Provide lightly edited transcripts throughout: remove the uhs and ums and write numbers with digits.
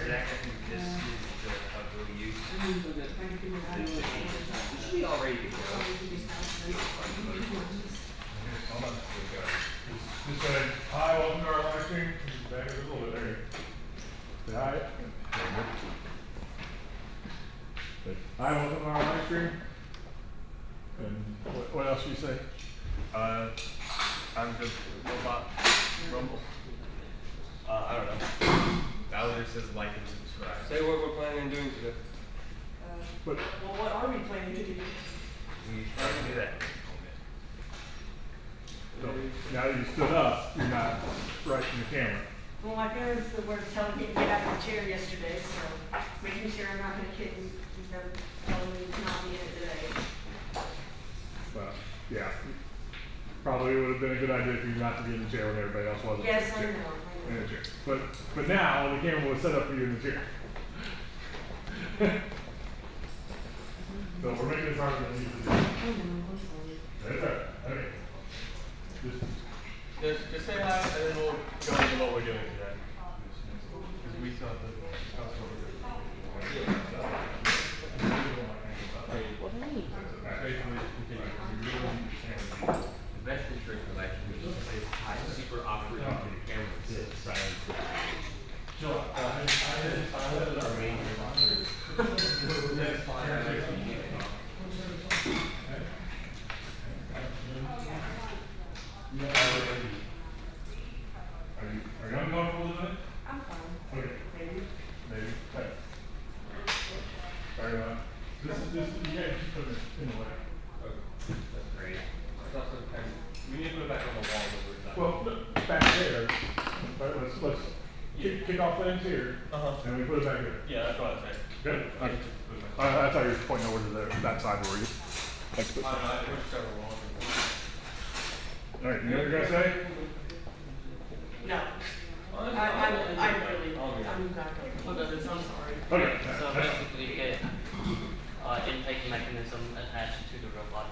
Zach, I think this is the we'll use. It should be all ready to go. Hold on. Just say, hi, welcome to our live stream. Back a little bit there. Say hi. Say, hi, welcome to our live stream. And what else do you say? I'm just robot rumble. I don't know. Bowser says like and subscribe. Say what we're planning on doing today. But well, what are we planning to do? We try to do that. so, now that you stood up, you're not right in the camera. Well, my parents were telling me to get out of the chair yesterday, so making sure I'm not going to kick them, telling me to not be in it today. Well, yeah. Probably would have been a good idea for you not to be in the chair when everybody else was. Yes, I know. In the chair. But now the camera was set up for you in the chair. So we're making this harder than it needs to be. That's right. Okay. Just say hi and then we'll go into what we're doing today. Because we still have to discuss what we're doing. The best trick of actually is super awkward to the camera to sit silent. Sure. Our main Are you uncomfortable with it? I'm fine. Okay. Maybe. Maybe. Okay. Sorry about that. This you can't just put it in the way. Okay. That's great. We need to put it back on the wall that we're done. Well, look, back there. But let's kick off things here. And we put it back here. Yeah, that's what I was saying. Good. I thought you were pointing over to that side where you. Thanks. We're just over the wall. All right. You know what you're gonna say? No. I'm not going to. I'm sorry. Okay. So basically get intake mechanism attached to the robot.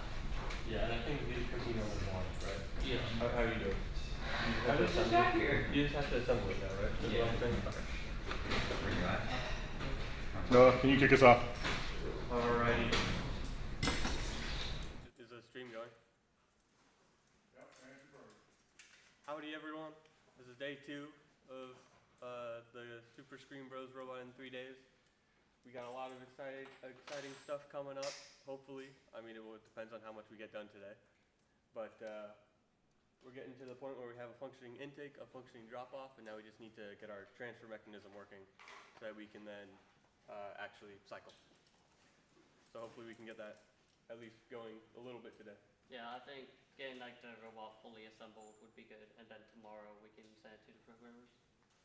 Yeah, and I think these casino is one, right? Yeah. How do you do it? You just have to assemble it now, right? That's what I'm saying? Okay. No, can you kick us off? Alrighty. Is the stream going? Howdy everyone. This is day 2 of the Super Screen Bros robot in 3 days. We got a lot of exciting stuff coming up, hopefully. I mean, it depends on how much we get done today. But we're getting to the point where we have a functioning intake, a functioning drop-off, and now we just need to get our transfer mechanism working so that we can then actually cycle. So hopefully we can get that at least going a little bit today. Yeah, I think getting like the robot fully assembled would be good, and then tomorrow we can send it to the programmers.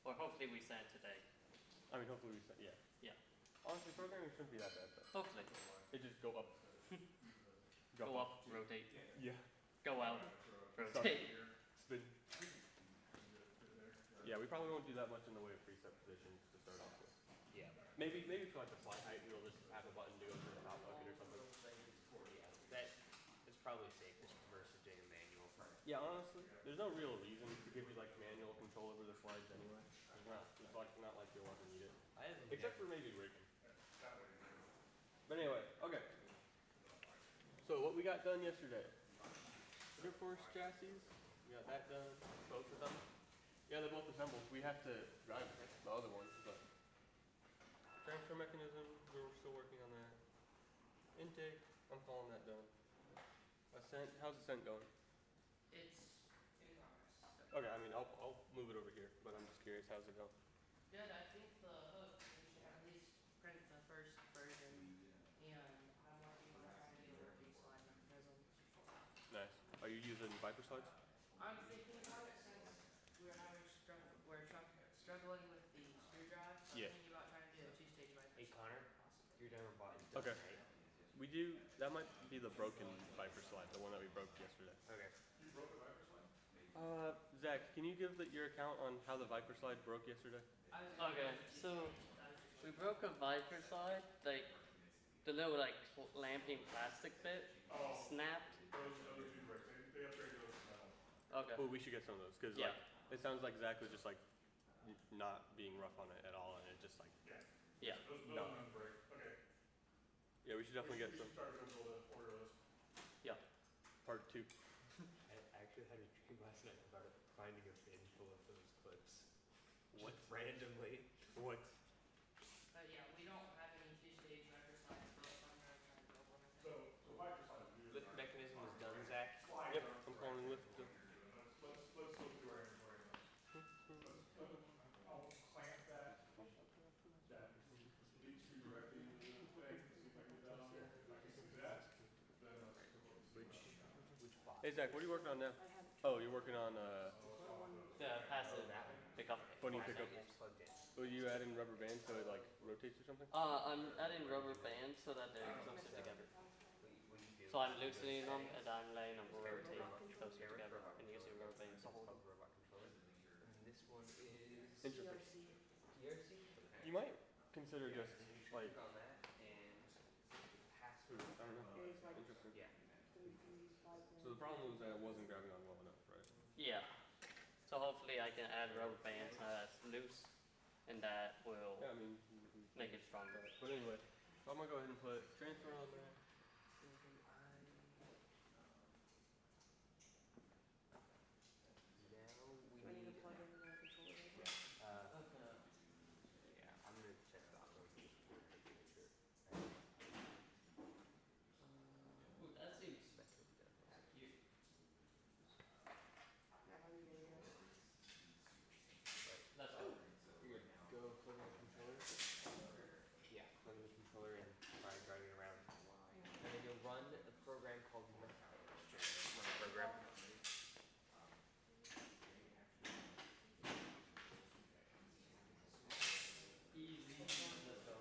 Or hopefully we send it today. I mean, hopefully we send, yeah. Yeah. Honestly, programming shouldn't be that bad, though. Hopefully. It just go up. Go up, rotate. Yeah. Go out, rotate. Spin. Yeah, we probably won't do that much in the way of preset positions to start off with. Yeah. Maybe for like the slide height, we'll just have a button to go to the top bucket or something. Yeah. That is probably safest versus doing a manual. Yeah, honestly, there's no real reason to give you like manual control over the slides anyway. It's not like you'll ever need it. Except for maybe rigging. But anyway, okay. So what we got done yesterday. Grip force chassis, we got that done, both of them. Yeah, they're both assembled. We have to drive the other ones, but transfer mechanism, we're still working on that. Intake, I'm calling that done. Ascent, how's Ascent going? It's in progress. Okay, I mean, I'll move it over here, but I'm just curious, how's it going? Good, I think the hook, we should at least print the first version, and I'm working on trying to get a working slide mechanism. Nice. Are you using Viper slides? I'm thinking about it since we're struggling with the screw drive, so Yeah. I'm thinking about trying to do a 2-stage Viper. Hey Connor, you're done robotic. Okay. We do, that might be the broken Viper slide, the one that we broke yesterday. Okay. Zach, can you give your account on how the Viper slide broke yesterday? Okay, so we broke a Viper slide, like the little like lamping plastic bit snapped. They upgraded those to metal. Okay. Well, we should get some of those, because Yeah. like, it sounds like Zach was just like not being rough on it at all, and it just like, Yeah. yeah, Those no. ones break. Okay. Yeah, we should definitely get We some. should start to build an order list. Yeah, part 2. I actually had a dream last night about finding a bin full of those clips. What? Just randomly. What? But yeah, we don't have any two-stage record slides built, so I'm gonna try and build one. So Viper slides. Lift mechanism is done, Zach. Slides Yep, are- I'm calling lift. Let's go through our inventory. I'll clamp that leads you directly into the thing, see if I can get that on there. If I can do that, then Which box? Hey Zach, what are you working on now? Oh, you're working on The passive pickup. Putting pickup. Just plugged in. Will you add in rubber bands so it like rotates or something? I'm adding rubber bands so that they're closer together. So I'm loosening them and I'm letting them rotate closer together and using rubber bands to hold them. Robot controller. And this one is Interesting. PRC. You might consider just like, Click on that and pass through. I don't know. Interesting. Yeah. So the problem was that it wasn't grabbing on well enough, right? Yeah. So hopefully I can add rubber bands that's loose and that will Yeah, I mean, make it stronger. but anyway, so I'm gonna go ahead and put transfer on there. Now we Do I need to need. plug in the controller? Yeah, I'm gonna check that one. Ooh, that seems Cute. Yeah, how do you get it? that's good. Go plug in the controller. Yeah, plug in the controller and try driving around. And then you'll run a program called run a program. Easy. Let's go.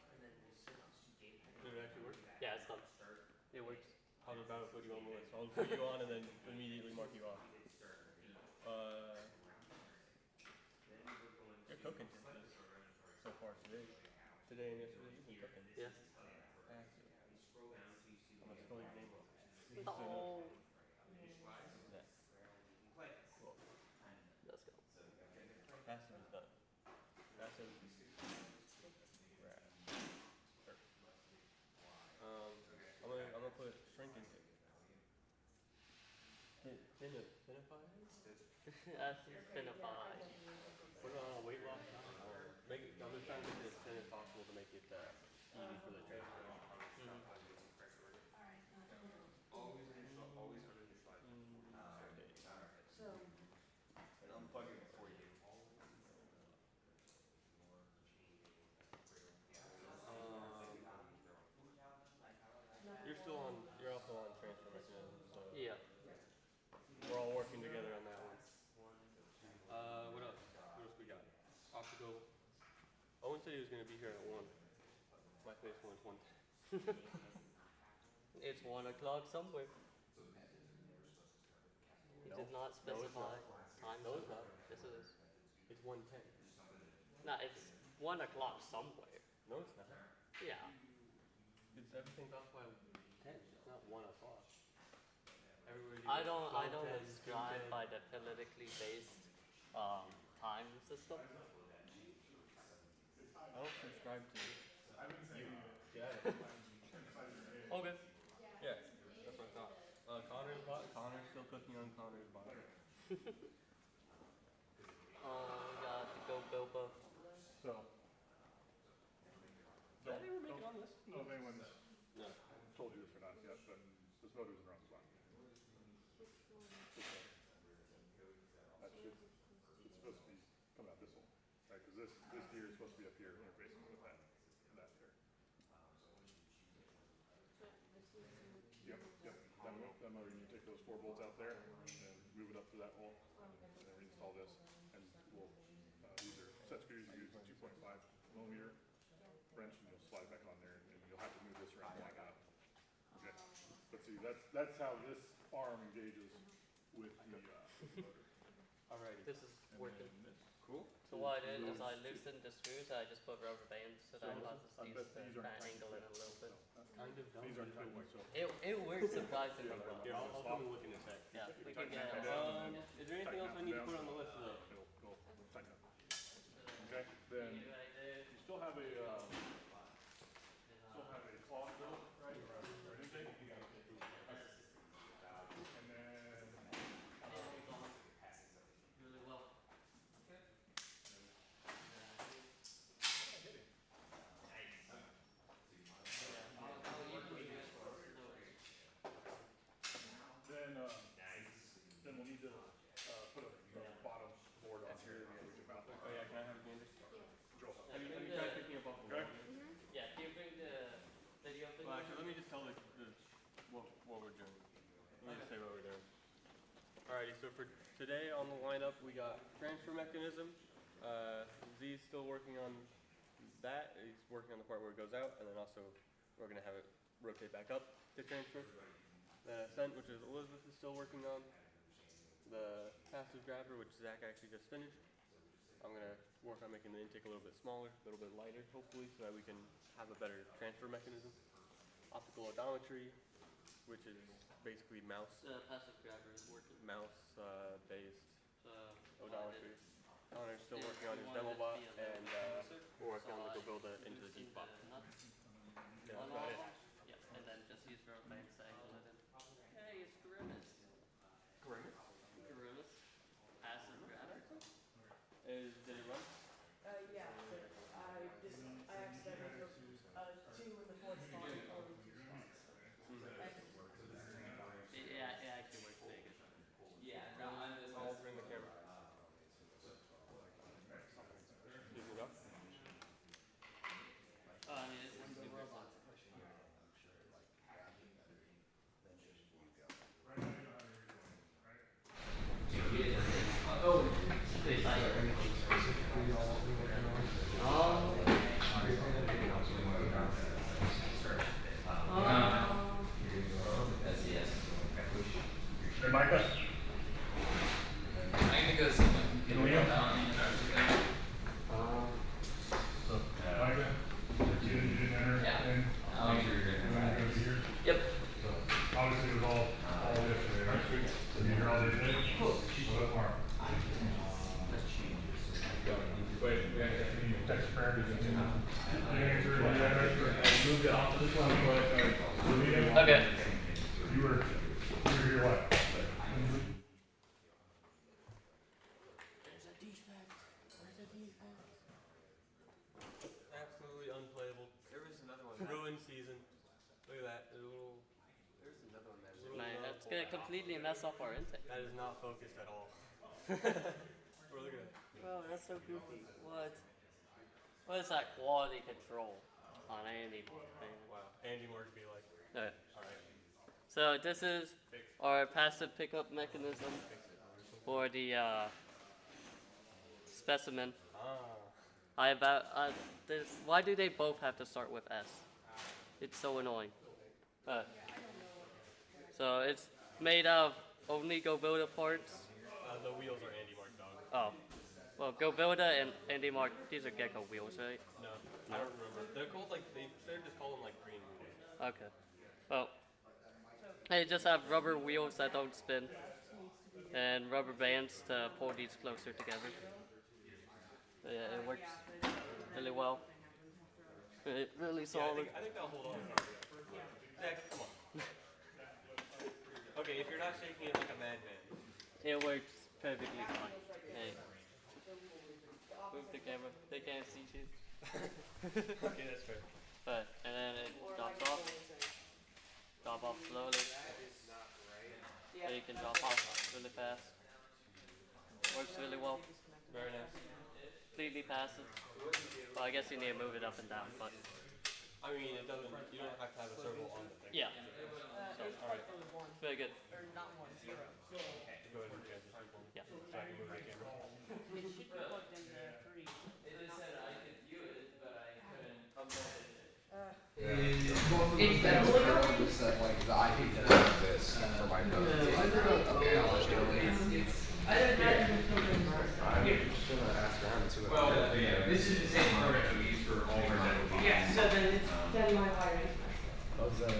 And then we'll set gate. Did it actually work? Yeah, it's done. It works. How about I put you on the list? I'll put you on and then immediately mark you off. You're cooking so far today. Today and yesterday you've been cooking. Yeah. I'm gonna spell your name wrong. Oh. Zach. Cool. Let's go. Passive is done. Passive is rad. Perfect. I'm gonna put shrink intake. Thinify? That's been a five. Put it on a weight loss. Make it, I'm just trying to make it as thin as possible to make it easy for the transfer. Always under the slide. So, And unplug it before you. You're also on transfer mechanism, so Yeah. we're all working together on that one. What else? What else we got? Optical. Owen said he was gonna be here at 1. My face went 1. It's 1 o'clock somewhere. He No. did not No, it's specify time. No, it's not. Yes, it is. It's 1:10. No, it's 1 o'clock somewhere. No, it's not. Yeah. It's everything's off by 10. It's not 1 o'clock. Everybody. I don't 12:10, subscribe 2:10. by the politically based time system. I don't subscribe to it. I've been saying Yeah. Okay. Yeah. That's what I thought. Connor's still cooking on Connor's body. Oh, we got to go Bilbo. So. Did I ever make it on this? I don't know if anyone's No. told you this or not yet, but this motor's in the wrong spot. That should, it's supposed to be coming out this hole, right? Because this gear is supposed to be up here interfacing with that there. Yep. That motor, you take those 4 bolts out there and move it up to that hole, and then reinstall this. And we'll, these are set screws, you use a 2.5 millimeter wrench, and you'll slide it back on there, and you'll have to move this around like that. Okay, but see, that's how this arm engages with the motor. Alrighty. This is working. Cool. So what I did is I loosened the screws and I just put rubber bands so that allows us I to bet use the these kind aren't of angle in it a little bit. Kind of dumb. These aren't fit so. It works surprisingly well. Here, I'll come and look in a sec. Yeah, we can get Is there anything else I me just tell what we're doing. Let me just say what we're doing. Alrighty, so for today on the lineup, we got transfer mechanism. Z's still working on that. He's working on the part where it goes out, and then also we're gonna have it rotate back up to transfer. Then ascent, which is Elizabeth is still working on. The passive grabber, which Zach actually just finished. I'm gonna work on making the intake a little bit smaller, a little bit lighter, hopefully, so that we can have a better transfer mechanism. Optical odometry, which is basically mouse Passive grabber is working. based So odometry. Connor's still working on his demo bot, and we're working on the GoBuilder into the deep bot. Yeah, that's about it. Yeah, and then just use your bank to angle it in. Hey, it's Grimace. Grimace? Grimace. Passive grabber. Did it run? Yeah, but I accidentally took 2 in the 4th spot and only 2 spots. Yeah, it actually works big. Yeah, no, I'm just. I'll bring the camera. You can go. Oh, I mean, it's super fun. Oh, Hey, Micah. I'm gonna go see my. You know, yeah. So, Micah, you didn't enter Yeah. in? I'll make sure you're You wanna go here? Yep. So, obviously it was all yesterday, right? So you here all day today? Cool. Well, tomorrow. Wait, can you text priorities and you answer it? Moved it off this one, but, Okay. you were here what? There's a defect. Where's the defect? Absolutely unplayable. There was another one. Ruined season. Look at that. There's a little. There's another one that little Man, nub that's hole. gonna completely mess up our intake. That is not focused at all. Bro, look at that. Bro, that's so goofy. What is that quality control on any thing? Wow. Andy Mark be like. Alright. Alright. So this is our passive pickup mechanism for the specimen. Why do they both have to start with S? It's so annoying. So it's made of only GoBuilder parts. The wheels are Andy Mark dog. Oh. Well, GoBuilder and Andy Mark, these are Gecko wheels, right? No, I don't remember. They're called like they're just call them like green wheels. Okay. Well, they just have rubber wheels that don't spin and rubber bands to pull these closer together. So yeah, it works really well. It's really solid. I think that'll hold on. Zach, come on. Okay, if you're not shaking it like a madman. It works perfectly fine. Hey. Move the camera. They can't see you. Okay, that's fair. But and then it drops off. Drop off slowly. So you can drop off really fast. Works really well. Very nice. Completely passive. Well, I guess you need to move it up and down, but I mean, it doesn't. You don't have to have a servo on the thing. yeah. So, all right. It's very good. Go ahead and get this one. Yeah. So I can move the camera. It should be plugged into 3. It just said I could view it, but I couldn't upload it. It's definitely Said like the IP that does this for my phone. Okay, I'll let you know. I'm just gonna ask around too. Well, yeah, this is the same program we use for all our network. Yeah, so then it's then my wiring. How's that?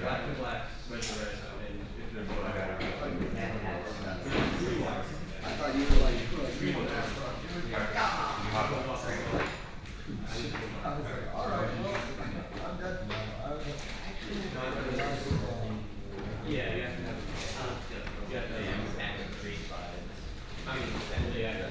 black to black, red to red, and if they're black. I thought you were like all right, well, I'm dead now. Yeah, you have to have you have to have three slides. I mean, yeah,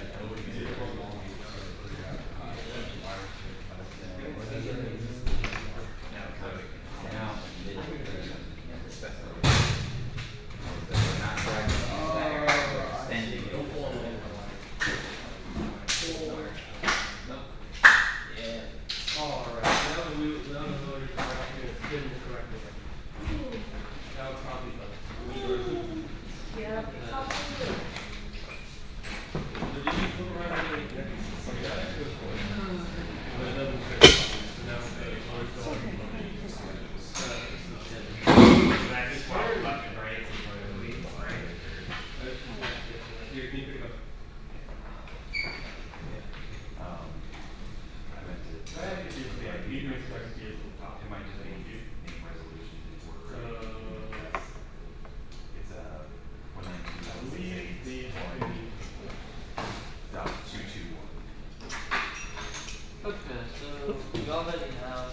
Okay, so we already have,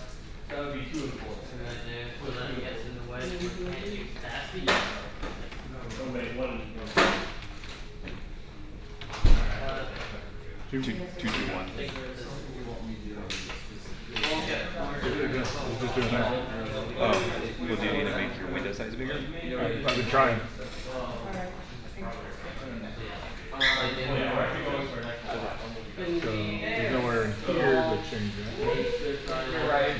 that would be 2 and 4 right there, so then it gets in the way, we can't use that. Two, two, two, one. Just doing that. Well, do you need to make your window size bigger? I've been trying. So there's nowhere in here to change that.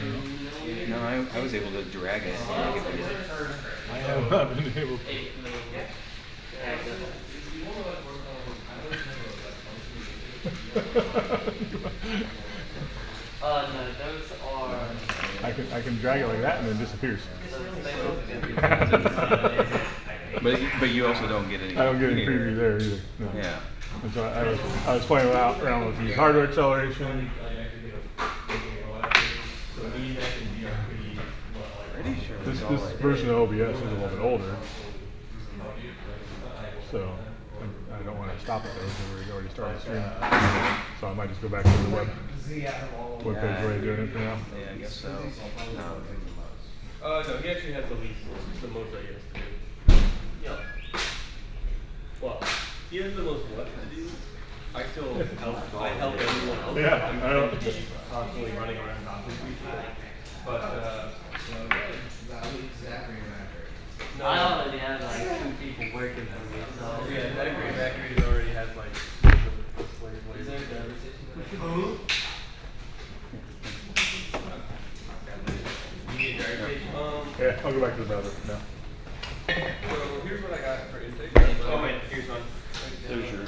No, I was able to drag it and make it bigger. I have not been able to. No, those are. I can drag it like that and then it disappears. But you also don't get any. I don't get any preview there either. No. Yeah. And so I was playing around with the hardware acceleration. Pretty sure This it's all I version of OBS is a little bit older, so I don't want to stop it there because we already started the stream. So I might just go back to the web page where I'm doing it for now. Yeah, I guess so. no, he actually has the least, the most I guess to do. Yeah. Well, he has the most what to do. I still help. I help everyone else. Yeah, I'm I don't. constantly running around talking to people. But no. I already have like 2 people working for me, so. Yeah, that green Macri already has like. Yeah, I'll go back to the browser now. So here's what I got for intake. Oh wait, here's one. There's your.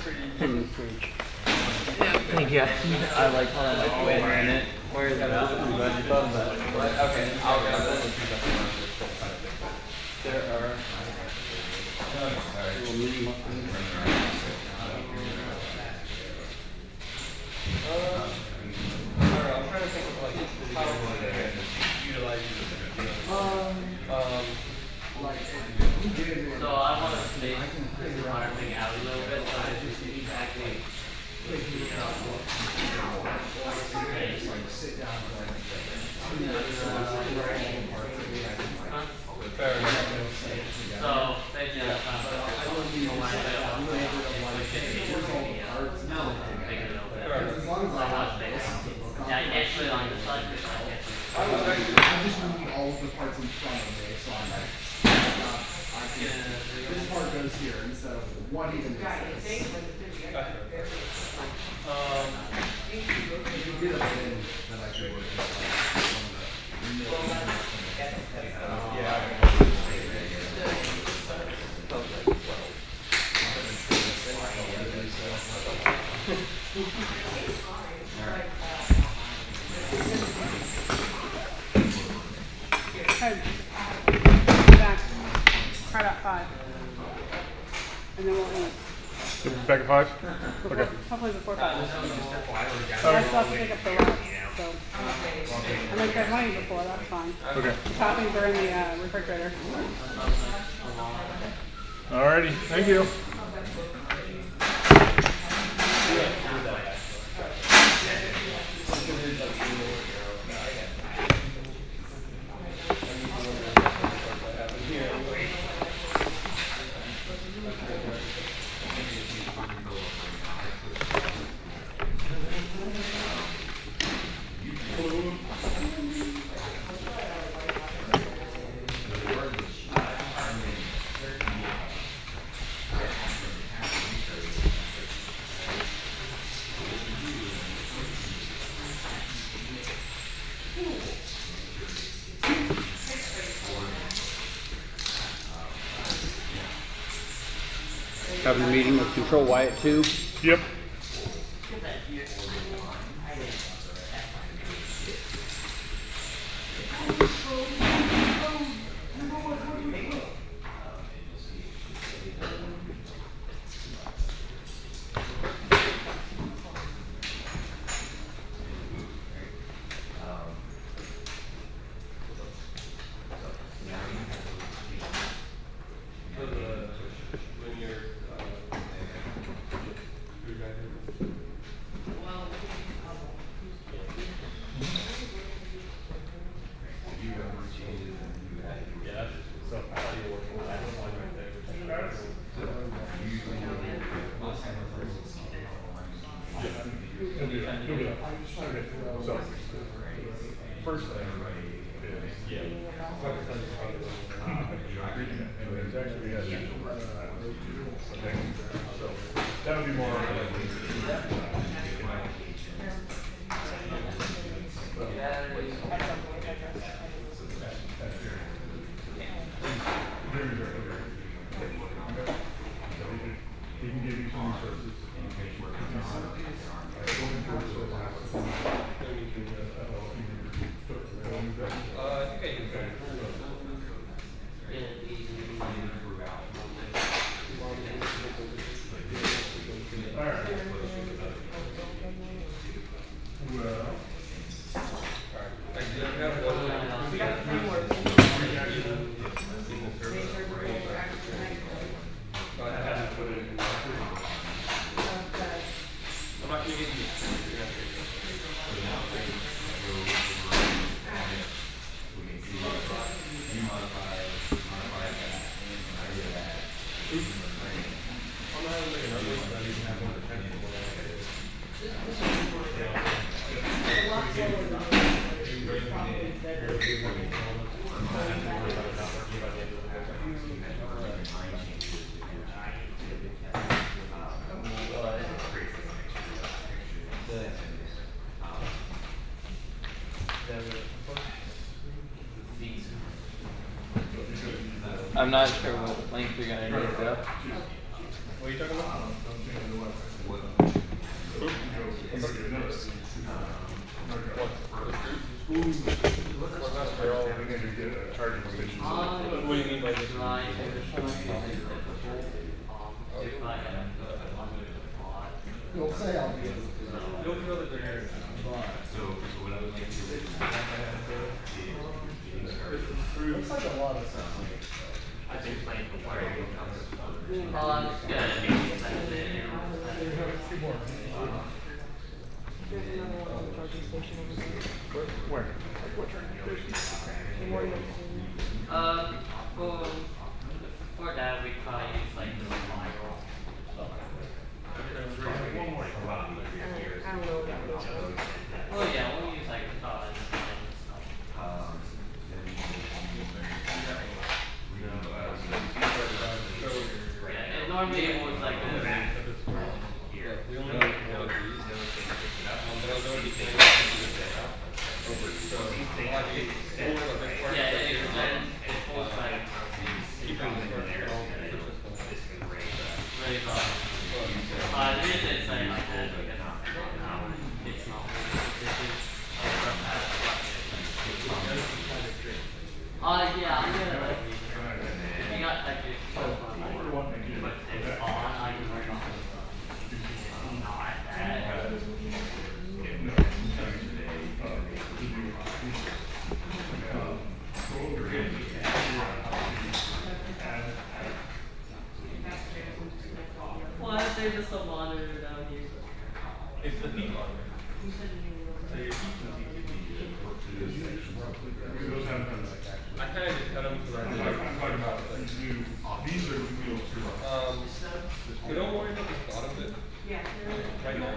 Thank you. I like wait a minute. Where is it? Okay, I'll grab that. There are. Alright, I'm trying to think of like how to utilize this. So I want to make this entire thing out a little bit, so I just exactly. Fair enough. So, they just, yeah, you can't put it on the side. I'm just moving all of the parts in front of me, so I'm like, this part goes here instead of one even makes sense. If you did a thing that I could work Back. Right at 5. And then we'll eat. Back at 5? Okay. Hopefully before 5. Okay. I still have to pick up the rest, so. I make that money before, that's fine. Okay. Toppings are in the refrigerator. Alrighty, thank you. Having a meeting with Control Wyatt too. Yep. So, first thing is, and there's actually a thing, so that would be more. He can give you some resources. I'm not sure what length you're gonna need though. What are you talking about? What do you mean by this? You'll say I'll be able to. Looks like a lot of stuff. Where? Well, for that we probably use like the viral. Oh yeah, we'll use like yeah, and normally it was like the reason it's saying like that is because it's not yeah, I'm gonna like, if you got like, but it's on, I can work on it. There's just a monitor down here. It's the heat monitor. You said you knew. So your heat can be Those haven't done like actually. I kind of just cut them so that I'm talking about like new, these are wheels too. we don't worry about the thought of it Yeah. right now.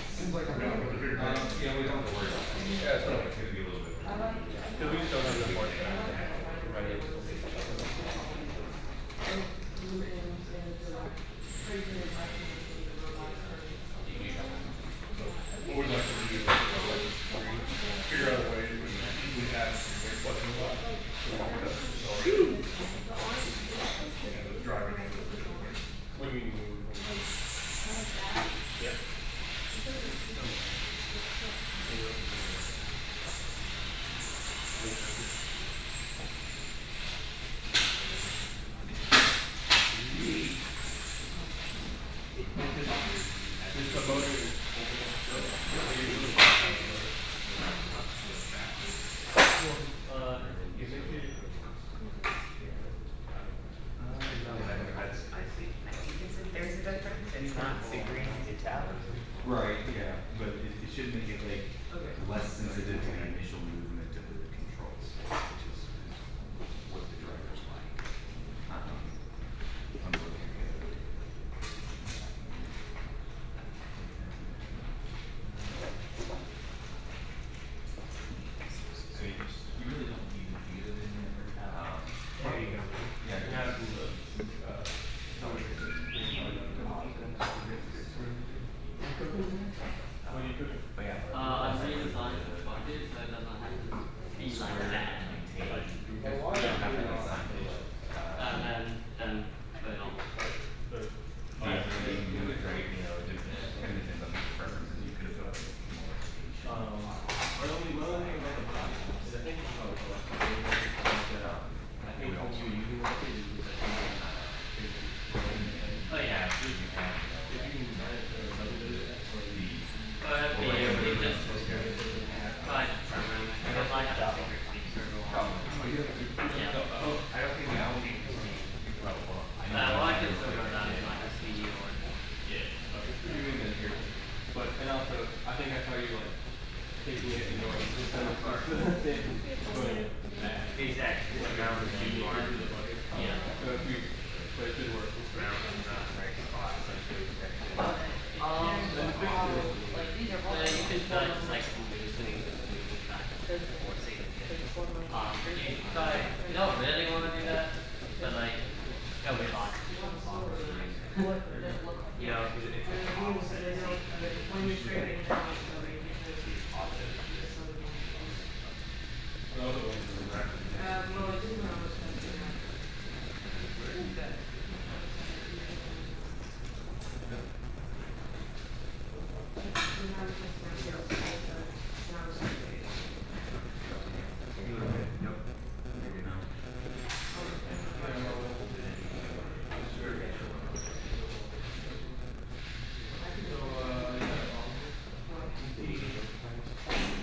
Seems like I'm gonna put the bigger. Yeah, we don't have to worry about it. Yeah, it's not It's gonna be a little bit. because we just don't have enough parts right now. What we'd like to do is figure out a way to easily add what and what. And the driving. What do you mean? Yeah. Just the motor. There's a difference. It's not green, it's out. Right, yeah, but it should make it like less sensitive to the initial movement of the controls, which is what the driver's like. I'm looking at it. So you really don't need to feel it in there. There you go. Yeah, You have to, what are you cooking? but yeah. I redesigned the bucket so it doesn't have to be like that. And put it on. Yeah, you can do it right, you know, it kind of depends on your preferences. You could have done it more. My only thing about the body is I think, I think what you using with it is that Oh yeah. if you can manage to But yeah, we just try to program it. Because I have a secret speed server on. Yeah. I don't think now we can Well, I can server that in like a CD or. Yeah, you're doing it here. But, and also, I think I saw you like taking it and going, this time it's hard. Exactly. Yeah. So if you, but it should work. Like these are all. Yeah, you can try to like listening to the music back and forth, say it again. You try, you don't really want to do that, but like, it'll be fun. You know, When you're streaming it out, so they can well, it didn't know what's happening.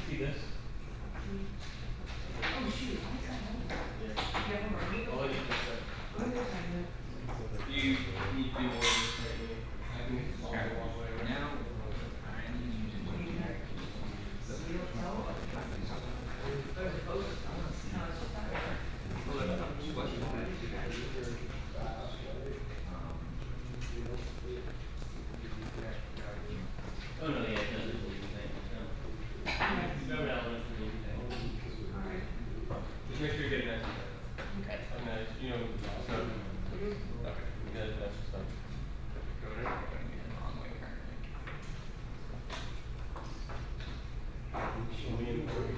See this? Oh, shoot. Do you need to do more of this right now? I think it's all the long way around. Now, I need you to do Oh no, yeah, it doesn't do anything. No relevance to anything. Just make sure you get it nice. Okay. And nice, you know, so. Okay, you got it, that's just fine. Go ahead. Should we import it?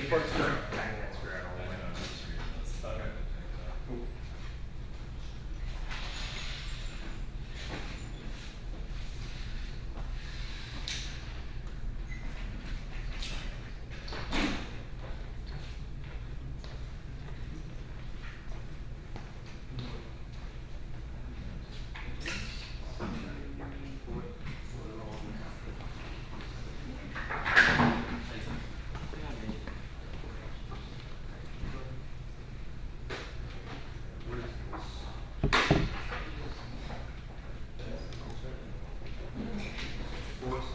part of the story. Back that screw out all the way. Okay. Cool.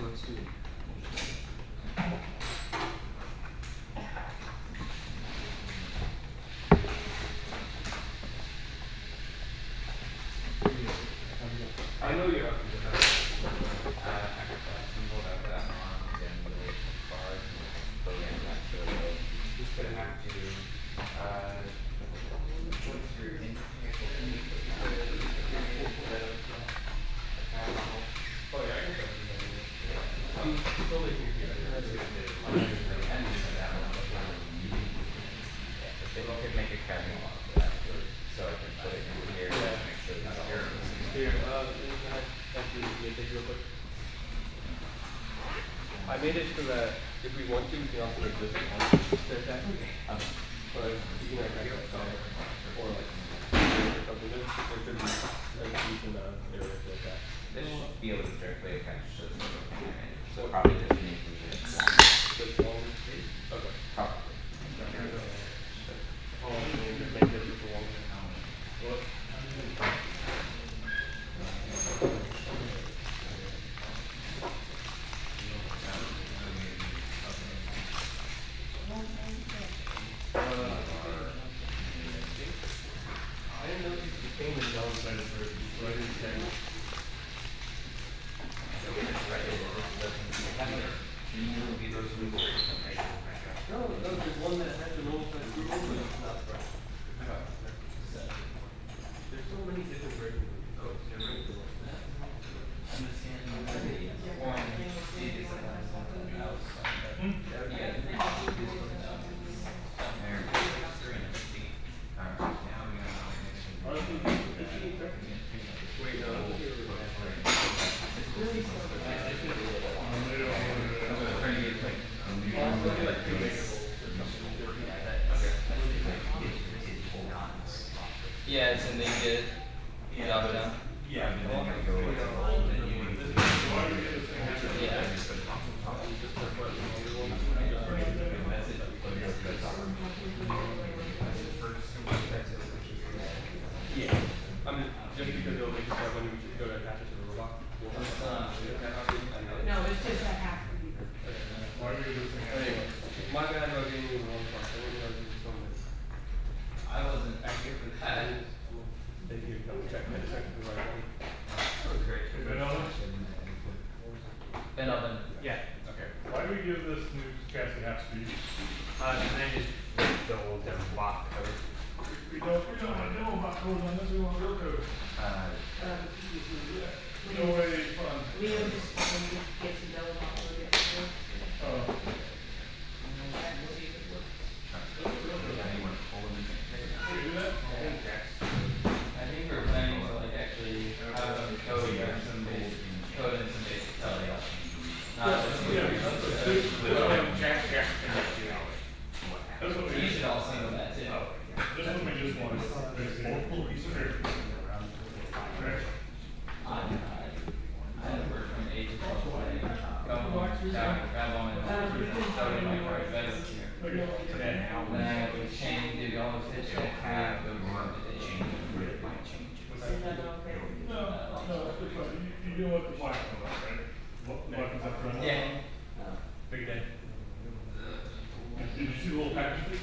Let's do it. I know you have to do that. Oh yeah, I can try to do that. I'm totally confused. That's good. If you could make a carry log for that, so I can put it in here and make sure it's all. Here, actually, take real quick. I made it so that if we want to, we can also make this one. But you can like or like something. There should be like decent area like that. This should be able to directly attach to the photo. So probably just need to do it. This long. Okay. Probably. Oh, just make this just long. What? I didn't know you became a downside of her, so I didn't say. No, there's one that has an old size group, but it's not fresh. There's so many different versions of these. Oh, yeah, right. Wait, no. Yeah, it's in the good. Drop it down. Yeah, and then you go with the old and you need to. Yeah. Yeah. I'm just because it'll make it so when we go to attach it to the robot. No, it's just that half. Why are you using it? Anyway, my bad about getting you the wrong part. I didn't realize it was so many. I wasn't back here for that. Thank you. Double check. I just checked the right one. That was great. Ben Owen? Ben Oven. Yeah, okay. Why do we give this new chassis half speed? And then just the old block code. We don't know about code on this, we want real code. No way, fun. Leo just gets to know about what it is. Oh. We do that? I think we're planning to like actually have a code and some basic telling us. That's what we You should all sing on that too. This one we just want is full piece of paper. I had worked from 8 to 12 today. Grab on and study my car better. Then I would change, do all the stitch and have the work that they change. No, it's good fun. You know what the black one was, right? Black one's up front. Yeah. Big day. Did you see the little package?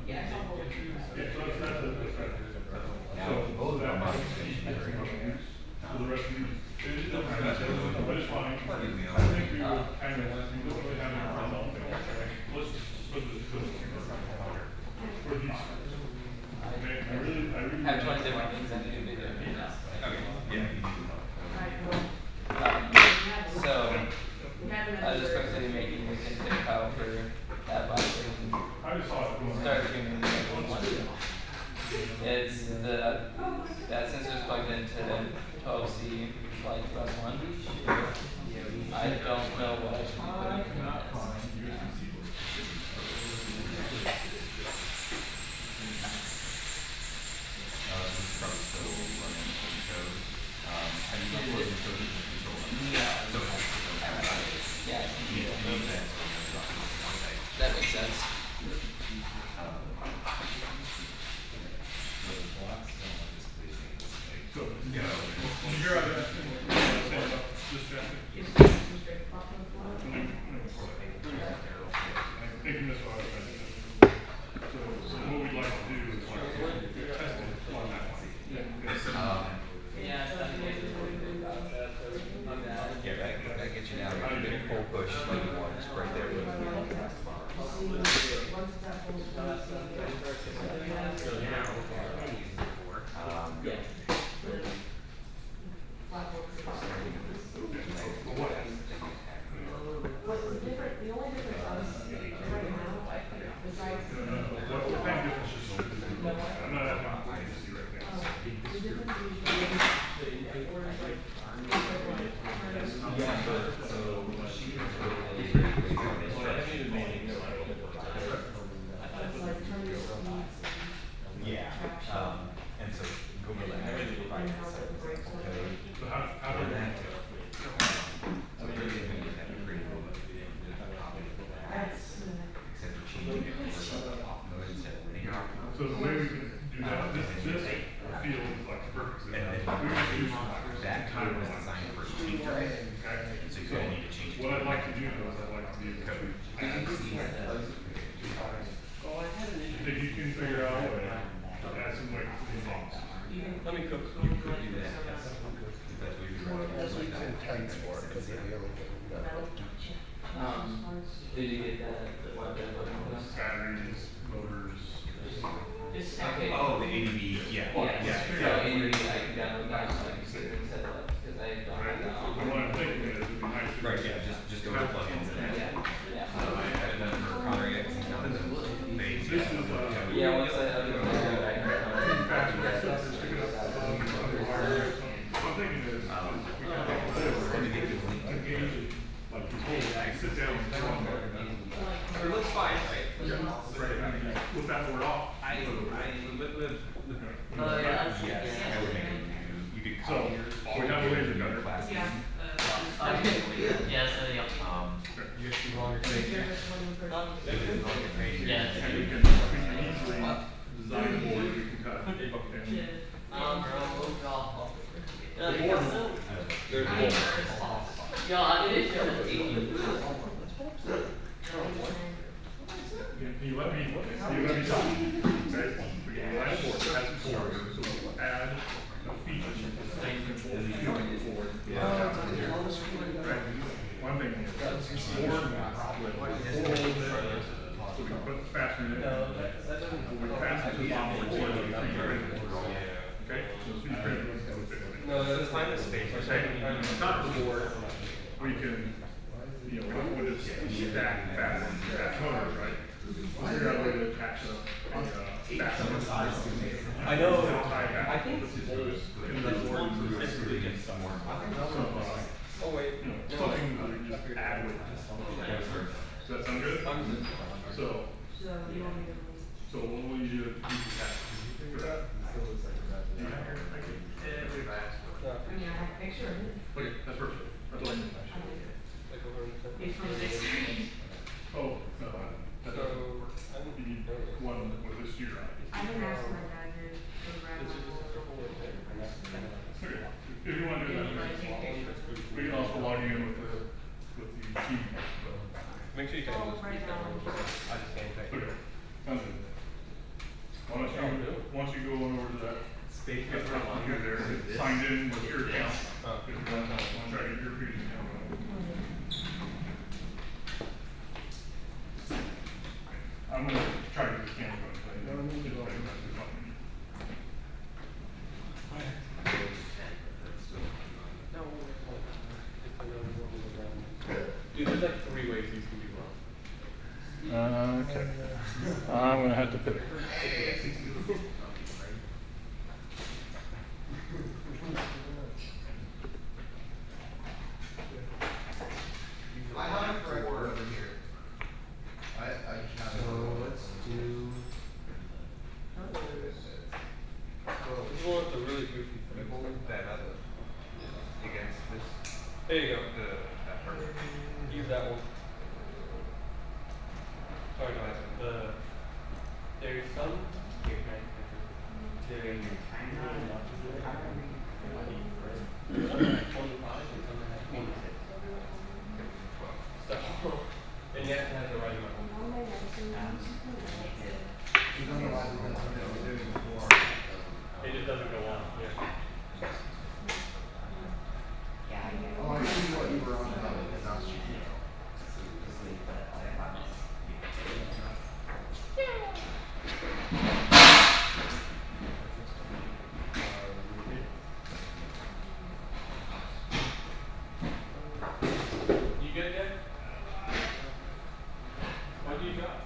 Yeah, it's all over. Yeah, so that's right. So that might be for the rest of these. It doesn't matter, but it's fine. I think we would kind of, we don't really have any problem. Let's just put this for these. I really. Have 20 different things I do video. So, I was just going to be making a config file for that box. How does cannot find USB-C ports. This is probably still running code. Have you uploaded the code to the control? So it has to go back. Yeah. You need that. That makes sense. So, yeah, when you're out there, this traffic. Taking this off. So what we'd like to do is test it on that one. Yeah, that gets you down. You can pull push like you want, it's right there. And so Google that. So how do that? So the way we can do that, this field is like perfect. We can use That code was designed for team drive. So you don't need to change it. what I'd like to do though is I'd like to be able to if you can figure out a way to add some weight to these things. Let me cook. You could do that, yes. That's what you're right. Did you get that? Batteries, motors. Okay. Oh, the ADB, yeah. So ADB, I can download that, so I can sit and set it up, because I don't have that on. And what I'm thinking is it'd be nice to. Right, yeah, just go to plugins and then. Yeah. I haven't done it for Connery yet, because he's not in the phase This yet. is, Yeah, once I do it, I can I'm thinking is, we kind of engage it, like you hold, sit down and talk about it. It looks fine, right? Yeah, right, with that word off. I would make it, you could So, copy we have a laser cutter. classes. Yeah. Yeah, so yeah. Yes. And we can easily design a board we can cut. And Can you let me talk? Okay, we can design a board that has a board, so we'll add a feature to the board. Right. One thing is, board so we can put the fastener in it. We fasten to the bottom of the board, we can print it. Okay, so it's 3D printed. No, that's fine. The space. Okay, on top of the board, we can, we don't just stack fast motors, right? We'll figure out a way to attach a fastener. I know. I think in the board. Oh wait. Something that we just add with. Does that sound good? So what will you do to keep the test? For that? Do you have your, thank you. Okay, that's perfect. That's all I need. Oh, no, that doesn't work. You need one with this year on it. I can ask my dad to grab Okay, if you want to do that, we can also log in with the key. Make sure you take those. right now. I just can't take Okay, sounds good. Once you go on over to that space, get right on here there, get signed in with your account. If you want to try to get your previous account on. I'm gonna try to get this camera going. Dude, there's like 3 ways these can be wrong. Okay. I'm gonna have to pick. that one. Sorry, guys. There's some. Here, can I picture? There's some that 25 and some that have 26. So, and yet it has the right amount. It just doesn't go on. Yeah. Oh, I see what you were on about it, that's not You good, Jeff? What do you got?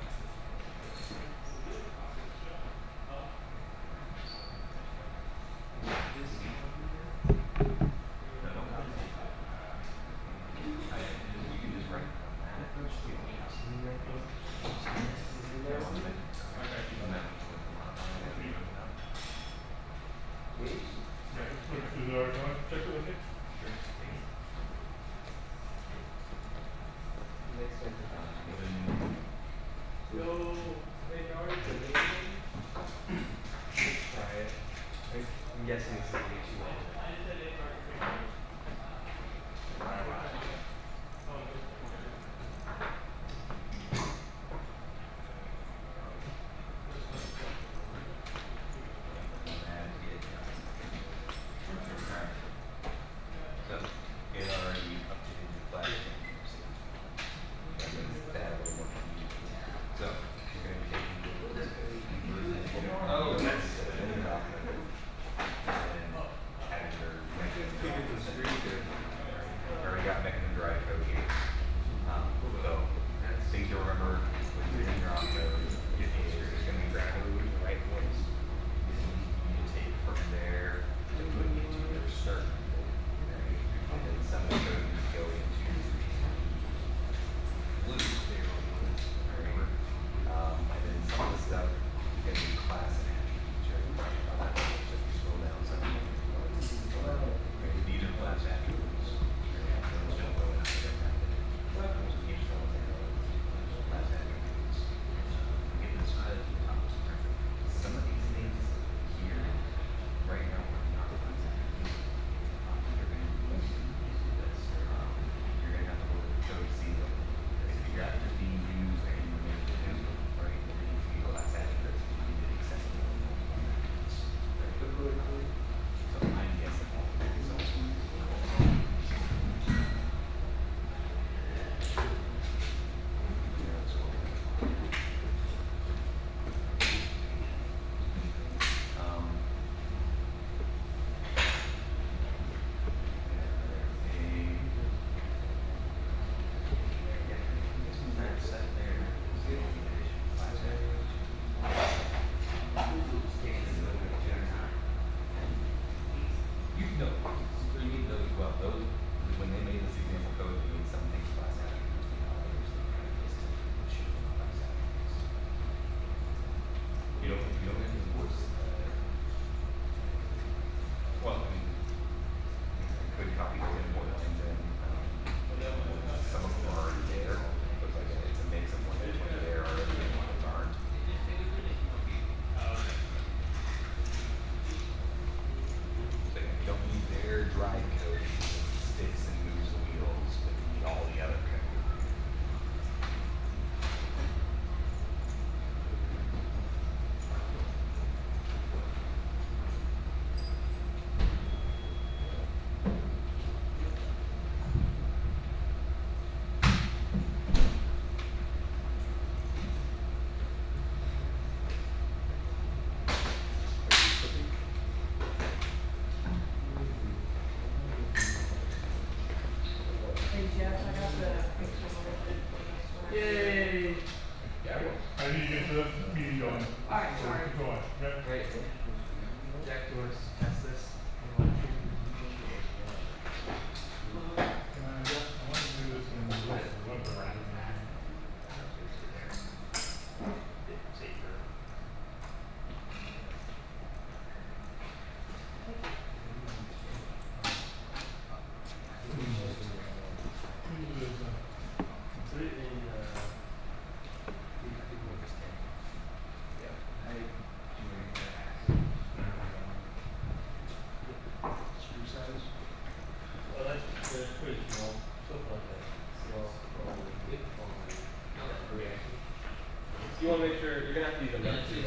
You want to make sure you're gonna have to use a nut too.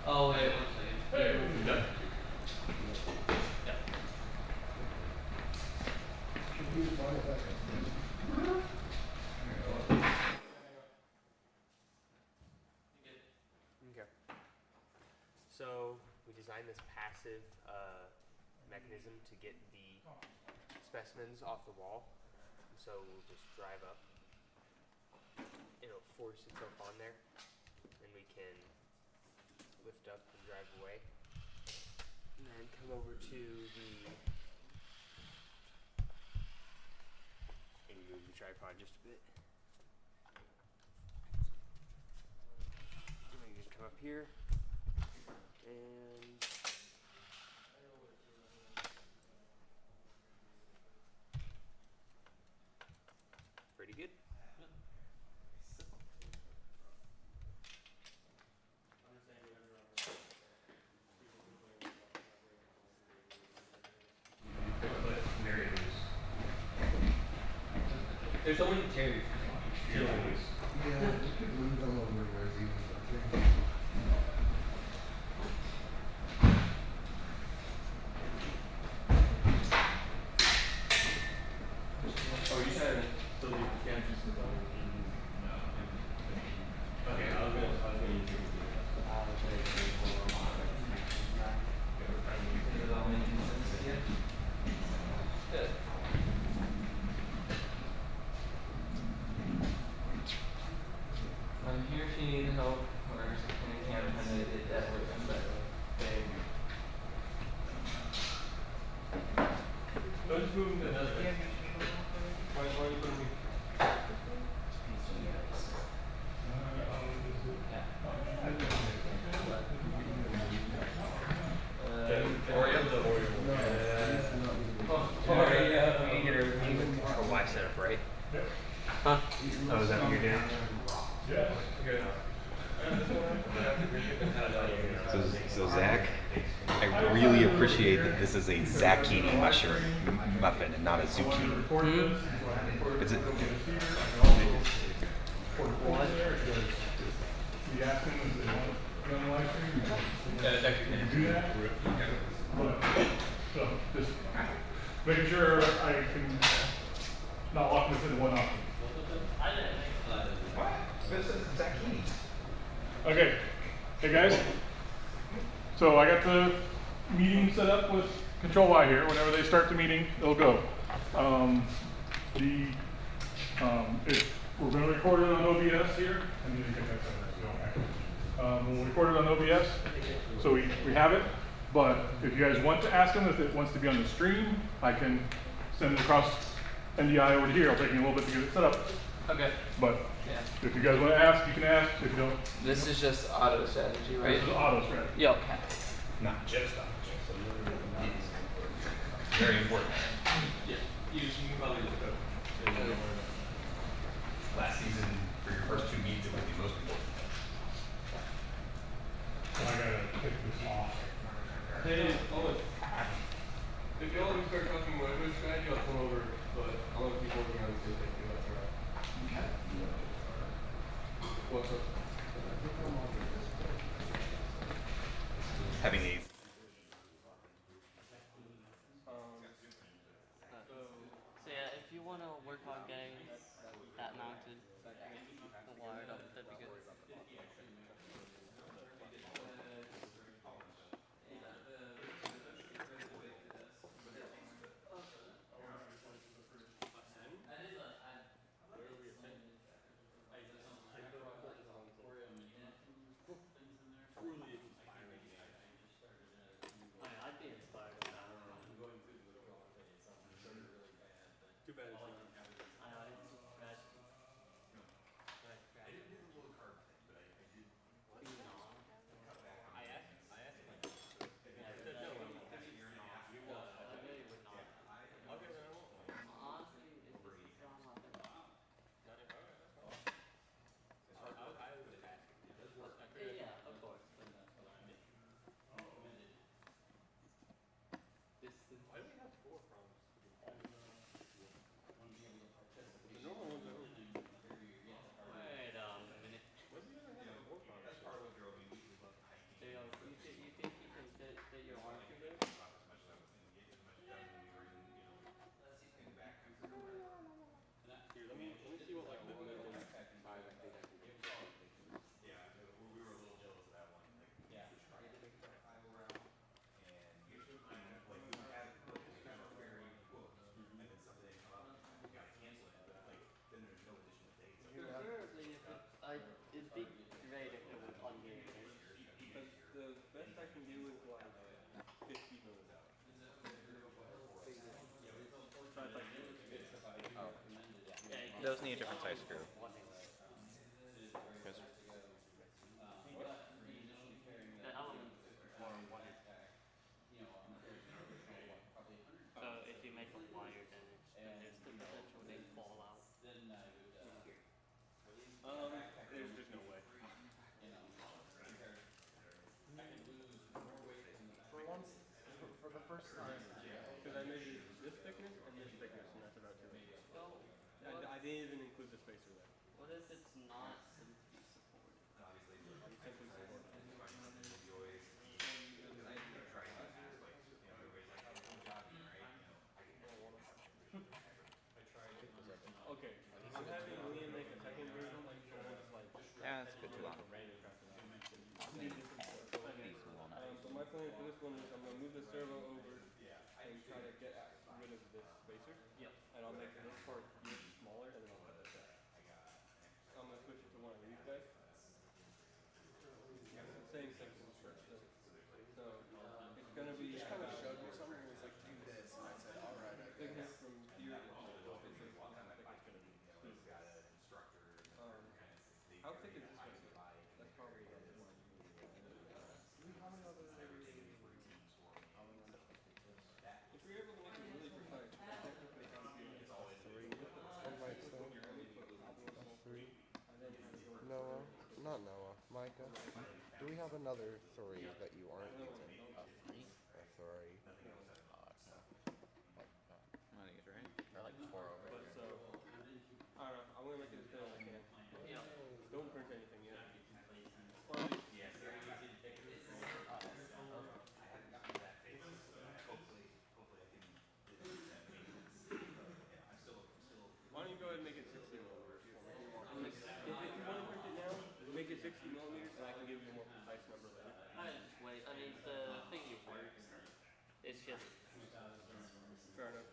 Oh wait, 1 second. Nut. Okay. So we designed this passive mechanism to get the specimens off the wall. So we'll just drive up. It'll force itself on there. Then we can lift up and drive away. And then come over to the... Maybe move the tripod just a bit. And then you just come up here. And... Pretty good. There's so many cherries. Yeah, we could move them over where it's even something. Oh, you said so you can't just okay, I was gonna use it. Is it all making sense to you? Good. I'm here if you need help or anything. I'm trying to get that working, but Don't just move to another way. Why are you putting me? Why set up right? Huh? Oh, is that what you're doing? Yeah. Good. So Zach, I really appreciate that this is a zucchini muffin and not a zucchini. Is it? So just making sure I can not lock this into one option. What? This is zucchini. Okay, hey guys. So I got the meeting set up with Control Y here. Whenever they start the meeting, it'll go. We're going to record it on OBS here. I need to get that set up. We'll record it on OBS, so we have it. But if you guys want to ask them if it wants to be on the stream, I can send it across NDI over to here. It'll take me a little bit to get it set up. okay. But Yeah. if you guys want to ask, you can ask. If you don't, This is just auto strategy, right? this is auto strategy. Yep. Not just very important. Yeah. You can probably just go. Last season, for your first 2 meets, it would be most important. I gotta take this off. Hey, Owen. If you all start talking about which strategy, I'll come over, but I want to keep working on the same thing. That's all right. What's up? Having a So yeah, if you want to work on getting the best I can do is like 50 moves out. So it's like Those need a different size screw. The elements are wire. So if you make a wire, then there's the potential they fall out. there's no way. For once, for the first time. Because I made this thickness and this thickness, and that's about 2 inches. Well, I didn't even include the spacer there. what if it's not simply supported? Simply supported. Okay, I'm having Liam make a second version, so we'll just like Yeah, that's a bit too long. so my plan for this one is I'm gonna move the servo over and try to get rid of this spacer. Yep. And I'll make this part much smaller and then I'll cut this out. I'm gonna switch it to one of these guys. Same section first. So it's gonna be Just kind of showed me something and was like, do this. And I said, all right, I thickness guess. from here to here. How thick it's gonna be. How thick is this gonna be? That's probably How many other if you're able to make it really precise, technically it has to be like 3? One by three. Noah, not Noah, Micah. Do we have another 3 that you aren't using? A 3? A 3. I think it's right. Or like 4 over But here. so, I don't know, I'm gonna make it as thin as I can. Yeah. Don't print anything yet. Why don't you go ahead and make it 60 millimeters? If you want to print it now, make it 60 millimeters and I can give you a more precise number later. I just wait. I mean, the thing works. It's just Fair enough.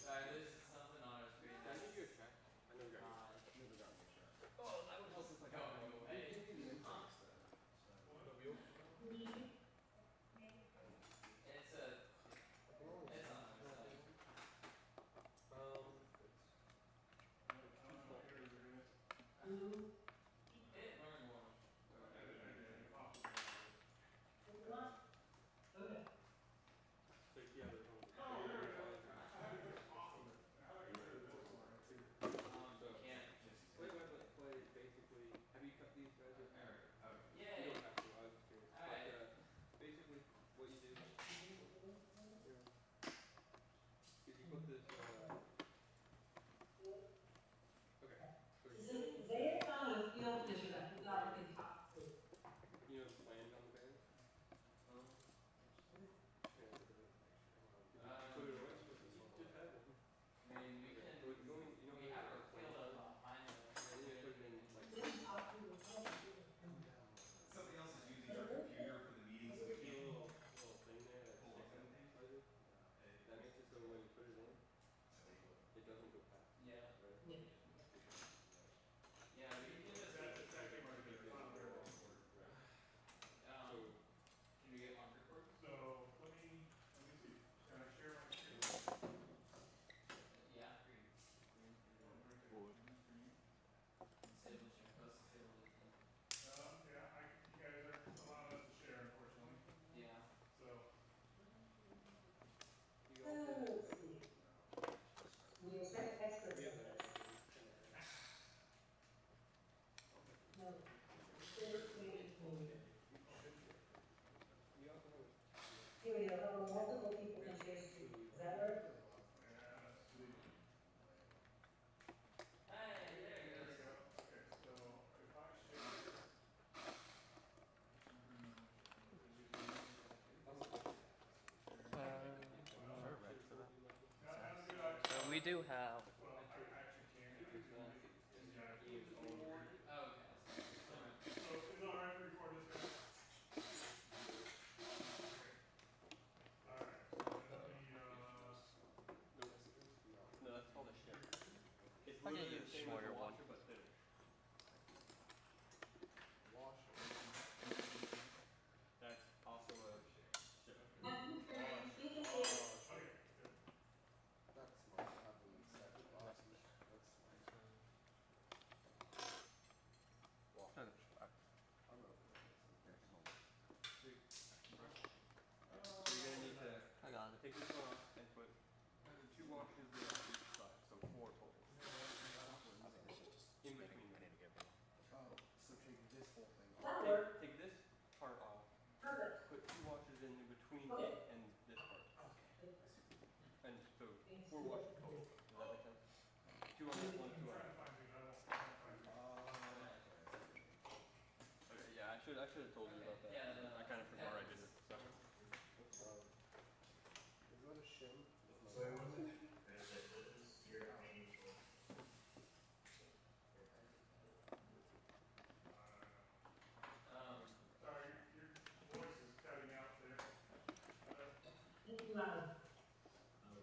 There's something on our screen. Can I give you a check? I never got you. Oh, I would hope it's like going away. It's a. It's on our side. It learned one. this, okay. So he's gonna need They had found a field finisher that he thought he could talk to. you know the flange on the bands? Yeah. Did you put it away? You just had one. I mean, we Okay. can, So you only, you know we how have to our put a field flange on up it? behind us. And then you put it in like. He didn't talk to me. Somebody else is using our computer for the meeting, so we See a can't little thing there that pull sticks up out anything. slightly? That makes it so when you put it in, it doesn't go past. Yeah. Right? Yeah. Yeah, we can just, That came right there. It's not very long. Right. um, So can we get on record? So let me see. Can I share my screen? Yeah, green. Disable share, post disable the team. Yeah, you guys aren't allowing us to share, unfortunately. Yeah. So, you all did it. Let's see. We expect experts. We have that extra thing. No. Service community. We also have Here we go, multiple people can share screen. Does that work? yeah, let's see. Hey, there There it we goes. go. Okay, so if I share. We do have. Well, I actually can. Yeah, it's just all over. Oh, okay. So is it alright if we record this, guys? Alright, so let me, No, that's called a ship. It's I can literally use the same as shorter a one. washer, but thinner. That's also a ship. You can share. okay, good. So you're gonna need to I got it. take this one off and put 2 washers there on each side, so 4 total. In between them. That'll work. Take this part off, Perfect. put 2 washers in between Okay. it and this part. And so 4 washers total. Does that make sense? 2 on this one, 2 on Trying that. to find you, I won't find you. Okay, yeah, I should have told you about that. Yeah, I kind of forgot I did it. So. Sorry, your voice is cutting out there. Too loud.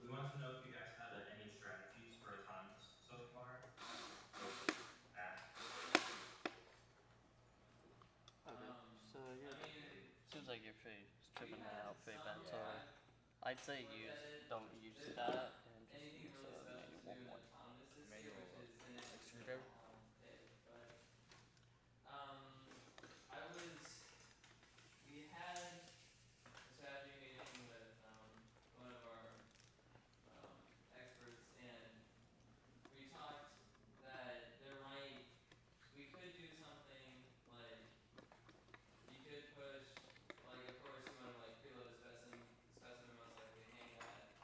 We want to know if you guys have any strategies for autonomous so far. Okay. So yeah, I mean, seems like your face is tripping that out pretty bad. So yeah. I'd say don't use that and just Anything use really maybe special to one more. autonomous is Manual which is in its screwdriver. pig, but I was we had a strategy meeting with one of our experts, and we talked that we could do something like you could push, like, of course you want to like preload a specimen most likely hang that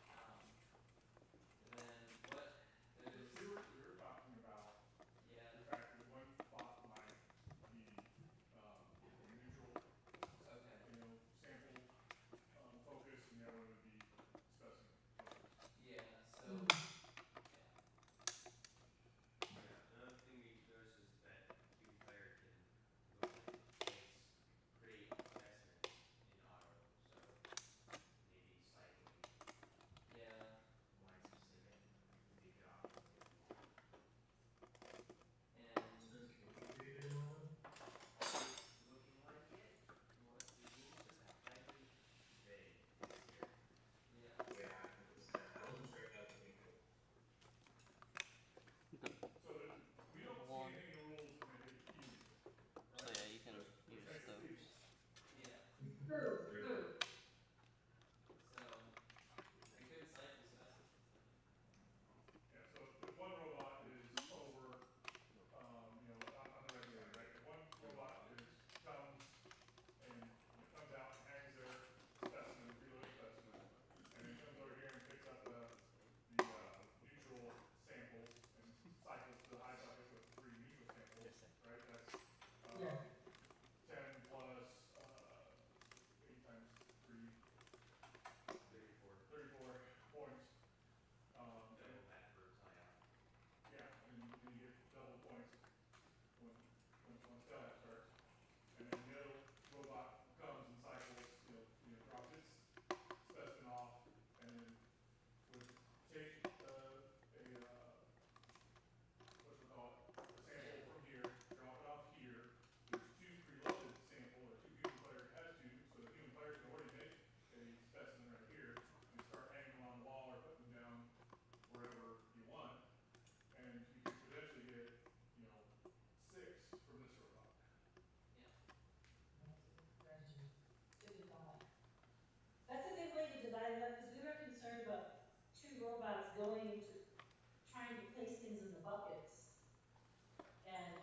going to, trying to place things in the buckets and,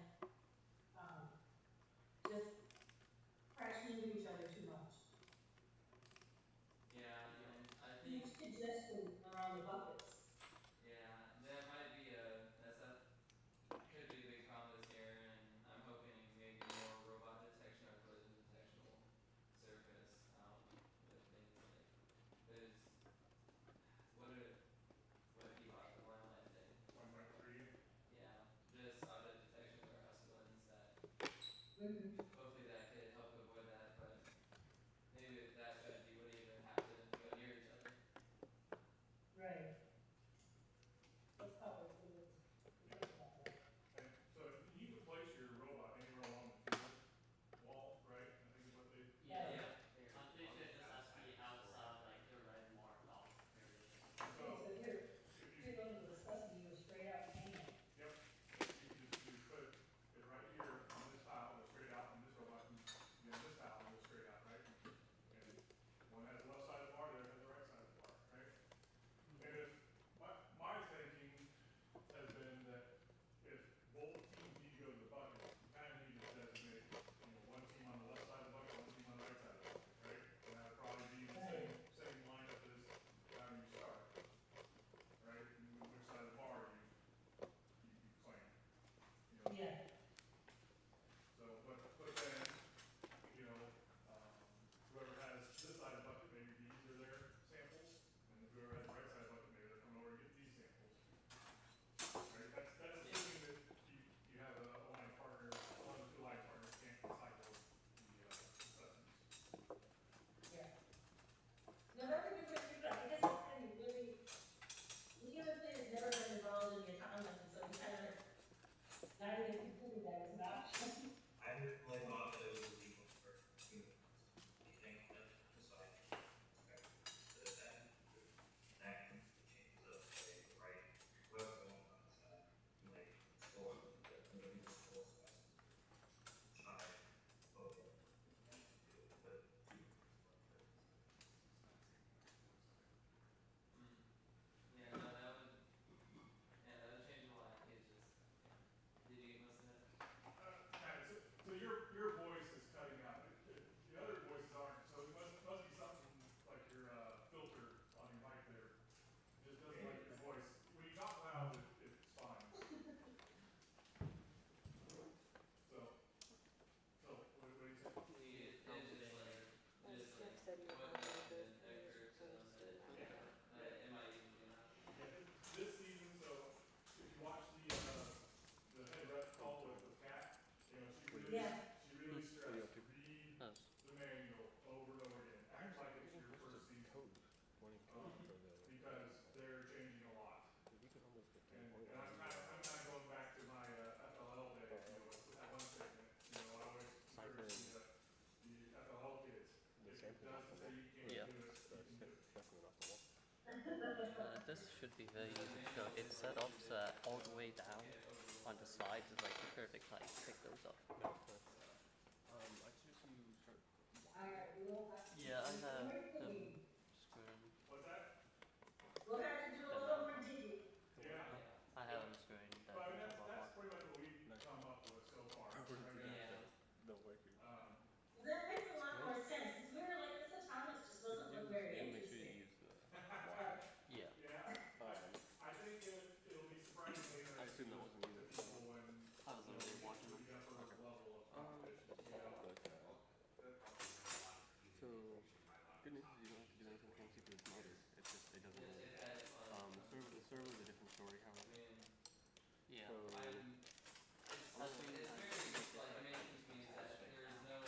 just crashing into each other too much. Yeah, and I think, Huge congestion around the buckets. yeah, that might be that could be a big problem this year, and I'm hoping maybe more robot detection or collision detection will surface, with things like, there's, what did he bought, the limelight thing? 1.3. Yeah, just auto detection warehouse ones that, Mm-hmm. hopefully that could help avoid that, but maybe with that strategy, you wouldn't even have to go near each other. Right. That's probably a good way to think about that. And so you can place your robot anywhere along the field wall, right? I think is what they. Yeah. Yeah. I'm pretty sure it just has to be outside like the red marked off area. So Okay, so here, if you're going to discuss it, you go straight out and hang it. Yep. You put it right here on this tile, go straight out, and this robot can be on this tile and go straight out, right? And one has the left side of the bar, the other has the right side of the bar, right? And if my thinking has been that if both teams need to go to the bucket, you kind of need to designate, one team on the left side of the bucket, one team on the right side of the bucket, right? And that would probably be the same lineup as how you start, right? And which side of the bar you claim, Yeah. So, but then, whoever has this side of the bucket, maybe these are their samples, and whoever has the right side of the bucket, maybe they're coming over to get these samples. Right? That's assuming that you have a line partner, one of the two line partners can't cycle the assessments. Yeah. No, that's a good way to do that. I guess it's kind of really, the other thing has never been involved in the autonomous, and so we kind of, not even considered that as an option. I originally thought that it was illegal for humans. You think that decide that that changes up the right whoever wants on the side, like or the individual specimen try over and do it, but Yeah, no, that would change a lot. It's just, did you get most of that? So your voice is cutting out. The other voices aren't. So it must be something like your filter on your mic there. It just doesn't like your voice. When you talk loud, it's fine. So what do you say? It's just like, what happened occurs on that. It might even be enough. This season, so if you watch the head rep call with Kat, she really stressed read the manual over and over again. Act like it's your first season. Because they're changing a lot. And I'm kind of going back to my FLL days, with that one statement. I always encourage the FLL kids. If it doesn't say you can't Yeah. do it, you can do it. This should be very easy to show. It's set up so that all the way down on the sides is like the perfect height. Pick those up. Yeah, I have screwed. What's that? We'll have to do a little more digging. Yeah. I have them screwing that. But I mean, that's pretty much what we've come up with so far. Yeah. That makes a lot more sense, because we were like, this autonomous just doesn't look very interesting. Yeah. Yeah. I think it'll be surprisingly interesting to people when I was literally watching them. the upper level of competition. So, good news is you don't have to do anything fancy for this motor. It's just, it doesn't really. The server is a different story, however. Yeah. It's very, like, amazing to me is that there is no,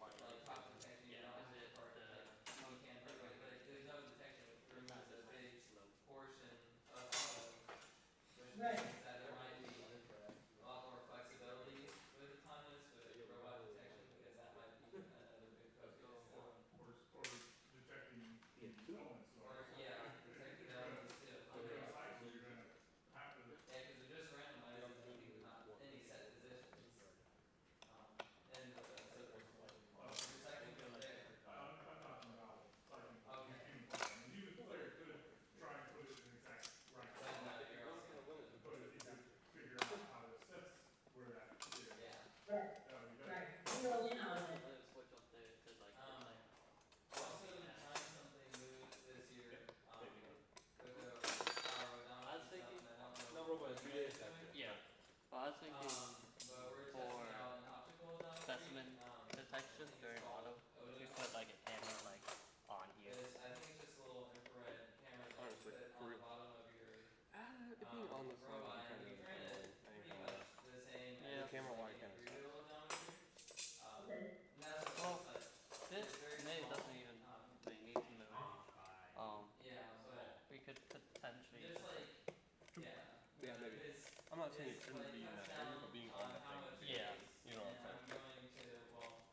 like, top detection, you don't have to part you can't hurt, like, there's no detection, which removes a big portion of which means that there might be a lot more flexibility with autonomous, with robot detection, because that might be another big focus. Or detecting the elements. Detecting the elements too. You're gonna have to. Yeah, because they're just randomizing thinking for specimen detection during auto, we put like a camera like on here. Honestly, for real. It being on the side would be kind of annoying. I ain't gonna lie. Yeah. The camera wide kind of sucks. Okay. Well, this maybe doesn't even really need to move. We could potentially just like, Yeah, maybe. I'm not saying it shouldn't be in that area, but being on that thing. yeah. You know what I'm saying?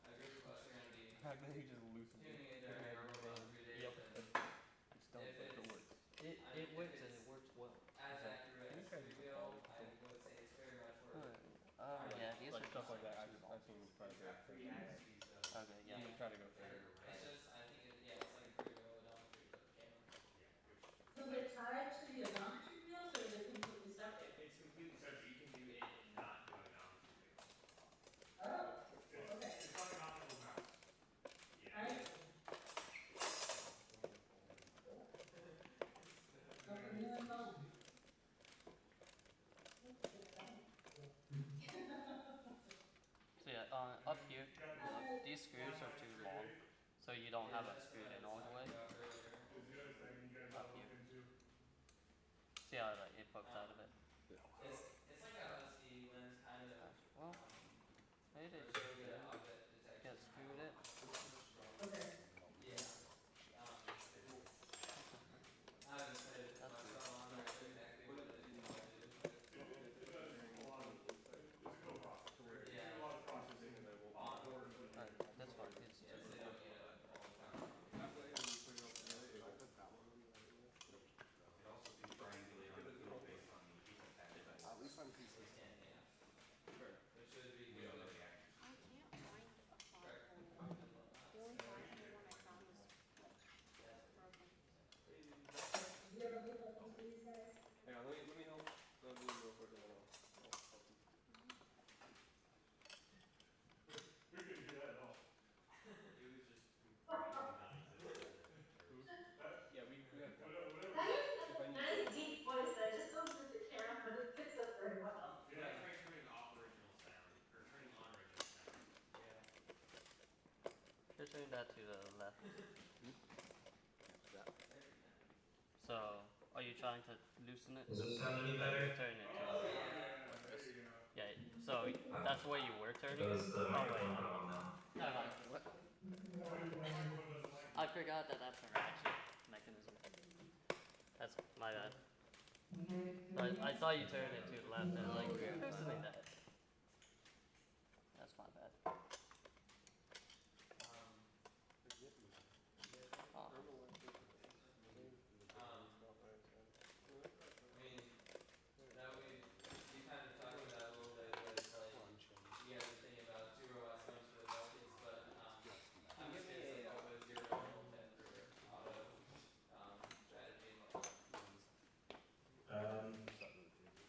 The fact that he just loosened it. Yep. It's dumb, but it works. It works and it works well. These guys are quality control. Yeah, these Like are stuff just like that, I've seen try to go through that. okay, yeah. You try to go through it. So they're tied to the odometry wheels or are they completely separate? It's completely separate. You can do it and not do an odometry wheel. Oh, okay. It's like an optical mouse. I see. Nothing new in home. So yeah, up here, these screws are too long, so you don't have it screwed in all the way. Up here. See how like it pokes out of it? Well, maybe they just get screwed it. Okay. That's fine. It's At least I'm consistent. Do you ever look up into these guys? Hang on, let me help. Let me real quick and then I'll help you. We couldn't hear that at all. Yeah, we have That is a nice deep voice that just goes with the camera, but it picks up very well. Yeah, try turning off original sound or turning on original sound. You're turning that to the left. So, are you trying to loosen it? Does this sound any better? Turn it to the yeah. So that's the way you were turning it. Does the microphone not on now? What? I forgot that that's a ratchet mechanism. That's my bad. I thought you turned it to the left and like you're loosening that. That's my bad. Oh.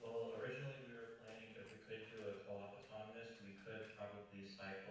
Well, originally we were planning if we could do a co-op autonomous, we could probably cycle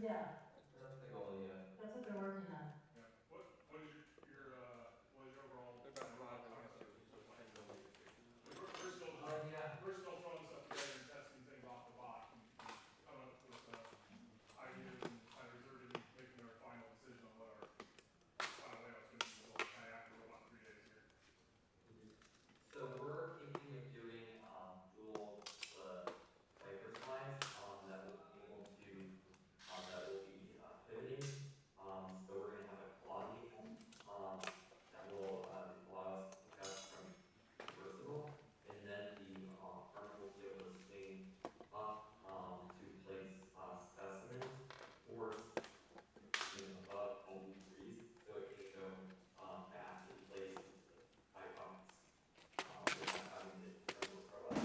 Yeah, That's the goal, yeah. that's what they're working on. Yeah. What is your overall kind of rollout concept look like? Because Yeah. we're still throwing stuff together and testing things off the bot and coming up with ideas and kind of reserving, making our final decision on what our final layout's going to be kind of after about 3 days here. So we're thinking of doing dual diaper slides that will be able to that will be pivoting. So we're gonna have a quality that will allow us to pick up from reversible, and then the arm will be able to swing up to place specimens or above 90 degrees, so it can go back in place into the eye pockets without having the incredible throw up.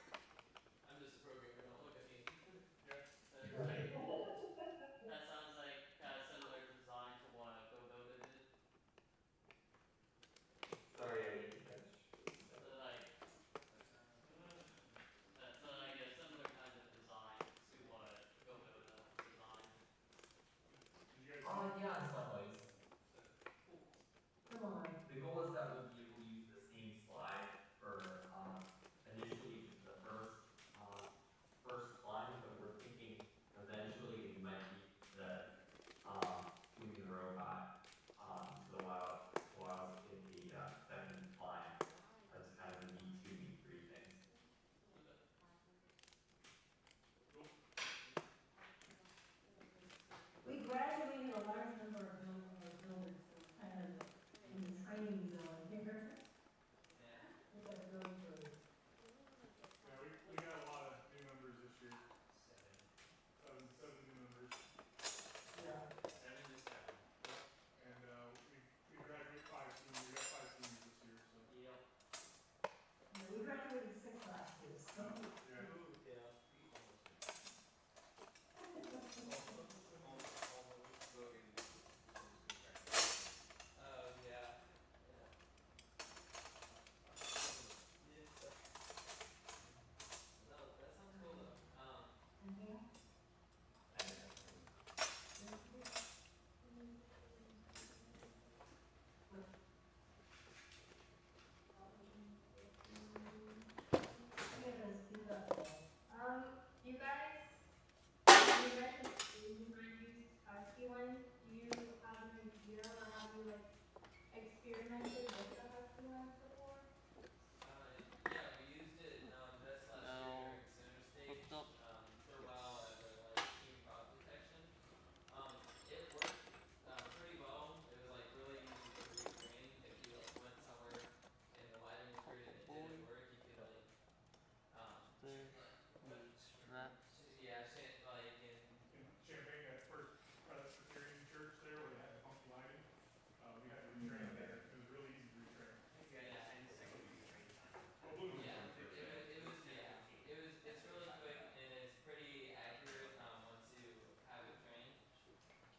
I'm just a programmer, don't look at me. Yeah. That sounds like kind of similar design to what GoDota did. Sorry, I didn't catch what you said. So like a similar kind of design to what GoDota designed. Did you guys see? Yeah, in some ways. Cool. Similar. The goal is that we'll be able to use the same slide for initially just the first climb, but we're thinking eventually we might need the moving the robot to allow us to get the second climb as kind of a V2, V3 thing. Cool. We graduated a large number of builders, so we're kind of in the training zone here. Yeah. Which is really good. Yeah, we got a lot of new members this year. Seven new members. Yeah. 7 to 7. And we graduate 5 seniors. We got 5 seniors this year, so Yep. Yeah, we graduated 6 last year, so. yeah. Ooh, yeah. Oh, yeah. Yeah. No, that sounds cool though. Mhm. You guys, you mentioned you might use husky ones. Do you have an idea, or have you like experimented with the husky ones before? Yeah, we used it this last year No. during center stage Hooked up. for a while as a like team crop detection. It worked pretty well. It was like really easy to retrain if you like went somewhere in the lighting period and it didn't work. You could like There. Straps. In Champaign, that first Presbyterian church there where they had the funky lighting, we had to retrain there. It was really easy to retrain. Yeah. Well, Bloomington Yeah, was first. it's really quick and it's pretty accurate once you have it trained.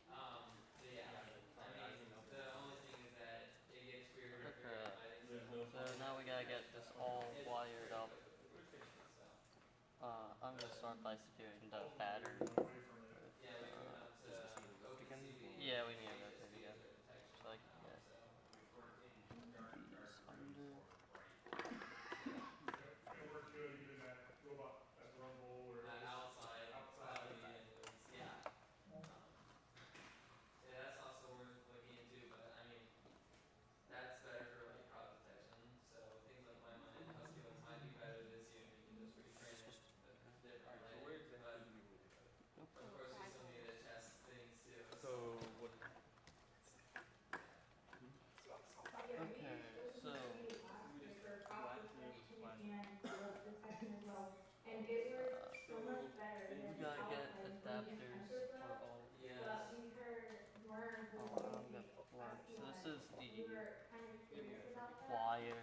But yeah, I mean the only thing is that it gets weird if you're at lighting. So now we gotta get this all wired up. I'm gonna start by securing the battery. Away from it. Yeah, we moved on to OpenCV. Yeah, we need to rotate again. So I can get these under. And it worked good even at robot at the Rumble or Outside, outside. cloudy, and it was, yeah. Yeah, that's also worth looking into, but I mean, that's better for like crowd detection. So things like my one and husky ones might be better this year, and you can just retrain it with different lighting. But of course, we still need to test things too. So what? Yeah, we Okay, used so OpenCV last year for crop detection and growth detection as well, and it was so much better we than gotta get outside when we adapters entered for them. all of these. But we weren't Oh, going I'm to gonna use plug. husky So ones. this is We the were kind of curious about that. wire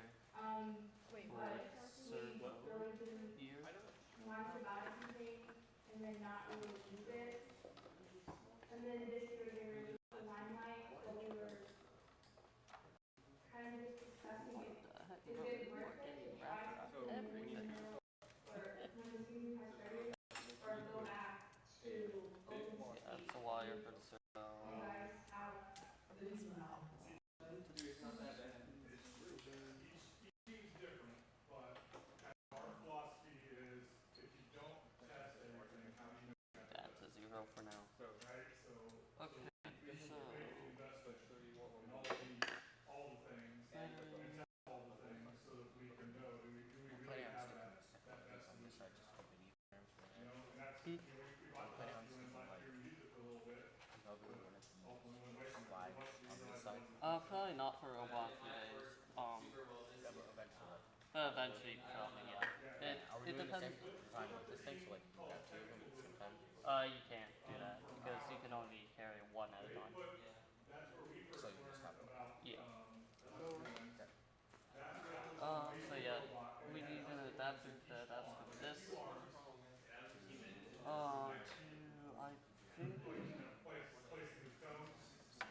Wait, for what? We servo really didn't here. want to buy something and then not really use it. And then this year they released the Limelight, so we were kind of just discussing Probably not for a while, few days. Super welded. Yeah, but eventually. But eventually, probably, yeah. Are we It doing the depends. same time with this thing? So like grab two of them at the same time? You can't do that because you can only carry one at a time. Yeah. So you just have one. Yeah. Okay. So yeah, we need an adapter to adapt from this. To I think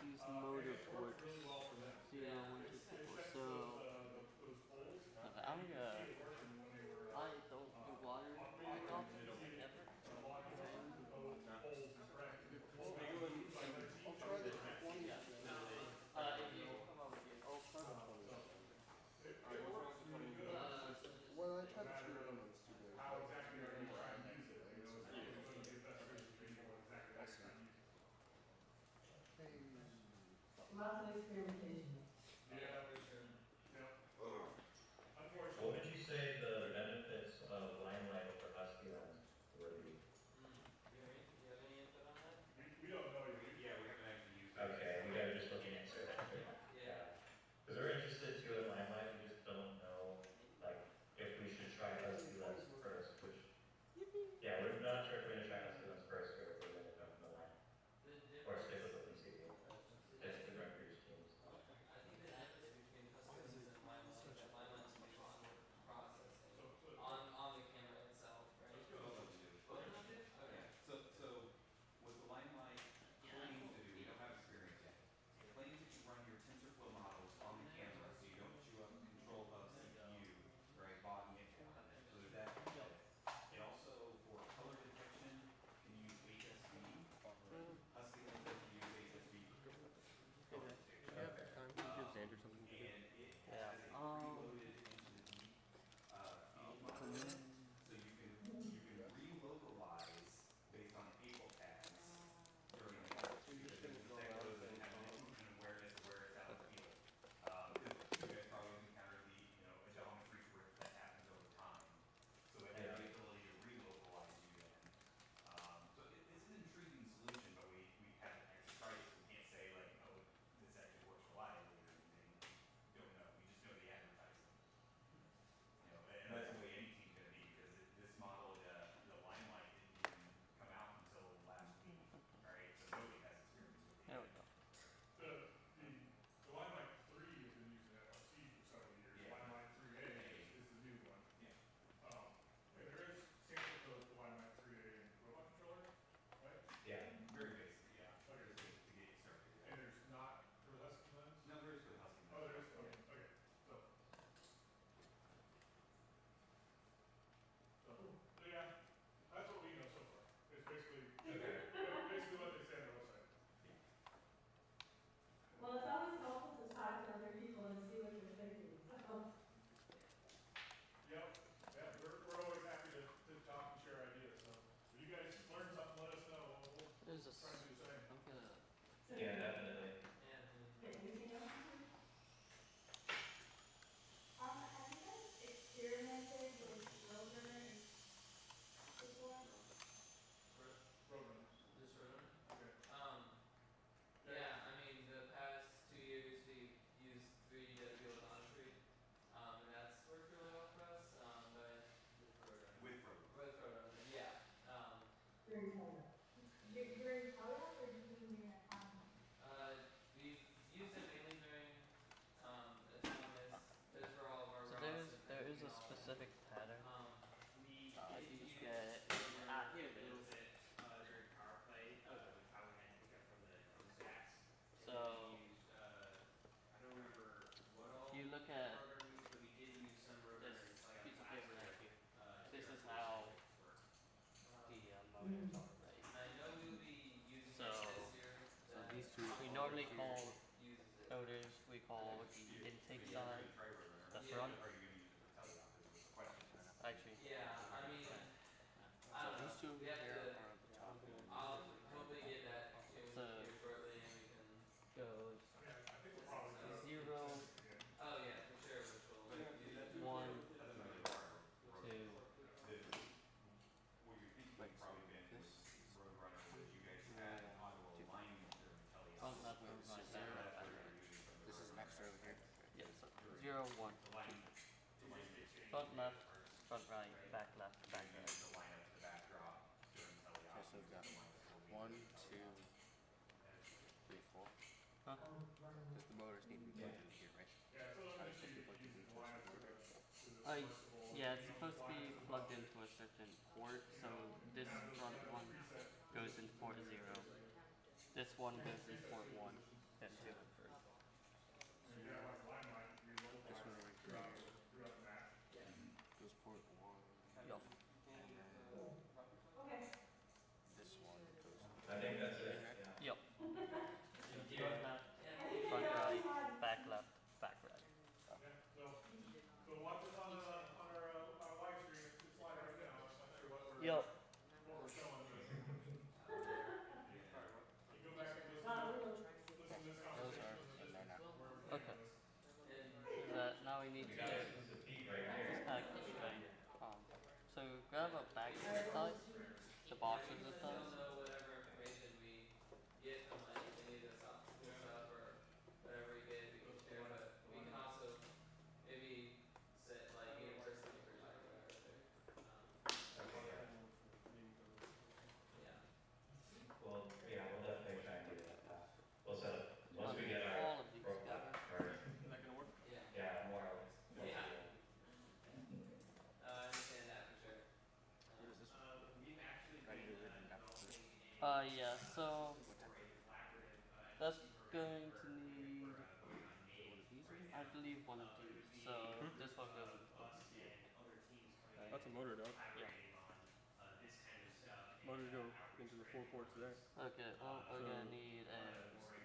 these motor ports. 0, 1, 2, 3, 4. So I'm gonna. I don't do water very often, like ever. If you come over here. Well, I tried to screw it in, but it's too big. Lots of experimentation. Yeah, for sure. What would you say the benefits of Limelight over Husky Lens would be? Do you have any input on that? We don't know yet. Yeah, we haven't actually used it. Okay, we gotta just look into it. Yeah. Because we're interested too in Limelight, we just don't know, like, if we should try Husky Lens first, which, yeah, we're not sure if we're gonna try Husky Lens first or if we're gonna jump in the line, The or difference. stick with the PCB. It's the director's teams. I think the difference between customs and Limelight is that Limelight's based on processing on the camera itself, right? Both of them do. Both of them do? Okay. So what the Limelight claims to do, we don't have experience yet. It claims that you run your TensorFlow models on the camera, so you don't chew up control hub CPU, right, bogging it down. So there's that benefit. It also, for color detection, can use HSV. Husky Lens doesn't use HSV for color detection. Time to give Xander something to do. And it has a preloaded into the deep feeding module, so you can relocalize based on cable paths during the because it detects those that have an awareness of where it's out of the field. Because you guys probably encountered the a geometry drift that happens over time, so it has the ability to relocalize you then. So it's an intriguing solution, but we haven't actually tried it. So we can't say like, oh, this actually works reliably or anything. We don't know. We just know the advertising. And that's the way any team's gonna be because this model, the Limelight didn't even come out until last week, right? So nobody has experience with it. There we go. The Limelight 3 has been used in FLC for several years. Yeah. Limelight 3A is the new one. Yeah. And there is sample code for Limelight 3A and robot controller, right? Yeah. Very basic, yeah. Okay. Just to get you started. And there's not for Husky Lens? No, there is for the Husky. Oh, there is, okay, okay. So yeah, that's what we know so far. It's basically, basically what they say on their website. Well, it's always helpful to talk to other people and see what you're thinking, so. Yep, yeah, we're always happy to talk and share ideas, so if you guys learn something, let us know, we'll There's a. try to do the same. I'm gonna. Yeah, definitely. Anything else? Have you guys experimented with Rover before? Roadrunner. This room? Okay. Yeah, I mean, the past 2 years we've used 3D geometry, and that's worked really well for us. But With Rover. with Rotor, yeah. During COVID. During telehealth or just when you're at home? We've used it mainly during autonomous, just for all of our So robots there and is a all of it. specific pattern. We You did just use get. Here it is. During power play, I would hand pick up from the stacks. So I don't remember what all. you look at Program we used, but we did use some Rover. this Like piece of last paper year. right here. This is how the motors are, right? I know we'll be using So- it this year. So these two. We normally call Uses it. motors, we call the intake side, the front. Are you gonna use it for teledoc? Is the question. Actually, Yeah, I mean, I So don't know. these two We have here to. are at the top. I'll hopefully get that tuned So- here shortly, and we can. goes Yeah, I think we'll probably do it. 0, Oh yeah, for sure. Which will use. 1, Doesn't really require 2. What you're thinking would probably been was Roadrunner, was you guys had auto alignment during teledoc. Front lever, right there, right back. 0, 1, to line 2. to line the exchange Front together left, first, front right, back left, and back then right. use the line up to the backdrop to intelli Okay, so we've got the one that will be 1, used 2, in 3, 4. Huh? Because the motors need to be plugged in here, right? Yeah, so Are they initially supposed to be you plugged use the line up into to this? this Uh, flexible. yeah, it's you supposed to line be up the plugged bucket. into a certain port, so this Now, there's front a one preset goes into positions port in 0. there. This one goes into Preset port switch 1, positions. then 2, and 3. And if you have like line line, you can local This one line right throughout, here. throughout the match. Goes port 1. Yup. And then Okay. this one goes I think that's it, okay. yeah. Yup. Yeah. Front left, Yeah. I think front that was right, fun. back left, back right. Yeah, so watch us on our live stream, it's live right now, I'm not sure Yup. what we're showing, but Alright, what? you can go back and listen Not to, really. listen to this Those conversation are, and and this, they're not. where we're Okay. this. So that now we need We to got get this is a peak right this here. package thing. So grab a bag of zip ties, the box of zip Don't ties. know whatever information we get from like any of the soft school stuff or whatever we get, we can share, but we can also maybe set like university perspective or whatever. Okay, yeah. Yeah. Well, yeah, we'll definitely try and do that. We'll set up, once we get All our of these profile, together. or, Is that gonna work? Yeah. yeah, more or less. Once we Yeah. get- I understand that for sure. What is this one? we've actually I need to been read it after this. developing Yeah, so What type? a collaborative that's FC going program to where need, we're going on May right I now. believe, one of these. So this one goes into port Us 0. and other teams coming Okay. That's a motor, dog. collaborating on this kind of stuff. Motors and, go outreach into the 4 training ports there. Okay, well, we're So- gonna need a.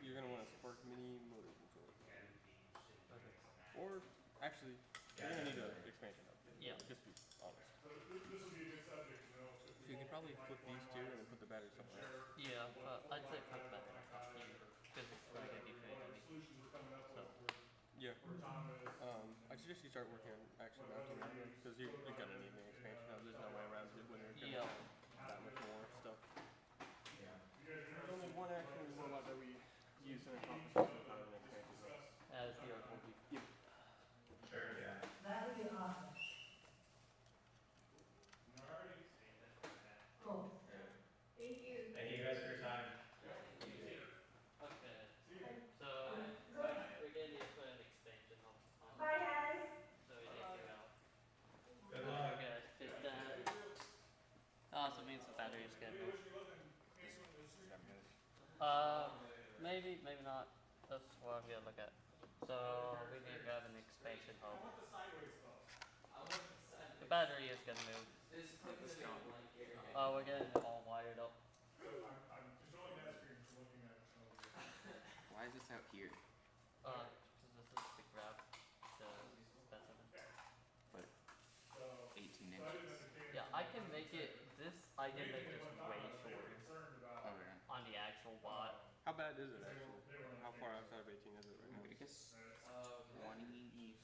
You're gonna want a Spark Mini motor controller. guy would be interested in Okay. doing some of that. Or, actually, you're gonna need an expansion hub. Yeah. Just to be honest. So this will be a good subject, you know. if So you could probably flip these two and then put the battery somewhere else. Yeah, but I'd say put that in up here because it's really gonna be pretty heavy. solutions are coming up So. with Yeah. where Tom is. I suggest you start working on actually mounting that one because you're gonna need an expansion hub. There's no way around it when there's gonna Yeah. be that much more stuff. Yeah. There's only one actual robot that we use in a competition without an expansion hub. As the R4D. Sure, yeah. That would be awesome. Cool. Thank you. Thank you guys for your time. Okay. So we're gonna need to put an expansion on. Bye, guys. So we need to go out. Good luck. Okay, fit that. Also means the battery's gonna move. Maybe, maybe not. That's what I'm gonna look at. So we need to grab an expansion hub. The battery is gonna move. Just click the big blank here. We're getting it all wired up. So I'm controlling that screen from looking at, Why is this out here? Cause this is to grab the specimen. But so, 18 so I didn't inches. understand. Yeah, I can make it this. I can make this way shorter Concerned about. Okay. on the actual bot. How bad is it actually? How far outside of 18 is it right now? I guess Oh, okay. 23.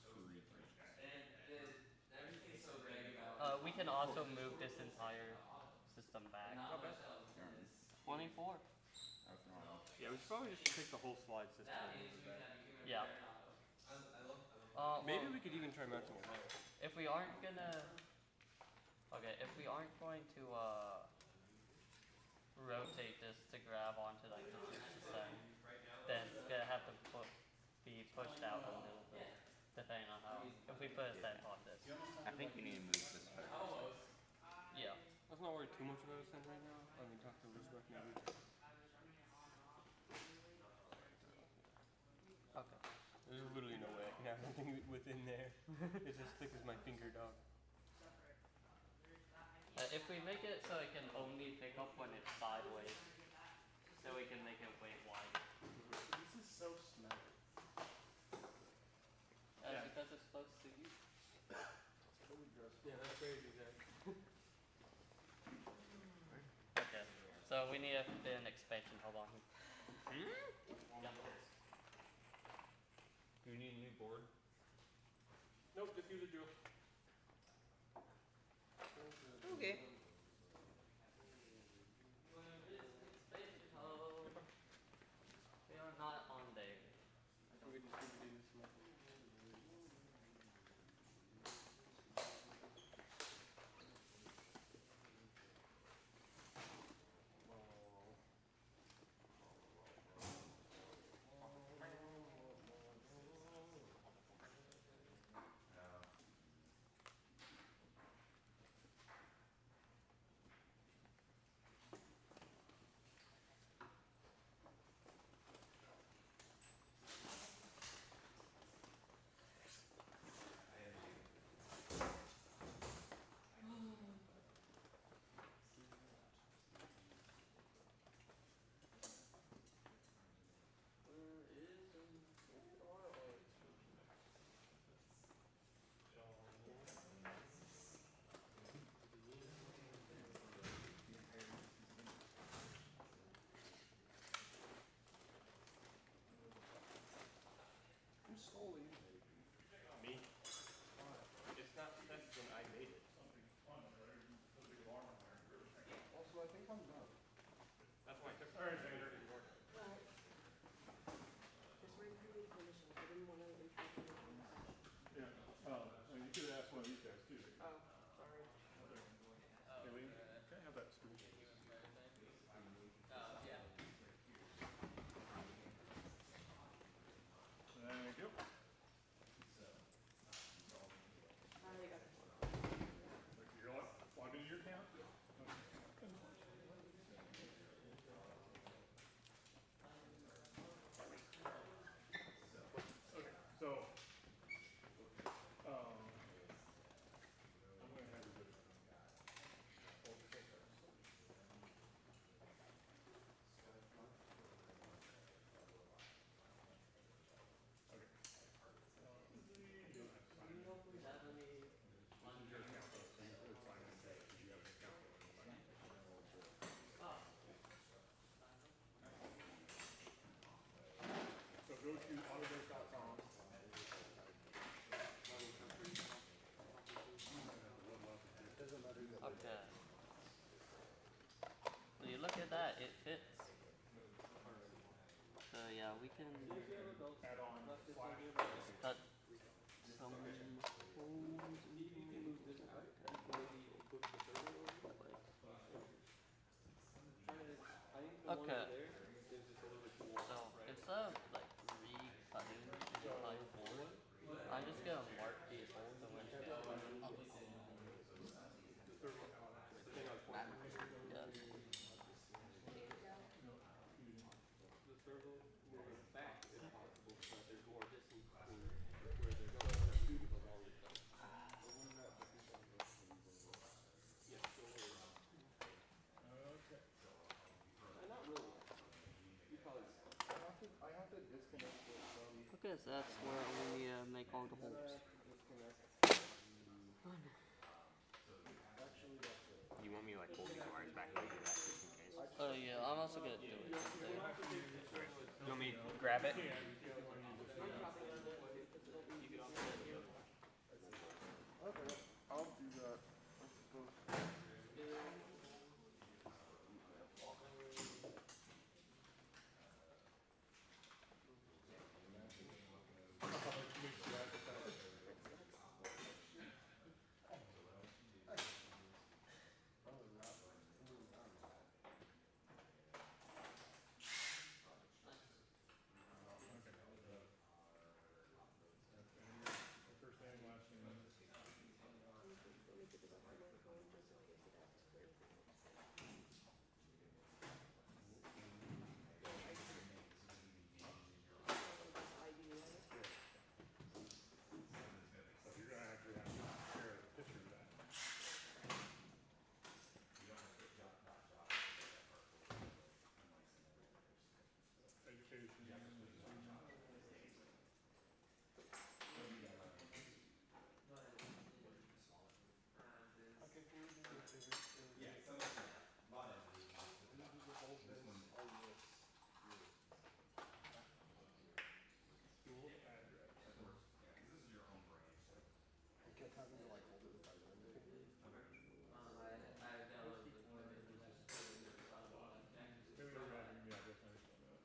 And everything's so vague about. We can also move this entire system back. Not much else is. 24. That's normal. Yeah, we should probably just take the whole slide system That and means move you it can back. have human Yeah. repair now. Maybe Well, we could even try mounting it there. if we aren't gonna, okay, if we aren't going to rotate this to grab onto like the system, then it's gonna have to be pushed out a little bit, depending on how. If we put a set on this, I think we need to move this way. Almost. yeah. Let's not worry too much about a send right now. I mean, talk to Elizabeth maybe. Okay. There's literally no way I can have anything within there. It's as thick as my finger, dog. If we make it so it can only pick up when it's sideways, then we can make it way wider. This is so smelly. Yeah. Because it's supposed to use. Yeah, that's crazy, Zach. Okay. So we need to fit an expansion hub on here. Yeah. Do you need a new board? Nope, just use a drill. Okay. Where is the expansion hub? We are not on there. We just need to do this one. Yeah, we can add on flash. cut some holes okay. So instead of like re-cutting the line forward, I'm just gonna mark these holes and we're just gonna up. Yeah. The circle moving back if possible, so that there's more distance between where they're going to the longer cut. Yeah, so Okay. not really. You probably I have to disconnect this from. Okay, so that's where we make all the holes. You want me to like hold these wires back and do that just in case? Yeah, I'm also gonna do it. You want me to grab it? Okay, I'll do that. First name, last name. So you're gonna actually have to share a picture of that. Education. Yeah, some of them, a lot of it is just the top. This one, School address. of course, yeah, because this is your own branch, so. I downloaded the equipment and just put it in the bottom of the deck. Maybe we're adding the address, I just don't know.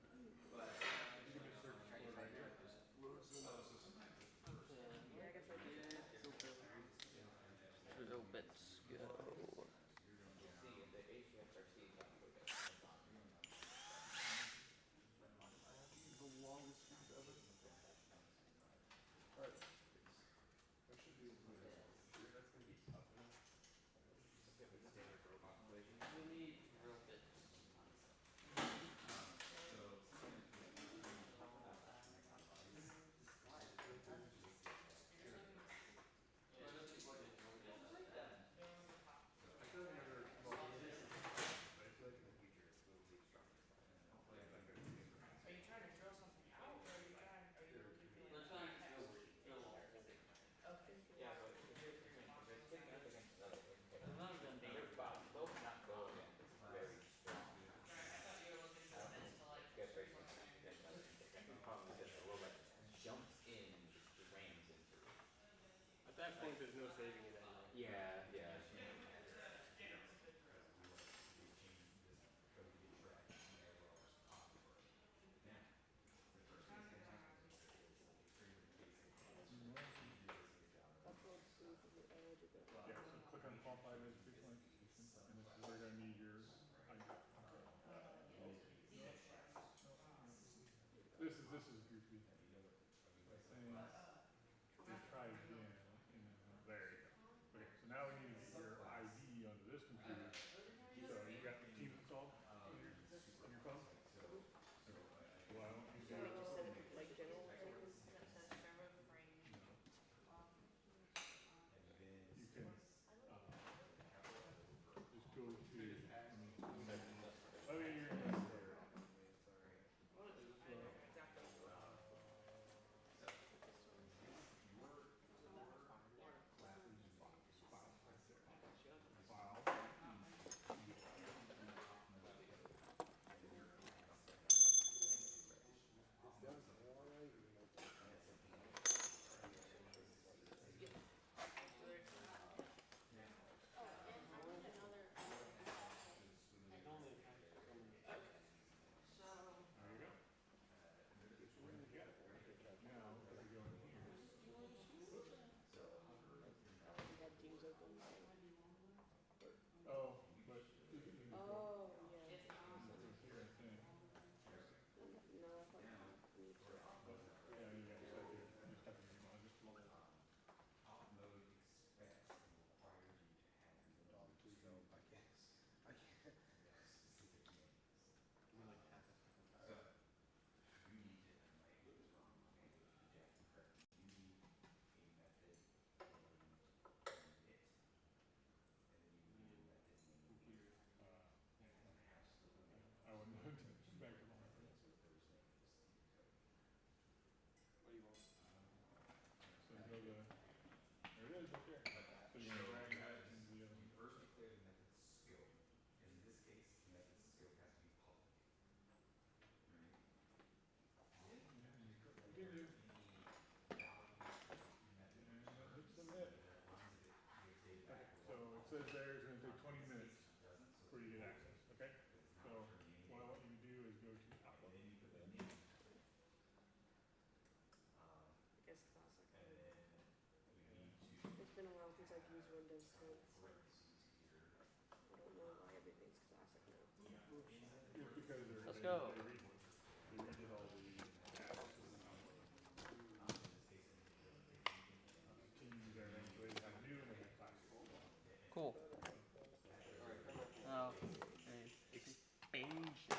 But You can just search for it right here. Little bits go. We need drill bits. Are you trying to drill something out, or are you trying? Are you looking for? We're trying to drill a hole. Okay. Yeah, but if you're significant other I'm not gonna be. they'll not go again. It's very strong. Right, I thought you were looking for this to like. Get very significant. The problem is that the robot just jumps in and just rams into it. At that point, there's no saving it anyway. Yeah, yeah. Yeah, so click on qualified educational institution, and this is where you're gonna need your ID. This is goofy. I think, let's try again, and then, there you go. Okay, so now we need to get your ID onto this computer. So you got Teams installed on your phone? Okay. Well, I don't need to do it. You can, just go to, oh yeah, you're in there. right there. So you wanna drag that into the other one. First declare the method scope, and in this case, the method scope has to be public. Right? Then you have to declare Continue. any value method Hit terms submit. that runs it, gets data back. Okay, so it says there it's gonna take 20 minutes Doesn't, so before you get access, okay? it's So, not terminating what I want you to do is go to and Outlook. then you put the name method. I guess classic. And then we need to It's been a while since I've used Windows 10, so parentheses here. I don't know why everything's classic now. It's because Let's go. they redid all the apps. Teams there, they have new and they have classic. Cool. Oh, Expansion.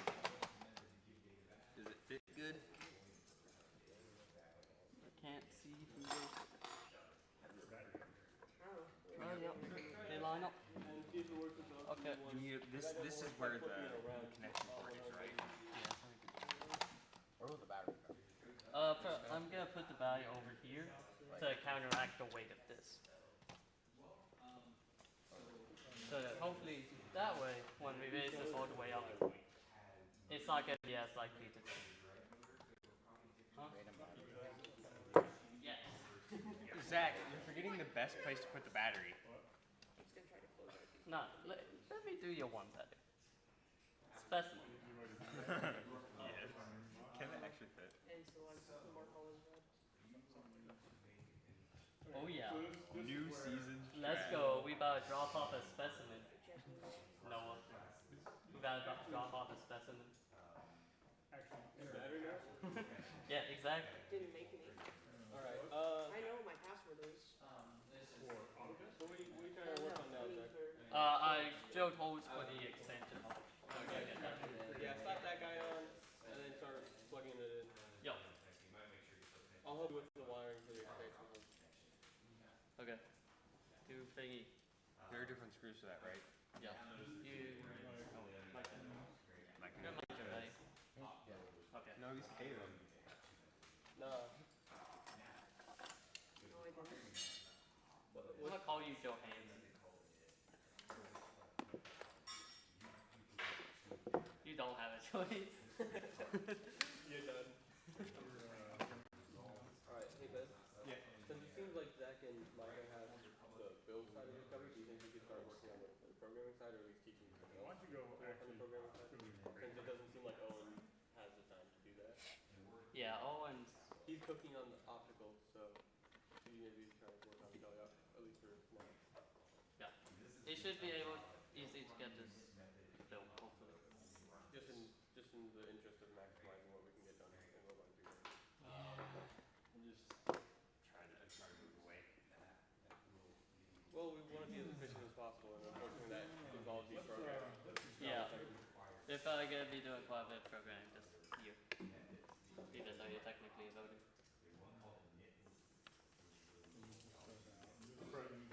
Does it fit good? I can't see from this. Oh, Oh, yep. They line up. Okay. This is where the connection port is, right? Where will the battery go? I'm gonna put the value over here to counteract the weight of this. So that hopefully that way, when we raise this all the way up, it's not gonna be as likely to. Huh? Yes. Zach, you're forgetting the best place to put the battery. I'm just gonna try to close our PC. No, let me do you one better. Specimen. Yes. Can it actually fit? And so I'm more colors red. Oh yeah. New season. Let's go. We about to drop off a specimen. Noah. We about to drop off a specimen. Yeah, exactly. Didn't make any. Alright, I know my password is. so we trying to work on that, Zach? Joe told us for the extension. Okay, get that. Yeah, slap that guy on, and then start plugging it in. Yo. I'll help you with the wiring for the extension. Okay. Do thingy. There are different screws for that, right? Yeah. You. Like, Good luck today. Okay. no, he's Caleb. Nah. No, I didn't. I'm gonna call you Johansson. You don't have a choice. You're done. Alright, hey Ben. Yeah. Since it seems like Zach and Micah have the build side of it covered, do you think we could start working on the programming side, or at least teaching the Why don't you go on the actually programming side? Since it doesn't seem like Owen has the time to do that. Yeah, Owen's. He's cooking on the optical, so could you maybe try to work on the tele at least for now? Yeah. He should be easy to get this built, hopefully. Just in the interest of maximizing what we can get done and what we do. I'm just trying to move away. Well, we want to be as efficient as possible, and unfortunately that involves these programs. Yeah. If I gotta be doing quite a bit of programming this year, even though you're technically loaded.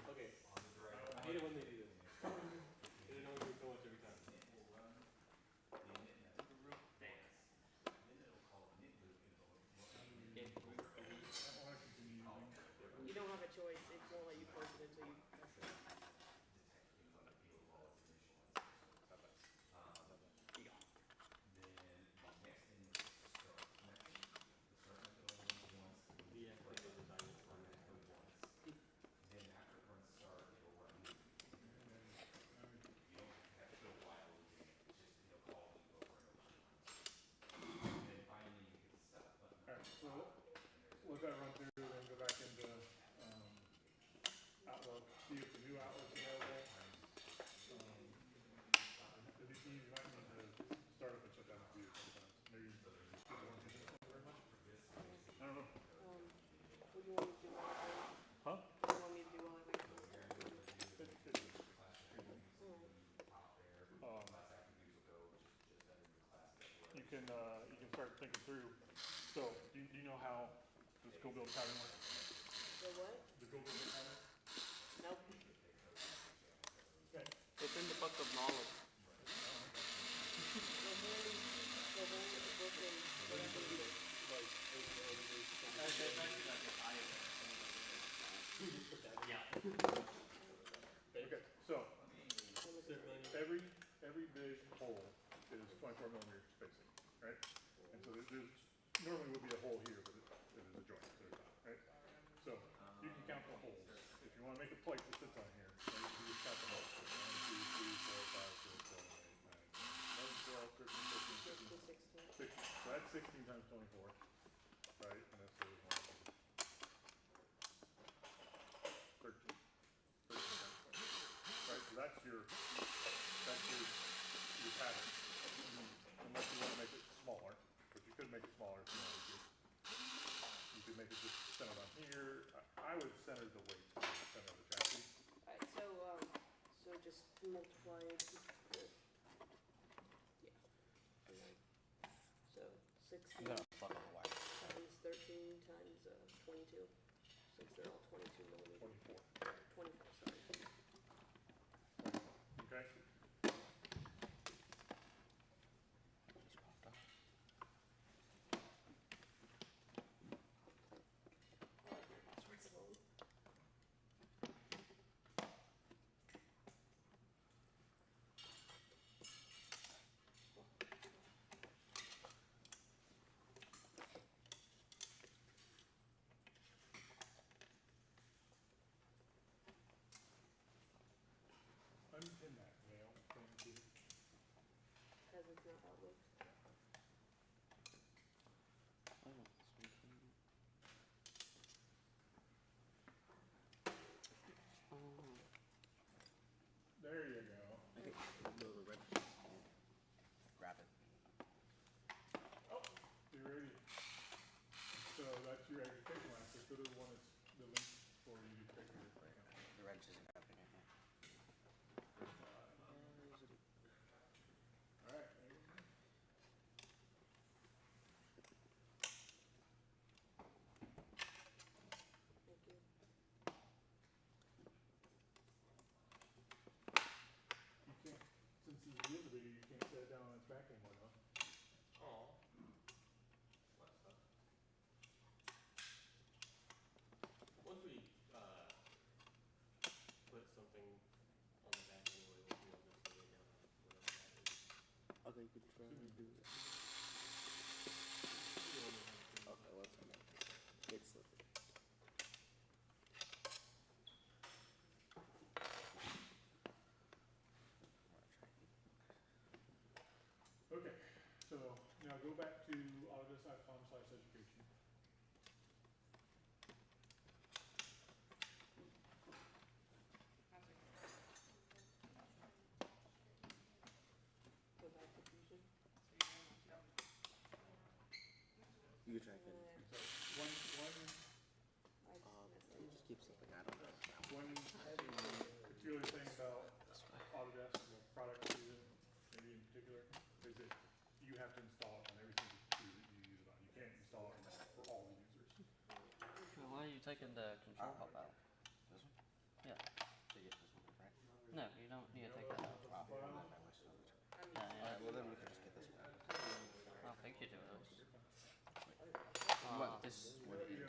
Okay. I hate it when they do this. It annoys me so much every time. You don't have a choice. It won't let you close it until you press it. Alright, so let that run through, then go back into Outlook, see if the new Outlook's available. If it's easy, you might need to start up and shut down a few sometimes. Maybe people don't use it very much. I don't know. What do you want me to do while I wait? Huh? What do you want me to do while I wait? You can start thinking through. So, do you know how this go-build pattern works? The what? The go-build pattern? Nope. Okay. It's in the book of knowledge. Yeah. Okay, so every big hole is 24 millimeters spacing, right? And so there's normally would be a hole here, but it is a joint, so there's not, right? So you can count the holes. If you want to make a plate that sits on here, right, you just count the holes. 1, 2, 3, 4, 5, 6, 7, 8, 9, 10, 11, 12, 13, 14, 15, 16. So that's 16 times 24, right? And that's 13. 13 times 24, right? So that's your pattern. Unless you want to make it smaller, but you could make it smaller if you wanted to. You could make it just centered on here. I would center the weight on the center of the chassis. Alright, so just multiply the, so 16 times 13 times 22, since they're all 22 millimeters. 24, sorry. Okay? Unpin that nail. Because it's not how it looks. There you go. Grab it. Oh, you're ready. So that's your agitation lasso. Go to the one that's the link for you to take your thing out. The wrench isn't grabbing it. Alright. Thank you. You can't, since he's invisible, you can't set it down on its back anymore, huh? Aw. What stuff? Once we put something on the back anyway, we'll be able to see it down whatever that is. Okay, you could try and do that. Okay, let's go. It's slippery. Okay, so now go back to autodesk.com/education. Go back to Fusion. You could try again. So one You just keep slipping. I don't know. one peculiar thing about Autodesk and the product season, maybe in particular, is that you have to install it on every single computer that you use it on. You can't install it for all the users. Why are you taking the control pop out? This one? Yeah. Take it this one, right? No, you don't need to take that out. I'm not by myself. Yeah, Alright, well then we can just get this one. I think you do it. You want this one into...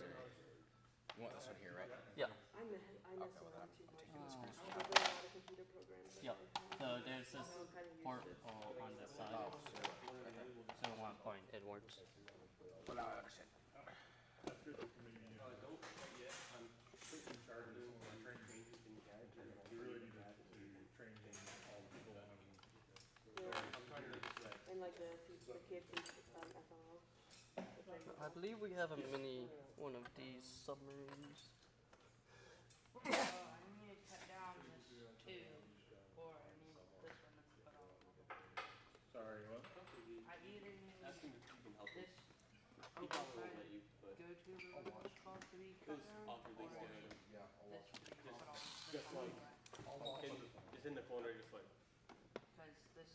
You want this one here, right? Yeah. I miss Okay, well then around I'm too much. taking the screws I've from got a lot of computer programs. Yep. So there's this port on this side. Oh, so, okay. So one point inwards. Well, now I understand. That's good for me. Don't forget, I'm Put in charge of some of the training. changes in the We really need to train all the people on it. I'm trying to reach that. And like the kids in FLL. I believe we have a mini one of these submarines. I need to cut down this tube, or I need this one to put on. Sorry, what? I either need Ask him if he can help this us. He probably won't let you, but go tube or whatever it's called to be it cut was down, awkwardly or staring at him. this to be cut off. Just like, it's in the corner, just like, Because this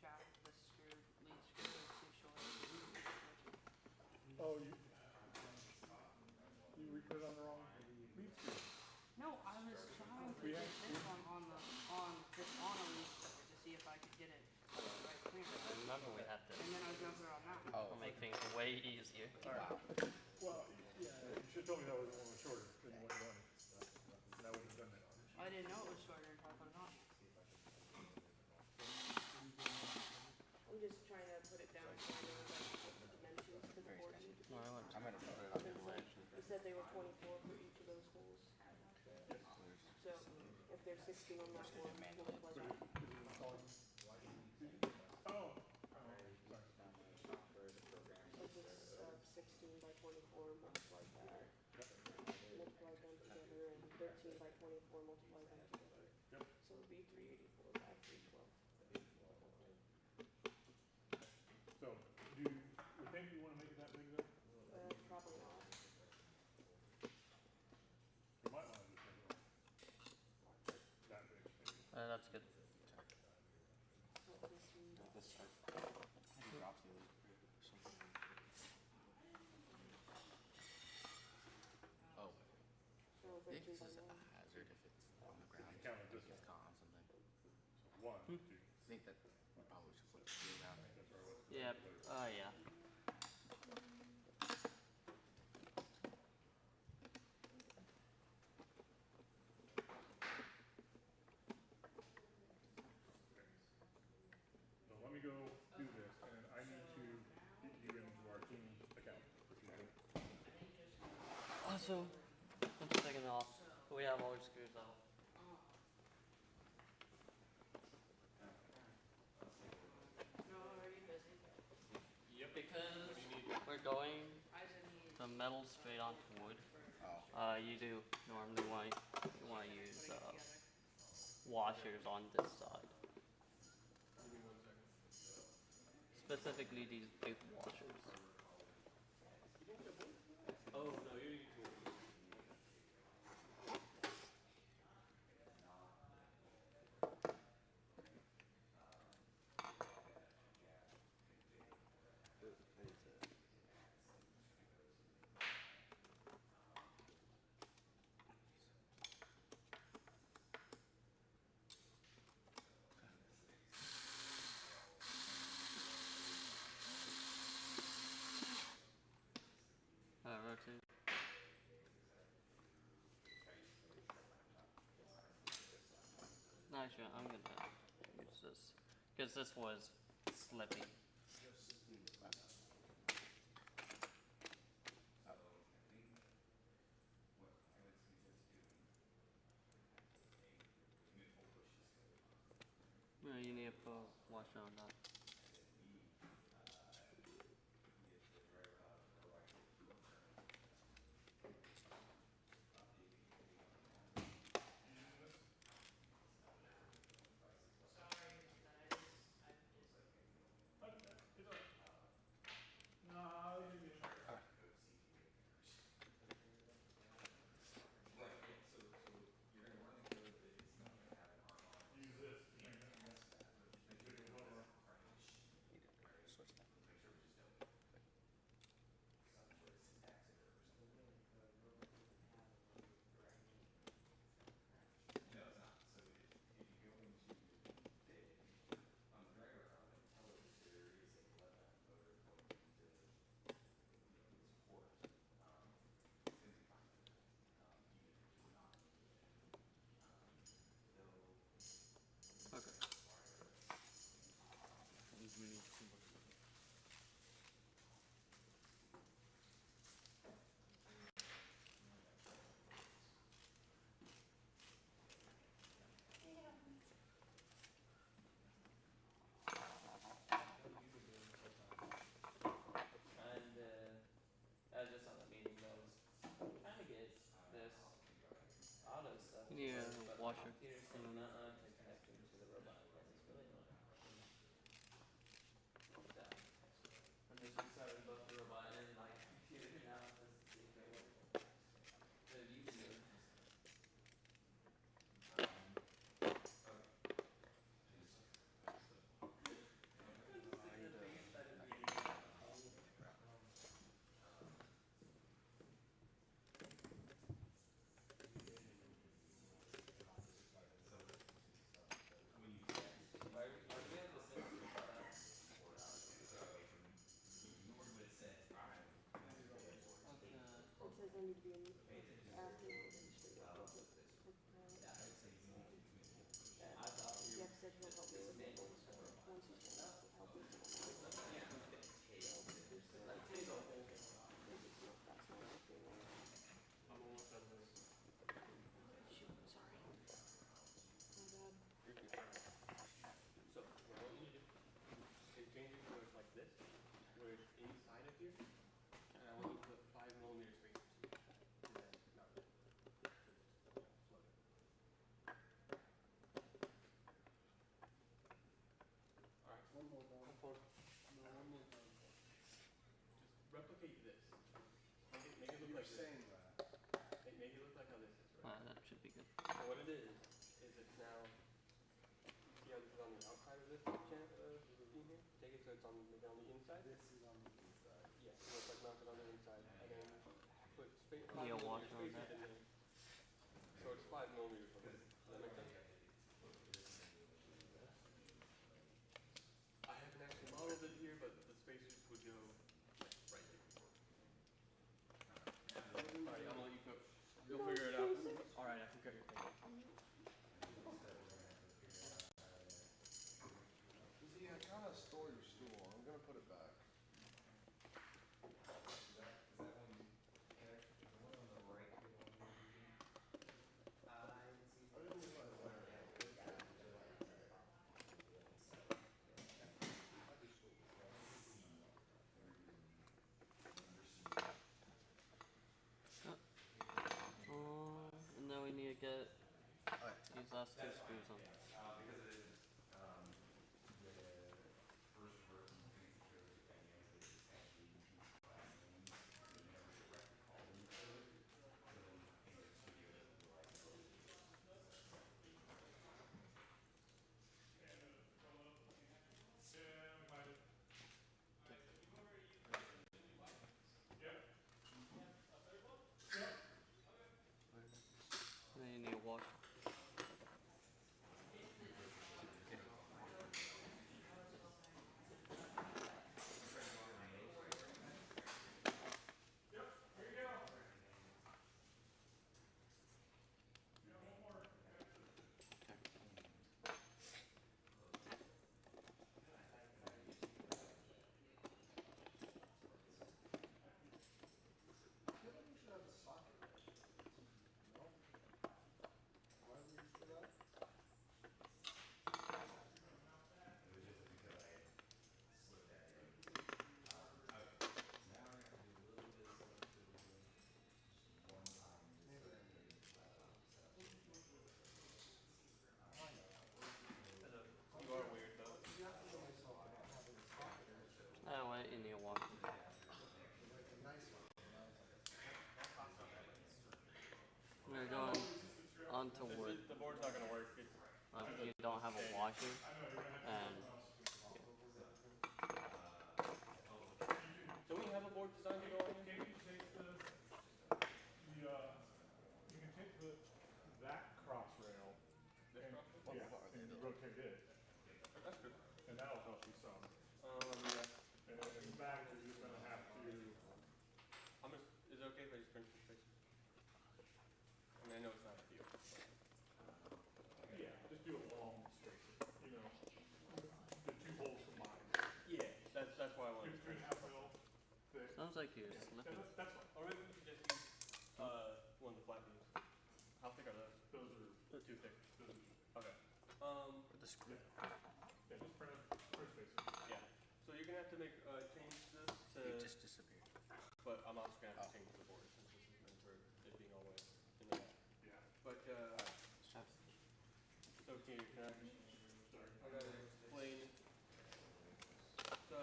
shaft, this screw, lead screw is too short. Oh, you re-put it on the wrong lead screw. No, I was trying to get this one on a lead screw to see if I could get it right clear. I remember we had to And then I was gonna put it on that one. make things way easier. Wow. Well, yeah, you should have told me that was a little shorter than what you wanted. That would didn't know it was shorter until I put it on. I'm just trying to put it down so I know the dimensions, because the board needs to be. I'm gonna put it on anyway. It said they were 24 for each of those holes. So if there's 16 on that one, multiply that. Oh. This is 16 by 24 multiplied that. Multiplied them together, and 13 by 24 multiplied them together. Yep. So it would be 384 by 312. So, do you think you want to make it that big though? Probably not. You might want to just make it that big, maybe. That's good. This drops the Oh. So I think 13 this by is a 1. hazard if it's on the ground. Count it If this it's way. caught on something. One, two. I think that we probably should flip it around. Yep. Yeah. So let me go do this, and I need to get you into our team account for future. Also, I'm just taking it off. We have all our screws out. No, are you busy? Yep. Because we're going the metal straight onto wood. You do normally want to use washers on this side. Give me 1 second. Specifically these big washers. Oh, no, you need to. Rotate. Actually, I'm gonna use this because this was slippy. No, you need to put washer on that. Yeah, washer. To connect into the robot. It's really annoying. I'm just restarting both the robot and my computer now just to see if it works. So you can do it. Why do we have the sensor for that? It says I need to be in after. like saying that. Make it look like how this is, right? That should be good. So what it is it's now, you see how this is on the outside of this beam here? Take it so it's on, make it on the inside? This is on the inside. Yeah, so it's like mounted on the inside, and then put 5 Need a millimeter washer on spacers that. in there. So it's 5 millimeters from it. Does that make sense? I haven't actually modeled it here, but the spacers would go like right here. Alright, I'm gonna let you cook. You'll figure it out. Alright, I can cut your thing. See, I gotta store your stool. I'm gonna put it back. And then we need to get these last 2 screws on. Because it is, the first version of things that shows the dynamics that it's actually these class names, so you never directly call them each other. So then in the studio doesn't realize that it's Then you need a washer. That way you need a washer. We're going onto wood. The board's not gonna work. You don't have a washer, and do we have a board designed to go on here? Can you take you can take that cross rail and, and rotate it. That's good. And that'll help you some. Yeah. And then in the back, you're just gonna have to. Is it okay if I just print the space? I mean, I know it's not ideal. Yeah, just do a long spacer. You know, the 2 holes combined. Yeah, that's why I wanted to print. 2.5 mil thick. sounds like you're slipping. That's fine. Or maybe we could just use one of the flat beams. How thick are those? Those are Too thick. those are. Okay. For the screw. Yeah, just print a spacer. Yeah. So you're gonna have to make change this to. It just disappeared. But I'm also gonna have to change the board since this is meant for it being all the way in the back. Yeah. But so here, can I gotta explain. So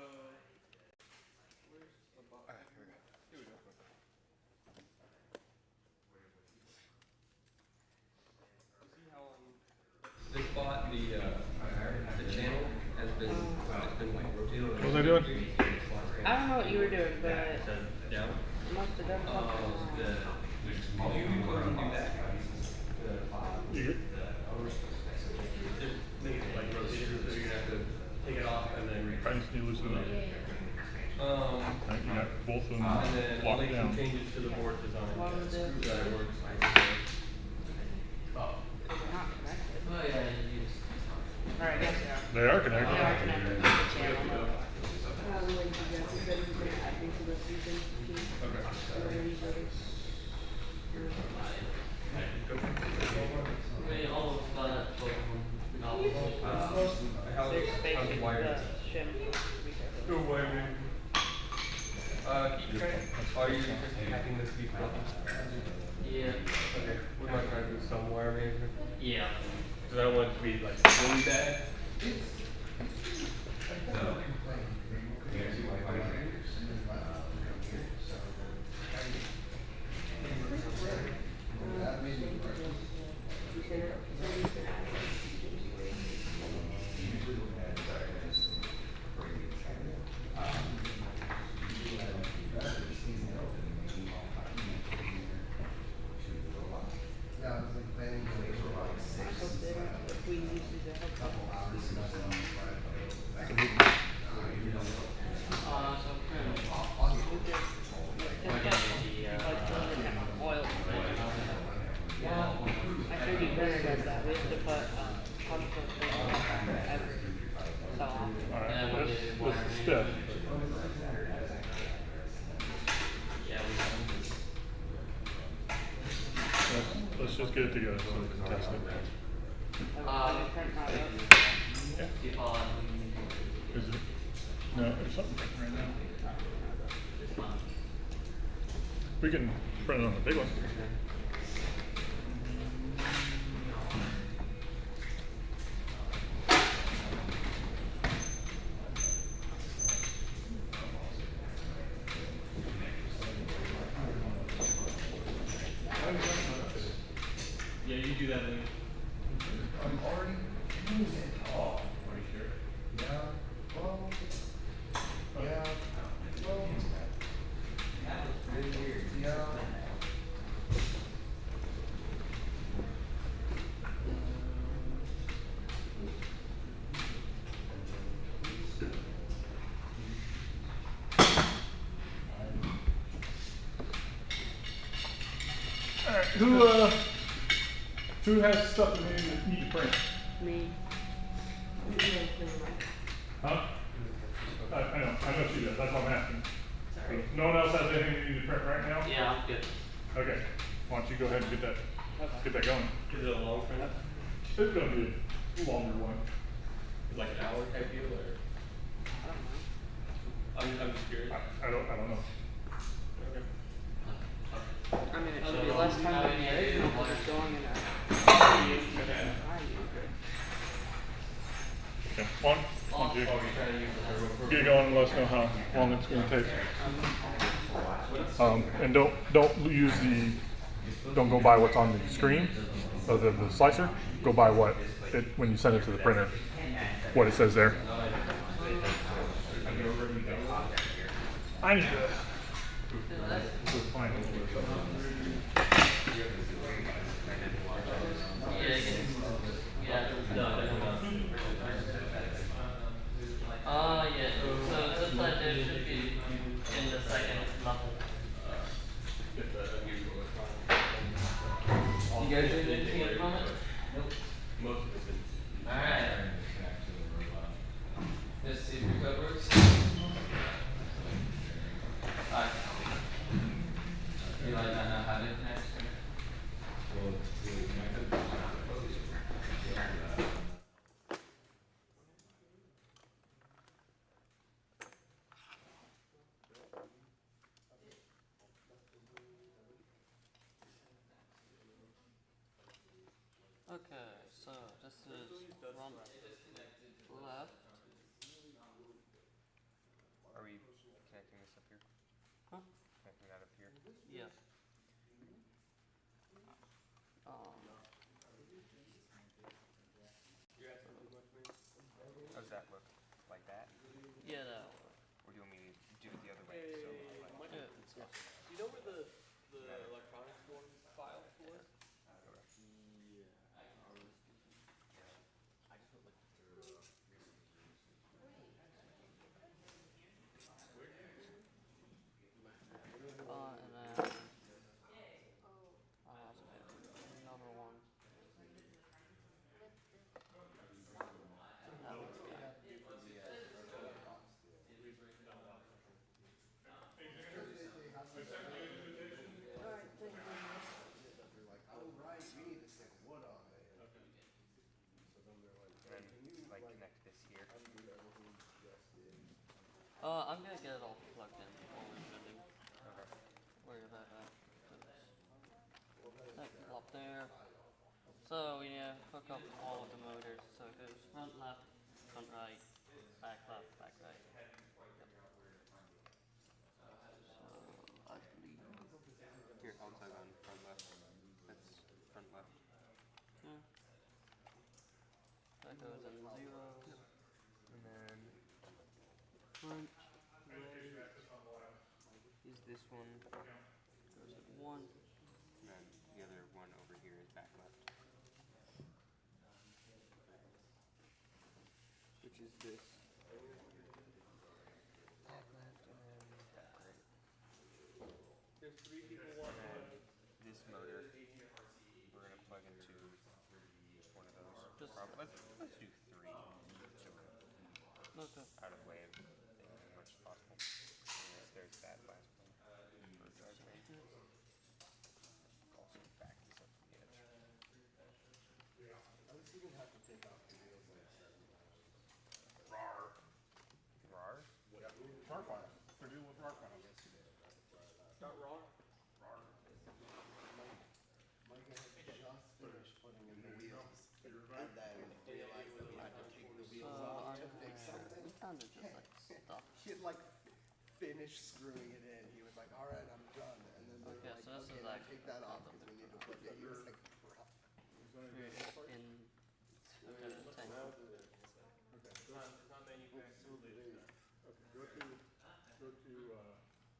where's the bottom? Alright, here we go. Here we go. You see how This spot, the channel has been like rotated. What was I doing? I don't know what you were doing, but Yeah. I must have done something wrong. You can go ahead and do that. Make it like rotated, so you're gonna have to take it off and then. I just need to loosen it up. And You got both of them then I'll locked make some down. changes to the board design. What was it? Screws that it works. They're not connected. Oh yeah, you just. Or I guess they are. They are connected. They are connected to the channel. We almost got both of them. How's They're spacing the wire? the shim. Be careful. Good wiring. Keep trying. Are you just hacking this beef up? Yeah. Okay. We might try to do some wire management. Yeah. Because I don't want it to be like really bad. just get it together so we can test it. Is it? No, there's something right now. We can print it on the big one. Yeah, you do that later. I'm already doing it. Oh, are you sure? Yeah. Well. Yeah. Well. That was really weird. Yeah. Alright, who has stuff that they need to print? Me. Huh? I know she does, that's what I'm asking. So no one else has anything they need to print right now? Yeah, I'm good. Okay, why don't you go ahead and get that going. Is it a long print? It's gonna be a longer one. Like an hour type deal, or? I'm just curious. I don't know. Okay. I mean, it should be less time than the original, but it's going in a. Okay, why don't you get it going and let us know how long it's gonna take. And don't go by what's on the screen of the slicer. Go by what when you send it to the printer, what it says there. I need to. Yeah. So it looks like there should be in the second level. You guys doing anything at the moment? Nope. Most of it's been. Alright. Let's see if your code works. Alright. You like not know how to connect? Okay, so this is front left. Are we connecting this up here? Huh? Connecting that up here? Yeah. How does that look? Like that? Yeah, that one. Or do you want me to do it the other way? So like, Yeah. Do you know where the electronics one file was? And then another one. That one's got. and then like connect this here. I'm gonna get it all plugged in while we're sending. Okay. Where is that at? That up there. So we need to hook up all of the motors. So it goes front left, front right, back left, back right. Yep. So I believe. Here, I'll tug on front left. That's front left. Yeah. That goes in 0. And then front right is this one. Goes in 1. And then the other one over here is back left. Which is this. Back left and then back right. There's 3 people watching. And this motor we're gonna plug into one of those. Just Let's do 3. So we're okay. out of the way of things as much as possible. And there's that last one. Also back this up from the edge. Not raw. Mike had just finished putting in the wheels, and then realized that he had to take the wheels off to fix something. We kind of just like stuck. He had like finished screwing it in. He was like, "All right, I'm done." And then they were Okay, like, so this "Okay, is now like take that off because we need to put it." He was like, "Crap." in okay, the tank. It's not manufactured. Okay, go to,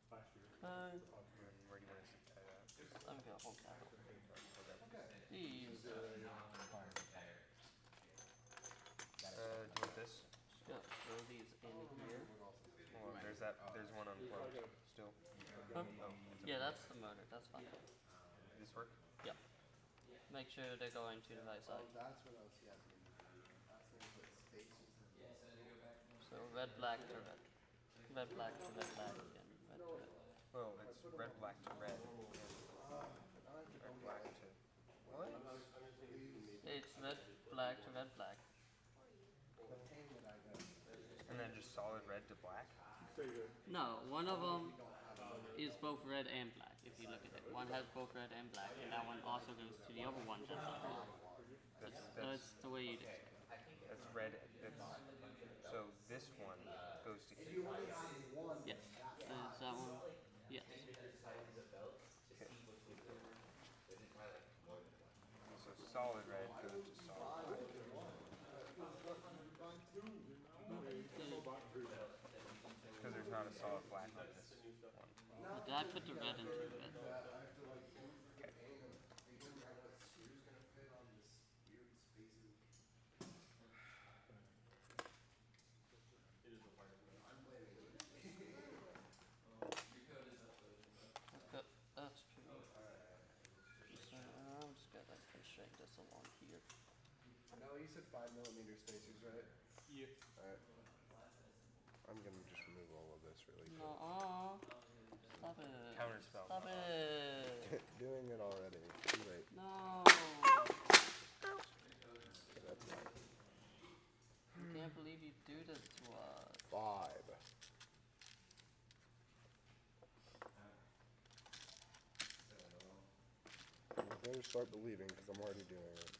last year. Where do you want us to tie that? I'm gonna hold that. These. Do you want this? Yeah, throw these in here. Hold on, there's one unplugged still. Huh? Yeah, that's the motor. That's fine. This work? Yep. Make sure they're going to the right Oh, side. that's what I was asking you to do. Asking to put spacers in. So red, black to red. Red, black to red, black, and red to red. Well, it's red, black to red. Red, black to what? It's red, black to red, black. And then just solid red to black? No, one of them is both red and black, if you look at it. One has both red and black, and that one also goes to the other one that's up there. That's the way you do it. That's red. So this one goes to Q. Yes. Is that one? Yes. So solid red goes to solid black. Because there's not a solid black on this one. Did I put the red into red? Okay. Okay, that's true. So I'm just gonna constrain this along here. No, you said 5mm spacers, right? Yeah. Alright. I'm gonna just remove all of this really quick. Nuh-uh. Stop it. Counterspell. Stop it. Doing it already. Too late. No. That's fine. I can't believe you do this to us. 5. You better start believing because I'm already doing it.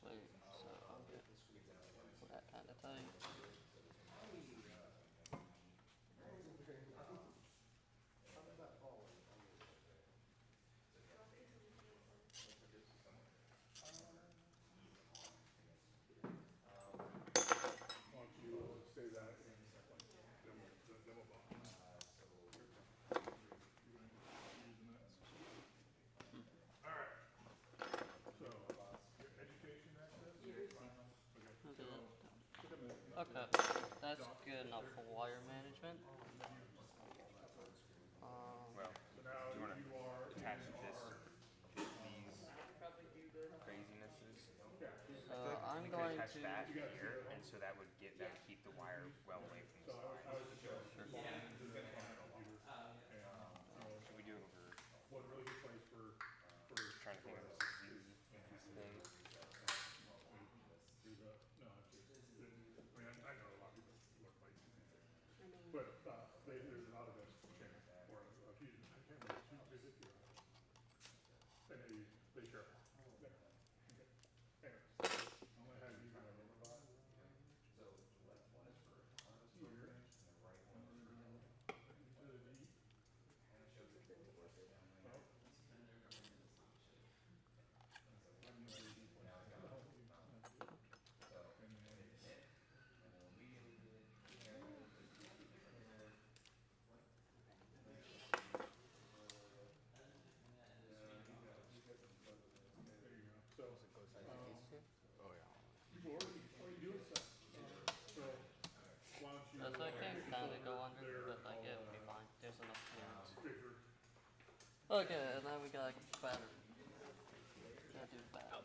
Wait, so I'm good. For that kind of time. Why don't you say that in the demo box? Alright. So, your education access? Okay, that's good enough for wire management. Well, do you want to attach these crazinesses? I'm You going could attach to. that here, and so that would keep the wire well away from the slide. Should we do it over? One really good place for Trying to think of this thing. no, it's just, I know a lot of people look like, but there's an Autodesk channel or a Fusion, I can't remember, 250 and they share. There. Okay. Anyways, I'm gonna have you kind of remember that. So the left one is for harness programs and the right one is for utility. That's okay, kind of go under, but like it will be fine. There's enough clearance. Okay, and then we got battery. Gotta do battery.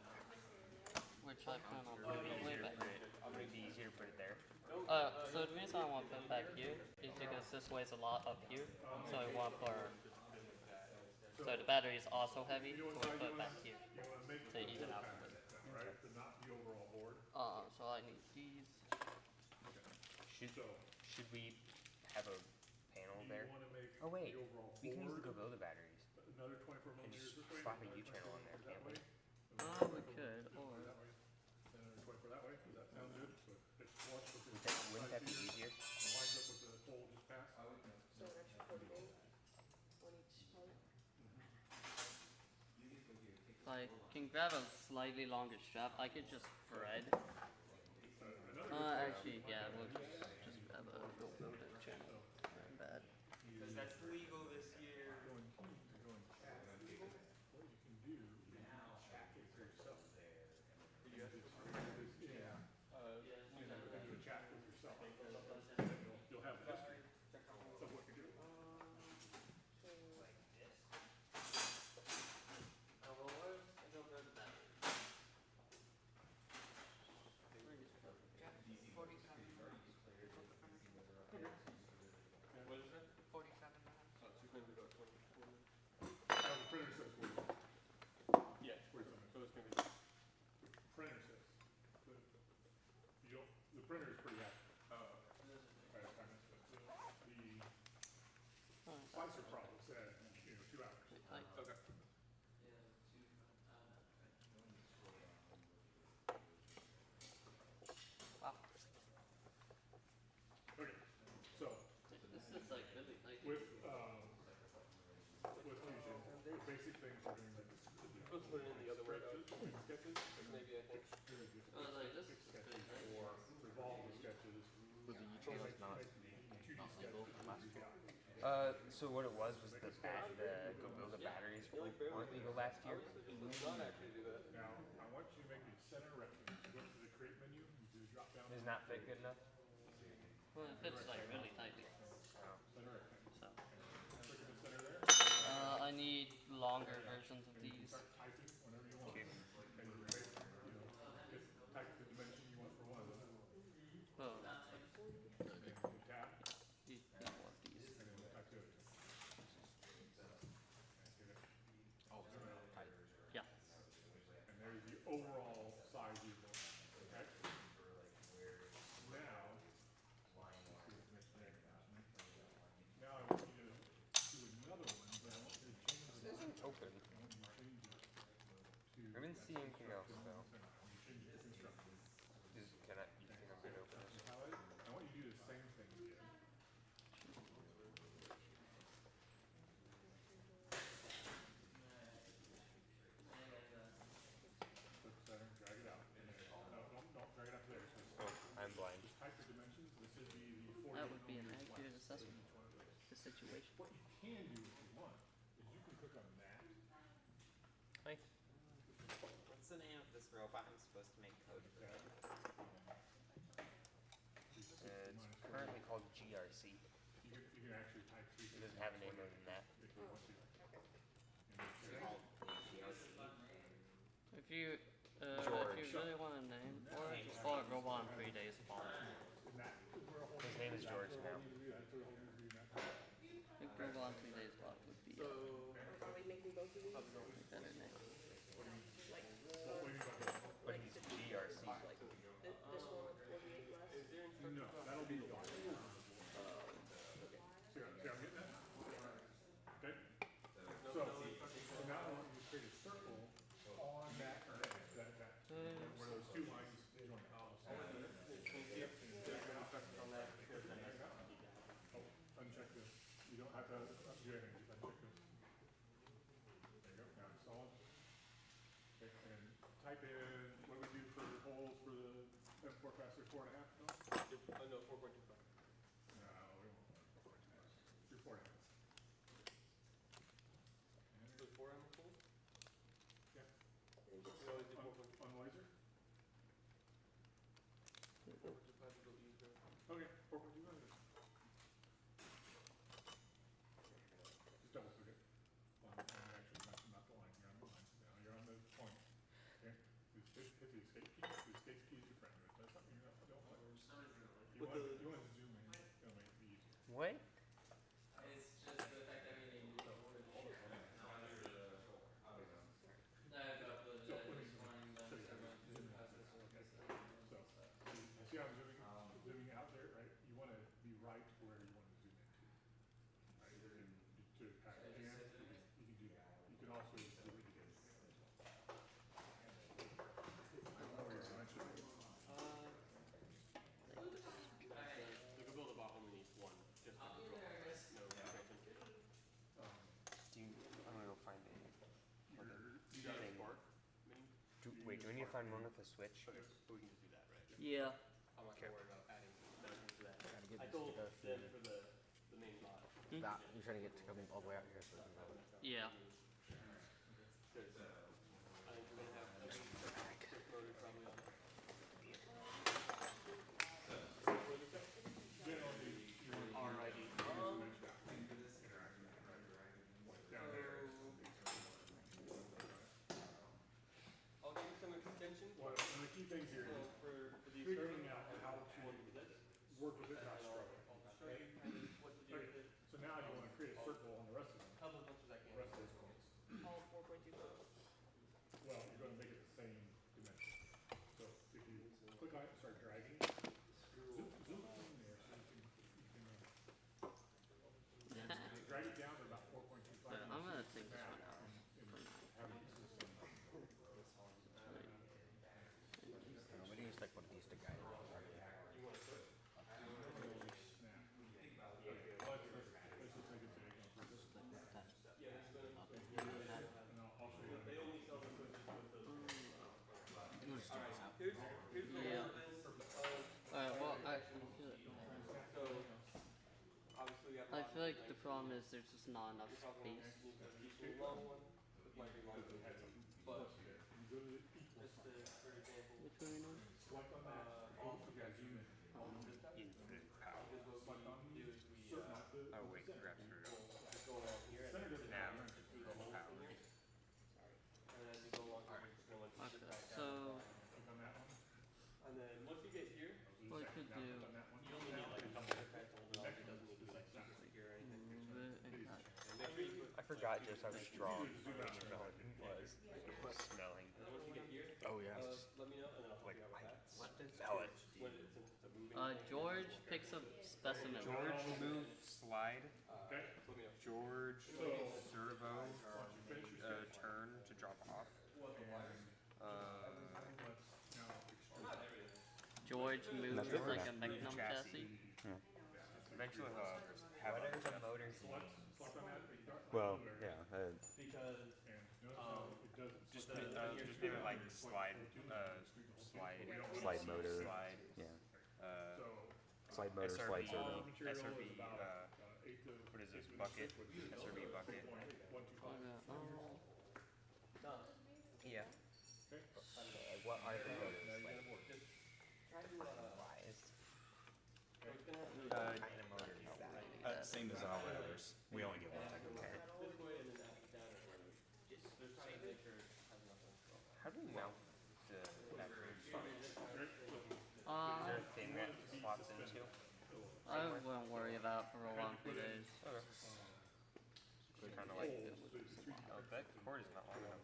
Which I plan on putting way back. Would it be easier to put it there? So the reason I want to put it back here is because this weighs a lot up here, so I want to put So the battery is also heavy, You know so what we size put it back here you wanna make to the even whole out the package, weight. right? But not the overall board. So I need these. Should we have a panel Do you there? wanna make Oh wait, the overall we can use the board Go batteries another 24 and millimeters just this way, slap a another U channel 24 on there, millimeters that can't we? way, We could, or that way, and another 24 that way. Does that sound good? So it's flush with the Wouldn't that be side easier? cedar, and lines up with the hole just past. So an extra 40 days on each part. I can grab a slightly longer strap. I could just thread. Actually, yeah, we'll just grab a Go Builder channel. Not bad. Because that's legal this year. What you can do is check it for yourself there. Yeah. Do a chat with yourself. You'll have the history of what you're doing. Oh, well, where's the Go Builder battery? What is that? 47 minutes. Oh, so you're gonna go 24 minutes? The printer says 40. Yeah. 47. So it's gonna be. The printer says. The printer is pretty accurate. Right, I missed it. The slicer probably said, 2 hours. Okay. Wow. Okay, so This is like really tight. with Fusion, the basic things are doing like Let's put it in the other way though. sketches, Maybe I think. Like this is sketches pretty tight. or revolve the sketches. Was the U channel not? 2D sketches. So what it was the Go Builder batteries weren't legal last year. Not actually do that. Now, I want you to make a center rectangle. So go to the create menu, you do the drop down. Does not fit good enough? Well, it fits like really tightly. Center rectangle. So. Click in the center there. I need longer versions of these. Start typing whenever you want. And you type the dimension you want for one of them. Oh, And then you tab, you want these. and then type the other two. Oh, tight. Yeah. And there's the overall size you want. Okay? Now I want you to do another one, but I want you to change the This isn't open. I want you to change it to I didn't see anything else though. change it to construction. You think I'm gonna open this? I want you to do the same thing again. Click center, drag it out. And then, no, drag it up there. Oh, I'm blind. Just type the dimensions. This would be the 40 That would be an millimeter accurate flex of assessment. each one of those. The situation. What you can do if you want is you can click on that. Hi. What's the name of this robot I'm supposed to make code for? It's currently called GRC. You can actually type It doesn't have a name other than that. if you want to. If you George. really want a name, or just call it Robot in 3 days bomb. His name is George now. I think Robot in 3 days bomb would be a Are we making both of these? better name. Like, But he's GRC. like this one with 48 less? No, that'll be the one. See, I'm getting that? Okay? So now I want you to create a circle on that, where those two lines join. Uncheck this. You don't have to do anything, just uncheck this. There you go, now it's solid. Okay, and type in, what do we do for holes for the M4 faster, 4.5? No, 4.25. No, we won't. 4.5. Do 4.5. So 4 ammo pulls? Yeah. We always do 4.25. On laser? 4.25 is what we use there. Okay, 4.25. Just double click it. Actually, not the line. You're on the line. Now you're on the point. Okay? Just hit the escape key. The escape key is your friend. If that's something you don't like. You want to zoom in. It'll make it easier. What? It's just the fact that we need to move all the Wait, do we need to find one with a switch? Okay, so we can just do that, right? Yeah. I'm not gonna worry about adding everything to that. Trying to get I this told to go them through. for the main mod. That, you're trying to get to come all the way out here so we can go. Yeah. Because I think we're gonna have every six motors probably on. RID. I'll give you some extensions. Well, one of the key things here is figuring out how to work with it, not struggle. Show you what to do with it. So now you want to create a circle on the rest of them. Help as much as I can. Rest of those points. All 4.2 volts. Well, you're going to make it the same dimension. So if you click on it and start dragging, zoom in there so you can drag it down to about 4.25. So I'm gonna take this one out. We can use like one of these to guide it. Yeah. Alright, well, So obviously we have I feel like the problem is there's just not enough space. long one. It might be longer. But just for example, Which way are we going? Input power. Oh wait, grab through. go along here and then Nav. power. And as you go along, you're just going to Okay, back so and then once you get here, what I could do, you only need like a couple of pads to hold it on. It doesn't need to be like super secure or anything. move it and cut. And make sure you put I forgot just how strong the melon was. It was smelling. and then once you get here, Oh yeah. let me know and then I'll help you out with that. Smell it. When it, since it's a moving George picks up specimen. George move slide. Okay. let me know. George servo turn to drop off. George moves like a Magnum chassis. Eventually have What are the motors? well, yeah. Because Just maybe like slide Slide motor. slide. Yeah. Slide motor, slide servo. SRV what is this, bucket? SRV bucket. Yeah. What are the motors? Same as all others. We only get one type of motor. this way and then that down and then they're trying to make sure it has enough info. How do we mount the battery? Is there Uh, a thing that slots into? I wouldn't worry about it for a long few days. Okay. Kind of like oh, that cord is not long enough.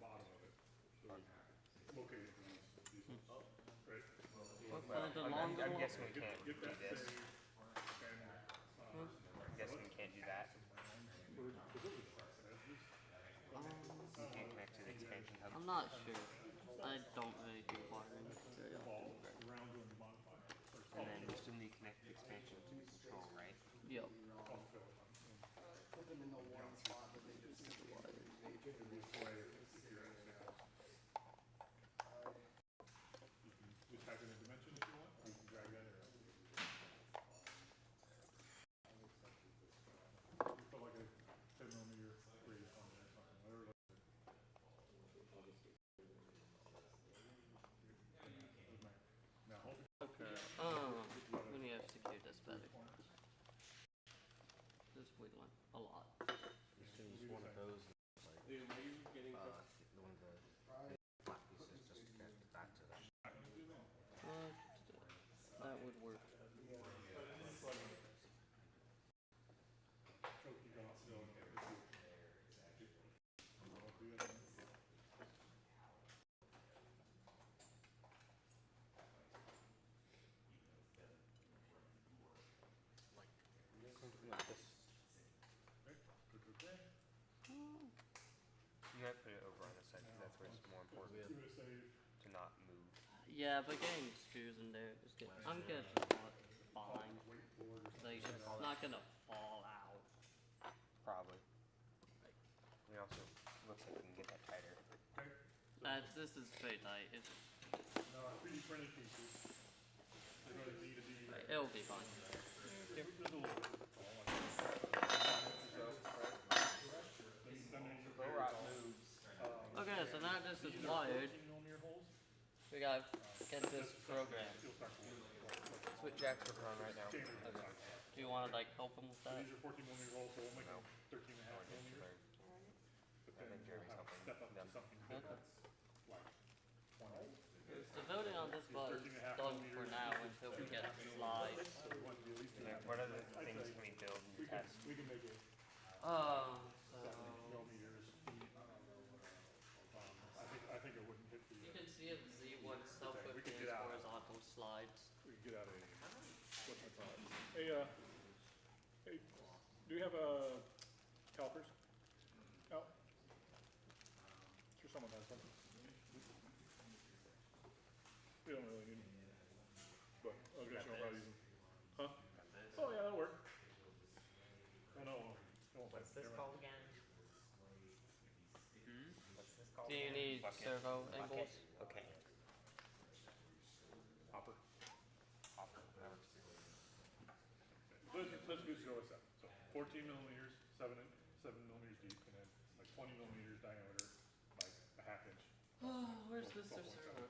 The longer I'm one. guessing we can't do this. I'm guessing we can't do that. You can't connect to the expansion hub. I'm not sure. I don't really do wiring very often. And then you still need to connect the expansion to the control, right? Yep. Put them in the one spot that they just Just type in a dimension if you want, or you can drag that arrow. You put like a 10mm radius on there or something, whatever. Now hold it. Okay. Let me execute this better. Just wiggling a lot. So use one of those. Dude, are you getting One of the flat pieces just to connect it back to that. That would work. Something like this. You might put it over on this side because that's where it's more important to not move. Yeah, but getting screws in there is good. I'm good. Fine. Like, it's not gonna fall out. Probably. We also looks like we can get that tighter. this is very tight. It's, No, 3D printed pieces. They're going to need to be. it'll be fine. There's a little bit. Okay, so now this is wired. We gotta get this program. That's what Jack's working on right now. Okay. Do you wanna like help him with that? These are 14mm rolls, so we'll make them 13.5 millimeters. But then we'll have to step up to something big. Okay. Like 20. The building on this bus is done for now until we get slides. What other things can we build and test? We can make it So 70 millimeters. I think it wouldn't hit the. you can see if Z wants help with his horizontal slides. We can get out what's my thought? Hey, hey, do you have calipers? Oh. Sure someone has something. We don't really need them. But I was gonna show how to use them. Huh? Oh yeah, that'll work. Oh no. What's this called again? What's this called? Do you need servo angles? Okay. Hopper. Hopper. That works. Let's just go with that. So 14 millimeters, 7 millimeters deep, and then like 20 millimeters diameter, like a half inch. Oh, where's Mr. Servo?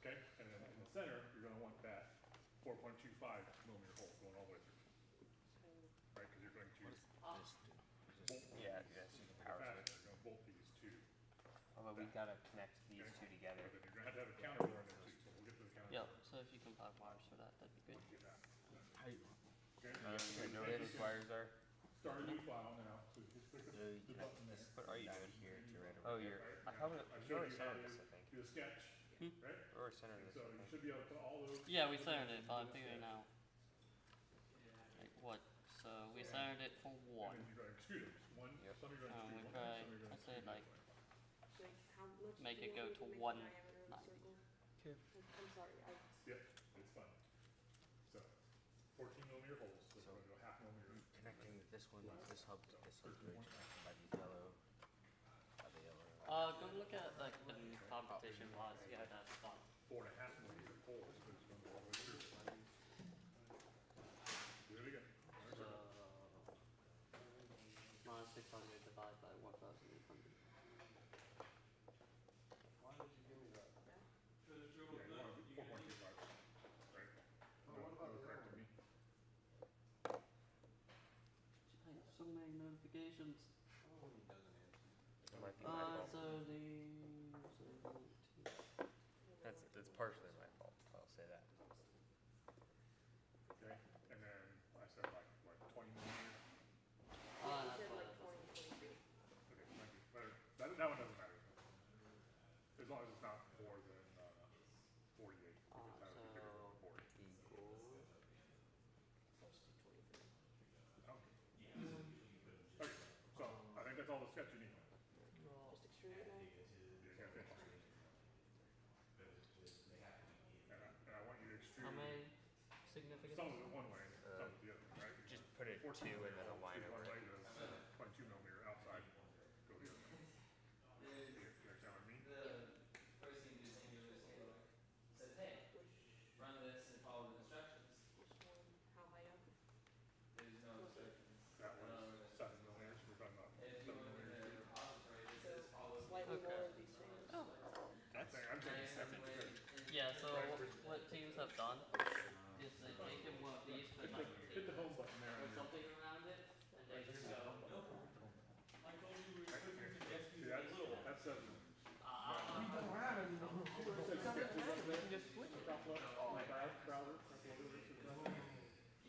Okay, and then in the center, you're gonna want that 4.25 millimeter hole going all the way through. Right, because you're going to bolt. Yeah, yes, you can power switch. You're gonna bolt these two. Although we gotta connect these two together. But then you're gonna have a counter door in there too, so we'll get to the counter. Yeah, so if you can buy wires for that, that'd be good. Okay, You know where these wires are? start a new file now, so you just click the button there. What are you doing here? Oh, you're. I thought we already centered this, I think. Do a sketch, right? We already centered And this. so you should be able to put all those. Yeah, we centered it, but I'm figuring out like what. So we centered it for And one. then you're going to extrude them. Some you're going to We extrude one, try. some you're going I to said extrude like Like, how much make do it you go want to me make the 190. diameter of the circle? I'm sorry, Yep, it's fine. So, 14 millimeter holes, so we're going to go half millimeter. Connecting this one, this hub to this hub bridge connected by these yellow. The yellow. go look at like the competition lots. Yeah, that's fun. 4.5 millimeter holes, so it's going to go all the way through. Do it again. So minus 600 divided by 1,800. Why did you give me that? Yeah, you want to do 4.25. Right. What about the corrected other me. I have so many notifications. It might be my fault. So That's partially my fault. I'll say that. Okay, and then I said like, what, 20 millimeter? you that's said why like that's 20, 22. Okay, might be better. That one doesn't matter. As long as it's not more than 48. Because that would be bigger than 40. Okay, so I think that's all the sketch you need. Just extrude it now? Yeah, finish. And I want you to extrude how many significant? some of it one way, some of it the other, right? Just put it 2 and then a line over One it. way to 22 millimeter outside, go the other way. You understand what I mean? The first thing you do is says, hey, run this and follow the instructions. Which one? How high up? There's no instructions. That was 7 millimeters, we're talking about If 7 you look in millimeters. the repository, it says follow. Slightly Okay. lower these things. I'm saying 7 good. Yeah. So what teams have done is they take in one of these with like Hit the home button there. or something around it, and they just go. See, that's 7.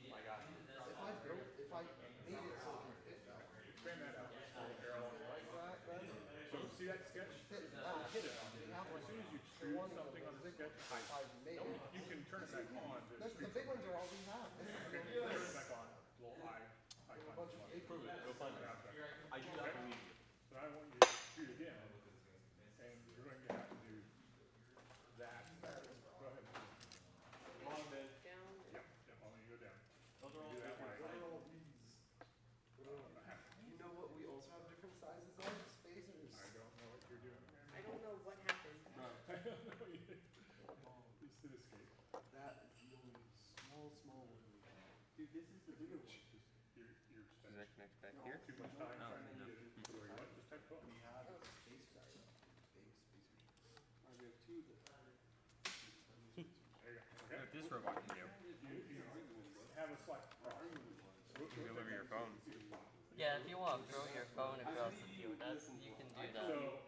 My God. If I made it so it can fit that way. Expand that out. Like that, then So see that sketch? fit that. Hit it. As soon as you extrude something on the sketch, If I made it. you can turn it back on. To The big ones are all we have. okay, turn it back on. Little eye A icon. bunch of big ones. Go find it out. I do not believe you. So I want you to extrude again, and you're going to have to do that. Go ahead. Go on, Ben. Down. Yep, yep, I'll let you go down. Those are all Do that different. right. What are all these? A half. Do you know what we also have different sizes of? Spacers. I don't know what you're doing. I don't know it escaped. That is the only small one we have. Dude, this is the bigger one. You're spending Next back here? too much time trying to get it to where you want. Just type book. We have a space marine. Big space marine. We have two that. There you go. Okay. What this robot can do. You have a slide. You can deliver your phone. Yeah, if you want to throw your phone across the field, you can do that. So,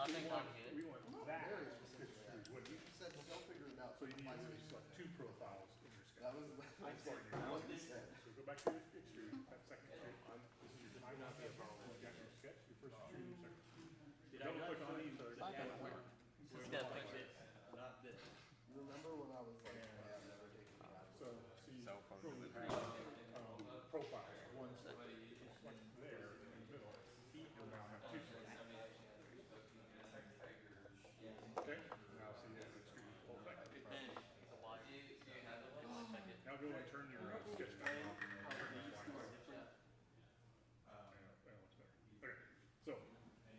I think I'm good. we want that. Very specific. What you said they'll figure it out. So you need to select two profiles in your sketch. That was what they said. So go back to your extrude, that second extrude. This is your time lapse. You got your sketch, your first extrude, your second extrude. Double click on each other. Just gotta pick it. You remember when I was like, I have never taken it out. So, see, you have profiles. One select there in the middle. You'll now have two selects. Okay, now see you have extrude pull back. Now go and turn your sketch back off. Okay, so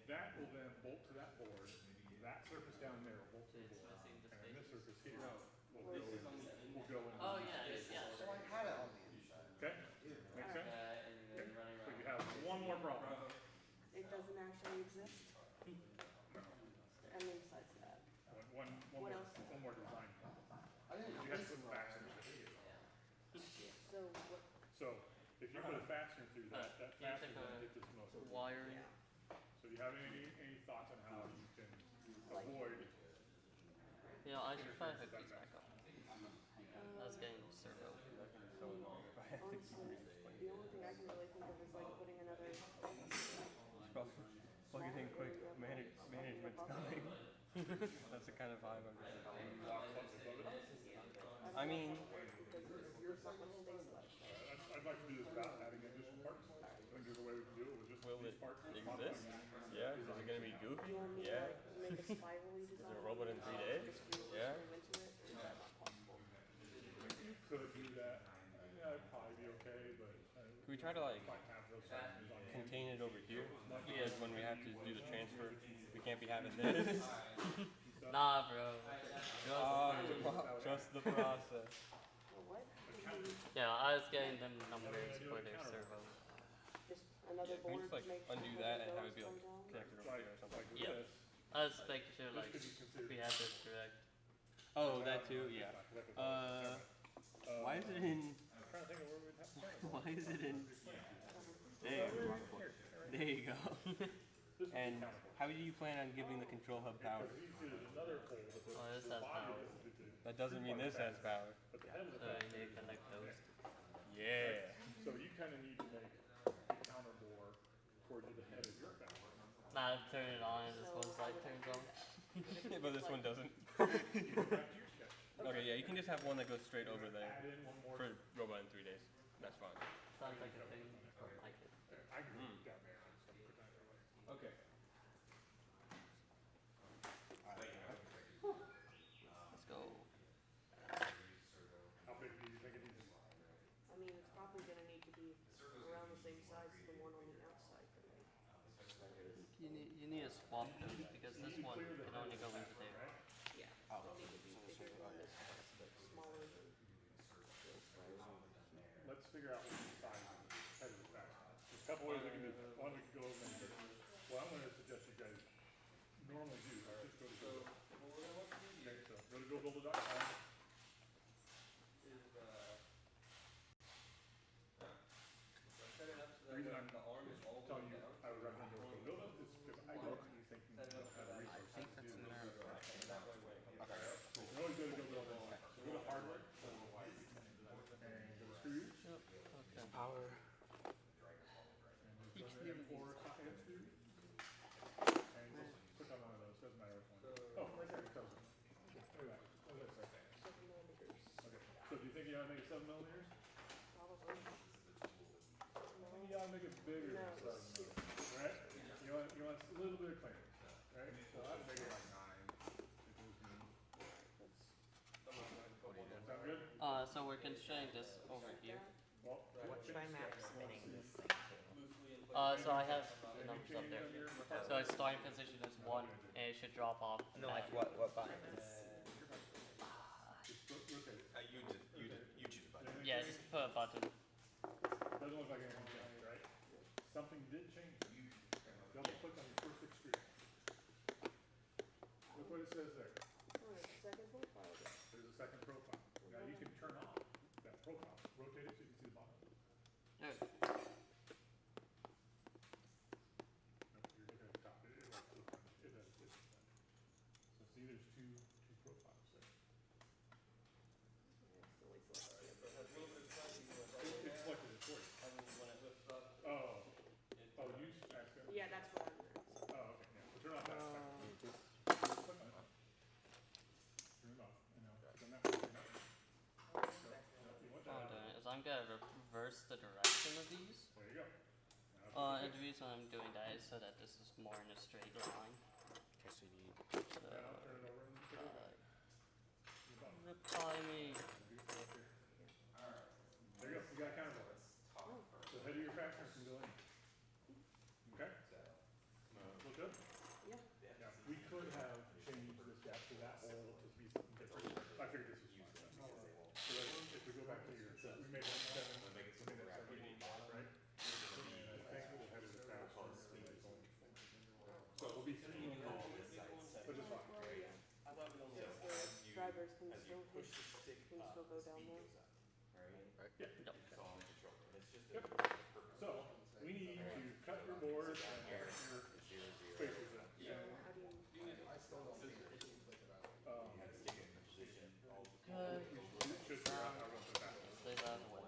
that will then bolt to that board. That surface down there will bolt to the board. And then this surface here will go in. Oh yeah, yeah. So I had it on the inside. Okay, makes sense? Okay. So you have one more problem. It doesn't actually exist? No. I mean, besides that. One What else? more design. I didn't You have place to them put wrong. fasteners in. So what? So if you put a fastener through that fastener will hit this most. Wiring. So do you have any thoughts on how you can avoid? You know, I should try to hook these back up. I was getting servo. Honestly, the only thing I can really think of is like putting another. Plug it in quick. Management's coming. That's the kind of vibe I'm getting. I mean, There's not much space left. I'd like to do this without adding additional parts. I think there's a way we can do it with just will these it parts. exist? Yeah. Is it gonna be goofy? You want me to Yeah. like make a spirally Is design? it a robot in 3D? Yeah. Into it? Is that not possible? Could do that. Yeah, it'd probably be okay, but. Can we try to like Might have those fasteners on. contain it over here? Because when we have to do the transfer, we can't be having this. Nah, bro. Trust the process. What? Yeah, I was getting them numbers for their servo. Just another Can we board just like to make undo sure that the and have it doors be like come down? connected over here or something? Like Yeah. this. I was making sure like we had this correct. Oh, that too. Yeah. Why is it in? I'm trying to think of where we'd have to start. Why is it in? There. There you go. And how do you plan on giving the control hub power? There's another hole that the Oh, this has body power. is into. That doesn't mean this has power. But the head of the So fastener you is connect those. Yeah. So you kind of need to make the counter bore towards the head of your fastener. Nah, turn it on and this one side turns on. But this one doesn't. Back to your sketch. Okay, yeah, you can just have one that goes straight over there Add in one more. for robot in 3 days. That's fine. Sounds like a thing. I like it. I can move down there. and stuff like that. Okay. Let's go. How big do you think it needs? I mean, it's probably gonna need to be around the same size as the one on the outside, right? You need to swap those because this one can only go into there. Yeah. It'll need to be bigger than this, but smaller than this, right? Let's figure out what the size of the head of the fastener. There's a couple ways we can do this. One, we can go over and do. What I'm gonna suggest you guys normally do is just go to Google. Okay, so go to google.com. The reason I'm telling you I would recommend going to Google is because I don't think you don't have the resources to do this. You can always go to Google. So go to hardware and go to screws. Okay. Power. And just go to M4 and screws. And just click on one of those. Doesn't matter which one. Oh, right there. It tells you. Look at that. What does that say? 7 millimeters. Okay. So do you think you ought to make it 7 millimeters? Probably. I think you ought to make it bigger than 7 millimeters, right? You want a little bit of clearance, right? So I'd make it like 9. If it was me. Sound good? So we're constraining this over here. Well, What should I map spinning this thing to? So I have the numbers up there. So its starting position is 1 and it should drop off. No, like what buttons? Yeah, change? just put a button. Doesn't look like anything changed, right? Something did change. Double click on your first extruder. Look what it says there. Alright, second profile. There's a second profile. Now you can turn off that profile. Rotate it so you can see the bottom. There. Nope, you're looking at the top. It does. So see, there's two profiles there. So it has a little bit of slightly more right It selected it for you. I mean, when it lifts up, Oh, you accidentally. Yeah, that's what I meant. Oh, okay, yeah. Well, turn off that second. Just click on it. Turn it off, and now click on that one. Turn that one. So, now if you want What I'm that out, doing is I'm gonna reverse the direction of these. there you go. Now And the reason I'm doing that is so that this is more in a straight line. Okay, so you need. now turn it over and take it back. The bottom. Reply me. Do it right there. There you go. You got a counter. So head of your fasteners can go in. Okay? Look good? Yeah. Yeah, we could have changed this gap to that hole to be something different. I figured this was fine. So if we go back to your, we made that 7, we made that 7, right? And I think we'll head of the fasteners. So it'll be 3 on all this side, which is fine. I thought we only had The drivers can still hit, can still go down there. Yeah. Yep. So we need to cut your board and cut your spacers in. How do you? I still don't think it should click it out. Good. You should figure out how to put that. Stay that way.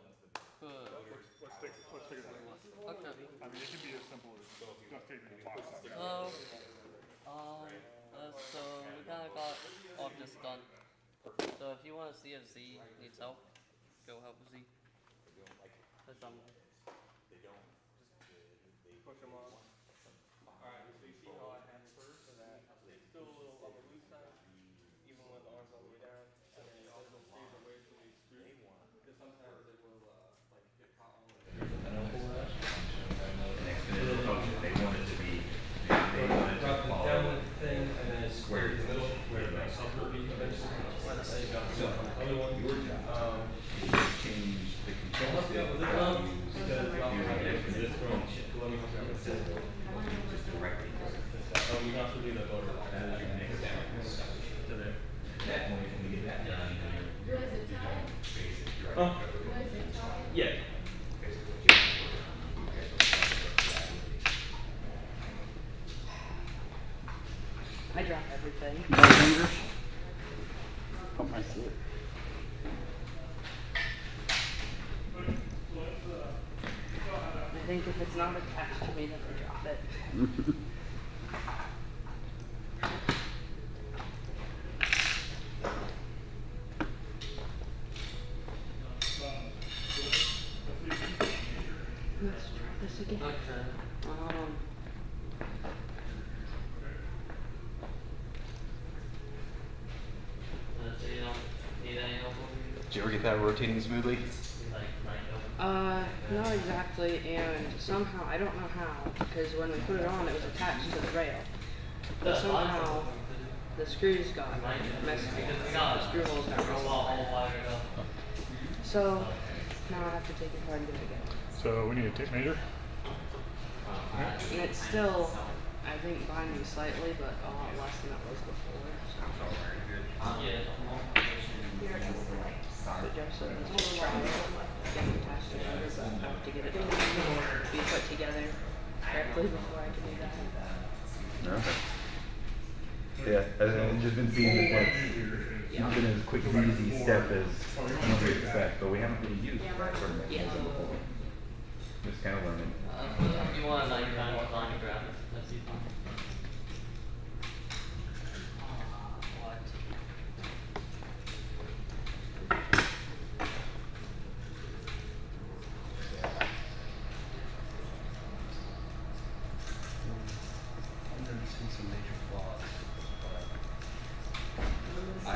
Good. Let's take it away. Okay. I mean, it can be as simple as just taking the box out. So we kinda got all of this done. So if you wanna see if Z needs help, go help Z. Cause I'm push them on. Alright, so you see how I have it first, so that it's still a little on the loose side, even with the arms all the way down, and then it doesn't freeze away from the extrude. Because sometimes it will, like, get caught on the Exponential function, they want it to be, they want it to follow square in the middle, where the upper So, your job is to change the control state values to this function. Just directly. Oh, we have to do the voter. That is your next step. To there. At that point, when we get that done, you're done basic direct Huh? code. Yeah. Basically, what you have to work on. You guys will I drop everything. I see it. I think if it's not attached to me, then I drop it. Let's try this again. so you don't need any help over here? Did you ever get that rotating smoothly? Not exactly, and somehow, I don't know how, because when we put it on, it was attached to the rail. But somehow, the screws got messed up. The screw holes got rolled off. So, now I have to take it apart and do it again. So we need a tape measure. And it's still, I think, binding slightly, but a lot less than it was before. But Joe said it's just trying to get it attached together, but I have to get it be put together correctly before I can do that. Okay. Yeah, I've just been seeing it like, it's not been as quick and easy step as I would expect, but we haven't really used that sort of mechanism before. Just kind of learning. You want like kind of on the ground? That's easy. What? I'm noticing some major flaws, but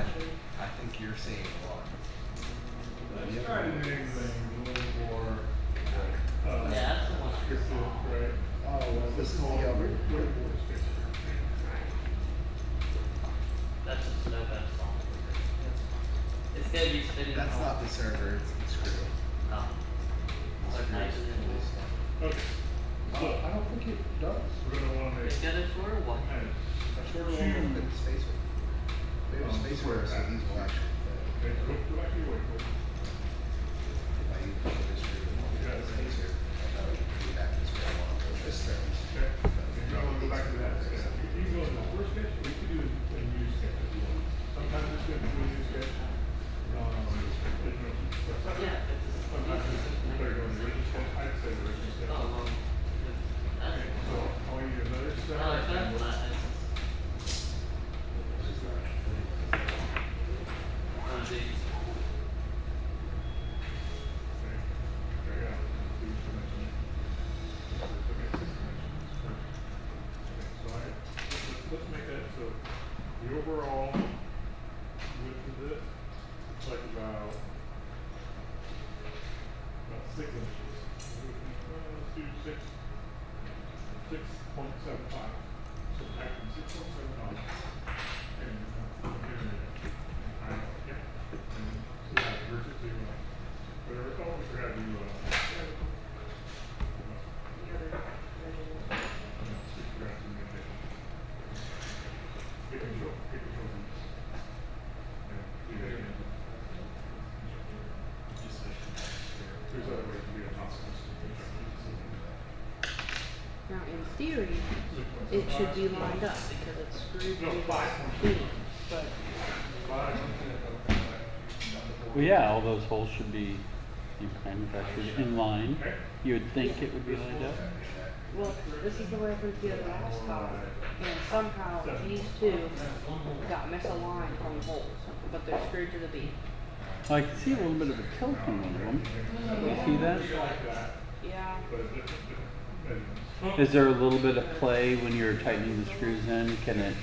I think you're seeing a lot. Let's try to do anything a little more. Yeah, that's the one. Right. Oh, well, this is the other. That's just no bad song. It's gonna be spinning. That's not the server, it's the screw. Okay. So, I don't think it does. we're gonna wanna make. Get it for what? A shorter one will fit the spacer. They have a spacer, so these will actually fit. Okay, go back to your weight, please. If I use this screw, the spacer, I would do that this way, I want to put this there. Okay, if you wanna go back to that sketch, you can go to the first sketch, or you can do a new sketch if you want. Sometimes it's good to do a new sketch. Sometimes it's better go to the original sketch, I'd say the original sketch. Okay, so I'll give you another set. Let's make that so the overall width of this looks like about 6 inches. Let's do 6.75. So back from 6.75 and yeah. And so that converts it to whatever. Oh, we forgot to do Now, in theory, it should be lined up because it's screwed to the feet, but Well, yeah, all those holes should be manufactured in line. You would think it would be lined up. well, this is the way I put it together last time, and somehow these two got misaligned from the holes, but they're screwed to the beam. I can see a little bit of a tilt in one of them. You see that? Yeah. Is there a little bit of play when you're tightening the screws in? Can it?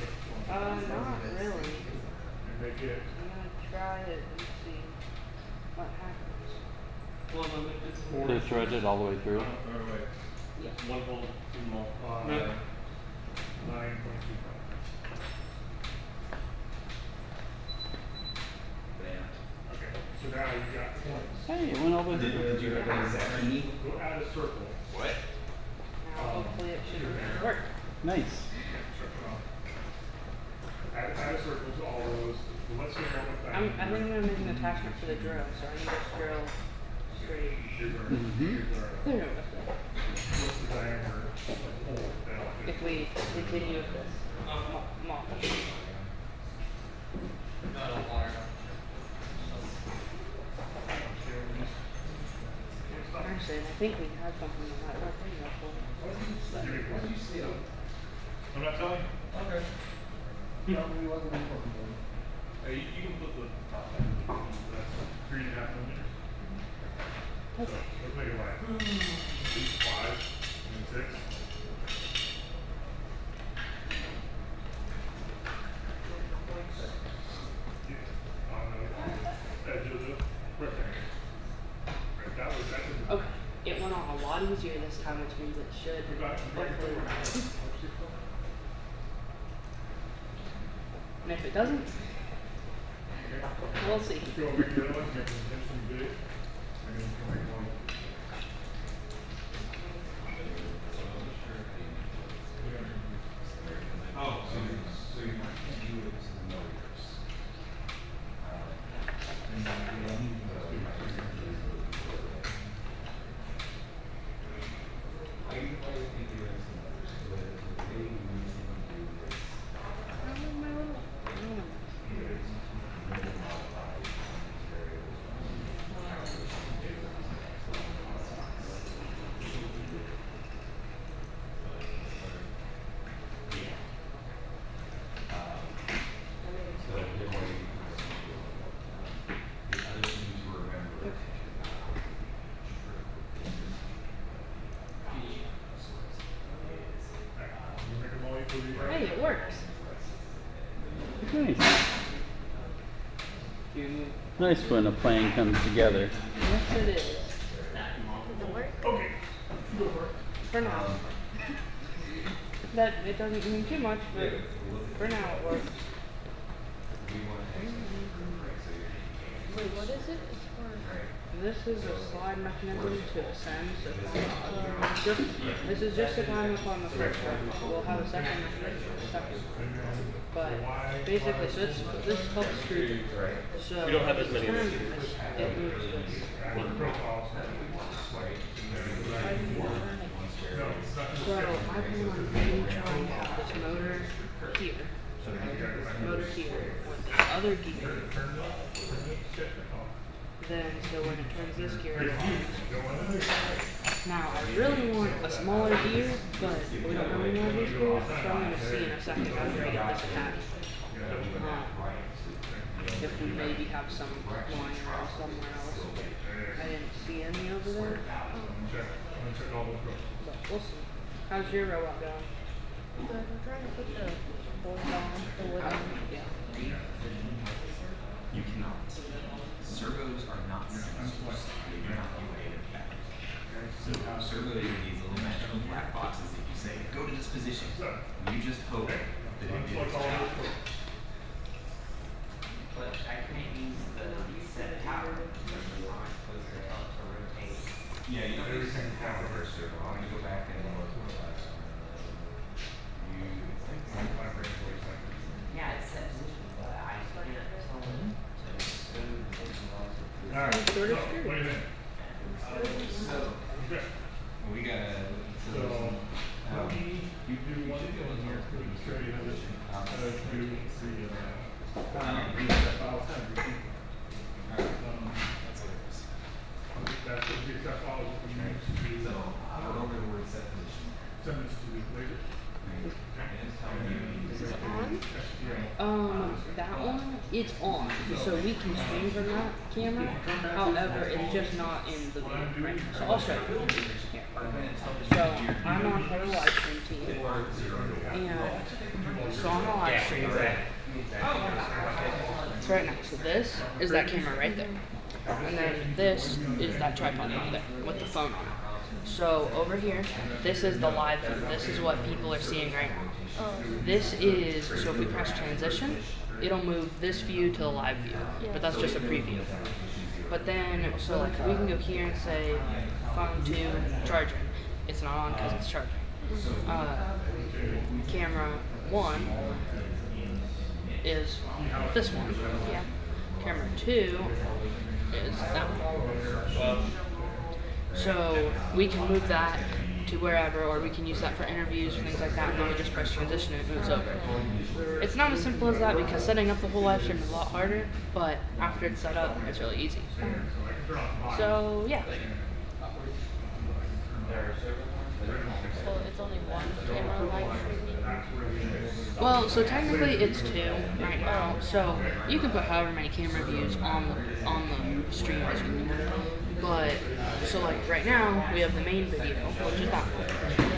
Not really. I'm gonna try it and see what happens. They're threaded all the way through. One hole, two more. 9.25. Okay, so now you got points. Hey, it went all the way through. Did you have that exactly? Go add a circle. What? Now, hopefully it should work. Nice. Add a circle to all those. Let's figure out what that I think I'm gonna make an attachment for the drill, so I need this drill straight. Here's our, Mhm. here's our, There we go. what's the diameter of the hole down If we continue with this. Mop. Actually, I think we had something in that right there. I'm not telling you. Okay. Probably wasn't important then. Hey, you can put the top end. That's 3.5 millimeters. So let's make it like 5 and 6. Yeah, on the edge of the rectangle. Right, that was Okay, it went on a lot easier this time, which means it should hopefully work. And if it doesn't, we'll see. Go over to the other one, make it intentionally big, and then you can make one. Oh, so you might do it to the millimeters. And then I can probably think of it as numbers, but the way we usually do this Hey, it works. Nice. Nice when a plan comes together. Yes, it is. Does it work? Okay, go for it. For now. That it doesn't mean too much, but for now it works. Wait, what is it? It's for This is a slide mechanism to ascend, so this is just to climb up on the first one. We'll have a second mechanism in a second. But basically, so this is called screw. So We don't have as many of turn these. this, it moves this. So I plan on maybe trying to have this motor here. So motor here with this other gear. Then, so when it turns this gear, it moves. Now, I really want a smaller gear, but we don't have any more of these gears, so I'm going to see in a second after I get this attached. If we maybe have some lying around somewhere else. I didn't see any over there. But we'll see. How's your robot going? Good. I'm trying to put the board on, the wood on. Yeah. You cannot. Servos are not sensors. They do not convey effect. So servos are these little magical black boxes that you say, go to this position. And you just hope that it did its job. But I can't use the set power because I'm supposed to tell it to rotate. Yeah, you don't use the power per servo. I'm gonna go back and look. Yeah, it's set position, but I can't tell it to go to Alright, what do you think? So, we gotta, You do one thing in here, carry another, do that's what the exact file is we use to do. So, go over the word set position. Send this to the laser. Is it on? That one, it's on. So we can stream from that camera. However, it's just not in the view right now. So I'll show you. Here. So I'm on her live stream team. And so on a live stream. It's right now. So this is that camera right there. And then this is that tripod right there with the phone on it. So over here, this is the live view. This is what people are seeing right now. This is, so if we press transition, it'll move this view to the live view. But that's just a preview. But then, so like we can go here and say phone 2 charging. It's not on because it's charging. Camera 1 is this one. Yeah. Camera 2 is that one. So we can move that to wherever, or we can use that for interviews or things like that, and then we just press transition and it moves over. It's not as simple as that because setting up the whole live stream is a lot harder, but after it's set up, it's really easy. So yeah. So it's only one camera live streaming? Well, so technically it's 2 right now. So you can put however many camera views on the stream as you need. But so like right now we have the main video, which is that one,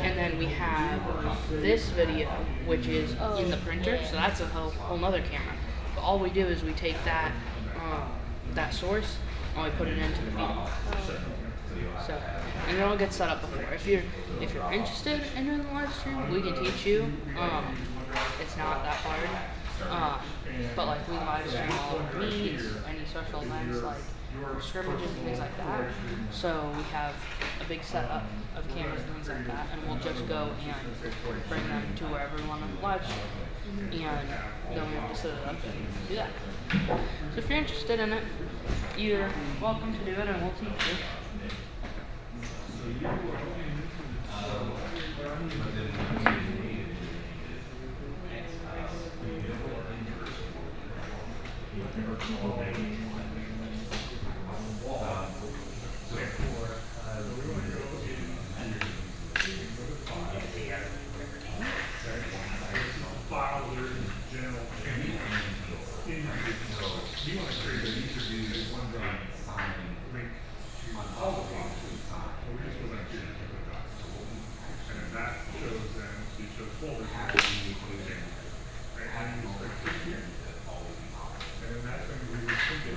and then we have this video, which is in the printer. So that's a whole nother camera. But all we do is we take that that source and we put it into the feed. So, and it all gets set up before. If you're interested in doing the live stream, we can teach you. It's not that hard. But like we live stream all of our meets, any social events like scrimmages and things like that. So we have a big setup of cameras and things like that, and we'll just go and bring them to wherever we want to live stream. And then we have to set it up and do that. So if you're interested in it, you're welcome to do it and we'll teach you. And then that's when we were thinking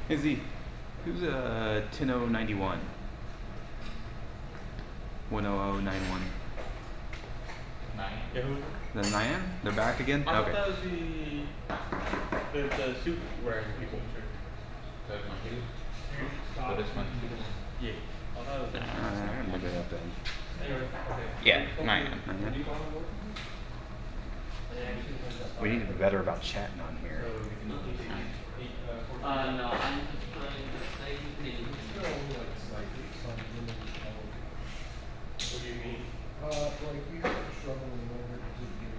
Hey Z, who's 10091? 10091. Yeah, who? The Nyan? They're back again? I thought Okay. that was the suit wearing people. So this one? Yeah. I thought it was I remember that then. Anyway, okay. Yeah, Nyan. We need to be better about chatting on here. No, I'm just playing the same thing. What do you mean? Like we have to struggle in order to get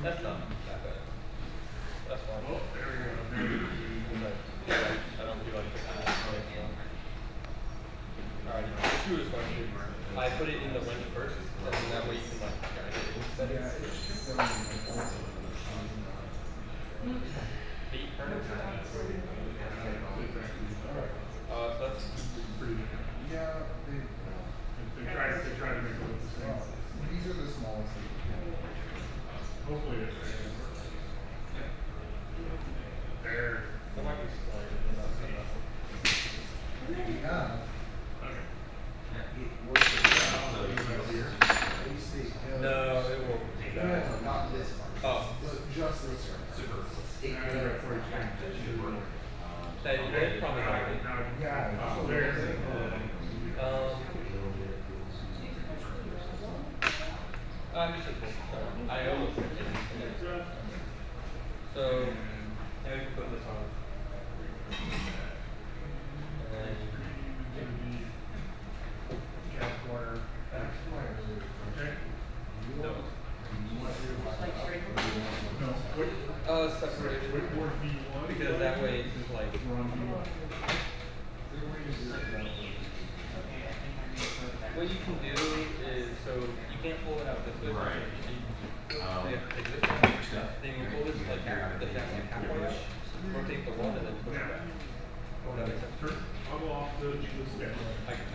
That's not that bad. That's fine. Oh, there we go. I don't feel like alright, the screw is fine. I put it in the wrench first, and then that way you can like guide it. Feet turns. So that's pretty good. Yeah, They try to make it look the same. these are the smallest. Hopefully it's there. That might be slight. Yeah. No, it won't. No, not this one. Oh. Just this one. That probably not. Yeah. Just a cool. I almost fixed it. So, now we can put this on. And then corner. Okay. no. No. Separated. V1. Because that way it's just like. We're on V1. What you can do is, so you can't pull it out this way. Right. Like this way. Then you pull this like half, the shaft like halfway, rotate the one and then push it back. Oh, that makes sense. Sure. I'll go off the step. I can.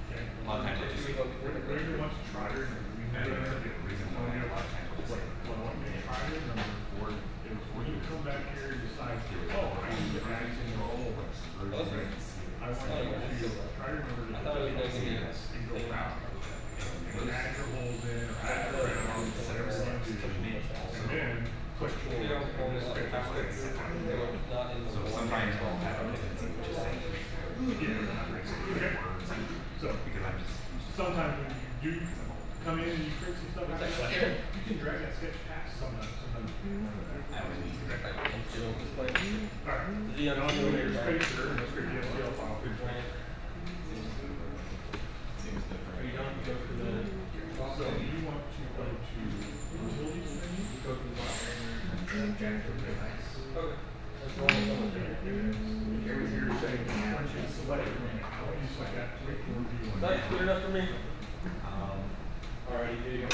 Okay. A lot of times I just We're going to want to try it. We never get a reason why we have a lot of times. What we try it number 4 is when you come back here and decide, oh, I need to add in the whole. I want you to try to remember to do this and go out. Add your holes in, add your rounds, whatever you want to do. And then push forward. So sometimes I'll have a tendency to just say, Okay. So, because I'm just. sometimes when you do come in and you create some stuff, you can drag that sketch past sometimes. I always need to. Alright. Now I'm going to your spacer and let's create the STL file. Seems different. Are you done? Go to the. So you want to go to utilities menu, go to the bottom. Okay. Here you're saying, once you select it, when you select that, wait for V1. That's good enough for me. Alrighty, here you go.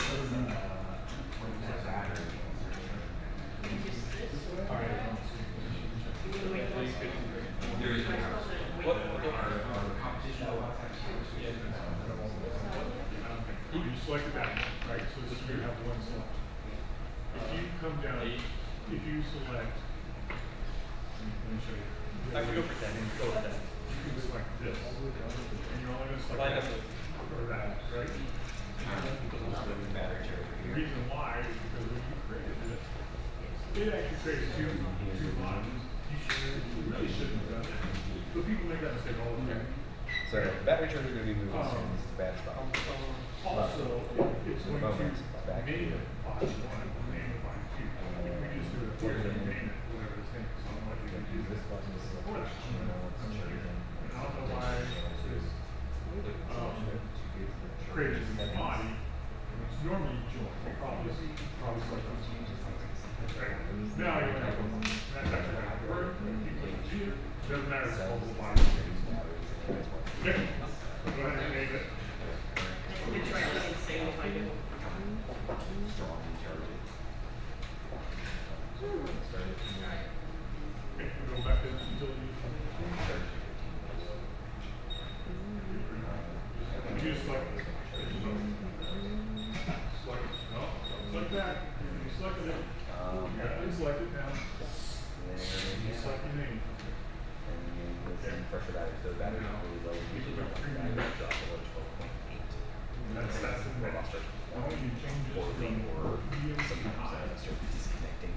What? You selected that, right? So this is going to have one slot. If you come down, if you select, let me show you. I can go for 10. Go with 10. You can select this. And you're only going to select that or that, right? The reason why is because when you created this, it actually created two bottoms. You really shouldn't have done that. But people make that mistake all the time. So battery charger is going to be moving soon. This is a bad spot. Also, it's going to name it bottom one, name it bottom two. If we just do it for you, name it, whatever this thing is, I don't know what you can do. This button is Or that. I don't know why this, created in the body, which normally joint, probably okay. Now you have that's actually how it works. Doesn't matter if it's all the body. Okay. Go ahead and name it. Okay, we'll go back to utility. You just select this. Select it. No, select that. You selected it. You got it selected now. You select your name. Okay. Pressure battery, so the battery is really low. That's the next. Now you change it from medium to high. Disconnecting.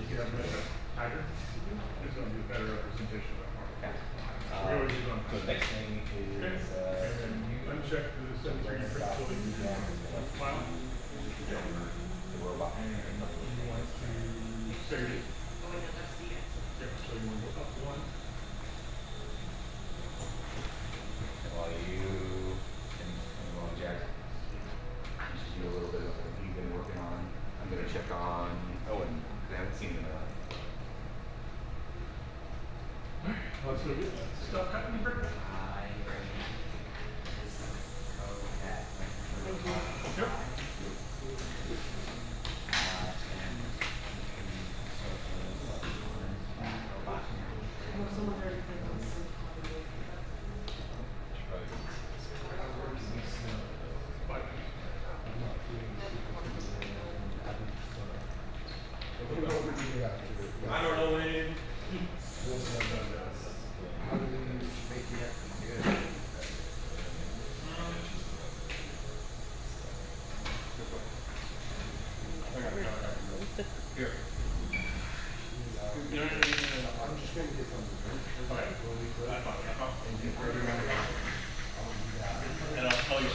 You have better higher. It's going to be a better representation of that part. We always use on So the next thing is uncheck the 73 flexibility file. the robot. You want to save it. Okay, so you want to go up one. While Jack, just do a little bit of what you've been working on. I'm going to check on Owen, because I haven't seen him in a while. Let's go get stuff cutting the brick. Yep. I don't know, man. How do we make the effort good? Here. I'm just going to get something. Okay. That's fine. And I'll tell you.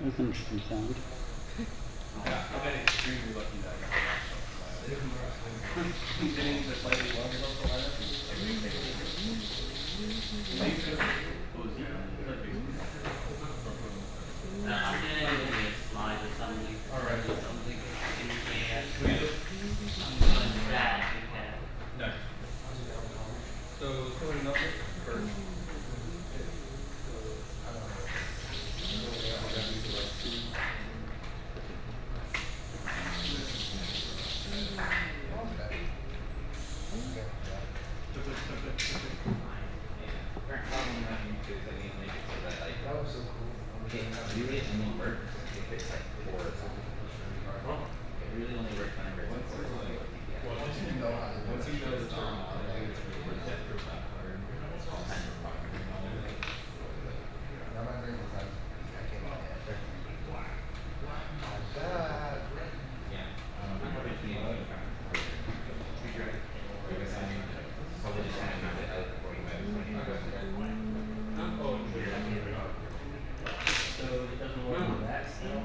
That's an interesting sound. Yeah, I've been extremely lucky that I got that. Getting the slightly longer local lineup. I'm gonna do a slide or something. Alright. Something in the We do? that No. So, filling up first. Current problem I'm having too is I need to make it so that like That was so cool. it really only works if it's like core or something. It really only works whenever it's core. Once you know how to do Once it. you know the song, I think it's really worth it. It's all kinds of problems. Now my brain was like, I came out there. Like that. Yeah. I'm probably just need another time. Probably just kind of knock it out before you move. Oh, so it doesn't work on that still?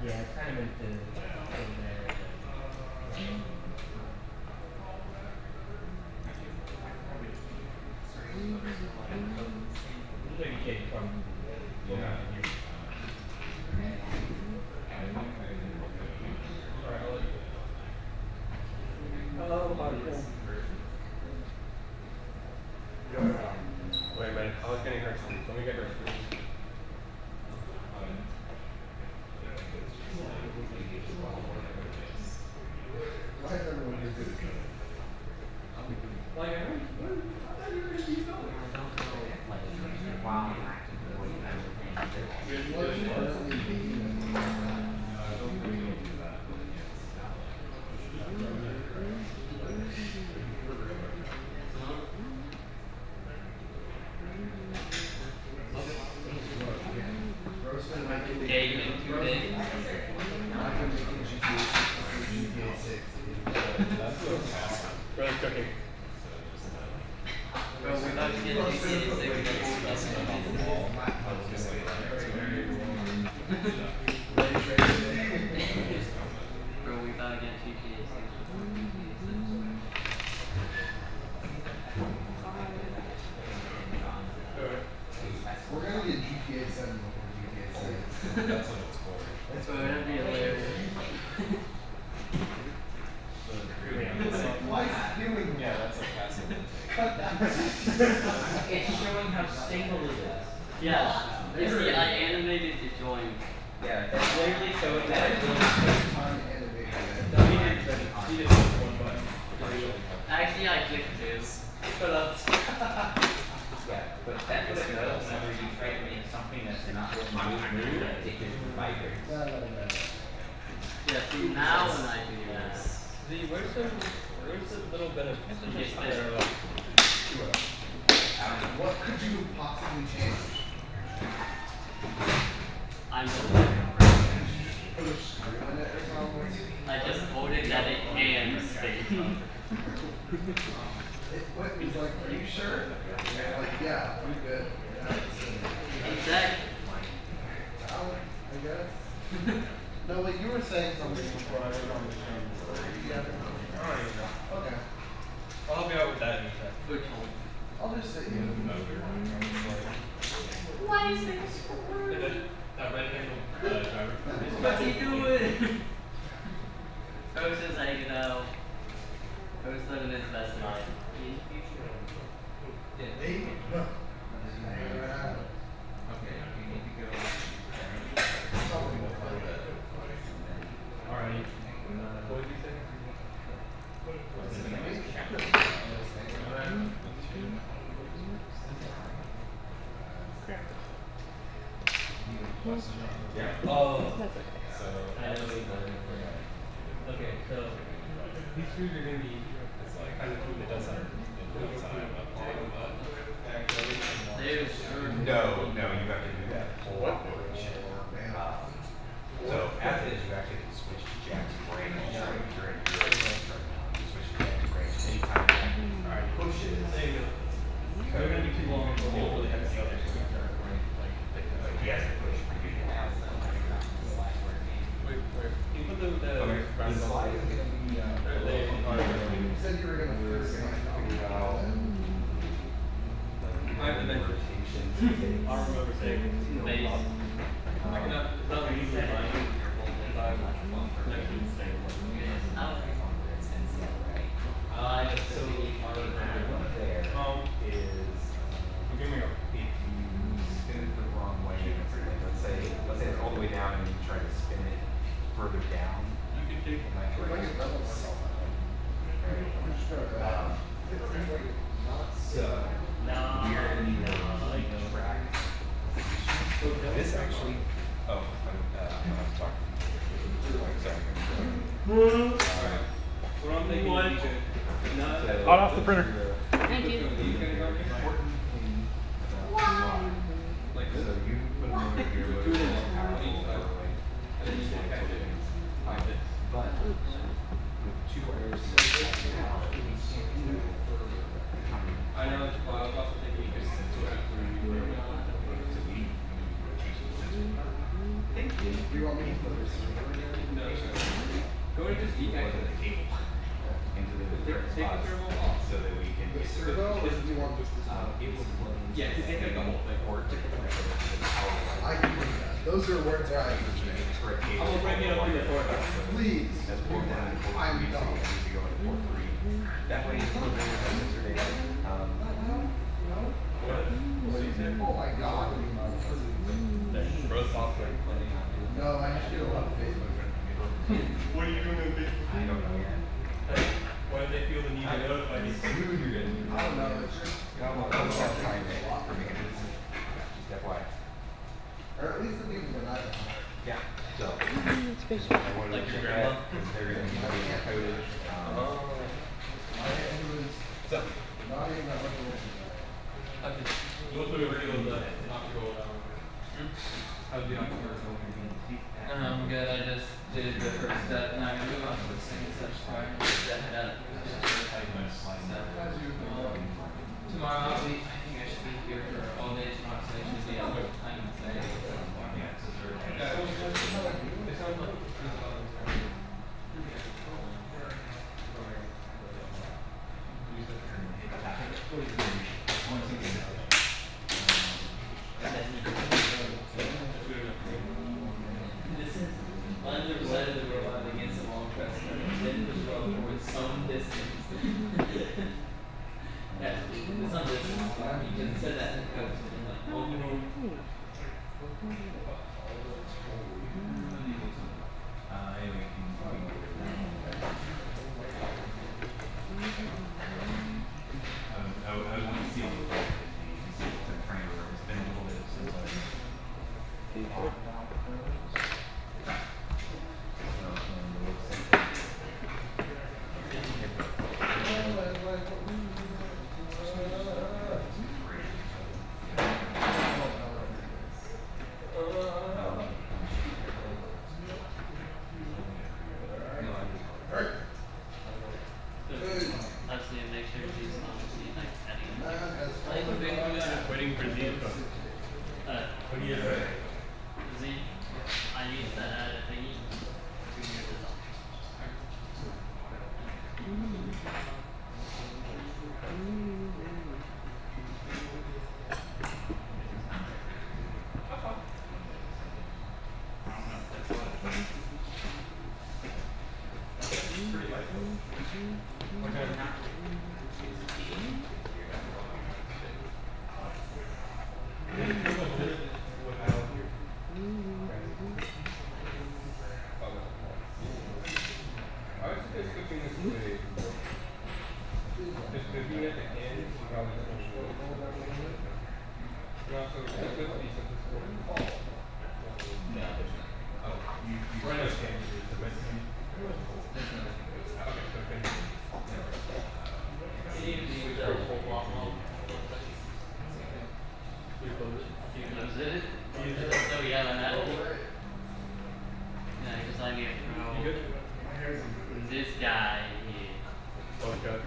Yeah, it's kind of meant to go there. Maybe take from Oh, my God. Wait a minute, I was getting her screws. Let me get her screws. Why is everyone do this? Like, I thought you were going to keep going. I don't know, like, while I'm actively working on the thing. What do you personally mean? I don't think we'll do that. Roasting like in the Yeah, you make 2 days. I can make it GTA 6. Brother's cooking. Bro, we're about to get a GTA 6. Bro, we about to get GTA 6. That's what it's for. So that'd be hilarious. Why is it doing? Yeah, that's a passive intake. It's showing how stable it is. Yeah. You see, I animated the join. Yeah, it's literally showing that it's really Actually, I clicked two. But yeah, but that's what it does whenever you try to make something that's not move, it just vibrates. yeah, see now when I do that. See, where's a little bit of It's there. What could you possibly change? I'm Put a screw in it or something? I just voted that it can stay. It went, was like, are you sure? Like, yeah, I'm good. Exactly. Well, I guess. No, wait, you were saying something before I was on the screen. Yeah. Okay. I'll help you out with that in a sec. Which one? I'll just sit you. Why is there a That right handle driver. What's he doing? Coach is hanging out. Coach living his best life. Okay, you need to go. Alright. What did you say? Yeah. Oh. That's okay. So, okay, so these screws are going to be kind of cool. It does have No, you have to do that whole operation. So as is, you actually can switch to Jack's branch. You're in here right now. You switch to Jack's branch. Anytime that pushes. There you go. They're going to be too long. We'll really have to see how they're going to start. He has to push for you to have them. Wait, where? Can you put the slide is going to be You said you were going to figure out. I have the measure. I'll remember saying base. I cannot, it's not usually mine. If I'm next to the same one. So our one there is give me a if you spin it the wrong way, let's say it's all the way down and you try to spin it further down. You can take So we're in the track. This actually, I'm talking. Sorry. What I'm thinking is you could Hot off the printer. Thank you. Important thing about like so you put them over here, but it's more powerful way. and then you can catch it. Find it. But with two wires, I know it's well, I was also thinking you could send it to You want me to put this? No, sir. Go and just eat back to the table. into the Take different the spots thermal off. so that we can. The servo, or do you want this? It will close. Yeah, take the whole thing. Or to the power line. I can do that. Those are words I use. For a cable. I'm gonna bring it up to the floor. Please. That's port one and port I'm three, so done. you need to go into port three. That way it's a little bit of sensor data. What do you say? Oh my God. Bro, software playing on it. No, I just do a lot of Facebook. What are you doing with it? I don't know yet. Why did they feel the need to notify you? I don't know. It's just. I'm not trying to for me. Just FYI. Or at least the people that I know. Yeah. So. It's Facebook. I wanted Like to your check grandma? that because they're going to be being coded. So, Not even that much of a- okay. Go through a real optical. How's the optical? Good. I just did the first step. Now I'm gonna move on to the second step. Tomorrow I'll be. I think I should be here for all day tomorrow, so I should be on time today. It sounds like. some distance, because it said that it goes in like multiple. Anyway, I want to see a little bit. See if I'm trying to work. It's been a little bit since I just need to make sure she's like adding. Waiting for Z info. What do you Z, I need to add a thingy to your design. This guy here. Oh, God.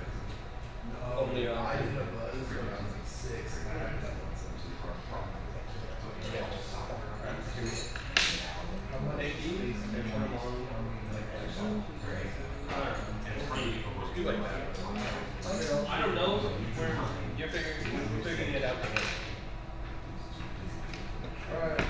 Only I did a buzz when I was like 6 and I had that once. How much space do you Do like that. I don't know. You're figuring it out. Alright.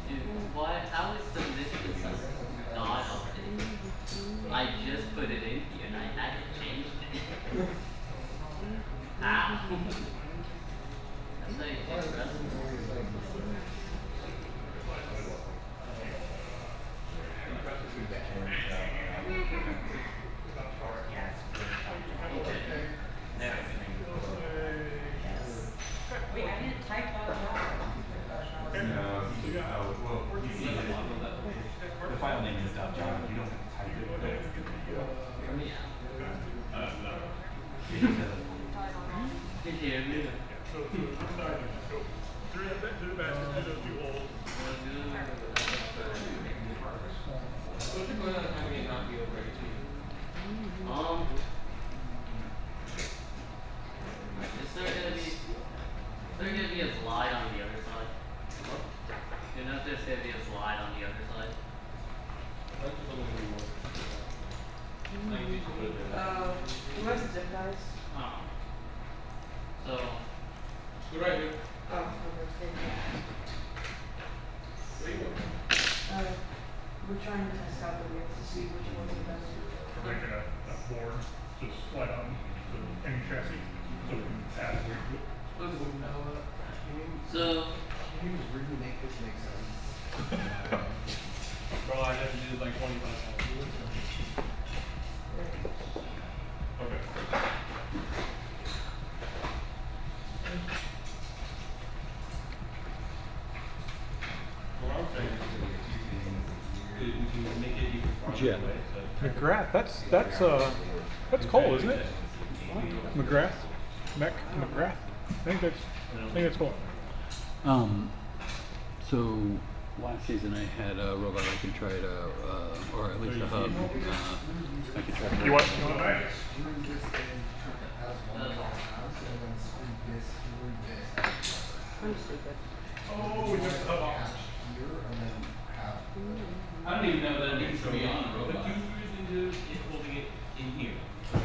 Dude, why? How is the distance not updated? I just put it in here and I hadn't changed it. How? That's how you change the rest of it. Wait, I didn't type that out. well, you see the file name is .java. You don't have to type it. Here, here. Is there gonna be a slide on the other side? You know if there's gonna be a slide on the other side? You want the zip ties? Oh. So. Good right here. Oh, okay. We're trying to test out the wheels to see which one's the best. We're making a board to slide on to any chassis, so we can add a weight to it. So. Can you really make this make sense? Bro, I have to do like 25 times. Okay. What I'm saying is, we can make it even farther Yeah. away. McGrath, that's Cole, isn't it? McGrath? McGrath? I think that's Cole. So last season I had a robot I can try to, or at least a hub. I can try to. You want back? I'm stupid. Oh, we just cut off. I don't even know that it needs to be on a robot. But you usually do is holding it in here. So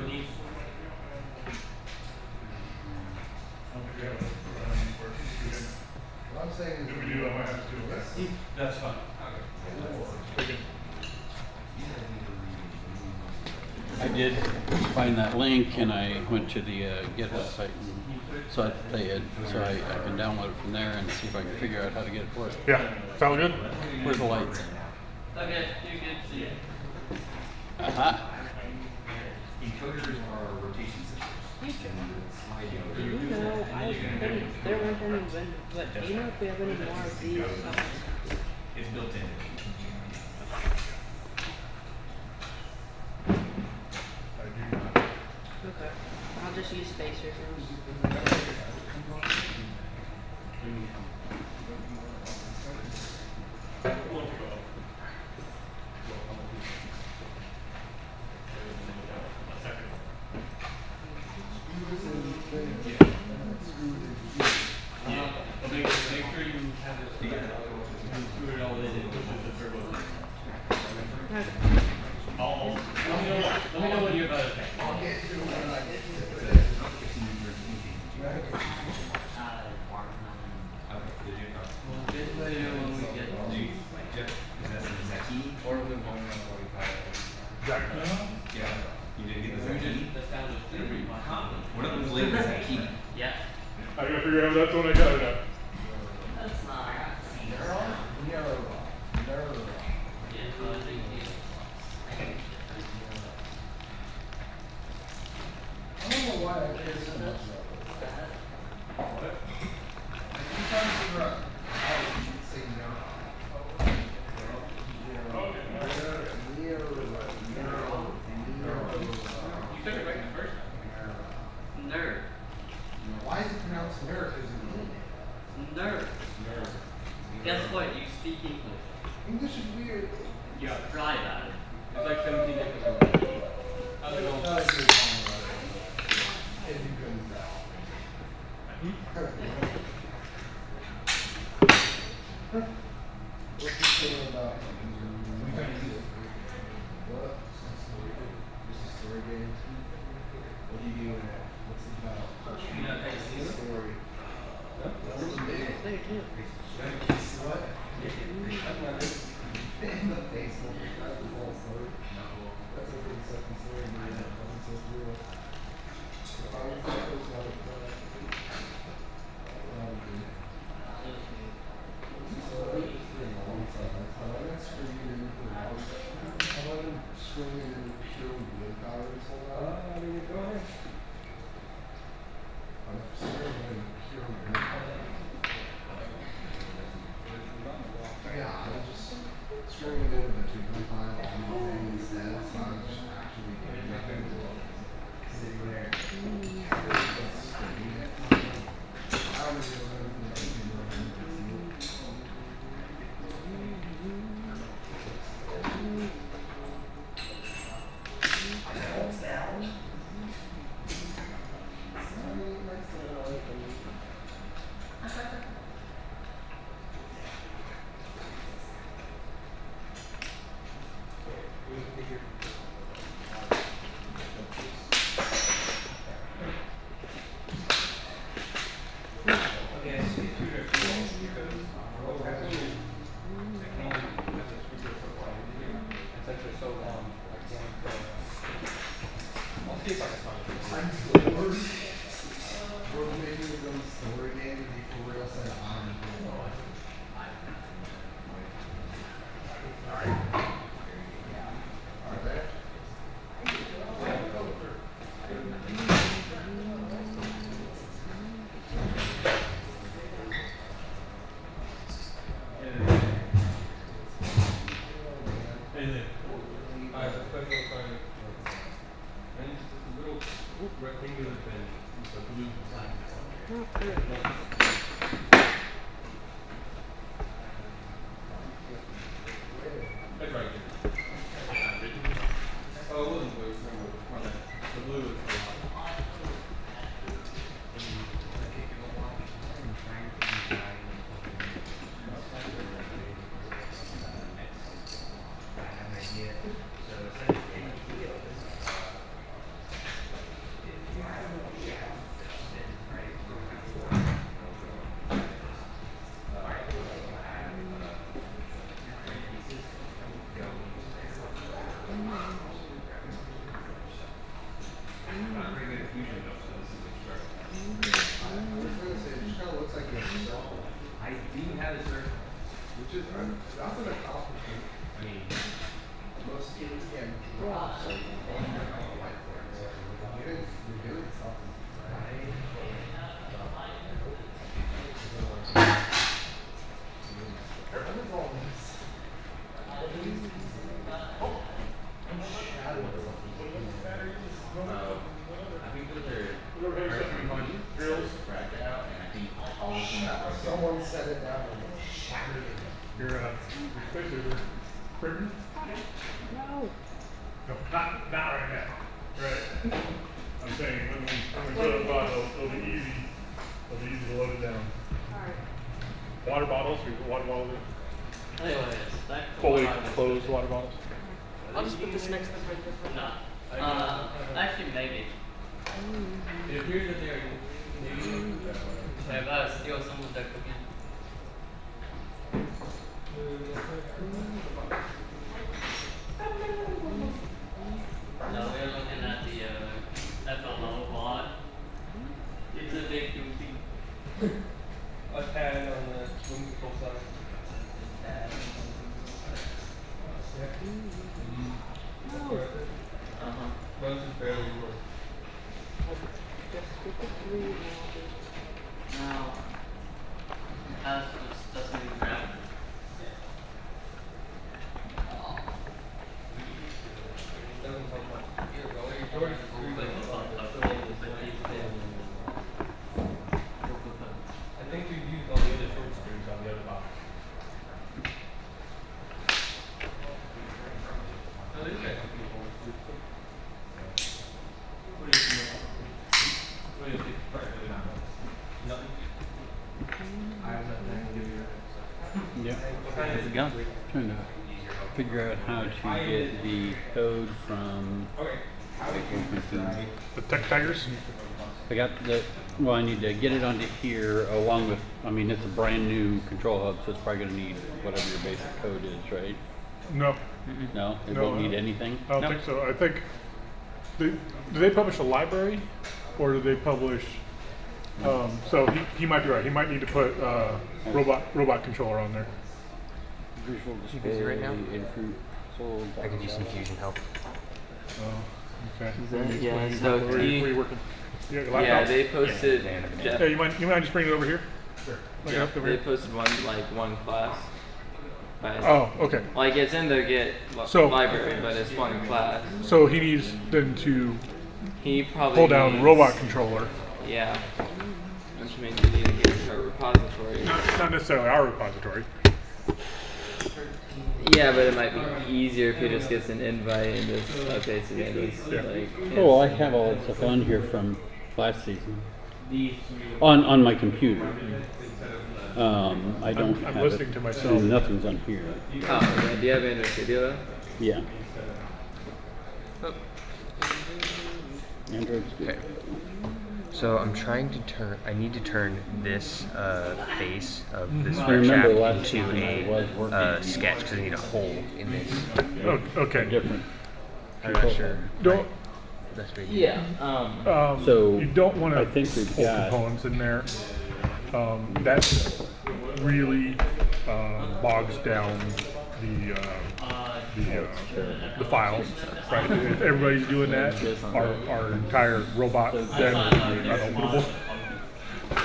it needs. What I'm saying is review, I might have to do this. That's fine. I did find that link and I went to the GitHub site and saw that they had, so I can download it from there and see if I can figure out how to get it to work. Yeah, sound good? Where's the lights? Okay, you can see it. Uh-huh. Encoders are rotation sensors. Do you know, there weren't any, but do you know if we have any more of these? It's built in. Okay, I'll just use spacers now. Make sure you have this screw it all in and push the turbo. Let me know when you're about to take. I'll get to it when I get to it. Or we won't know what we Jack. Yeah. You didn't get the Zaki? One of them's labeled Zaki. Yeah. I gotta figure out that's when I got it up. That's not. No. Yeah, so I think he. I don't know why I care so much about it. What? I keep trying to figure out how you should say no. You said it right the first time. Nerd. Why is it pronounced nerd? Is it Nerd. Guess what? You speak English. English is weird. Yeah. Try that. It's like 17 different words. How's it going? What's the thing about what? This is story games. What do you do in it? What's it about? You know, hey, see the Story. There too. What? In the face. That's the whole story. That's a pretty second story. That's so real. If I was that person, I would yeah, I was just screwing it in with a 2.5 instead, so I was just actually doing nothing. Sitting there. I don't really know anything about Which is, that's an accomplishment. I mean, most students can't draw, so you can only work on the whiteboard. So you're doing something, right? What is all this? Oh, I'm shadowing I think those are drills cracked out, and I think all of them got broken. someone set it down and shattered it. Your spacer, printing? No. No, not right now. Right. I'm saying when we put it on, it'll be easy. It'll be easy to load it down. Alright. Water bottles, we put water bottles in. Anyways, back to Fully what I was closed water bottles. I'll just put this next to the different. No. Actually, maybe. It appears that they are new. So I gotta steal some of their cookies. Now we're looking at the FLO quad. It's a big goofy. A pad on the swing control side. Runs is barely work. Just get the 3 and Now, as this doesn't even grab. Doesn't help much. Here, go. George is I think we've used all the other short screws on the other box. Oh, these guys are beautiful. What do you think? What do you think? Nothing. I have nothing to give you. Yeah. What kind is it going? Trying to figure out how to get the code from. The tech tigers? I got well, I need to get it onto here along with, I mean, it's a brand new control hub, so it's probably gonna need whatever your basic code is, right? No. No? It No, won't need anything? I don't think so. I think, do they publish a library or do they publish, so he might be right. He might need to put robot controller on there. Visual You busy right now? display, I could use some fusion help. Oh, okay. Yeah, Where so are you working? You got your yeah, laptop? they posted. Yeah, you mind just bringing it over here? Sure. Look it up over They here. posted one class. But Oh, okay. like it's in the Git library, but it's one class. So he needs then to He probably pull down needs, robot controller. Yeah. Which means you need to get into a repository. Not necessarily our repository. Yeah, but it might be easier if he just gets an invite and just updates it and just like. Oh, well, I have all that stuff on here from last season. On my computer. I don't I'm have listening it. to myself. Nothing's on here. Oh, okay. Do you have Android Studio? Yeah. Oh. Android Studio. Okay. So I'm trying to turn. I need to turn this face of this I remember shaft last into season I was working. a sketch because I need a hole in this. Oh, okay. Different. I'm not sure. Don't. That's what Yeah. So you don't want to I think we've pull got components in there. That really bogs down the files, right? If everybody's doing that, our entire robot then will be unopenable.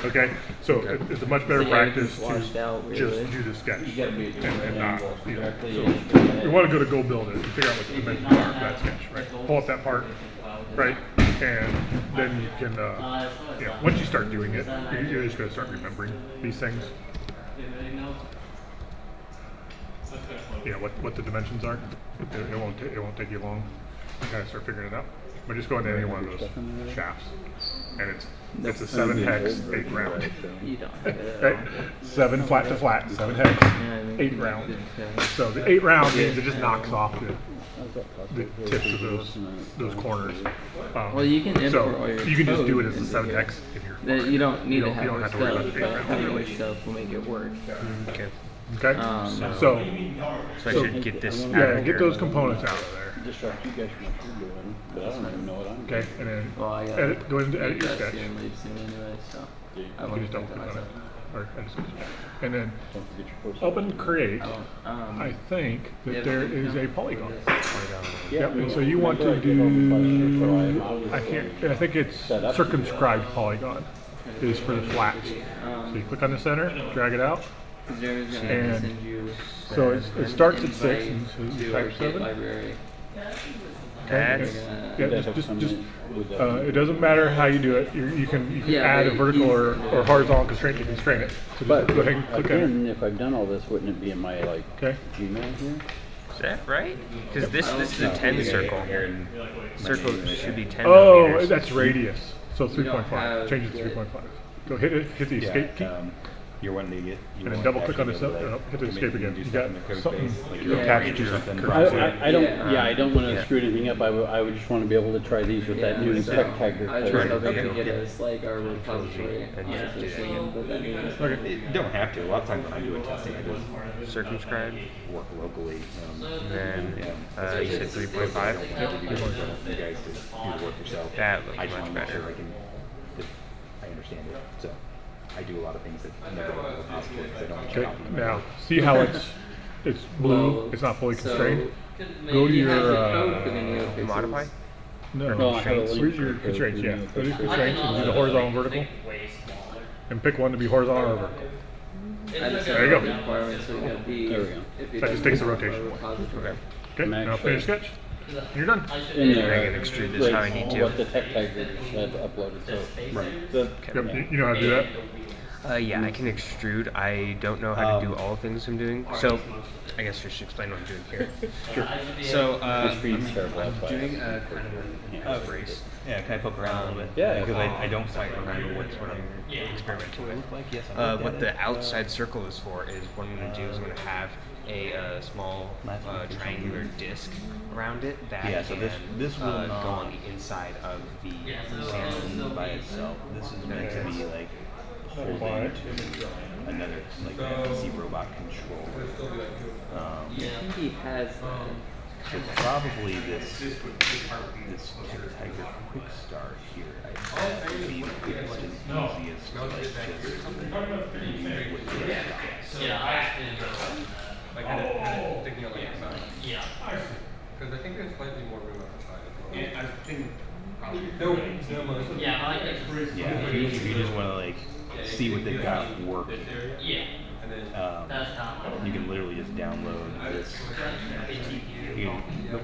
Okay, so it's a much better practice to just do the sketch and not, you know. So you want to go build it and figure out what the dimensions are for that sketch, right? Pull up that part, right? And then you can, you know, once you start doing it, you're just going to start remembering these things. You know, what the dimensions are. It won't take you long to kind of start figuring it out. But just go into any one of those shafts, and it's a 7 hex 8 round. You don't have it. Right? 7 flat to flat, 7 hex, 8 round. So the 8 round means it just knocks off the tips of those corners. Well, you can import so all your you can just code do it as a into 7 here. hex if you're fine. You don't need you to don't, have you don't our have to worry stuff, about the 8 but round. having our stuff will make it work. Okay. Okay. So I so should get this. yeah, out of get here. those components out of there. distract you guys from what you're doing, but I don't even know what I'm Okay, doing. and then Well, I gotta go into edit your sketch. and leave soon anyway, so I You want just to don't think click on myself. it. or and then up in create, I think that there is a polygon. Yep, and so you want to do, I think it's circumscribed polygon is for the flats. So you click on the center, drag it out, and so it starts at 6 and so you type 7. Okay. It doesn't matter how you do it. You can add a vertical or horizontal constraint to constrain it. So But go ahead and click on again, it. if I've done all this, wouldn't it be in my like Gmail here? Is that right? Because this is a 10 circle. Circle should be 10 Oh, millimeters. that's radius. So 3.5. Change it to 3.5. Go hit the escape key. You're wanting to get. And then double click on the hit the escape again. You got something attached to something. I don't want to screw anything up. I would just want to be able to try these with that new tech tagger. I was hoping to get us like our repository. You don't have to. A lot of times when I do a testing, I just circumscribe, work locally. Then you said 3.5. You guys to do the work yourself. That looks I just much want to make better. sure I understand it. So I do a lot of things that never go to the hospital because I don't Okay. copy. Now see how it's blue. It's not fully constrained. Go to your modify. No, No, I have a link where's your to constraints? the Yeah, new go to your constraints and do the horizontal and vertical, and pick one to be horizontal or vertical. There you go. There we go. That just takes the rotation away. Okay, now finish sketch. And you're done. In there, I can extrude this how I need to. What the tech tagger had uploaded. So Yep, you know how to do that. Yeah, I can extrude. I don't know how to do all the things I'm doing. So, I guess I should explain what I'm doing here. Sure. So, The screen's terrible, I'm that's why I doing a asked. kind of a brace. Yeah, can I poke around a little bit? Yeah. Because I don't quite remember what I'm experimenting with. What the outside circle is for is what I'm going to do is I'm going to have a small triangular disc around it that Yeah, so this will go not on the inside of the stand by itself. This is meant to be like holding to another like PC robot control. Yeah, I think he has that. So probably this Tiger quick start here, I would be the quickest and easiest to like just use with this stuff. Like kind of thinking of like the side. Yeah. Because I think there's slightly more room on the side as well. I think probably. Yeah, I like that. Yeah, if you just want to like see what they've got working. Yeah. You can literally just download this. A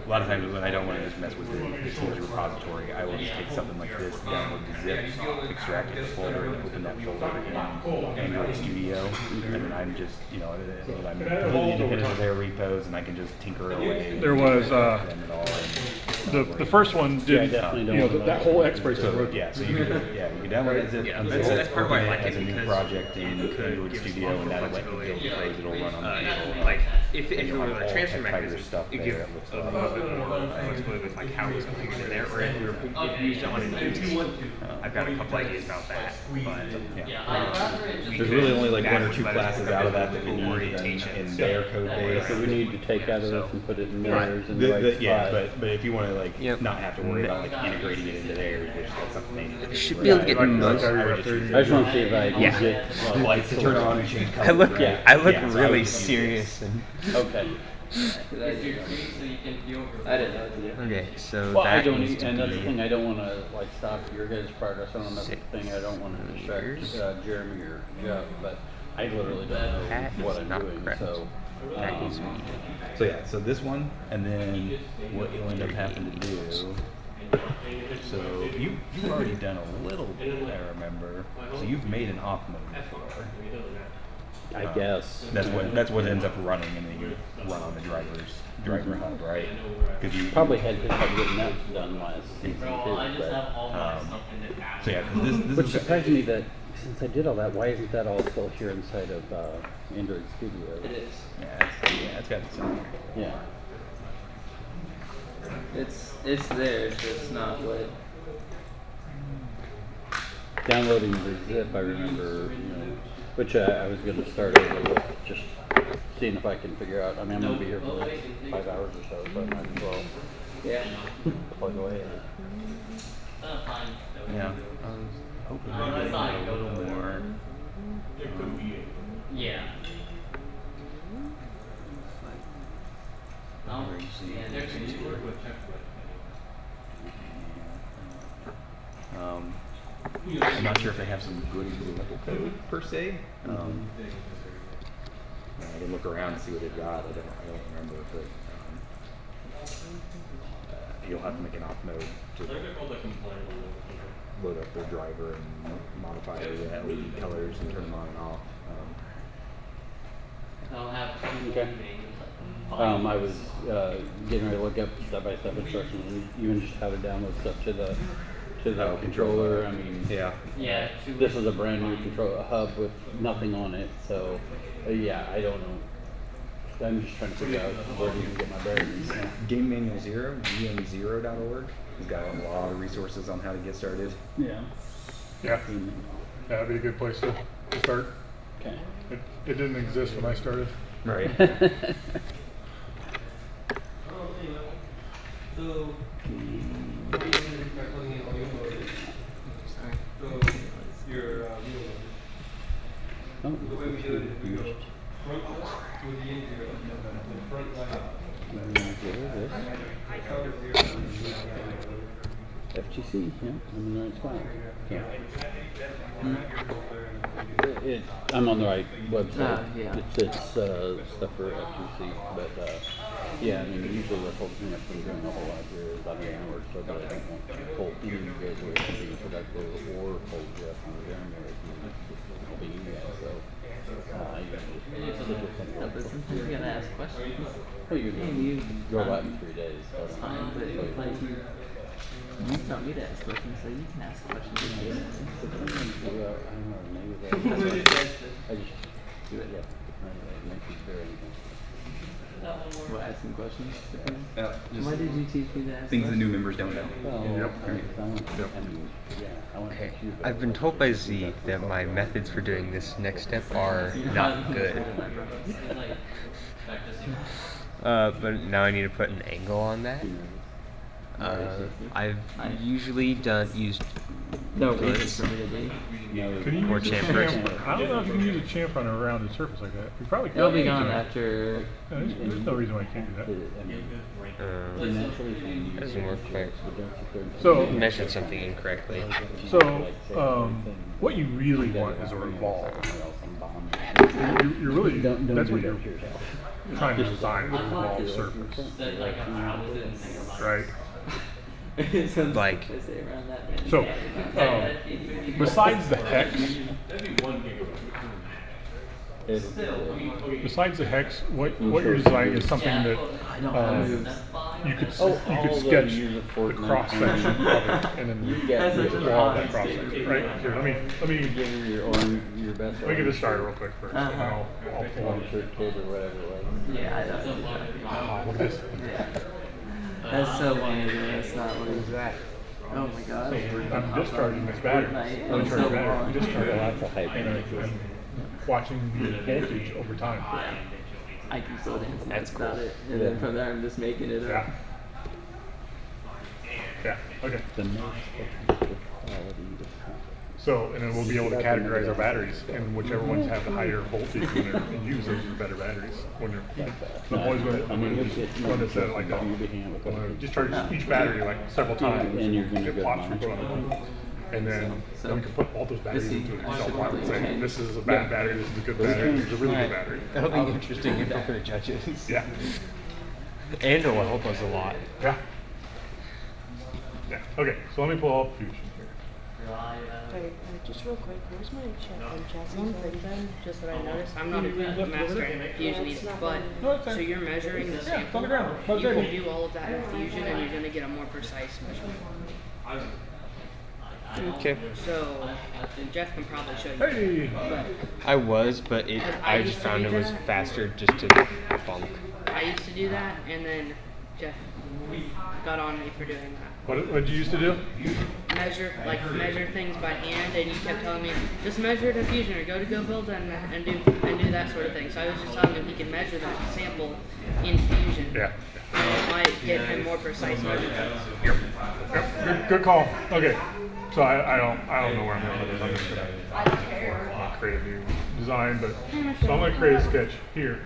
lot of times when I don't want to just mess with the team's repository, I will just take something like this, download the zip, extract it to the folder, and open that folder in Android Studio, and then I'm just, I'm completely independent of their repos, and I can just tinker away. There was the first one did that whole X brace is rotated. Yeah, so you can download that zip, that's part why I like as it a new because project in Android Studio, and that'll let you build code that'll run on the table. Like if it were a transfer Tiger mechanism, stuff it there, gives it looks a little bit more flexibility with like how it's configured in there, or if you use it on an easy. I've got a couple ideas about that, but there's really only like one or two classes out of that that we need in their code base. So we need to take out of this and put it in theirs in the right spot. But if you want to like not have to worry about like integrating it into theirs, which that's something they need to do. Should be able to get most. I just want to see if I can get lights to turn on and change colors. I look really serious and. Okay. I didn't know. Okay, so Well, I that don't, needs to and that's be the thing. I don't want to like stop your guys' progress on that's the thing. I don't want to distract Jeremy or Jeff, but I literally don't know what I'm doing. correct. So That needs to be. So yeah, so this one, and then what you'll end up having to do. So you've already done a little bit, I remember. So you've made an op mode before. I guess that's what ends up running, and then you run on the driver hub, right? Because you probably had getting that done last season too. So yeah, because this Which is surprised me that since I did all that, why isn't that all still here inside of Android Studio? It is. Yeah, it's got its own. Yeah. It's there. It's just not lit. Downloading the zip, I remember, which I was going to start over with, just seeing if I can figure out. I mean, I'm going to be here for like 5 hours or so, so I might as well plug away. Yeah, I was hoping maybe a little more Yeah. Oh, yeah, there could be. I'm not sure if they have some good level code per se. I can look around and see what they've got. I don't remember, but you'll have to make an op node to load up their driver and modify the LED colors and turn them on and off. I'll have Okay. I was getting ready to look up step-by-step instructions, and you can just have it download stuff to the controller. I mean, Yeah. This is a brand new control hub with nothing on it, so yeah, I don't know. I'm just trying to figure out where to even get my bearings. Game Manual Zero, gm0.org, has got a lot of resources on how to get started. Yeah. Yeah. That'd be a good place to start. Okay. It didn't exist when I started. Right. FGC, yeah, I'm in the right spot. Yeah. I'm on the right website. Yeah. It's stuff for FGC, but yeah, I mean, usually what holds me up from doing a whole lot here is I'm an hour or so, but I don't want to hold any of you guys away from being productive or hold Jeff from doing it. Helping you guys, so you guys just sit with something. No, but sometimes you gotta ask questions. Oh, you go out in 3 days. So It's fine, but like you taught me to ask questions, so you can ask questions if you want. Well, I don't know, maybe I just do it, yeah. It makes it very anything. What, asking questions? Just Why did you teach me to ask things that questions? new members don't know. Okay, I've been told by Z that my methods for doing this next step are not good. But now I need to put an angle on that. I've usually used bliss or chamfers. I don't know if you can use a chamfer on a rounded surface like that. You probably could. It'll be gone after. There's no reason why you can't do that. That doesn't work quite. So You mentioned something incorrectly. So, what you really want is a revolve. You're really, that's what you're trying to design, is a revolved surface. Right? Like, so, besides the hex, what you're designing is something that you could sketch the cross section of it and then draw that cross section. Right? Here, let me get this started real quick first. And I'll pull on. Yeah, I don't. Oh, look at this. Yeah. That's so funny, dude. That's not what he's at. Oh my god. I'm discharging this battery. I'm discharging battery. I'm discharging lots of hype. And I'm watching the voltage over time. I can still dance. That's cool. About it. And then from there, I'm just making it up. Yeah. Okay. So, and then we'll be able to categorize our batteries, and whichever ones have the higher voltage when they're in use, those are better batteries. When they're, I'm always going to set it like that. I'm going to discharge each battery like several times, get plots we put on them, and then we can put all those batteries into an Excel file and say, this is a bad battery, this is a good battery, this is a really good battery. That'll be interesting info for the judges. Yeah. And it will help us a lot. Yeah. Yeah. Okay, so let me pull up Fusion. Wait, just real quick, where's my chassis thing then? Just that I noticed, I'm not a master at Fusion either, but, so you're measuring the sample, you can do all of that in Fusion and you're gonna get a more precise measurement. Okay. So, Jeff can probably show you. But I was, but I just found it was faster just to bump. I used to do that, and then Jeff got on me for doing that. What did you used to do? measure things by hand, and you kept telling me just measure it in Fusion or go to GoBuild and do that sort of thing. So I was just telling him he can measure the sample in Fusion. Yeah. And it might give him more precise measurements. Yep. Good call. Okay. So I don't know where I'm going with this. I'm just gonna create a new design, but so I'm gonna create a sketch here.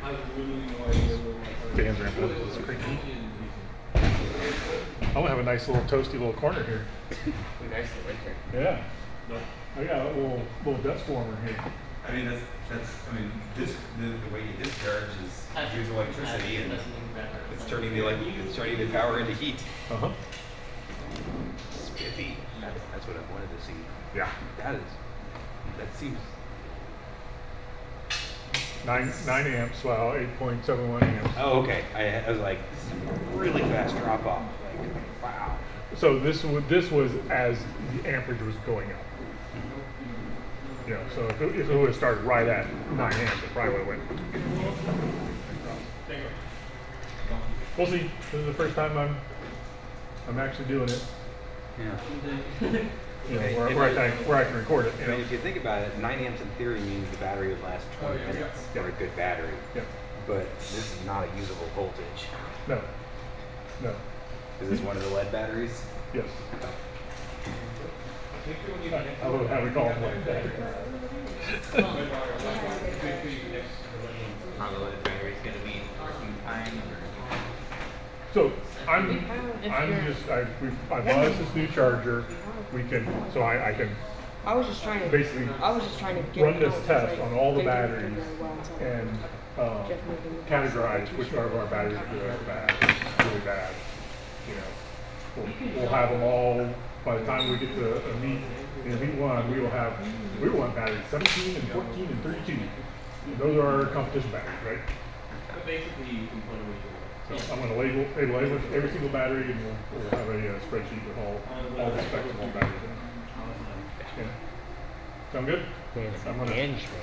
Dan's ramp. This is creepy. I'm gonna have a nice little toasty little corner here. Nice in winter. Yeah. I got a little desk warmer here. I mean, the way you discharge is use electricity and it's turning the power into heat. Uh-huh. Spiffy. That's what I wanted to see. Yeah. That seems 9 amps, well, 8.71 amps. Oh, okay. I was like, this is a really fast drop off. Like, wow. So this was as the amperage was going up. Yeah. So if it would have started right at 9 amps, it probably would have went. We'll see. This is the first time I'm actually doing it. Yeah. You know, where I can record it. I mean, if you think about it, 9 amps in theory means the battery would last 20 minutes for a good battery. Yeah. But this is not a usable voltage. No. No. Is this one of the lead batteries? Yes. I will have it called lead battery. How the lead battery is going to be working time? So I bought us this new charger. I can basically run this test on all the batteries and categorize which of our batteries are good or bad, really bad. You know, we'll have them all by the time we get to a meet. In meet one, we will have batteries 17 and 14 and 32. And those are our competition batteries, right? But basically, you can put away. So I'm going to label every single battery, and we'll have a spreadsheet with all the specs of all batteries in it. Yeah. Sound good?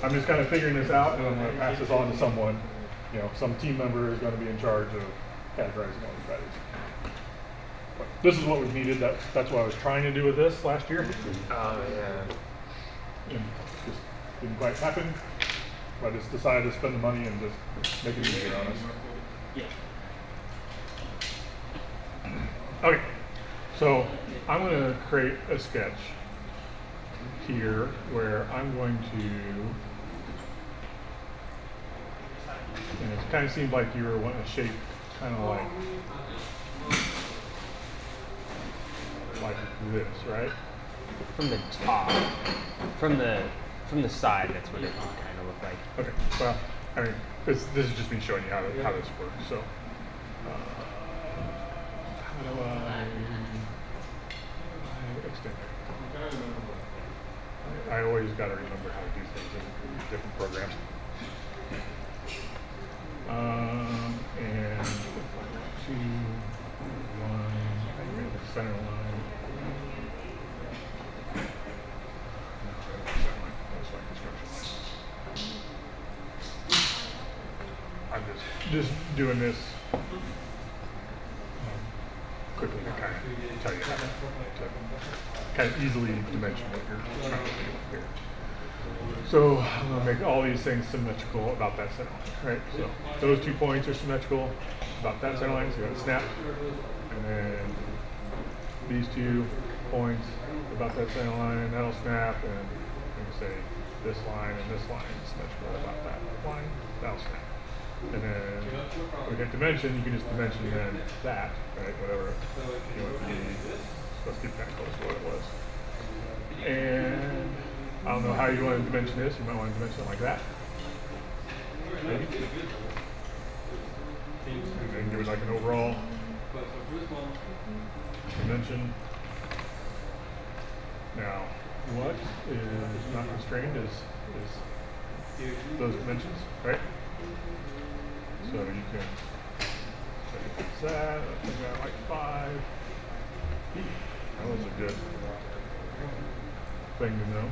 I'm just kind of figuring this out, and I'm going to pass this on to someone. You know, some team member is going to be in charge of categorizing all these batteries. But this is what we needed. That's what I was trying to do with this last year. Oh yeah. And just didn't quite happen. I just decided to spend the money and just make it easier on us. Yeah. Okay, so I'm going to create a sketch here where I'm going to, and it kind of seemed like you were wanting a shape kind of like this, right? From the top, from the side, that's what it would kind of look like. Okay, well, I mean, this is just me showing you how this works. So, how do I extend it? I always got to remember how to do things in different programs. And if I want to line, I can make the center line. I'm just doing this quickly to kind of tell you how to kind of easily dimension what you're trying to do here. So I'm going to make all these things symmetrical about that center line, right? So those 2 points are symmetrical about that center line, so you got to snap. And then these 2 points about that center line, that'll snap. And you can say this line and this line is symmetrical about that line, that'll snap. And then we hit dimension, you can just dimension then that, right? Whatever you want to be. Let's keep that close to what it was. And I don't know how you want to dimension this. You might want to dimension it like that. Maybe. And then give it like an overall dimension. Now, what is not constrained is those dimensions, right? So you can say that, I think I like 5. That was a good thing to know.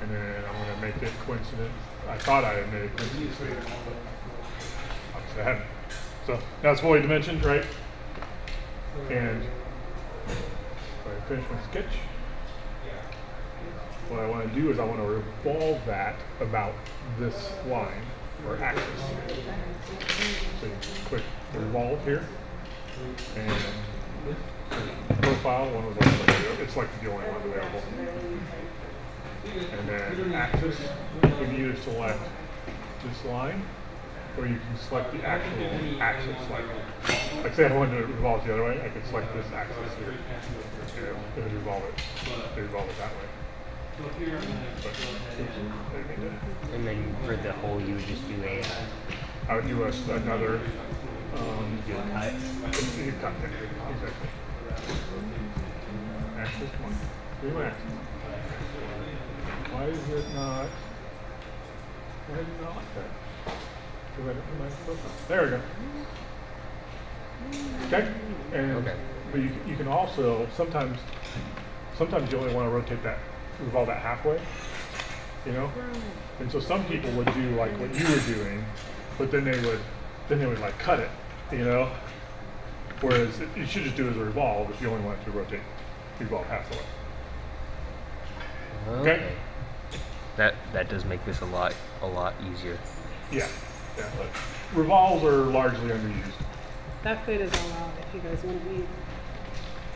And then I'm going to make it coincident. I thought I had made it coincident. Obviously I hadn't. So now it's fully dimensioned, right? And if I finish my sketch, what I want to do is I want to revolve that about this line or axis. So you click revolve here, and profile, one was it's like the only one available. And then axis, you can either select this line, or you can select the actual axis. Like say I wanted to revolve the other way, I could select this axis here, and revolve it that way. And then for the whole, you would just do a. I would do another. Do a cut. You cut it, exactly. Axis one. Do my axis. Why is it not? Why is it not like that? There we go. Okay. And but you can also sometimes you only want to rotate that, revolve that halfway. You know. And so some people would do like what you were doing, but then they would like cut it. You know. Whereas you should just do it as a revolve if you only want it to revolve half the way. Okay. That does make this a lot easier. Yeah. But revolves are largely underused. That food is all out if you guys want to eat.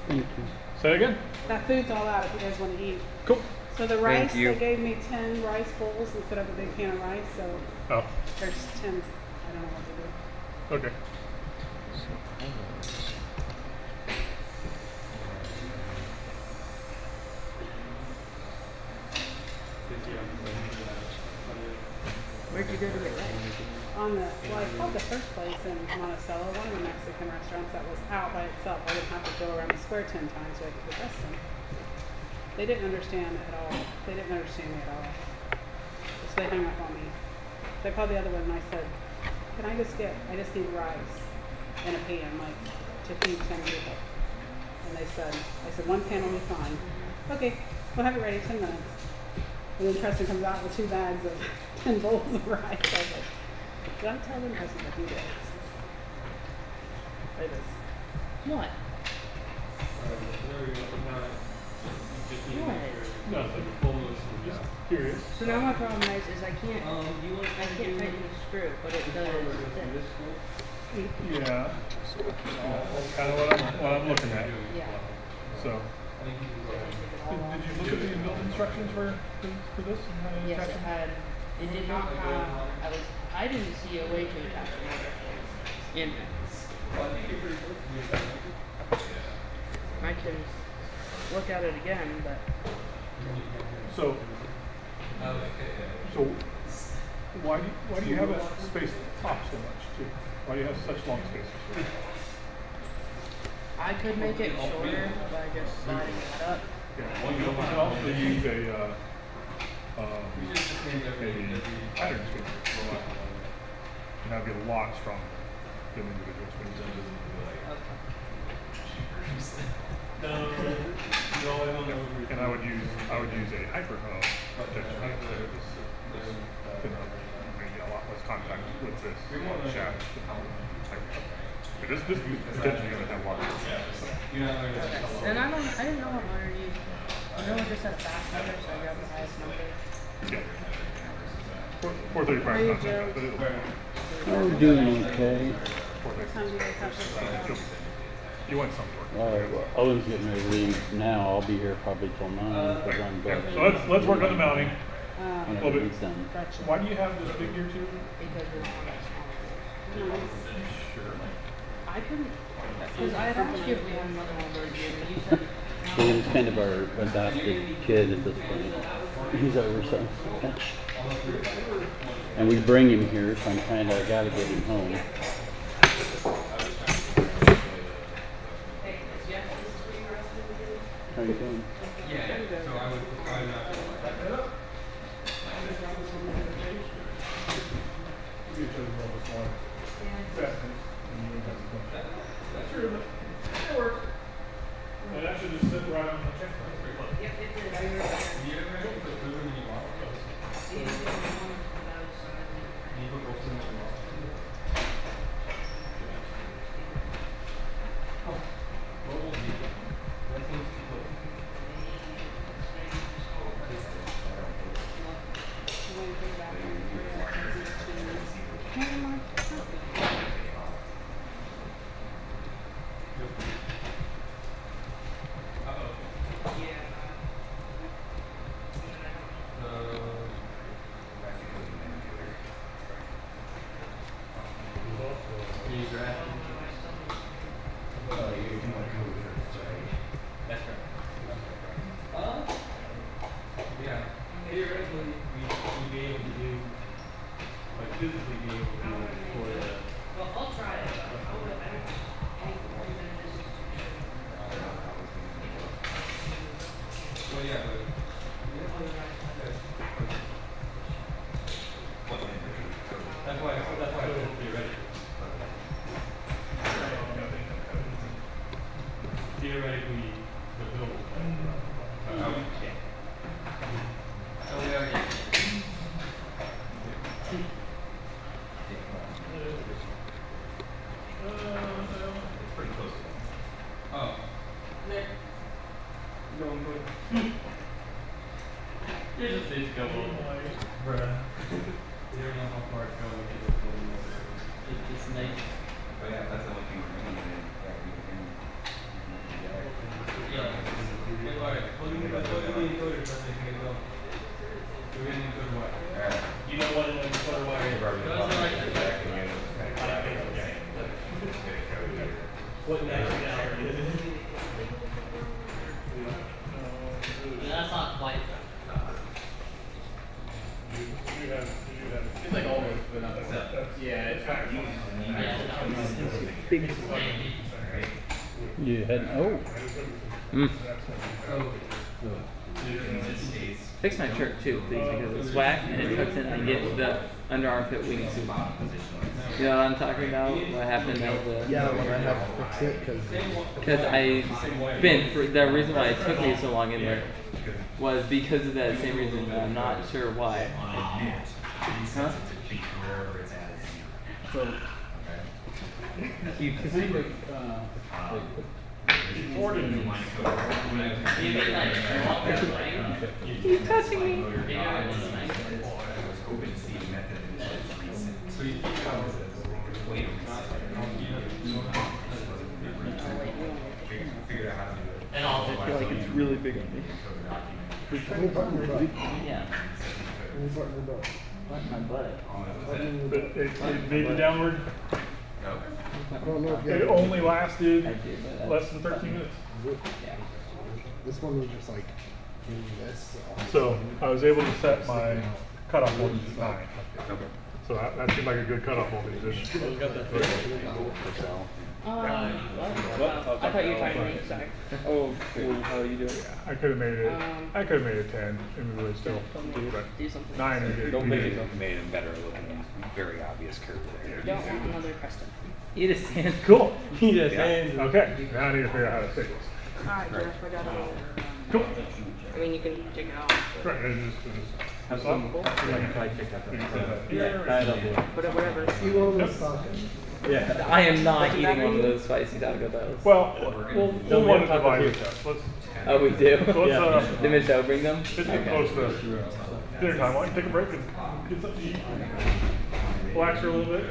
Thank you. Say it again? That food's all out if you guys want to eat. Cool. So the rice, they gave me 10 rice bowls instead of a big pan of rice, so there's 10, I don't know what to do. Okay. Where'd you go to get rice? I called the first place in Monticello, one of the Mexican restaurants that was out by itself. I didn't have to go around the square 10 times so I could get some. They didn't understand at all. They didn't understand me at all. So they hung up on me. So I called the other one and I said, I just need rice in a pan, like to feed 10 people. And I said, one pan will be fine. Okay, we'll have it ready 10 minutes. And then Preston comes out with 2 bags of 10 bowls of rice. I was like, did I tell them Preston to do this? What? Just curious. So now my problem is I can't tighten the screw, but it does this. Yeah. That's kind of what I'm looking at. Yeah. So. Did you look at the build instructions for this? And how to Yes, attach it them? had. It did not have. I didn't see a way to attach it. In. I can look at it again, but. So why do you have it spaced off so much too? Why do you have such long spaces? I could make it shorter by just sliding it up. Yeah, you can also use a pattern spacer. And that'd be a lot stronger than individual spacers. And I would use a hyper hoe protection so this maybe a lot less contact with this shaft. But this is potentially going to have water. And I didn't know what motor to use. I know it just has fast motor, so I grabbed the highest number. Yeah. 435 is not so bad, but Oh, doing okay. You want some work. Well, Owen's getting ready to leave now. I'll be here probably till 9 because I'm Yeah, back. so let's work on the mounting. A little bit. He's done. Why do you have this big gear tube? Because we don't want that small. Sure. I couldn't, because I had asked you if we had another one over here, but you said. He's kind of our adopted kid at this point. He's our son. And we bring him here, so I'm kind of gotta get him home. How you doing? So I would And that should just sit right on the checkpoint. Yep, it did. physically be able to do it for the. Well, I'll try it. Well, yeah, but. That's why I told theoretically. Theoretically, the bill. Oh, we already. It's pretty close to that. Oh. Nick. Going quick. Here's a stage couple. Bruh. You don't know how far it's going. It's nice. But yeah, that's the only thing we're doing. Yeah. Alright, plug in the encoder so they can go. We're gonna encoder what? You know what an encoder wire is? What nationality is it? That's not quite. It's like almost, but not yeah, it's kind of Big. You had Fix my shirt too, please, because it's whack and it tucks in and I get the under armpit wingsuit. You know what I'm talking about? What happened at the Yeah, when I had to fix it because I been for the reason why it took me so long in there was because of that same reason. I'm not sure why. Huh? So, you kind of He's touching me. And I'll I feel like it's really big on me. Yeah. My butt. It made it downward. It only lasted less than 13 minutes. This one was just like this. So I was able to set my cutoff voltage at 9. So that seemed like a good cutoff voltage. What? I thought you were talking to me. Sorry. Oh, cool. How are you doing? I could have made it. I could have made it 10, and we would still do it. Do something. 9 is good. Don't make it made it better looking. Very obvious curve there. Don't want another Preston. Eat his hand. Cool. Eat his hand. Okay. Now I need to figure out how to fix this. Alright, Jeff, I got it. Cool. I mean, you can take it out. Right. Have some. I can probably take that. Yeah, I don't do it. But whatever. You almost thought Yeah. I am not eating one of those spicy taco bells. Well, we'll want to divide it up. Let's. Oh, we do? So let's, Did Michelle bring them? It's getting close to dinner time. Why don't you take a break and get something to eat? Relax for a little bit.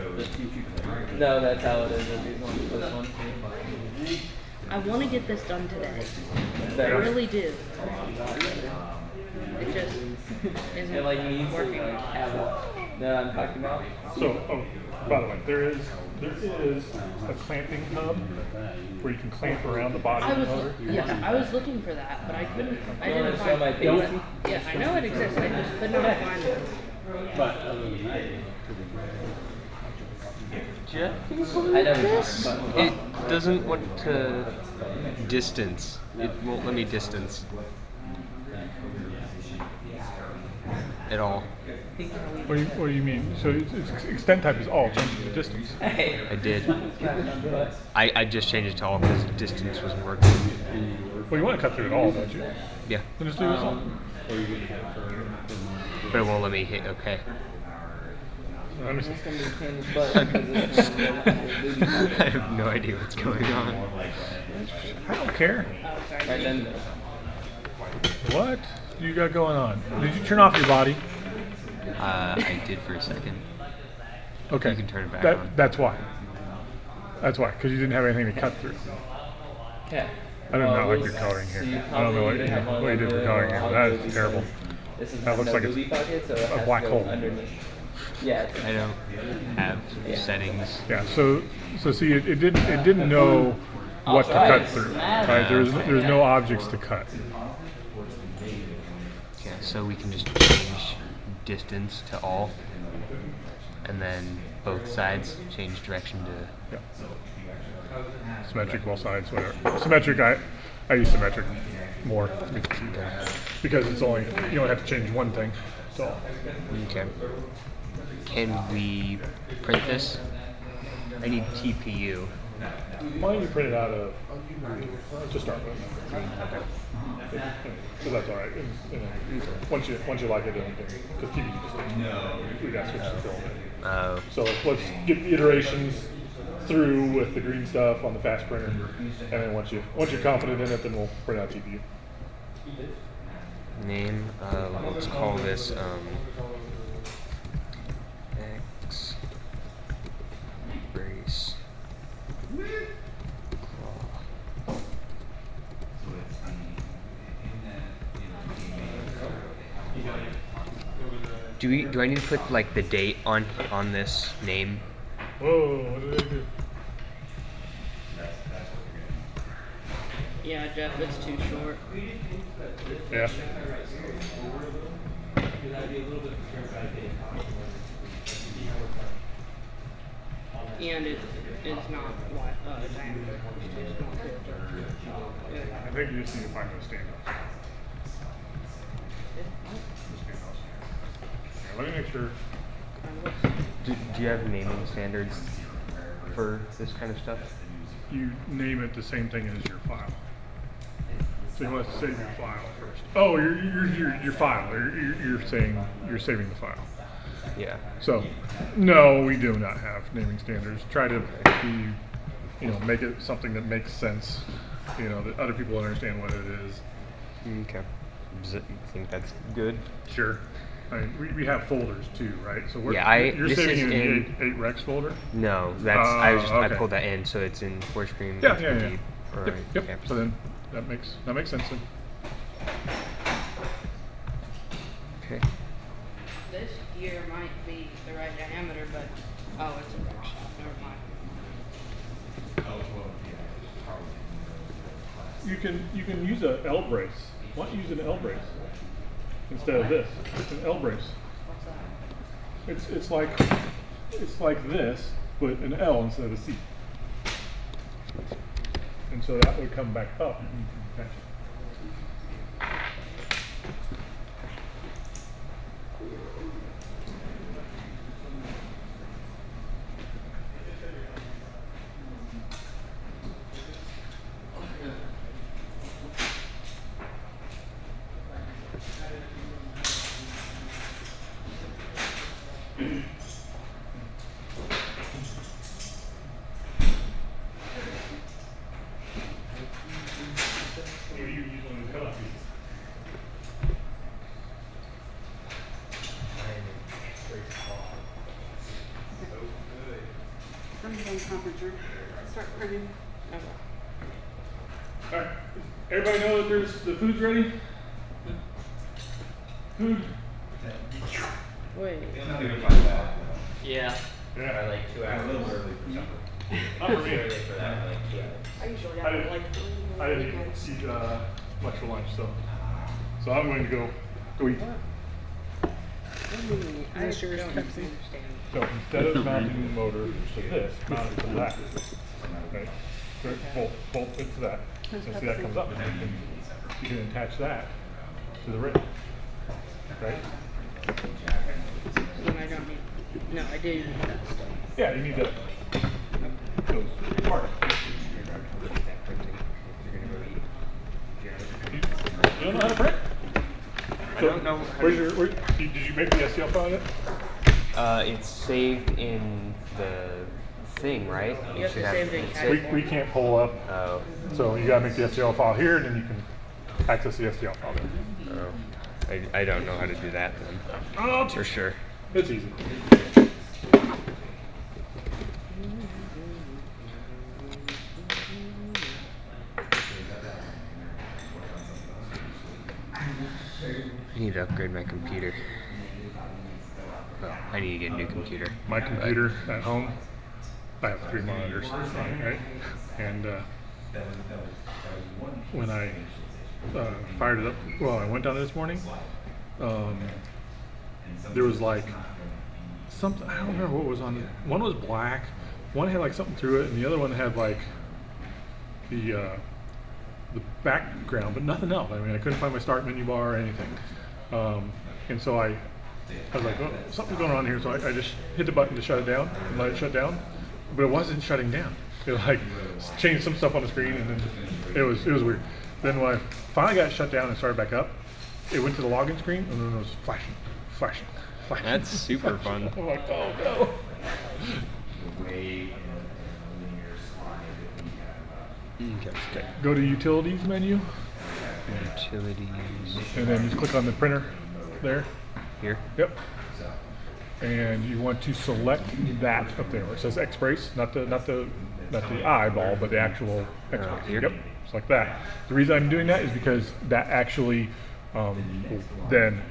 No, that's how it is with these ones. This one. I want to get this done today. I Better. really do. It just isn't It like needs to working. like have it. No, I'm talking about. So, by the way, there is a clamping hub where you can clamp around the body I of the was motor. yes, I was looking for that, but I couldn't. I You wanna didn't show find. my baby? Yeah, I know it exists. I just could not find it. But other than that, I never This? talked about It doesn't want to distance. It won't let me distance. At all. What do you mean? So it's extent type is all changing the distance. I did. I just changed it to all because distance wasn't working. Well, you want to cut through it all, don't you? Yeah. Then just do this all. But it won't let me hit okay. Let me see. I have no idea what's going on. I don't care. Right then. What you got going on? Did you turn off your body? I did for a second. Okay. You can turn it back on. That's why. That's why, because you didn't have anything to cut through. Okay. I do not like your coloring here. I don't know what you did for coloring here. That is terrible. That looks like it's a black hole. Yeah. I don't have settings. Yeah. So see, it didn't know what to cut through. Right? There's no objects to cut. Yeah. So we can just change distance to all. and then both sides change direction to. Yeah. Symmetric, both sides, whatever. Symmetric, I use symmetric more because it's only, you don't have to change one thing. So. Okay. Can we print this? I need TPU. Why don't you print it out of, just start with. Okay. So that's all right. Once you like it, because TPU just we got to switch to film. So let's get the iterations through with the green stuff on the fast printer, and then once you're confident in it, then we'll print out TPU. Name. Let's call this X brace. Do I need to put like the date on this name? Whoa, what did I do? Yeah, Jeff, it's too short. Yeah. And it's not diameter. It's too small. I think you just need to find those standouts. Let me make sure. Do you have naming standards for this kind of stuff? You name it the same thing as your file. So you want to save your file first. Oh, your file. You're saying you're saving the file. Yeah. So, no, we do not have naming standards. Try to be, make it something that makes sense. That other people understand what it is. Okay. Does it, you think that's good? Sure. I mean, we have folders too, right? So you're this saving is in the 8 Rex folder? No, that's I okay. Oh, pulled that in, so it's in four screen. Yeah. Right. Yep. Okay. So then that makes sense then. Okay. This here might be the right diameter, but it's a wreck shop. Never mind. You can use an L brace. Why don't you use an L brace instead of this? It's an L brace. What's that? It's like this, but an L instead of a C. And so that would come back up. And you can catch it. I'm done conference room. Start printing. Alright. Everybody know that the food's ready? Food? Wait. Yeah. Yeah. Or like 2 hours. A little early for supper. Not for me. Early for that, like 2 hours. I usually I have didn't- like I didn't eat much for lunch, so I'm going to go eat. I Is this yours, don't Pepsi? understand. So instead of mounting the motor to this, mount it to that. Okay. Bolt it to that. Where's And see that Pepsi? comes up. And you can attach that to the rig. Right? Then I don't need. No, I do need that stuff. Yeah, you need that. Those parts. You don't know how to print? I don't know. Did you make the STL file yet? It's saved in the thing, right? You have to save the We can't pull up. Oh. So you gotta make the STL file here, and then you can access the STL file there. Oh. I don't know how to do that then. Oh, for sure. It's easy. I need to upgrade my computer. Well, I need to get a new computer. My computer at home, I have 3 monitors, right? And when I fired it up, well, I went down this morning, there was like something, I don't remember what was on it. One was black, one had like something through it, and the other one had like the background, but nothing else. I mean, I couldn't find my start menu bar or anything. And so I was like, oh, something's going on here. So I just hit the button to shut it down and let it shut down, but it wasn't shutting down. It like changed some stuff on the screen, and then it was weird. Then when I finally got it shut down and started back up, it went to the login screen, and then it was flashing. That's super fun. I'm like, oh no. Okay. Go to Utilities menu. Utilities. And then just click on the printer there. Here? Yep. And you want to select that up there where it says X-Brace, not the eyeball, but the actual X-Brace. Here? Yep. Just like that. The reason I'm doing that is because that actually then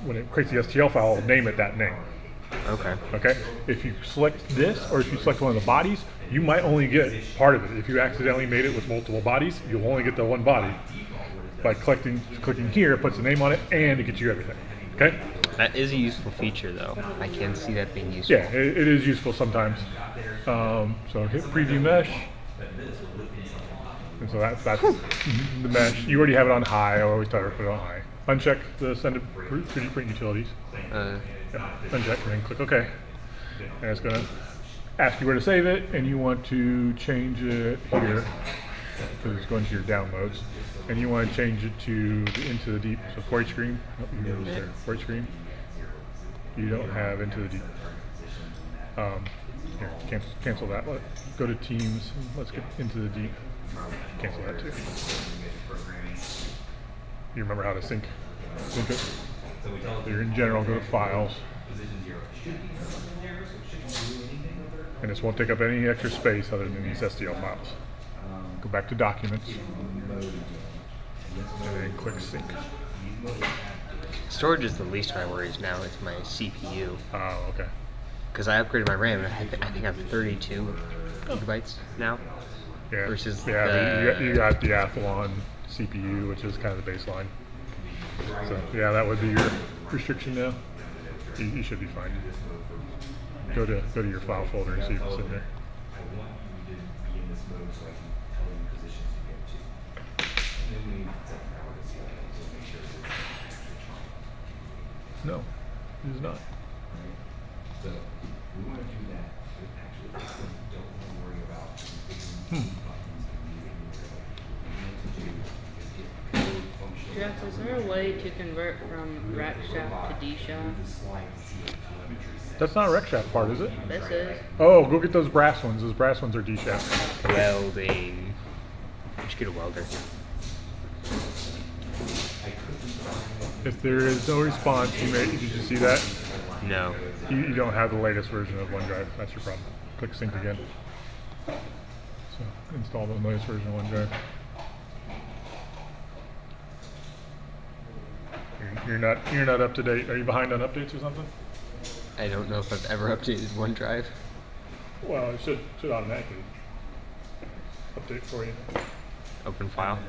when it creates the STL file, it'll name it that name. Okay. Okay. If you select this, or if you select one of the bodies, you might only get part of it. If you accidentally made it with multiple bodies, you'll only get the one body. By clicking here, it puts the name on it, and it gets you everything. Okay. That is a useful feature, though. I can see that being useful. Yeah, it is useful sometimes. So hit Preview Mesh, and so that's the mesh. You already have it on high. I always tell her to put it on high. Uncheck the Send to 3D Print Utilities. Uncheck and then click OK. And it's going to ask you where to save it, and you want to change it here because it's going to your downloads, and you want to change it to Into the Deep. So 4H screen. Oh, you go there. 4H screen. You don't have Into the Deep. Here, cancel that. Go to Teams. Let's get Into the Deep. Cancel that too. You remember how to sync it? You're in General, go to Files. And this won't take up any extra space other than these STL files. Go back to Documents. And then click Sync. Storage is the least of my worries now. It's my CPU. Oh, okay. Because I upgraded my RAM, and I think I have 32 gigabytes now. Yeah. Versus you got the Athlon CPU, which is kind of the baseline. So yeah, that would be your restriction now. You should be fine. Go to your file folder and see what's in there. No, it is not. So we want to do that. Actually, don't worry about Jeff, is there a way to convert from rack shaft to D shaft? That's not a rec shaft part, is it? This is. Oh, go get those brass ones. Those brass ones are D shaft. Welding. You should get a welder. If there is no response, did you see that? No. You don't have the latest version of OneDrive. That's your problem. Click Sync again. So install the latest version of OneDrive. You're not up to date. Are you behind on updates or something? I don't know if I've ever updated OneDrive. Well, it should automatically update for you. Open file.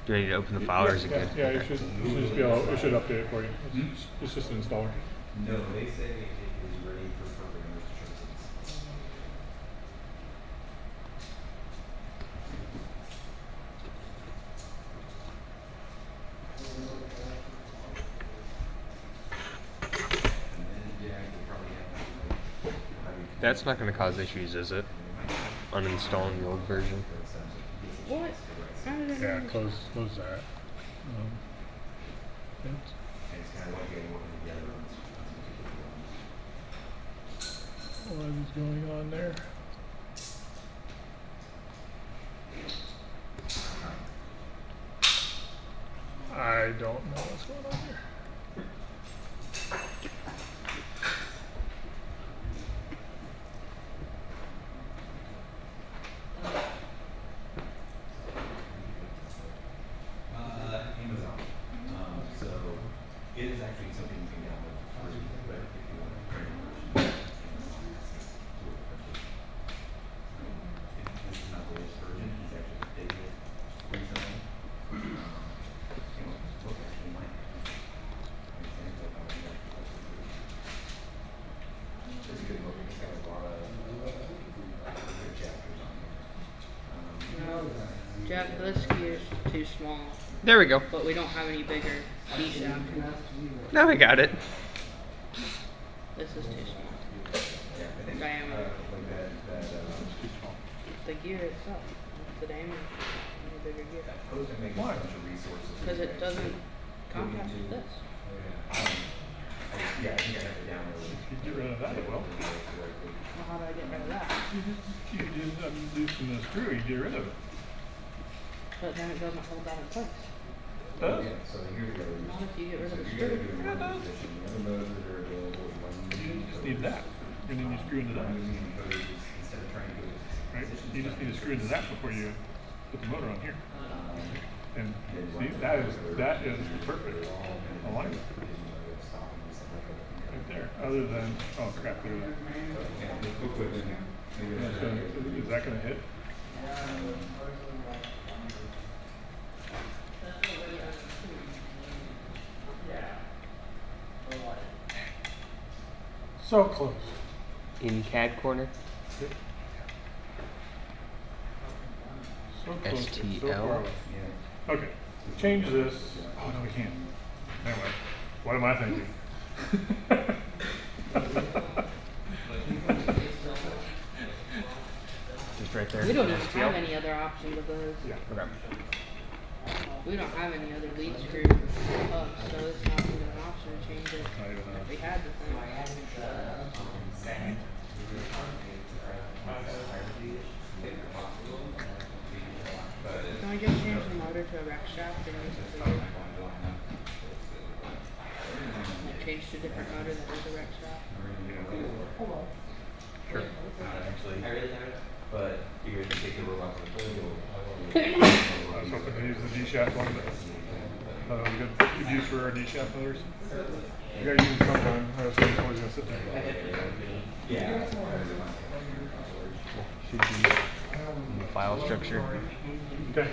Do I need to open the file, or is it good? Yeah, it should just be it should update it for you. It's just an installer. No, they say it is ready for programmers to show things. That's not going to cause issues, is it? Uninstalling the old version. What? Yeah, close that. What is going on there? I don't know what's going on here. Amazon. So it is actually something you can download for free, but if you want a premium version, this is not the latest version. He's actually updated it recently. Book actually might have an example of how it this gear's too small. There we go. But we don't have any bigger D shaft. Now I got it. This is too small. Diameter. The gear itself. The diameter. The bigger gear. Why? Because it doesn't compact with this. Yeah, I think I have it downloaded. Get rid of that, well. Well, how do I get rid of that? You can just loosen the screw, you get rid of it. But then it doesn't hold that in place. Does? So here we go. Not if you get rid of the You screw. gotta do the one position. The other motors that are available, You just need that. And then you screw into that. instead of trying to go to Right? You just need to screw into that before you put the motor on here. And see, that is perfect alignment. Right there. Other than, oh crap, there it is. So, is that gonna hit? So close. In CAD corner. So close, but so STL. far away. Okay, change this. Oh no, we can't. Anyway, what am I thinking? Just right there. We don't even STL. have any other options of those. Yeah. Okay. We don't have any other lead screw hubs, so it's not even an option to change it. Not even an If we had the thing. Can I just change the motor to a rack shaft and use it for you? Like change to a different motor that is a rack shaft? Sure. Actually, but you guys can take the robot to the field. I was hoping to use the D-shaft one, but thought it was good use for our D-shaft motors. You gotta use it sometime, or else it's always gonna sit there. Yeah. Should be in the file structure. Okay.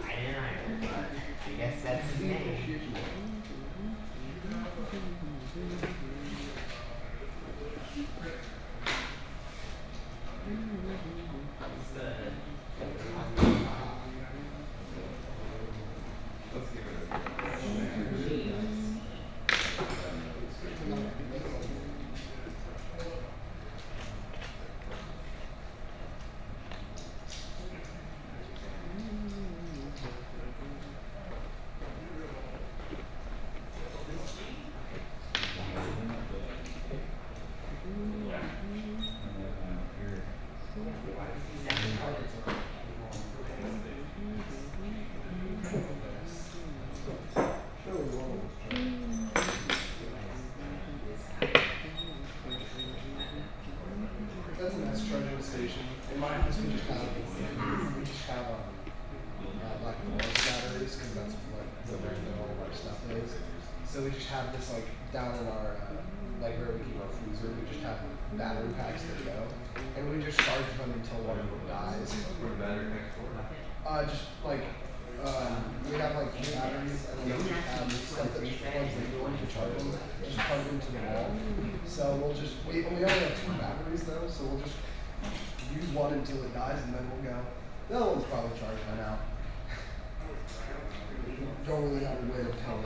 I guess that's his name. That's a nice charging station. In my house, we just have like forest batteries because that's what where all of our stuff is. So we just have this like down in our like where we keep our freezer. We just have battery packs that go, and we just charge them until one of them dies. What battery packs for? Just like we have like batteries, and then we have stuff that just plugs into them to charge them. Just plug them into the wall. So we'll just we only have 2 batteries though, so we'll just use one until it dies, and then we'll go. The other one's probably charged by now. Don't really have a way of telling.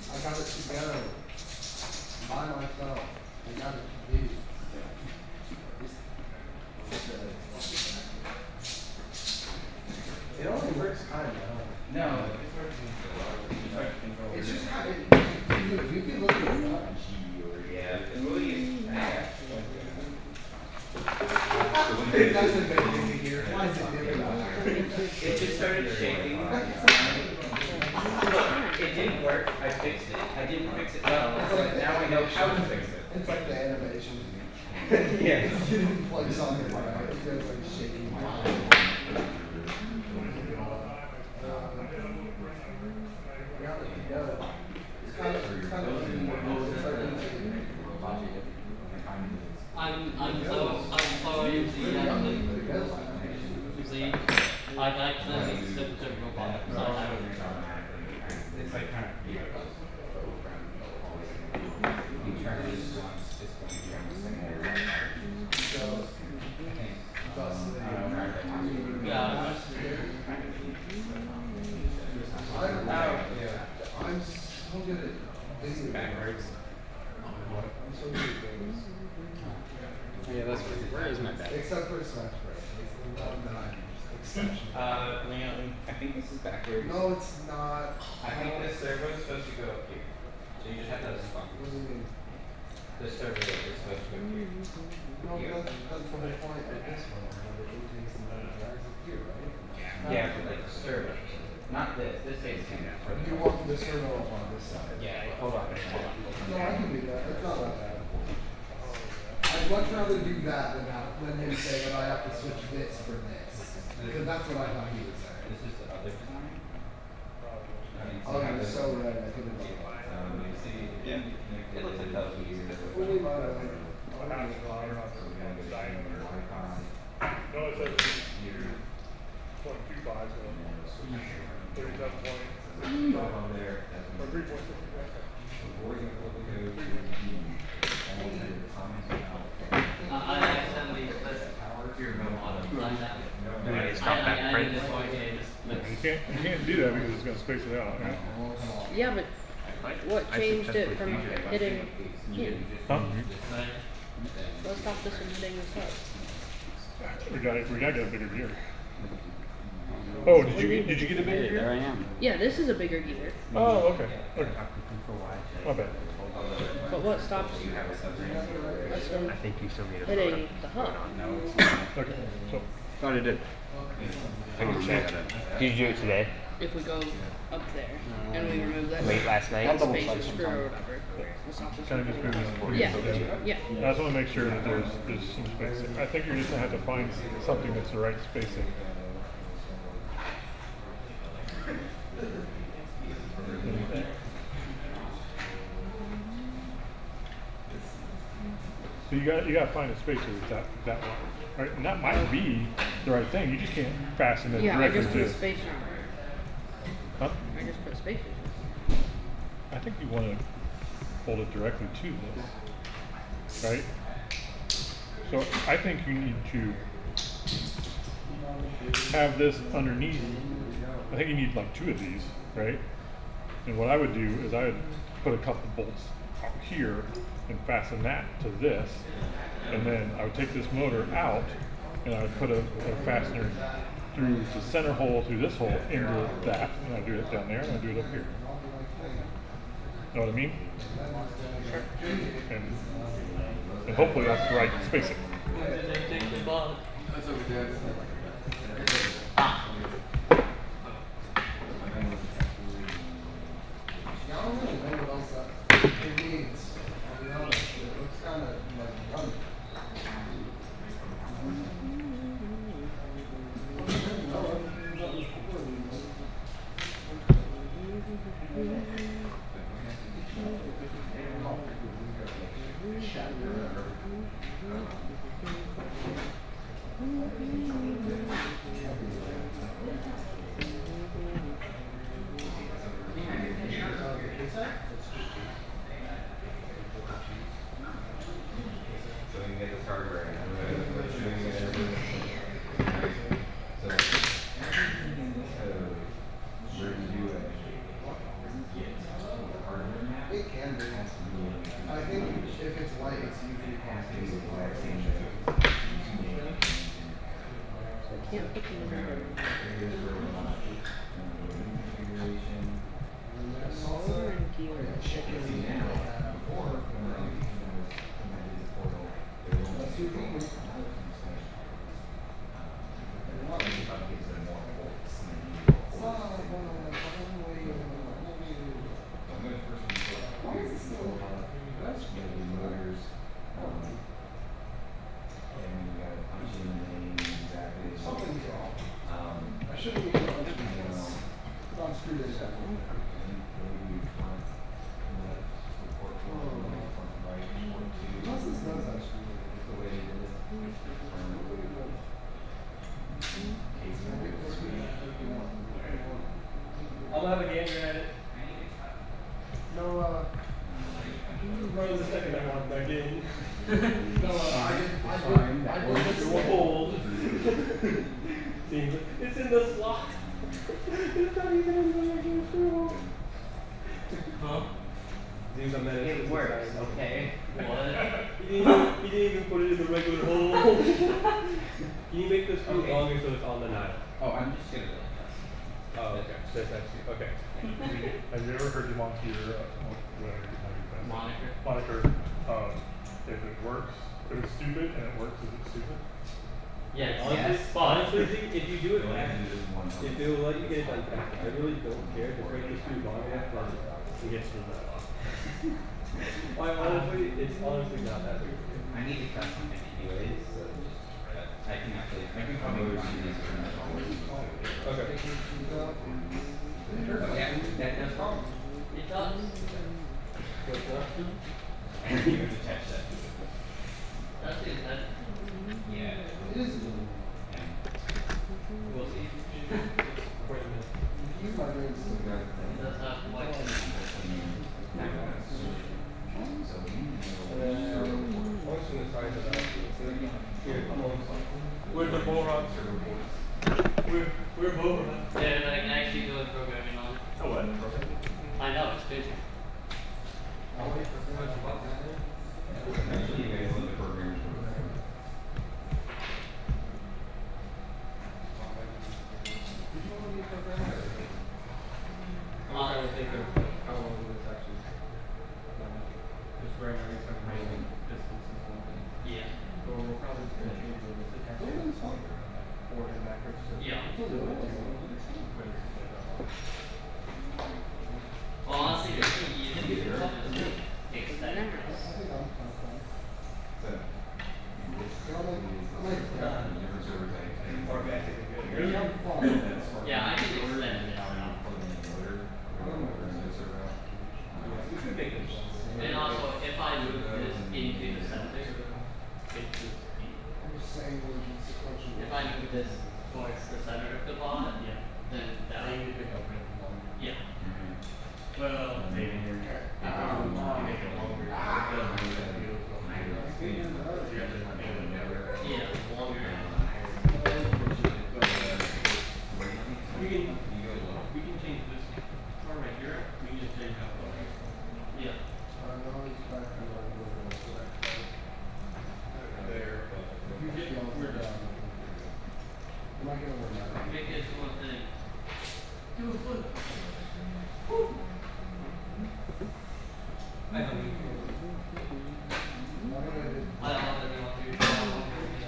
I got it together by myself. I got it to be. It only works kind of. No, It's just how it. You can look at it. yeah, it's really It doesn't make it here. Why is it doing that? It just started shaking. Look, it didn't work. I fixed it. I didn't fix it well. But now I know how to fix it. It's like the animation. Yeah. You didn't plug something right. You guys like shaking my eye. I'm sorry, Z, I've accidentally slipped the robot upside down. It's like kind of, you turn this once, it's going to be on the same way. So, I think, I'm so good at video backwards. I'm so good at games. Yeah, that's where is my bag? Except for Smash Bros. Exception. I think this is backwards. No, it's not. I think this servo is supposed to go up here. So you just have to respond. What do you mean? This servo is supposed to go here. No, that's the whole point of this one. It takes some other drives up here, right? Yeah, but like the servo. Not this. This is You want the servo up on this side. Yeah, hold on. No, I can do that. It's not that bad. I'd much rather do that than him say that I have to switch this for this. Because that's what I thought he was saying. This is the other design. Oh, you're so right. I couldn't do that. It looks like that was weird. Only my own. No, it says 0.25, so 37.20. Or 3.65. I accidentally split your robot upside down. You can't do that because it's going to space it out. Right? Yeah, but what changed it from hitting him? Huh? What stopped this from hitting his head? We gotta get a bigger gear. Oh, did you get a bigger gear? There I am. Yeah, this is a bigger gear. Oh, okay. My bad. But what stops us from I think you still need a hitting the hub? Okay, so. Thought it did. I can check. Did you do it today? If we go up there and we remove that Late last night? that spacer screw or whatever. Kind of just move this Yeah, yeah. I just want to make sure that there's some spacing. I think you're just gonna have to find something that's the right spacing. So you gotta find a spacer that's that wide, right? And that might be the right thing. You just can't fasten it Yeah, I directly just put to. a spacer on Huh? it. I just put spacers. I think you want to hold it directly to this, right? So I think you need to have this underneath. I think you need like two of these, right? And what I would do is I would put a couple bolts out here and fasten that to this, and then I would take this motor out and I would put a fastener through the center hole, through this hole, into that, and I do it down there and I do it up here. Know what I mean? Sure. And hopefully that's the right spacing. That's over there. Yeah, I don't really know what else that it needs. I'll be honest, it looks kind of like running. So we can get this hardware in. Where do you It can be. I think if it's light, it's usually constant. So I can't put them in there. Solar and gear. shouldn't be too much because it's on screw this one. Unless this does have screw I'm gonna have a gander at it. No, Run the second I want back in. no, I did this Hold. It's in the slot. It's not even in the regular screw hole. Huh? It works, okay. What? He didn't even put it in the regular hole. Can you make the screw longer so it's on the nile? Oh, I'm just gonna really trust. Oh, okay. That's actually, okay. Have you ever heard the moniker, Moniker? If it works, if it's stupid and it works, is it stupid? Yeah, honestly, if you do it back, if it will let you get it done back, I really don't care. Just make the screw long enough for it gets to that off. Honestly, it's honestly not that big. I need to cut something anyways, so just, I can probably run this for another hour. Okay. Yeah, that does problem. It does. And you have to attach that to it. That's the intent. Yeah. It is. We'll see. Wait a minute. Use my brains. It does have white. What's in the size of that? Here, come on. Where's the ball rods? We're both. Yeah, but I can actually do a programming on it. Oh, what? I know, it's busy. I'll wait for so much about that. Actually, you guys let the programmers work. I'm trying to think of how long this actually just running every time random distance is one thing. Yeah. So we're probably just gonna change the attach forward and backwards. Yeah. Well, honestly, the key is to extend this. Yeah, I can extend this now. And also, if I move this into the center, if I move this towards the center of the pod, then that would yeah. Well, maybe you make it longer. Yeah, longer. We can change this part right here. We can just change how far. Yeah. There. We're done. Make this one thing. Do a flip. I don't need to. I don't want to do it.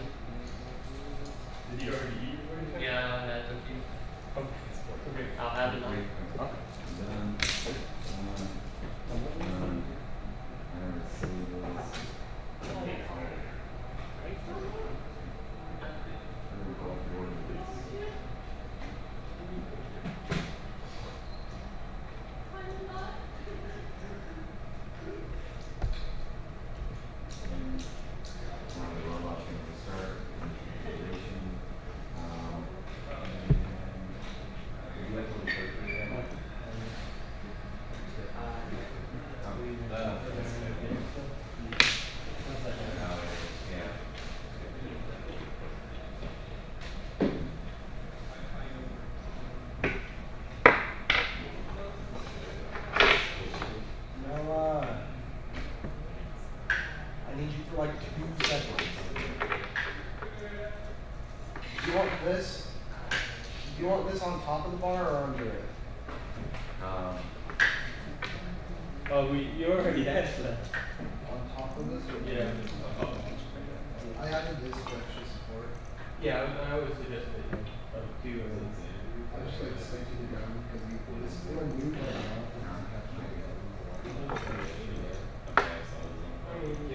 Did you already eat? Yeah, I had cookies. Okay. I'll have it on. like 2 seconds. Do you want this? Do you want this on top of the bar or under it? Oh, you already asked that. On top of this? Or Yeah. I added this for extra support. Yeah, I would suggest that you do it. I just like stick to the ground because it's gonna move right now.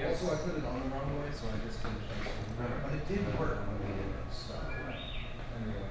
Also, I put it on the wrong way, so I just finished it. But it did work. So, anyway.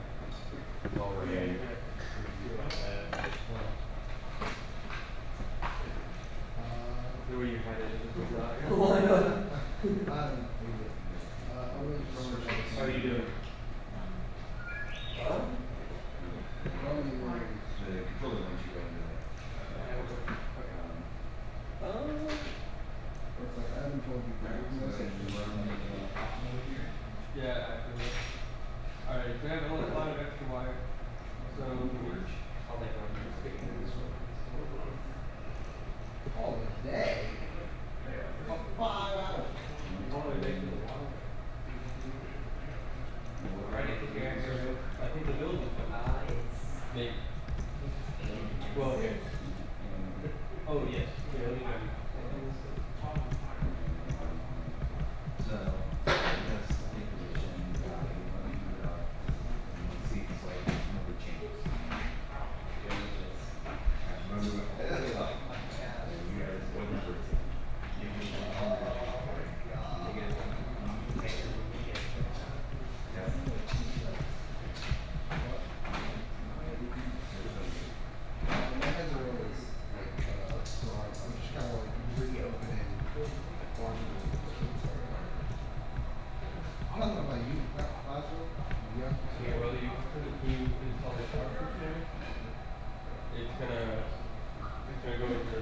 it's gonna go into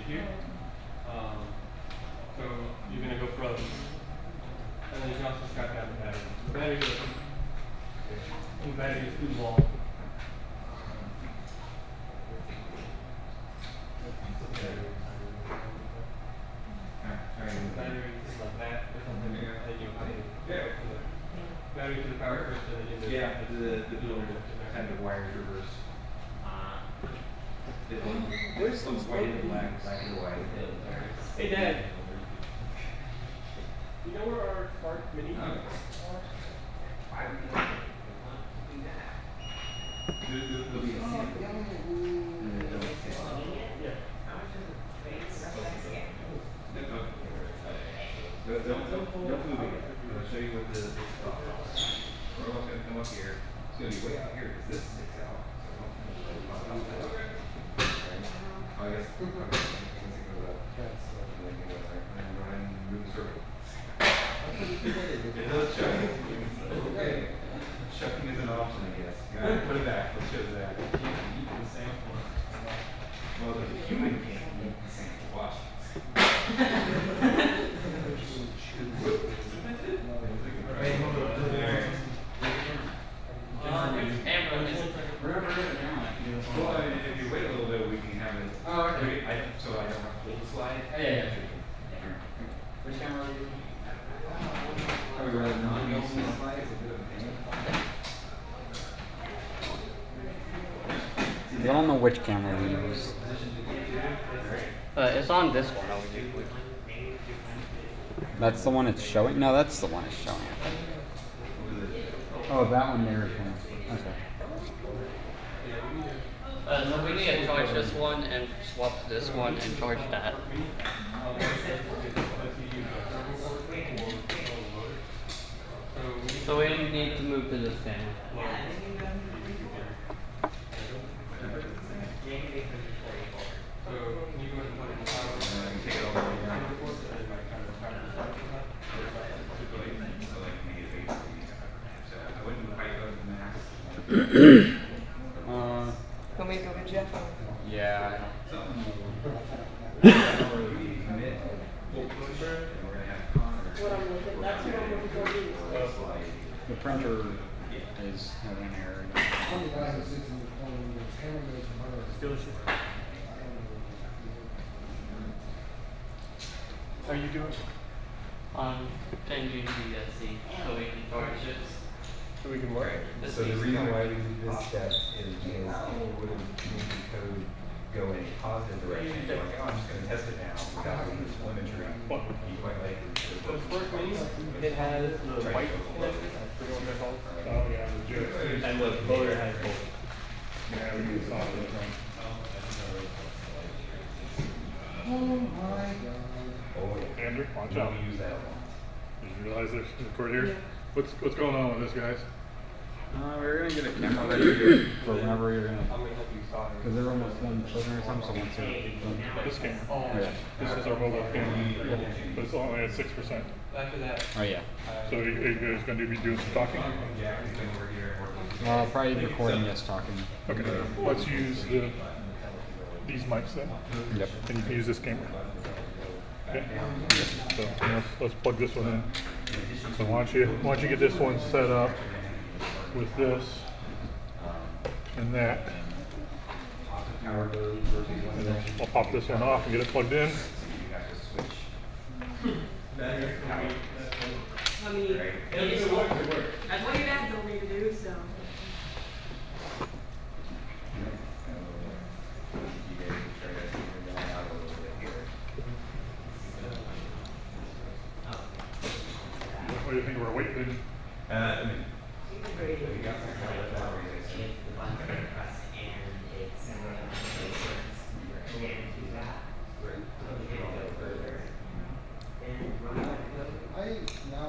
here. So you're gonna go from, and then you can also strap down the battery. The battery goes, and the battery is through the wall. Battery is like that or something, and you battery to the power first, and then you the kind of wires reverse. There's some white and black and white. Hey Dad, you know where our Spark Mini is? Why would you do that? There'll be a sample. Yeah. They'll move again. I'll show you what the we're almost going to come up here. It's going to be way out here because this sticks out. I guess. Move the circle. It does chucking. Okay. Chucking is an option, I guess. Put it back. Let's show that. You can't eat the sample. Well, the human can't eat the sample. Watch this. Well, if you wait a little bit, we can have it. Oh, okay. So I don't have to hold the slide? Yeah. Which camera are you using? I would rather not use the slide. It's a bit of a pain. I don't know which camera we use. It's on this one. That's the one it's showing? No, that's the one it's showing. Oh, that one there is one. Okay. So we need to charge this one and swap this one and charge that. So we need to move to this panel. Want me to go get Jeff? Yeah. What I'm looking, that's what I'm looking for. The printer is having an error. I'm the guy who sits in the corner with his camera goes to her. How are you doing? Changing the C so we can charge it. So we can work. So the reason why we do this step is because you would have made the code go in a positive direction. You're like, oh, I'm just going to test it now without doing this telemetry. You quite like it. So Spark Mini, it has the white connector. I forget what they're called. Oh, yeah, the jet. And the motor has both. Yeah, we can solve it. Oh my god. Oh, yeah. Andrew, watch We out. don't use that a lot. Did you realize there's a cord here? What's going on with this, guys? We're gonna get a camera ready for whenever you're gonna. Because they're almost done closing or something, so once they're done. This camera. Yeah. This is our mobile camera. But it's only at 6%. Oh yeah. So you guys going to be doing some talking? Probably recording us talking. Okay. Let's use these mics then. Yep. And you can use this camera. Okay. So let's plug this one in. So why don't you get this one set up with this and that. And then I'll pop this one off and get it plugged in. I mean, that's what your dad told me to do, so. What do you think of our weight then? I mean, we got some kind of batteries. I now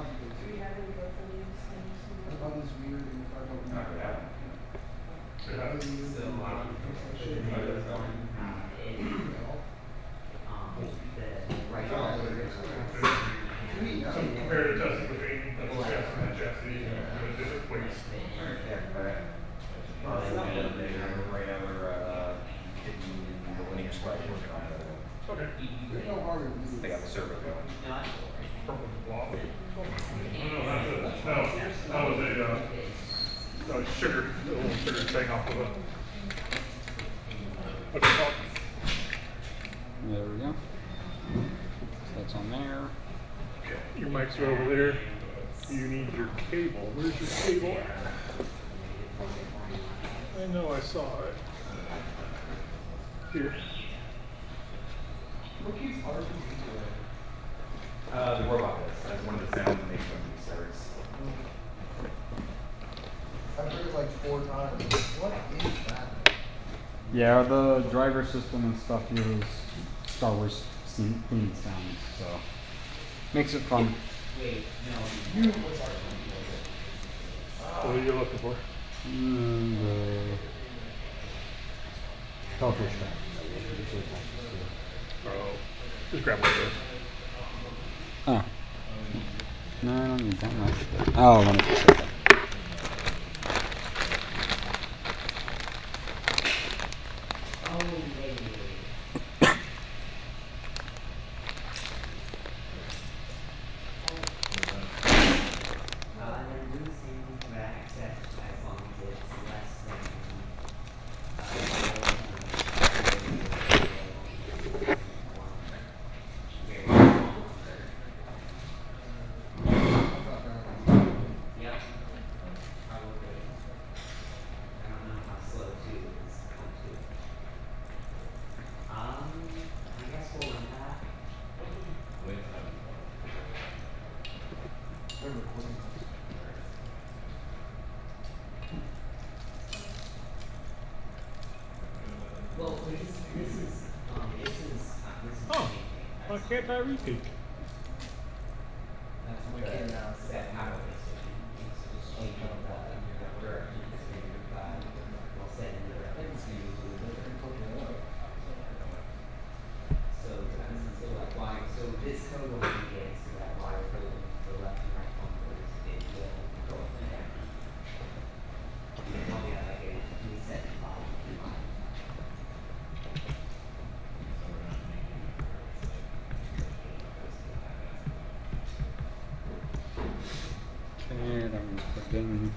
little sugar thing off of it. Okay, well, There we go. So that's on there. your mics are over there. You need your cable. Where's your cable at? I know I saw it. Here. What keeps RPD doing? The robot does. That's one of the sounds it makes when it starts. I've heard it like 4 times. What is that? Yeah, the driver system and stuff uses Star Wars theme sounds, so makes it fun. Wait, no. What are you looking for? The teleportation track. Oh, just grab one of those. Oh. No, I don't need that much. Oh, let me just say that. Oh, why can't I repeat? Okay, that one's plugged in.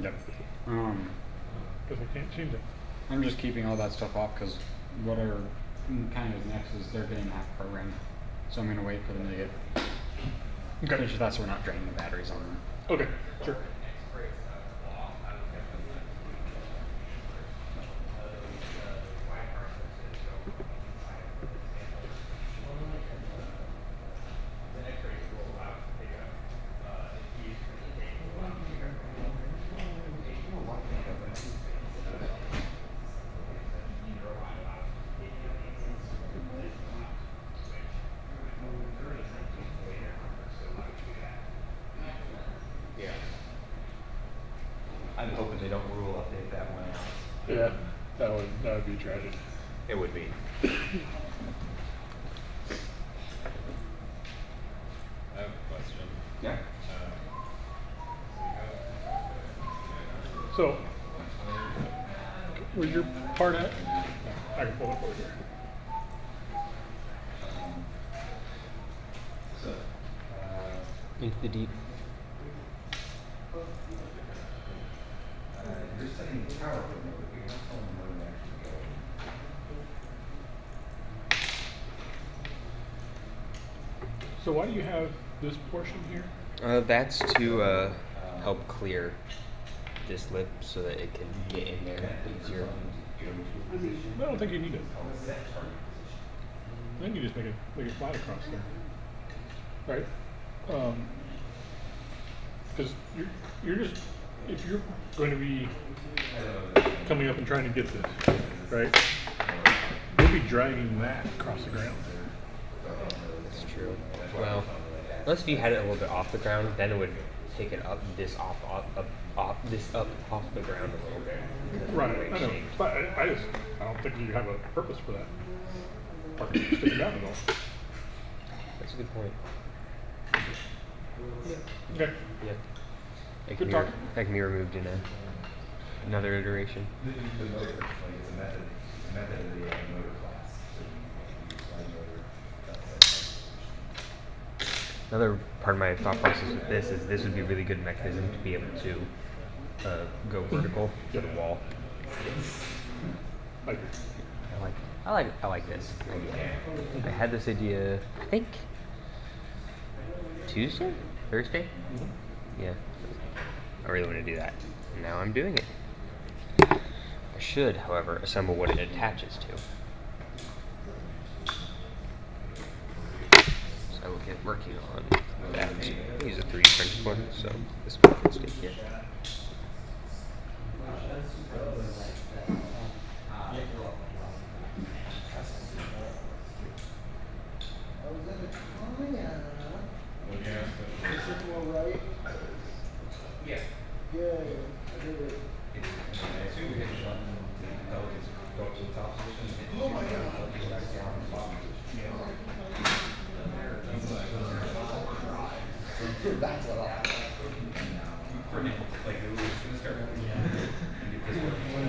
Yep. Because I can't change it. I'm just keeping all that stuff off because what are kind of next is they're getting half programmed. So I'm going to wait for them to get finished with that so we're not draining the batteries on them. Okay, sure. Yeah, that would be tragic. It would be. I have a question. Yeah. So, where's your part at? I can pull it over here. Into the deep. You're setting the tower for mode, you're not telling them where to actually go. So why do you have this portion here? That's to help clear this lip so that it can get in there easier. I don't think you need it. I think you just make it flat across there, right? Because you're just, if you're going to be coming up and trying to get this, right? You'll be dragging that across the ground. That's true. Well, unless if you had it a little bit off the ground, then it would take it up this off the ground a little bit. Right, I know. But I don't think you have a purpose for that. Or stick it down at all. That's a good point. Okay. Yeah. It Good can talk. That can be removed in another iteration. The motor, like it's a method of the motor class. So you slide motor, Another part of my thought process with this is this would be a really good mechanism to be able to go vertical to the wall. I like this idea. I had this idea, I think, Thursday? Yeah. I really want to do that. And now I'm doing it. I should, however, assemble what it attaches to. So I will get working on that. I use a 3D printed one, so this one can stay here. That's what I for now, like we're just gonna start and get this one.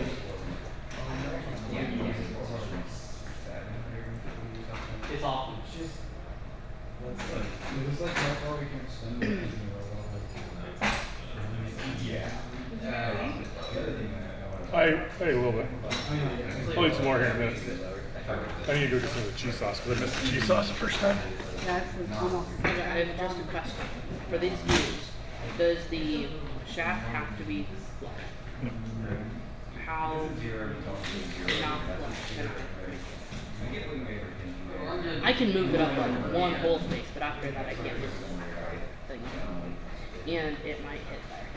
It's awesome. It's like how far we can extend it. A little bit. I'll eat some more here in a minute. I need to go get some of the cheese sauce because I missed the cheese sauce the first time. Almost. Okay, I have just a question. For these views, does the shaft have to be flush? How not flush can I can move it up like one whole space, but after that I can't move it. And it might hit there.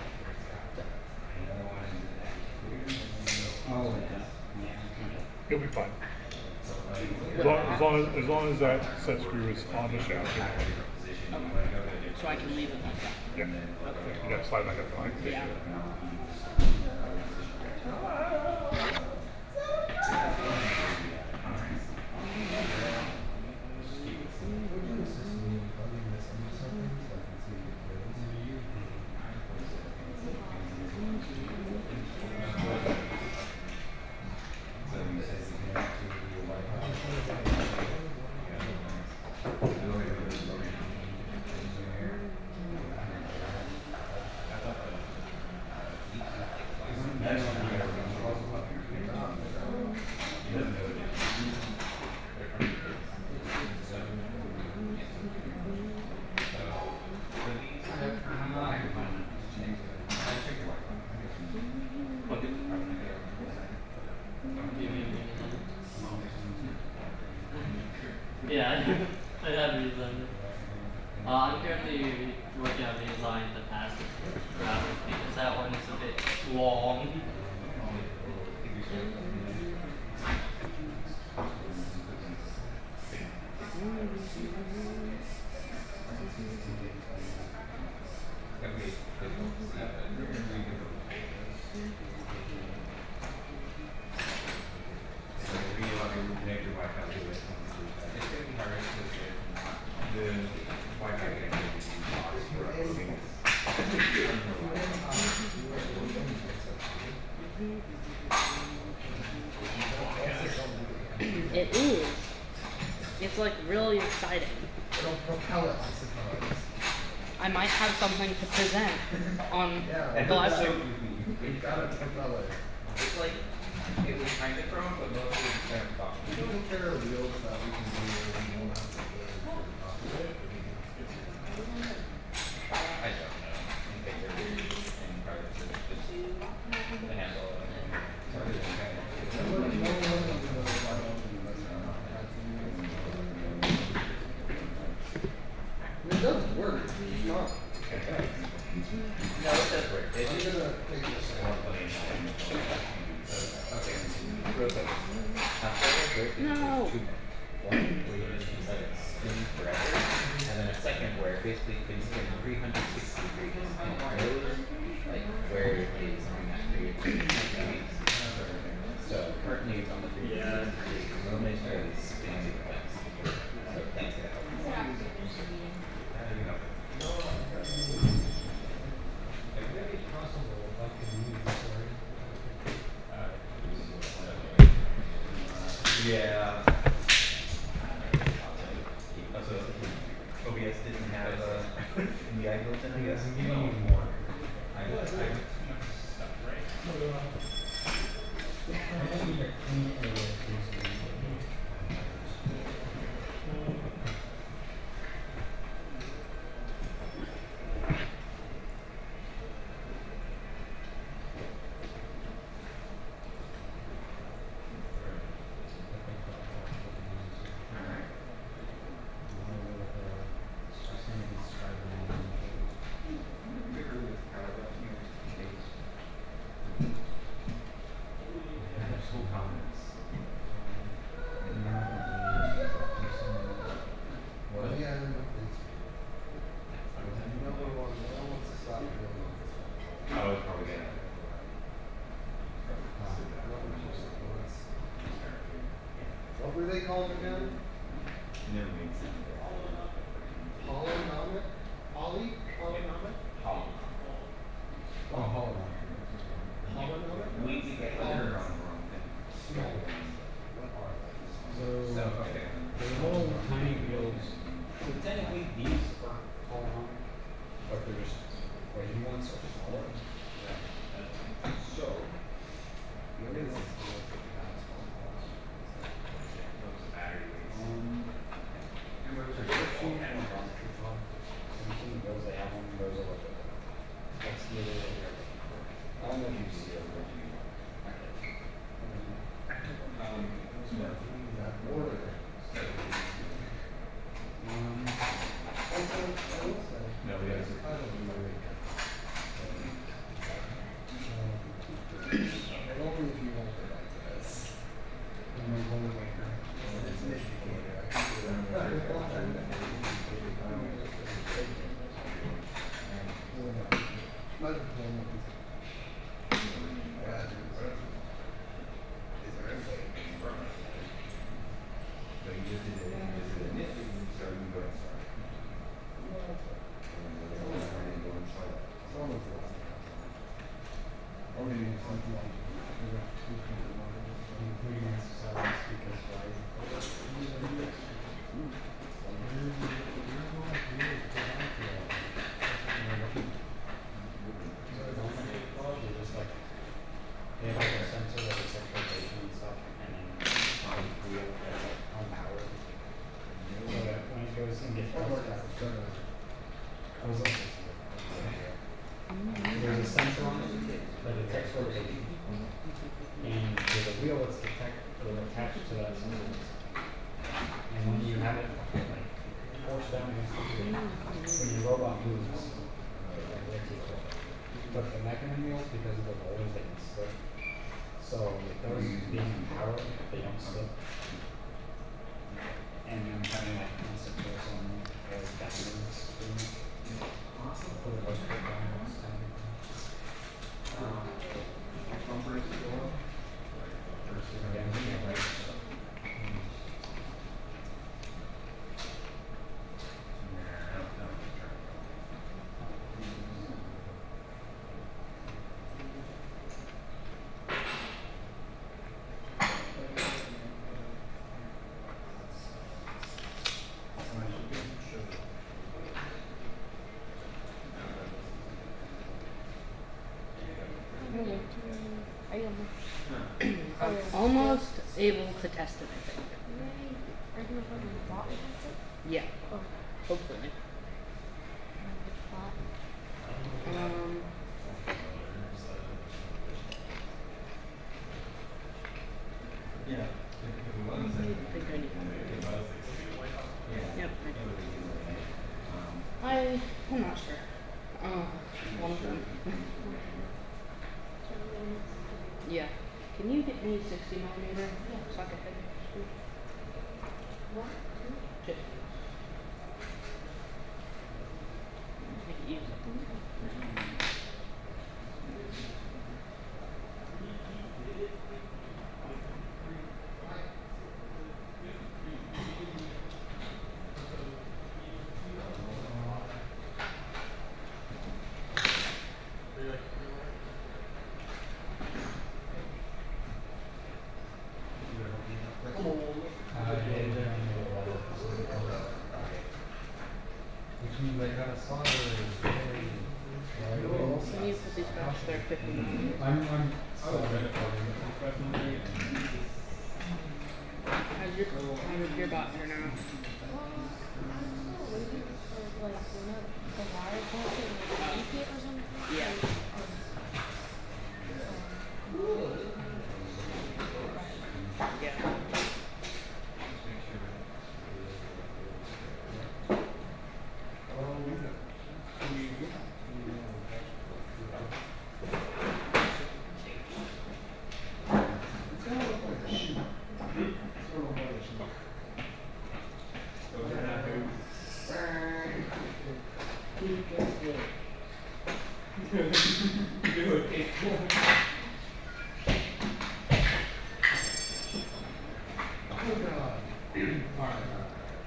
It'll be fine. As long as that set screw is on the shaft. So I can leave it like that. Yeah. You gotta slide back up the line. Yeah. Yeah, I have redesign it. I'm currently working on redesigning the passive graphic because that one is a bit long. exciting. It'll propel it, I suppose. I might have something to present on Yeah, the live so stream. we've got a propeller. It's like, it was kind of thrown, but mostly just kind of thought. I don't think there are wheels that we can do where we won't have to I don't know. I think they're weird and probably just the handle it does work. It's not. No, it does work. It's I'm just gonna take this one. Okay. Real quick. No. One where you just let it spin forever, and then a second where basically it can spin 360 degrees. Those, like where it is on that 360 degrees. So currently it's on the 360 degrees. The moment it starts spinning it fast. So that's gonna help. Yeah. Also, OBS didn't have the eye built in, I guess. You need more. What were they called again? Never made sense. Polynomic? Polynomic? Oh, holonomic. Polynomic? We get on the wrong thing. Small. So, okay. The little tiny wheels, so technically these are polynomic, but they're just writing ones are smaller. So, what is Battery weights. so 15 and 17, those they have on, those are what that's the other one here. I don't know if you see it. Order. No, we have Only if you want it like this. So you just did it, so you can go and start. They have like a sensor that detects rotation and stuff, and then on the wheel it has like own power. So that when it goes and gets close to that, there's a sensor on it that detects rotation, and there's a wheel that's attached to that sensor. And when you have it like forced down against the wheel, when your robot moves, it rotates with it. But the mechanism wheels, because of the rollers, they can slip. So with those being powered, they don't slip. And I'm having like constant force on them as downwards. For the most part, downwards. test it, I think. Are you going to plot with it? Yeah. Oh. Hopefully. Which plot? Yeah. I think I need Yep. I'm not sure. One of them. Yeah. Can you get me 60 millimeter socket head screw? What? Just. Make it easy. Can you put these back there 50 millimeters? How's your bot here now? I'm still waiting for like one of the wire bolted and like it or something. Yeah. Yeah.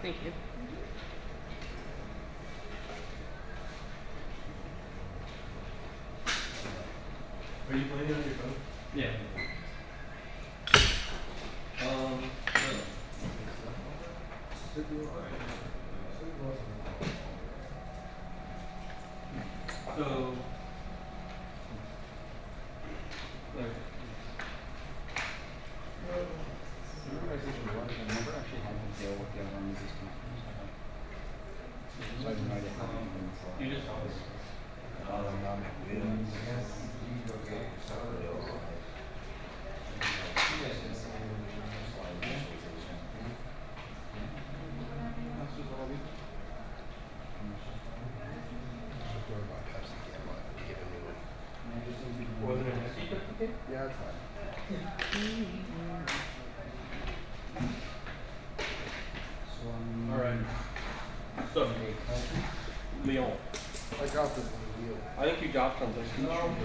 Thank you. Are you playing on your phone? Yeah. So, like, Supervisation was, I never actually had to deal with the other ones this time. So I have no idea how many things like. you just always. Wasn't it messy? Yeah, it's fine. Alright. So, Leon. I got this wheel. I think you got something. No.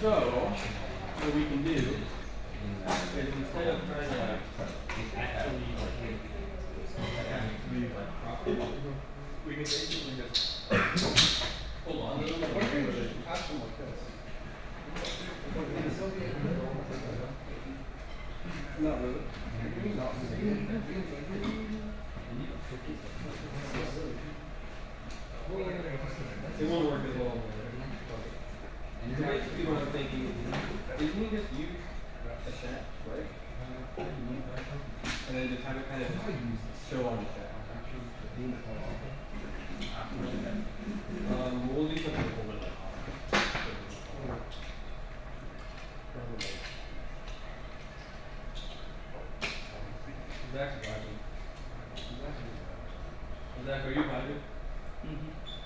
So, what we can do is instead of trying to actually we can basically just hold on to them and do it. Not really. It won't work as well. So basically what I'm thinking is we just use a shaft, right? And then just have it kind of show on the shaft. We'll do something a little bit like Zach's vibing. Zach, are you vibing?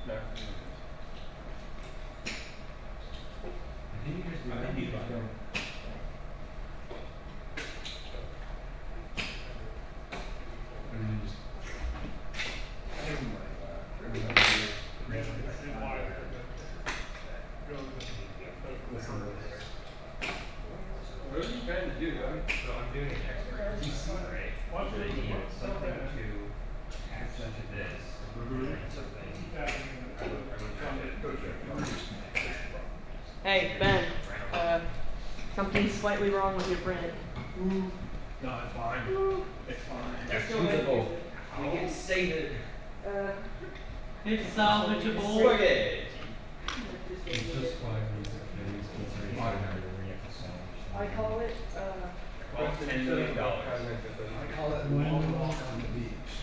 No. I think he's vibing. What are you trying to do, guys? So I'm doing an expert. be slightly wrong with your bread. No, it's fine. It's fine. Just go ahead and use it. We can save it. It's salvageable. Spaghetti. It's just 5 years of phase consideration where you have to solve. I call it, Well, $10 million. I call it long walk on the beach.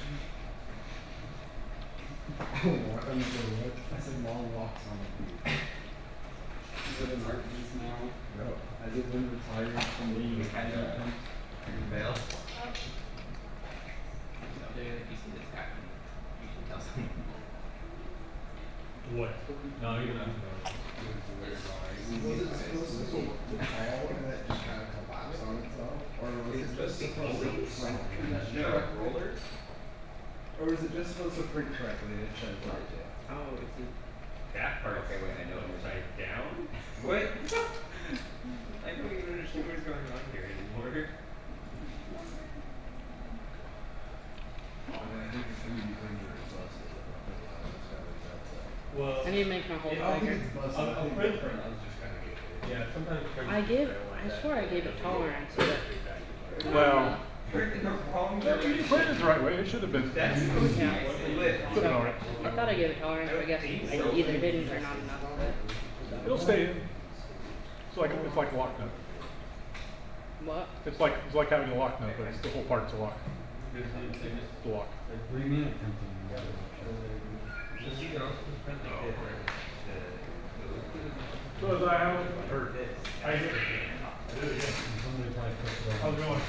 I said long walks on the beach. Is it an art piece now? No. Has it been retired from the Fail. Someday if you see this happen, you should tell someone. What? No, you don't have to know. Was it supposed to be tall and it just kind of collapse on itself? Or was it just supposed to print rollers? Or was it just supposed to print correctly and it showed right there? Oh, it's a... That part. Okay, wait, I know it was Upside down? What? I don't even understand what's going on here anymore. I think the 3D printer is busted. Well, I need to make my whole I don't think bag. it's busted. I think the print was just kind of good. yeah, sometimes. I swear I gave it tolerance, but. Well, Printing the wrong you put it the right way. It should have been. That's Yeah. Should have been alright. I thought I gave it tolerance, but I guess I either didn't or not enough of it. It'll stay in. It's like a lock nut. What? It's like having a lock nut, but it's the whole part's a lock. The lock. What do you mean printing? So as I haven't heard. I did it again. Somebody probably put it How's over. it going?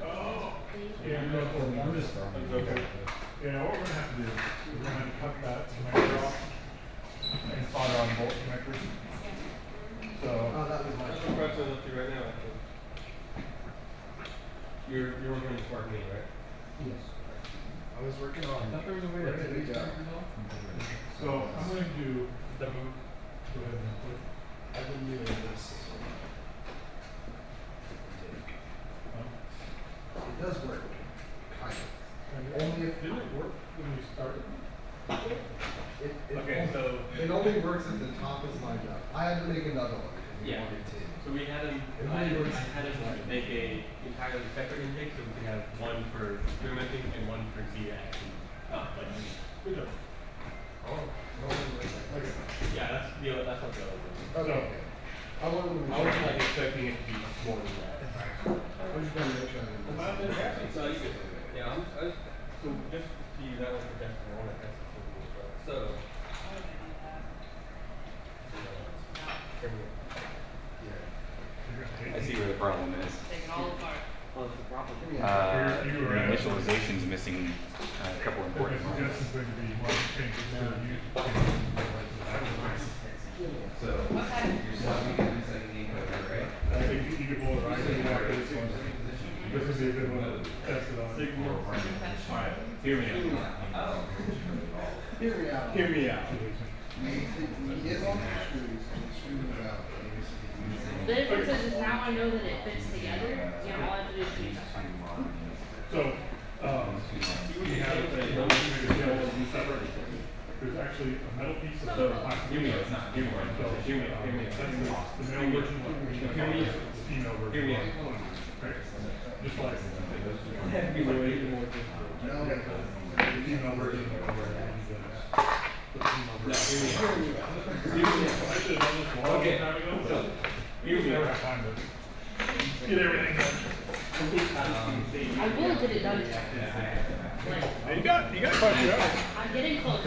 Oh. Yeah, no, I'm just that's okay. Yeah, what we're gonna have to do is we're gonna have to cut that connector off and solder on bolt connectors. So. Oh, that was my That's what Preston's up to right now, actually. You're working on the smart meter, right? Yes. I was working on. I thought there was a way Where to did we go? So I'm going to go ahead and put. I've been doing this. It does work. Kind of. Only if. Didn't it work when we started? It Okay, only, so. it only works if the top is lined up. I had to make another one because we Yeah. wanted to. So we had him, It I only works had him if it's make a entirely separate intake, so we could have one for experimenting and one for Z action. Good job. Oh, it only works like this. Yeah, that's what the other one. Okay. I wanted to I was like expecting it to be more than that. I was just gonna make sure I didn't. So you could, yeah, so just to use that one for testing, I want to test it for you as well. So. I see where the problem is. Take it all apart. Oh, it's the problem. The initialization's missing a couple important Okay, ones. suggestion's going to be one change to use. So, you're still using the second encoder, right? I think you could roll it right after this one. This would be a good one to test it on. Alright, hear me out. Hear me out. Hear me out. He is on the screws, and the screws are out. The difference is now I know that it fits together, and all I have to do is change that part. So, we have a separate. There's actually a metal piece of plastic. Hear me out, it's not, hear me out. So, Hear me out, hear me out. that's the male version, Hear me out. female version. Hear me out. Okay. Just like. That'd be way more difficult. No, the female version. No, hear me out. I should have done this a long time ago, but we never have time to get everything done. I will get it done. Like, Hey, you got quite a few hours. I'm getting close.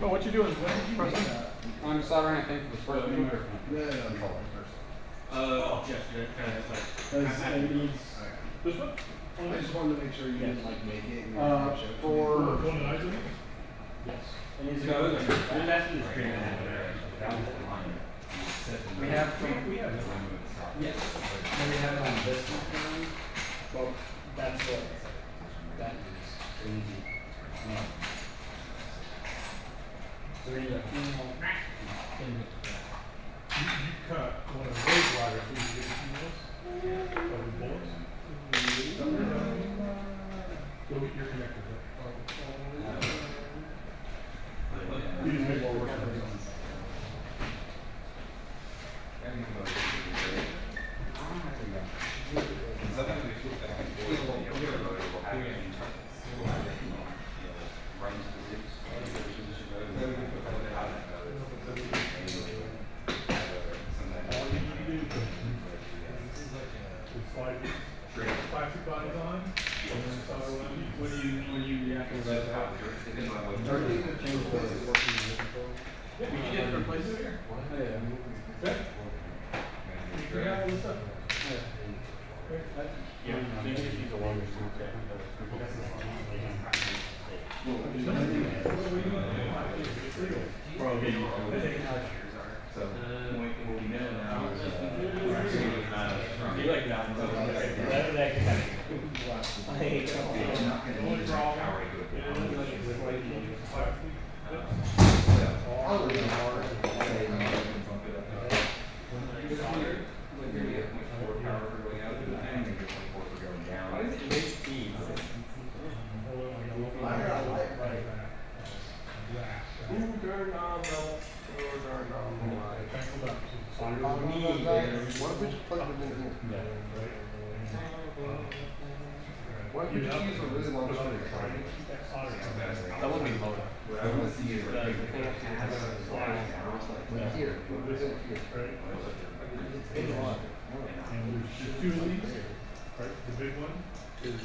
Oh, what you doing, Preston? I'm soldering, I think, the spark meter. Yes, kind of like. This one? I just wanted to make sure you didn't like make it. For one that I did? Yes. No, that's the screen. We have some. Yes. And we have it on this one. Well, that's what. That is easy. So we need a female. You cut one of those wires so you can get females? Of the bullets? Go get your connector. like plastic bodies on. When you react to that, yeah, you just replace it here. Okay. You can have all this stuff. Yeah, they need to use a longer suit. So, what we know now is, You like that? What if we just plug them in here? What if we just use a really long string? That would be low. what I want to see is like, Here, put it here. And there's two of these, right? The big one is.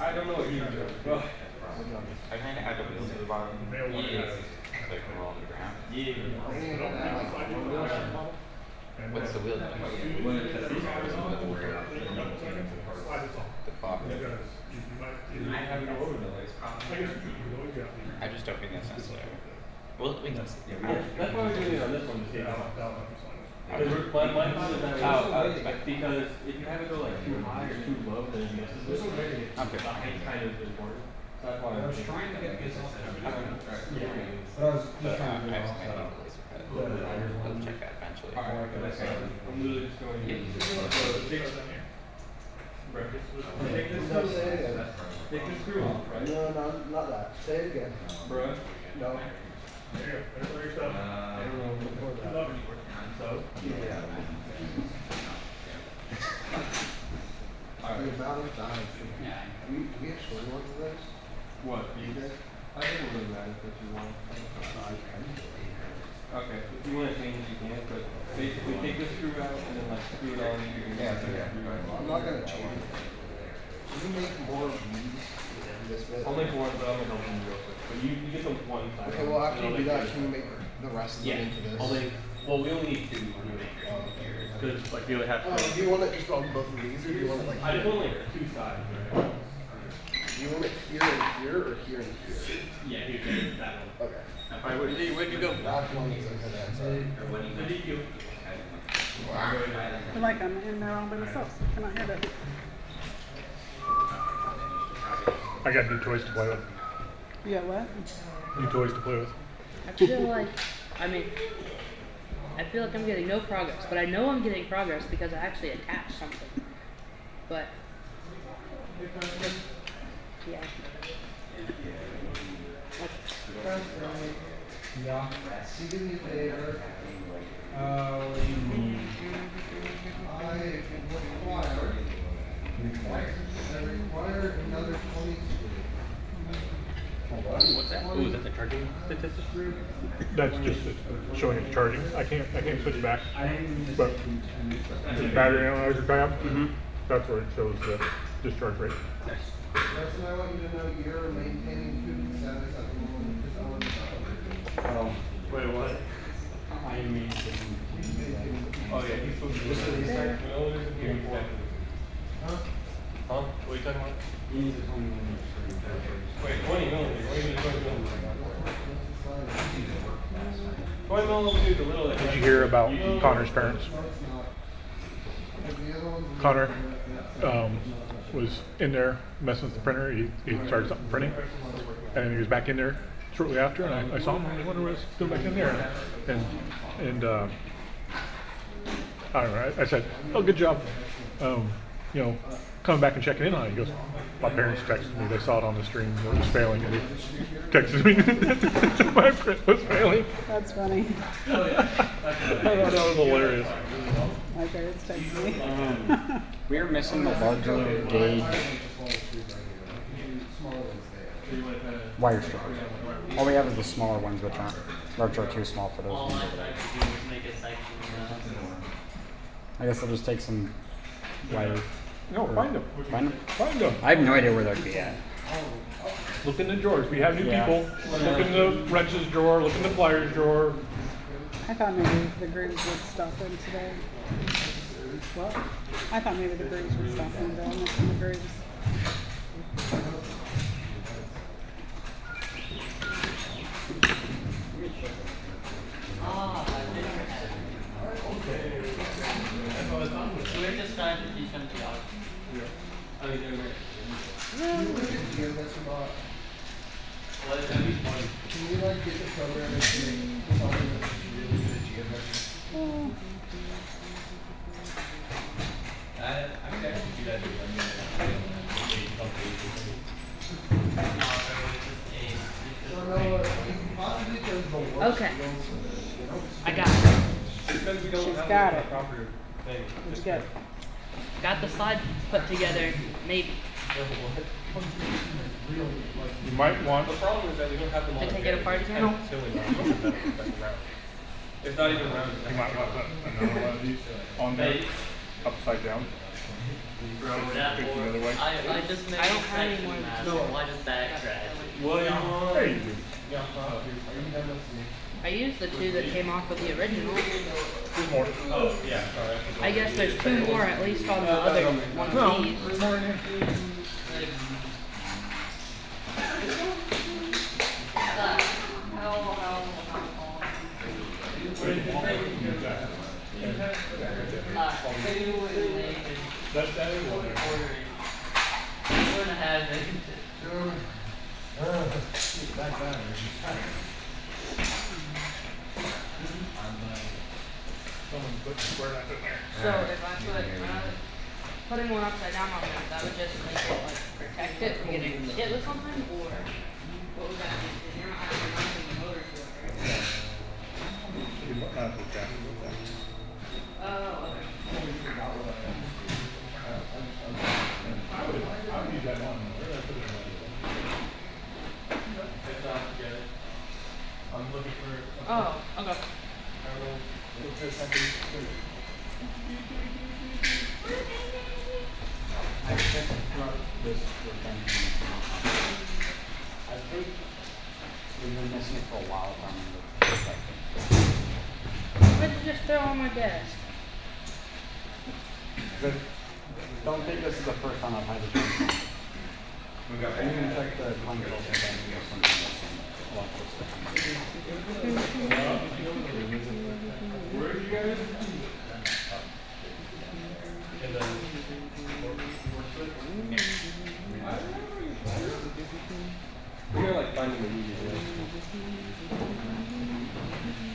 I don't know what you do. Well, I kind of add the wheels to the bottom. Male one Yeah. has. Like when we're on the ground. yeah. What's the wheel? Slide this off. The bottom. You guys, you might. I have no overlays. I guess you could always got the. I just don't think that's necessary. Well, we can. That's why we're doing it on this one to see how. Because My thought is that because if you have it go like too high or too low, then it misses it. Okay. It's kind of important. That's why I was trying to get this off. But I was trying to do I'll check that eventually. I'm literally just going to. Take this screw off, right? No, not that. Say it again. Bro. No. There you go. There's all your stuff. I don't know before that. So. Yeah. The amount of time. We have short ones of this? What? You guys? I think we'll do that if you want. Okay, if you want to change, you can, but basically take this screw out and then like screw it all in here. I'm not gonna change it. Can you make more of these? This bit? I'll make one, but I'm gonna help you real quick. But you get the one side. Okay, well after you do that, can you make the rest of them Yeah. into this? Well, we only need two. Because like you only have. Oh, do you want it just on both of these, or do you want it like? I just want like two sides, right? Do you want it here and here, or here and here? Yeah, here, that one. Okay. Alright, where'd you go? That one is okay, that's alright. The DQ. I feel like I'm in there all by myself, so I cannot hear that. I got new toys to play with. You got what? New toys to play with. I feel like, I feel like I'm getting no progress, but I know I'm getting progress because I actually attached something. But, yeah. Yeah. See, do me a favor. What do you mean? I require another 20. What's that? Oh, is that the charging statistic? That's just showing it's charging. I can't switch back. But the battery analyzer tab, that's where it shows the discharge rate. Preston, I want you to know you're maintaining food status at the moment. Wait, what? I mean, Oh yeah, he's supposed to Just for these type? Huh? Huh? What are you talking about? he needs a 20 millimeter. Wait, 20 millimeters. What do you mean 20 millimeters? 20 millimeters is a little. Did you hear about Connor's parents? Connor was in there messing with the printer. He started something printing, and he was back in there shortly after. And I saw him. I wonder what he's doing back in there. And I don't know. I said, "Oh, good job. You know, coming back and checking in on it." He goes, "My parents texted me. They saw it on the stream. It was failing." And he texted me that my print was failing. That's funny. Oh yeah. I thought that was hilarious. My parents text me. We're missing the larger gauge wire strippers. All we have is the smaller ones, which are too small for those ones. I guess I'll just take some wires. No, find them. Find them? Find them. I have no idea where they'd be at. Look in the drawers. We have new Yeah. people. Look in the wrenches drawer. Look in the pliers drawer. I thought maybe the grooves would stop in today. What? I thought maybe the grooves would stop in today. I'm missing the grooves. We're just trying to teach them theology. Yeah. Oh, you're doing great. What is that? Can you like get the program and tell them that it's really good geometry? I mean, I can do that too. Okay. I got it. She's got it. It's good. Got the slide put together, maybe. You might want. The problem is that we don't have them all. To take it apart again? No. It's not even round. You might want another one of these on there, upside down. Bro, that Face the other way. I just made I don't have any more. Why just backtrack? What? Hey, you do. I used the two that came off of the original. There's more. Oh, yeah. Sorry. I guess there's two more at least on the other one of these. There's more in here. That's that is one. Someone put square that in there. So if I put putting one upside down on that, that would just make it like protect it from getting hit with something, or what would that do? Because you're not actually running the motor to it, right? Oh, okay. I would use that one. Where did I put it? It's not together. I'm looking for. Oh, okay. I don't know. Look for something. I think throughout this weekend, I think we've been missing it for a while from the perspective. What did you just throw on my desk? But don't think this is the first time I've had this one. I even checked the console and then there's something missing. A lot of stuff. Where are you guys? And then. We're gonna like find them immediately.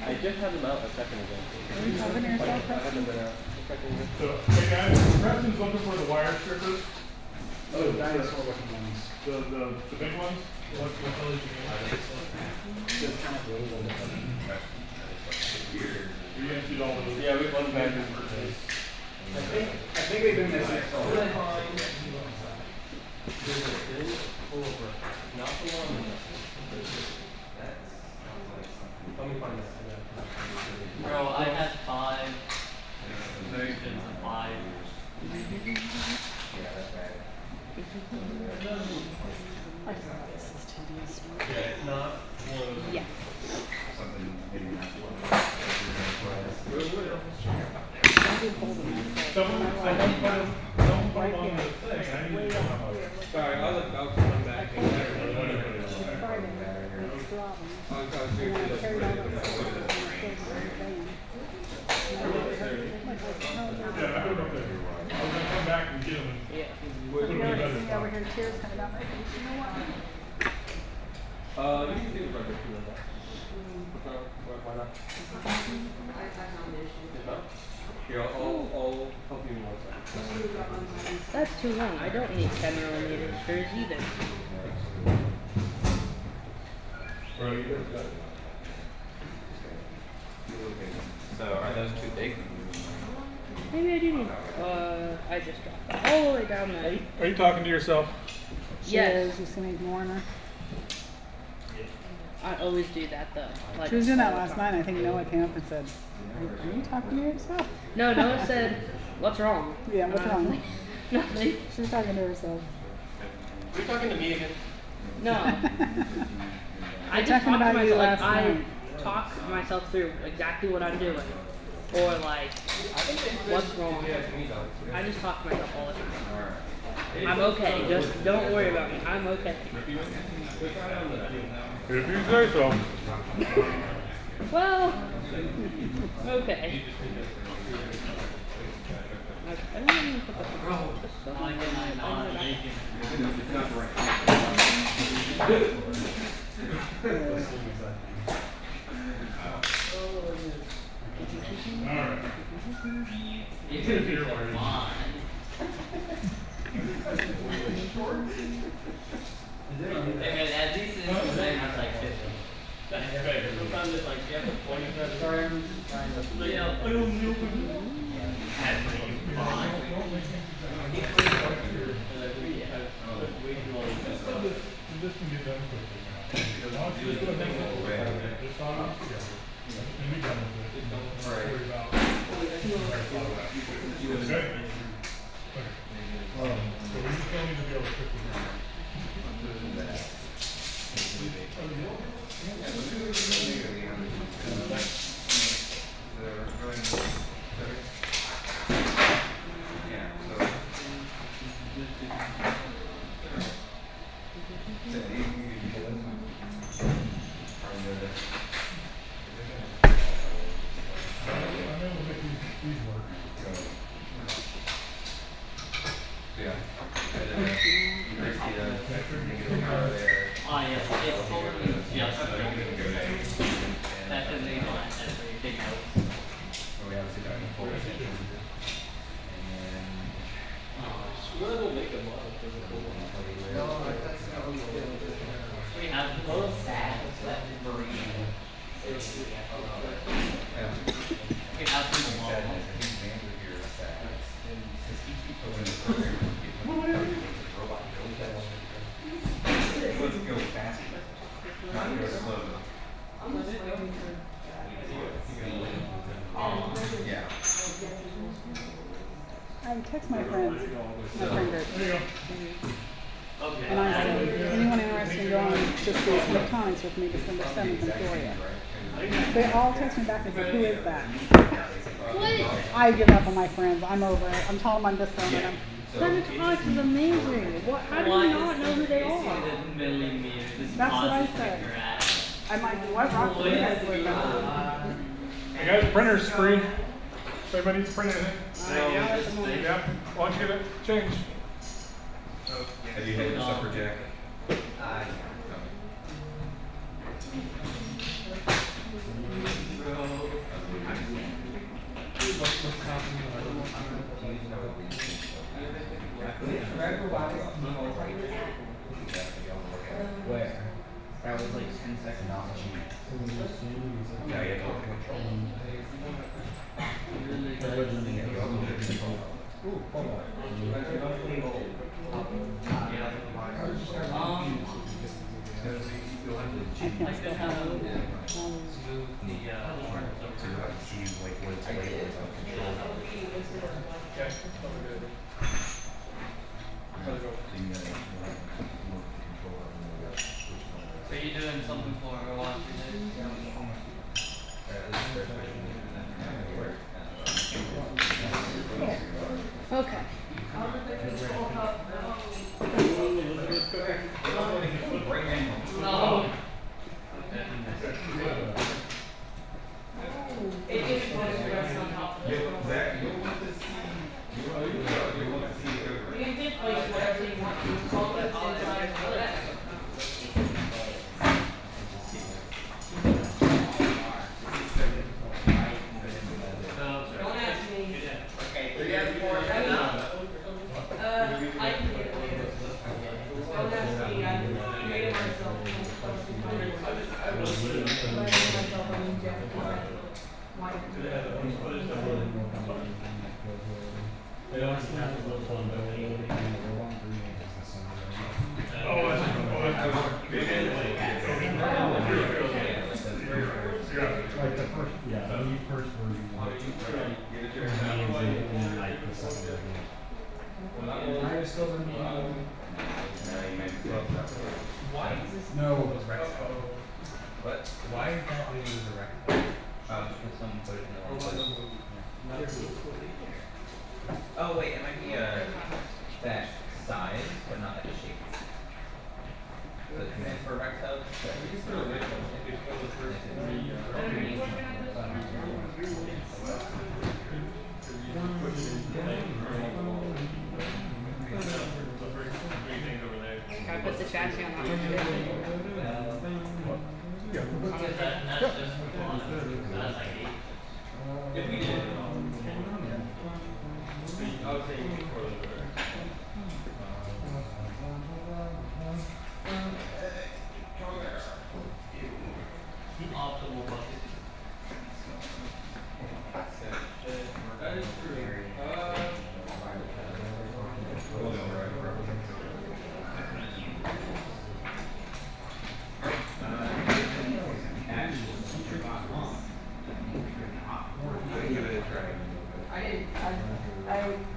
I just had them out a second ago. I had them been out a second ago. So, hey guys, Preston's looking for the wire strippers. Oh, dinosaur looking ones. The big ones? What color is it? Just kind of blue. You're gonna see all those. Yeah, we won back in I think we've been missing it for a while. There's a bin full of work. Not the one. Let me find that. Bro, I had 5 versions of 5. This is tedious. Yeah, it's not one of those. Yeah. Something maybe not. Someone put them on the thing. I need to know how much. Sorry, I'll come back and Yeah, I don't know if they're. I was gonna come back and get them. Yeah. Put them in a better spot. Over here, cheers coming down. You know what? you can do the burger too like that. Why not? Here, I'll help you in one second. That's too long. I don't need 10mm screws either. Bro, you guys got it. So are those too big? Maybe I do need. I just dropped it all the way down there. Are you talking to yourself? Yes. Just gonna ignore her. I always do that though. Like, She was doing that last night. I think Noah came up and said, "Are you talking to yourself?" No, Noah said, "What's wrong?" Yeah, what's wrong? Nothing. She's talking to herself. Are you talking to me again? No. I just talking talk to about you myself. Like, last I night. talk myself through exactly what I'm doing, or like what's wrong. I just talk to myself all the time. I'm okay. Just don't worry about me. I'm okay. If you say so. Well, okay. I don't even put the At least it's the same as like 50. That's fair. Sometimes it's like you have to point at the time. Yeah, I don't know. This can get done quickly now. Once you do it, then we'll just stop it together. And be done with it. Don't worry about it. Okay? So we still need to be able to fix it. Oh yes, it's totally just definitely not everything else. We have little sads that breathe. We have some alone. Let's go faster. Not go slow. Yeah. I text my friends, my friend group. Okay. And I said, anyone interested in going to school electronics with me December 7th in Peoria? They all text me back and say, who is that? I give up on my friends. I'm over it. I'm telling them I'm just saying them. Electronics is amazing. What? How do you not know who they are? That's what I said. I'm like, what rock do you guys live in? Hey guys, printer's free. If anybody needs to print anything. Yeah. Why don't you get it changed? Have you had your supper, Jack? Where? That was like 10 seconds. Yeah, you have to control. Ooh, hold on. So you're doing something for her while she did? Okay. No. It is Oh wait, it might be that size, but not that shape. So it's meant for Rex hubs. Can I put the chassis on that one too? That's just for one. That's like 8. If we did, I would say you for a little bit. Optimal bucket. That is true.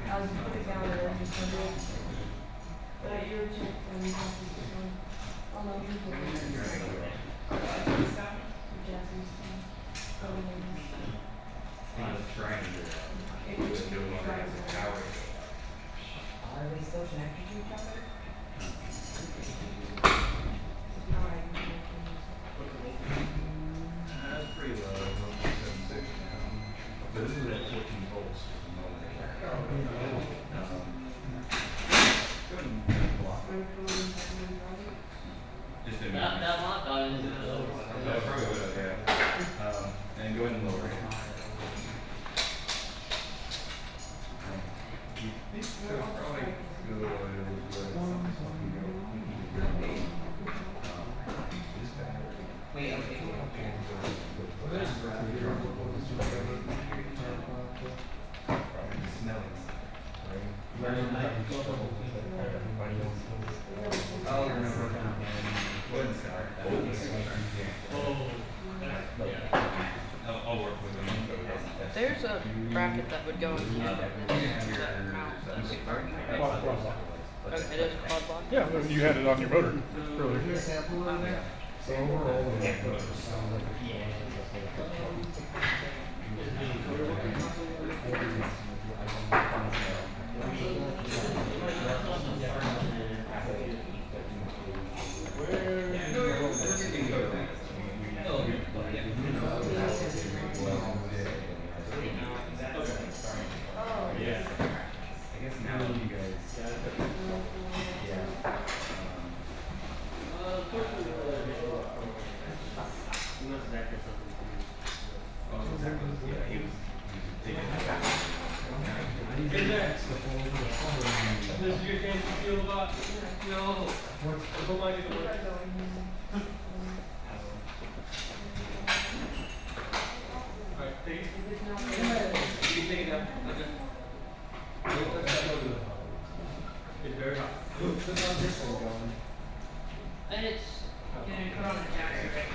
I was put it down there, just wondering. But you're checked and you have to just one. Oh no, you're good. Are they still connected to each other? No, I can connect them. That's pretty low, 7.6 now. But this is at 14 volts. Just a That lot got into the lower one. That probably would have, yeah. And go ahead and lower it. Wait, okay. I'll work with them. There's a bracket that would go in here that mount. Okay, it is a quad block? Yeah, you had it on your motor earlier. Here's a sample in there. So overall, the motor sounds like And it's getting put on the chassis, right?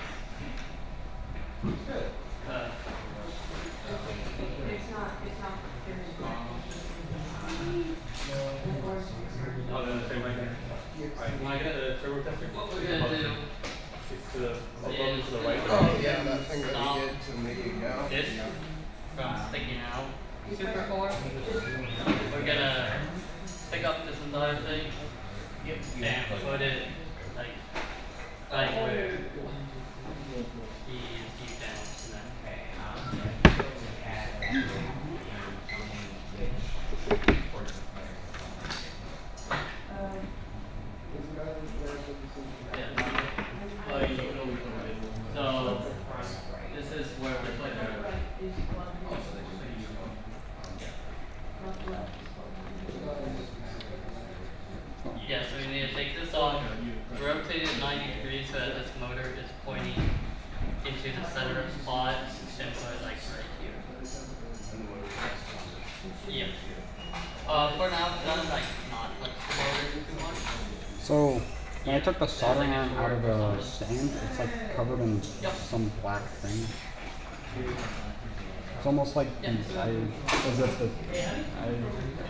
It's not Oh, they're the same right there. Alright, can I get a turbo tester? What we're gonna do It's to the above and to the right. oh yeah, that thing that we did to make it go. this from sticking out super core. We're gonna pick up this entire thing and put it like where these channels connect. So this is where we're putting our yeah, so we need to take this off, rotate it 90 degrees so that this motor is pointing into the center of the pod and put it like right here. Yeah. For now, that's like not touch the motor too much. So when I took the soldering iron out of the stand, it's like covered in some black thing. It's almost like as if the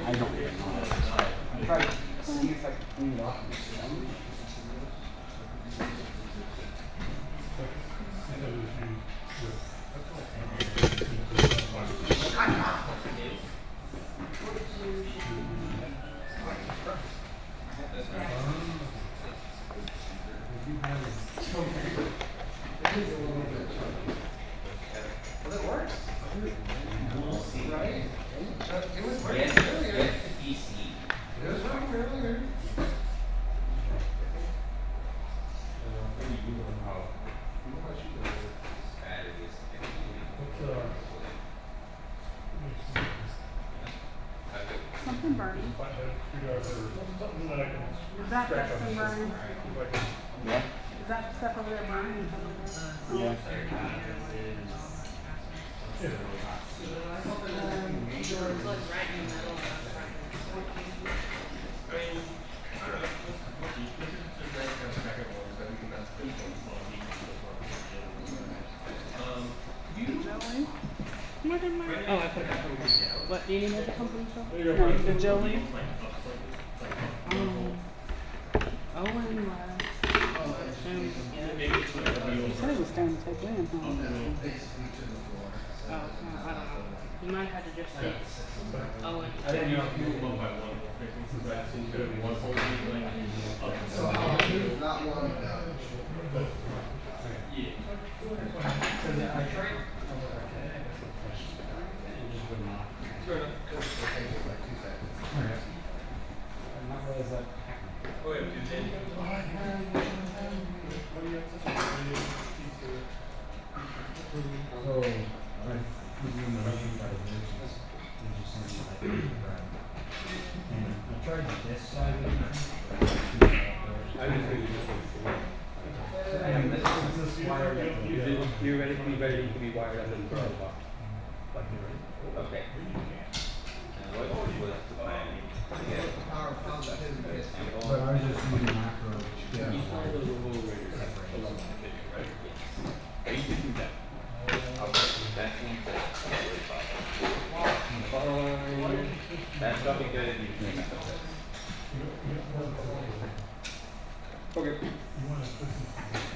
I don't even know. I'm trying to see if I can clean it off. been burning. Is that that's been burning? Yeah. Is that stuff over there burning? Yeah. Jolene? What in my... Oh, I put it back. What, do you need more company stuff? No, the Jolene? Owen left. He said he was starting to take Liam home. Oh, I don't know. You might have to just say Owen. I didn't know if you were one by one. Since I seem to have one whole thing like So not one. Yeah. I tried. It just would not. Fair enough. Not realize that. Oh, yeah, dude, then. So, I was in the running by the nurses. They just sent me like and I tried this side of it. I didn't think you And this is wired up. You're ready to be wired up and throw the box. Like you're ready. Okay. But I was just using macro. Yeah. You follow the rule where you're separate along the video, right? Yes. You can do that. That seems like really following. That's probably good if you can make that. Okay.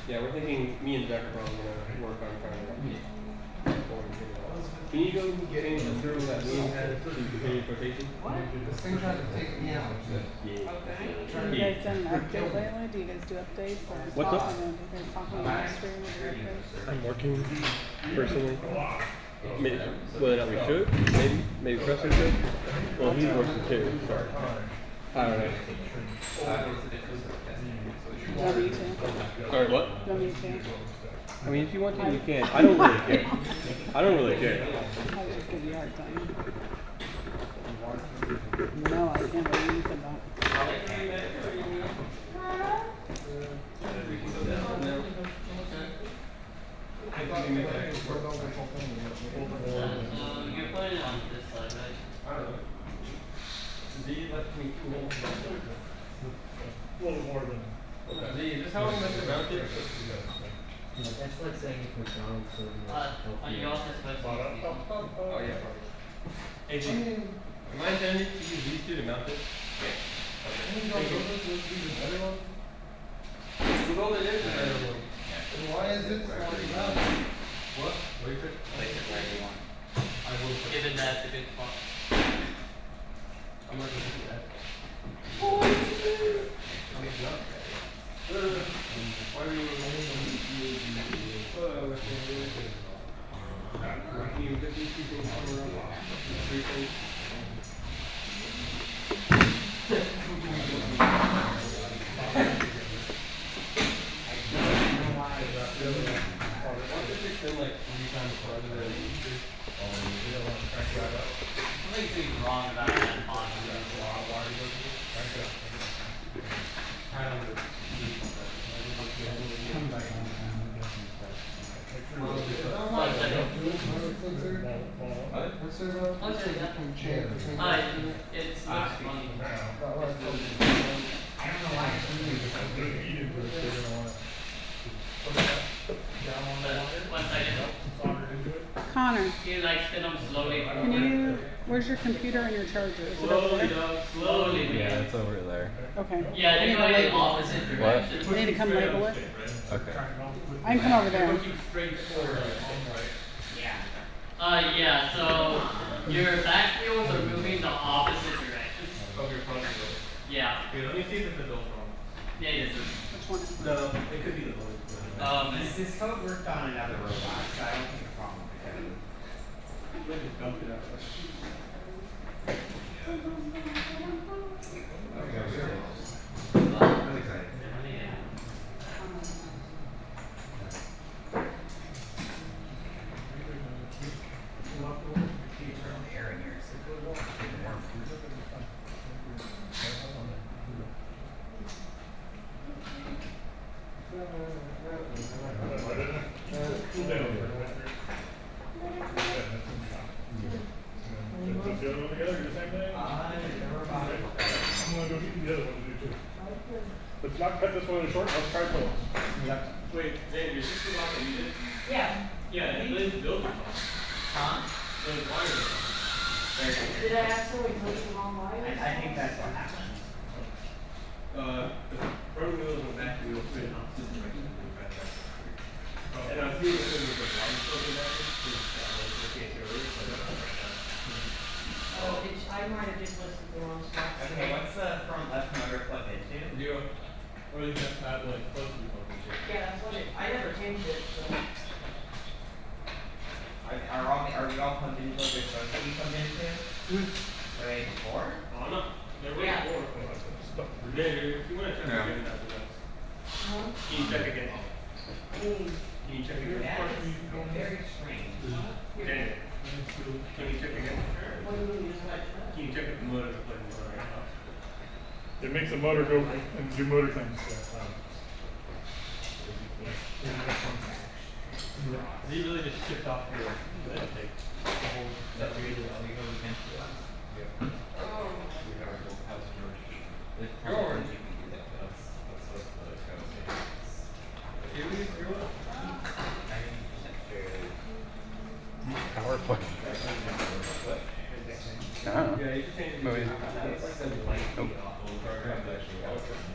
Yeah, we're thinking me and Jack are probably gonna work on trying to Can you go change the through that Liam had so you can finish rotation? What? This thing tried to take me out. Yeah. Okay. Have you guys done an update lately? Do you guys do updates? Or What's up? Do you guys talk on live stream or do updates? I'm working personally. Maybe, whether or not we should, maybe Preston should. Well, he's working too. Sorry. I don't know. W2. Sorry, what? W2. I mean, if you want to, you can. I don't really care. I don't really care. I was just give you a hard time. No, I can't believe you said that. You're putting it on this side, right? I don't know. Z left me too long. A little more than. Okay. Z, is this how I'm meant to mount it? That's like saying if McDonald's served On your office website. Oh, yeah, probably. Hey, Z, am I intending to use these two to mount it? Yeah. Okay. Thank you. Well, it is a better one. Why is it already done? What? What is it? Place it where you want. I will put Given that's a good spot. I'm not gonna do that. Oh, I mean, not. Why are you can you get these people around? Three things. Nothing's wrong about that on it's funny. Connor. Can you like spin them slowly? Can you, where's your computer and your charger? Is it over Slowly, there? dog, slowly. Yeah, it's over there. Okay. Yeah, I they're need to going in label it. opposite directions. I need to come label it. Okay. I can come over there. Yeah, so your back wheels are moving the opposite direction. Of your front wheel. Yeah. Okay, let me see if it's a built wrong. Yeah, it is. Which one? No, it could be the one. This code worked on another robot, so I don't think a problem with it. Let me dump it out. I'm excited. Air in here. not cut this one in short, let's try both. Wait, Xander, is this the one that you did? Yeah. Yeah, they didn't build it. Huh? Those wires. Did I accidentally place the wrong wires? I think that's what happened. The front wheels and back wheels fit opposite directions. And I feel like there's a line over that. Oh, it's, I might have just listed the wrong stuff. Okay, what's the front left motor plug into? Zero. Or at least that's not like supposed to be plugged into. Yeah, that's what it, I never changed it, so. Are we all plugged into what they're supposed to be plugged into? Were they before? Oh, no. They're way Yeah. before. Xander, if you want to try to get it after that. Huh? Can you check again? Can you check again? That is very strange. Xander, can you check again? What do you mean, just like that? Can you check if the motor is plugged in right now? It makes the motor go and do motor things. He really just chipped off your intake. The whole. That's really all you go against it. Oh. George. PowerPoint. Oh. Oh.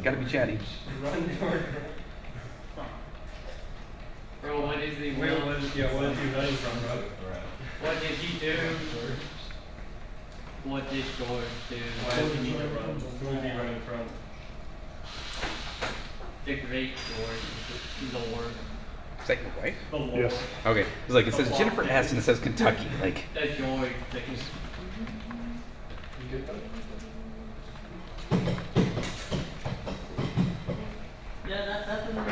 Gotta be chatty. Bro, what is the Where was, yeah, what is he running from, bro? What did he do? What did George do? Why does he need to run? Who is he running from? The great George, Lord. Is that your wife? The Lord. Yes. Okay. It's like it says Jennifer Aniston. It says Kentucky. Like. The George, the Yeah, that's the new.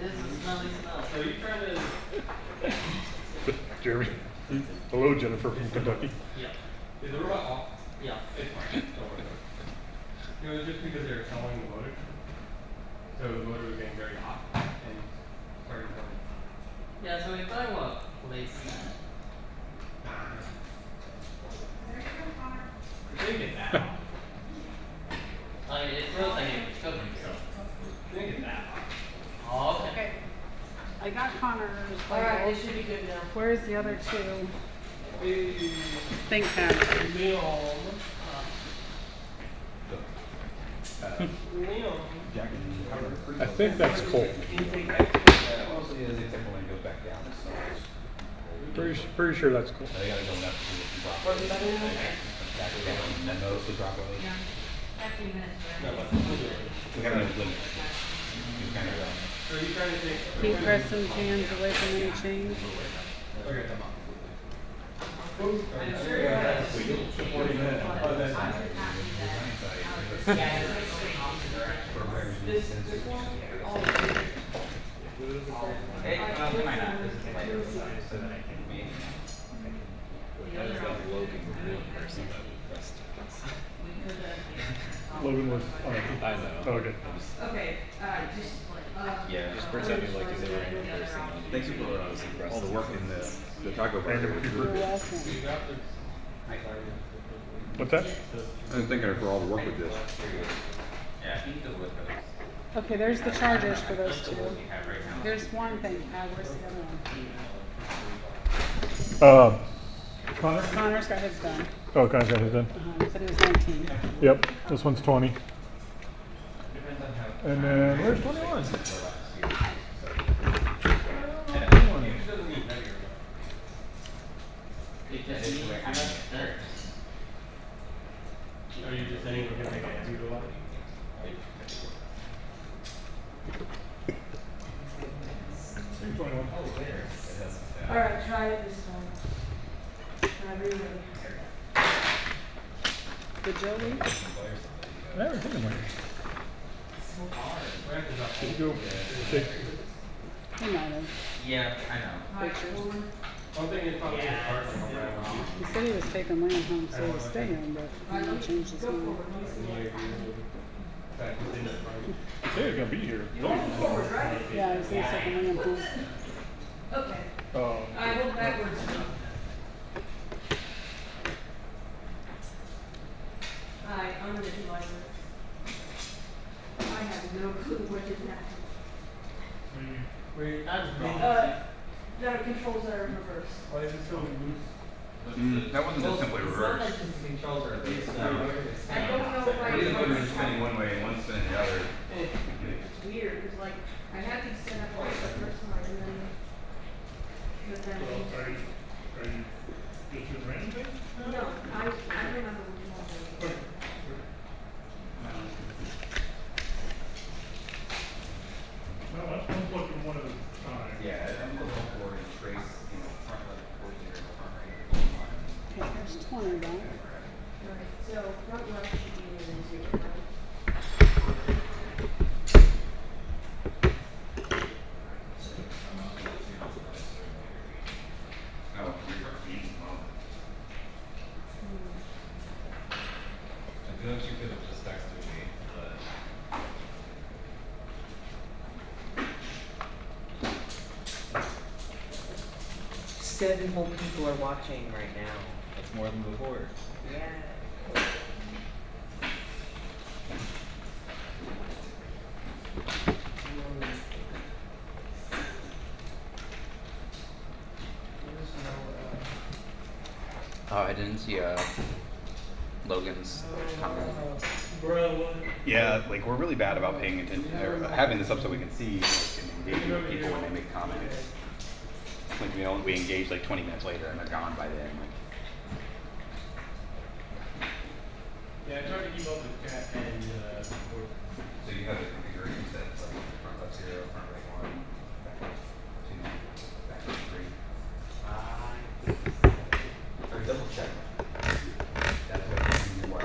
This is smelly smell. So you trying to? Jeremy. Hello, Jennifer from Kentucky. Yeah. Is the robot off? Yeah. It's fine. Don't worry about it. It was just because they were selling the motor. So the motor was getting very hot and started going. Yeah, so if I want to place that. Think it that hot. I mean, it feels like it's cooking, so. Think it that hot. Oh, okay. Okay. I got Connor's. Alright, it should be good now. Where's the other two? Think cameras. I think that's cold. Pretty sure that's cool. What was that in there? 15 minutes, Keep Preston's hands away from any change. Logan was. I know. Oh, okay. Okay, just, Yeah, just pretending like you were in person. Thank you for I was impressed. all the work in the taco bar. You're welcome. What's that? I'm thanking her for all the work with this. Yeah, he does with those. Okay, there's the chargers for those two. There's one thing. Where's the other one? Connor? Connor's got his done. Oh, Connor's got his done. He said it was 19. Yep, this one's 20. And then, where's 21? Are you just saying we're gonna make it easy to watch? alright, try it this time. Whenever you're ready. Did Joe leave? I haven't seen him like Did you go take He might have. Yeah, I know. Pictures. One thing is probably the part from He said he was taking Liam home, so he was staying, but he changed his mind. He said he's gonna be here. Yeah, he said he's taking Liam home. Okay. Oh. I hold backwards. Alright, I'm gonna do library. I have no That controls are reversed. Why is it so loose? That wasn't just simply reversed. I don't know if I. Either motor is spinning one way and one's spinning the other. It's weird, cause like, I had these set up right the first time and then. But then. Well, are you just doing random things? No, I remember which one. Okay. No, let's look at one at a time. Yeah, I'm looking for and trace, front left coordinator, front right. Okay, there's 20 though. Alright, so front left should be in zero, right? Oh, I feel like you could have just texted me, but. 7 whole people are watching right now. That's more than before. Yeah. Oh, I didn't see Logan's comment. Yeah, like we're really bad about paying attention, or having this up so we can see and engaging with people when they make comments. Like we engage like 20 minutes later and they're gone by then. Like. Yeah, I tried to keep up with chat and So you have the configuration set like front left 0, front right 1, back 2, back 3. Or double check. That's what you want.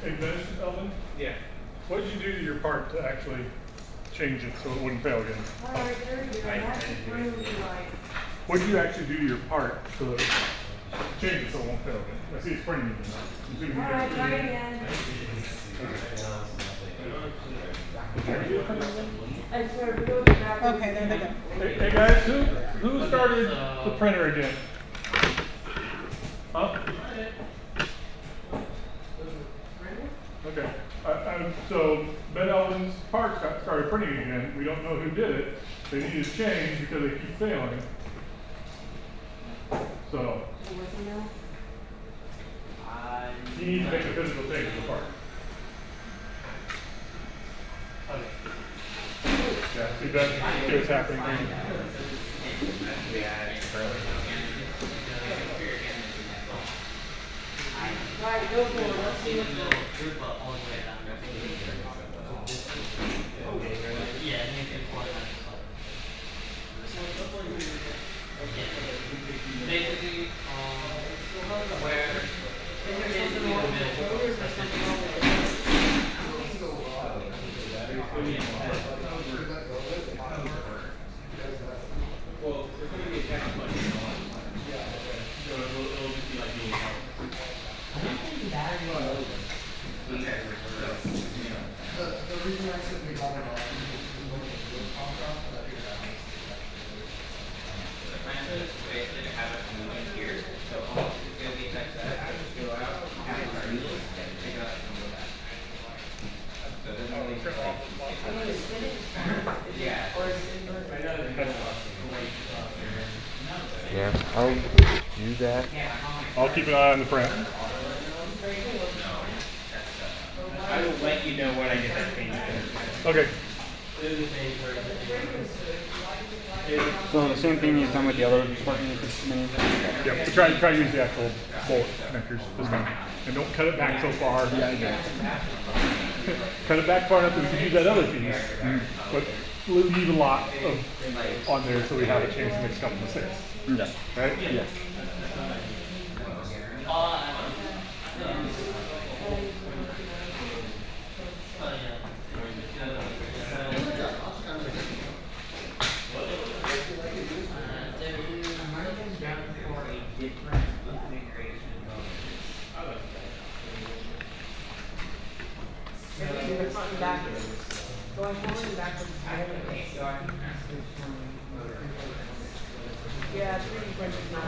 Hey, Dennis, Elvin? Yeah. What did you do to your part to actually change it so it wouldn't fail again? Alright, there we go, that's really like. What did you actually do to your part to change it so it won't fail again? I see it's printing again. Alright, try again. I swear, we go back. Okay, there they go. Hey guys, who started the printer again? Huh? Okay. So Ben Elvin's parts started printing again. We don't know who did it. They need to change because they keep failing. So you need to make a physical change to the part. Okay. Yeah, see that? See what's happening. Right, go for it, let's see what's going on. Yeah, and you can point that. Basically, where Well, there's going to be a text button. So it'll just be like being The reason I said we got it all. The plan is basically to have it moving here, so it'll be like that, go out, have it start, pick it up and go back. So it doesn't really yeah. Yeah, I'll do that. I'll keep an eye on the print. I will let you know when I get that page. Okay. So the same thing you've done with the other Spartan mini? Yeah, so try to use the actual bolt connectors this time. And don't cut it back so far. Yeah, I know. Cut it back far enough that we can use that other piece. But leave a lot of on there so we have a chance to mix a couple mistakes. Yeah. Right? Yeah. Oh, yeah. and backwards. Going forward and backwards. Yeah, 3D printer's not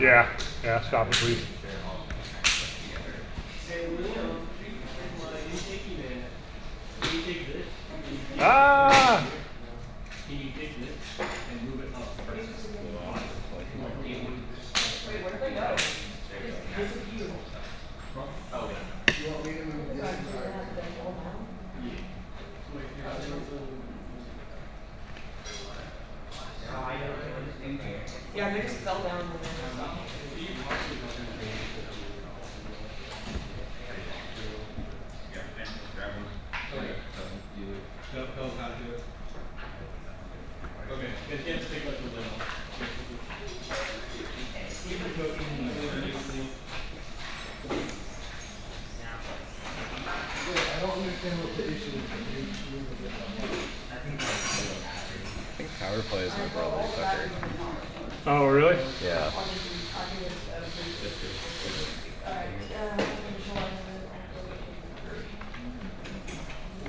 Yeah, yeah, stop it, please. Hey, Liam, my shaky man. Can you take this? Ah! Can you take this and move it up first? Wait, where did they go? Disappeared. Oh, yeah. You want me to move this? Yeah, they just fell down and then Tell them how to do it. Okay, then you have to take like the lid off. I don't understand what the issue is. I think power play is my brother sucker. Oh, really? Yeah.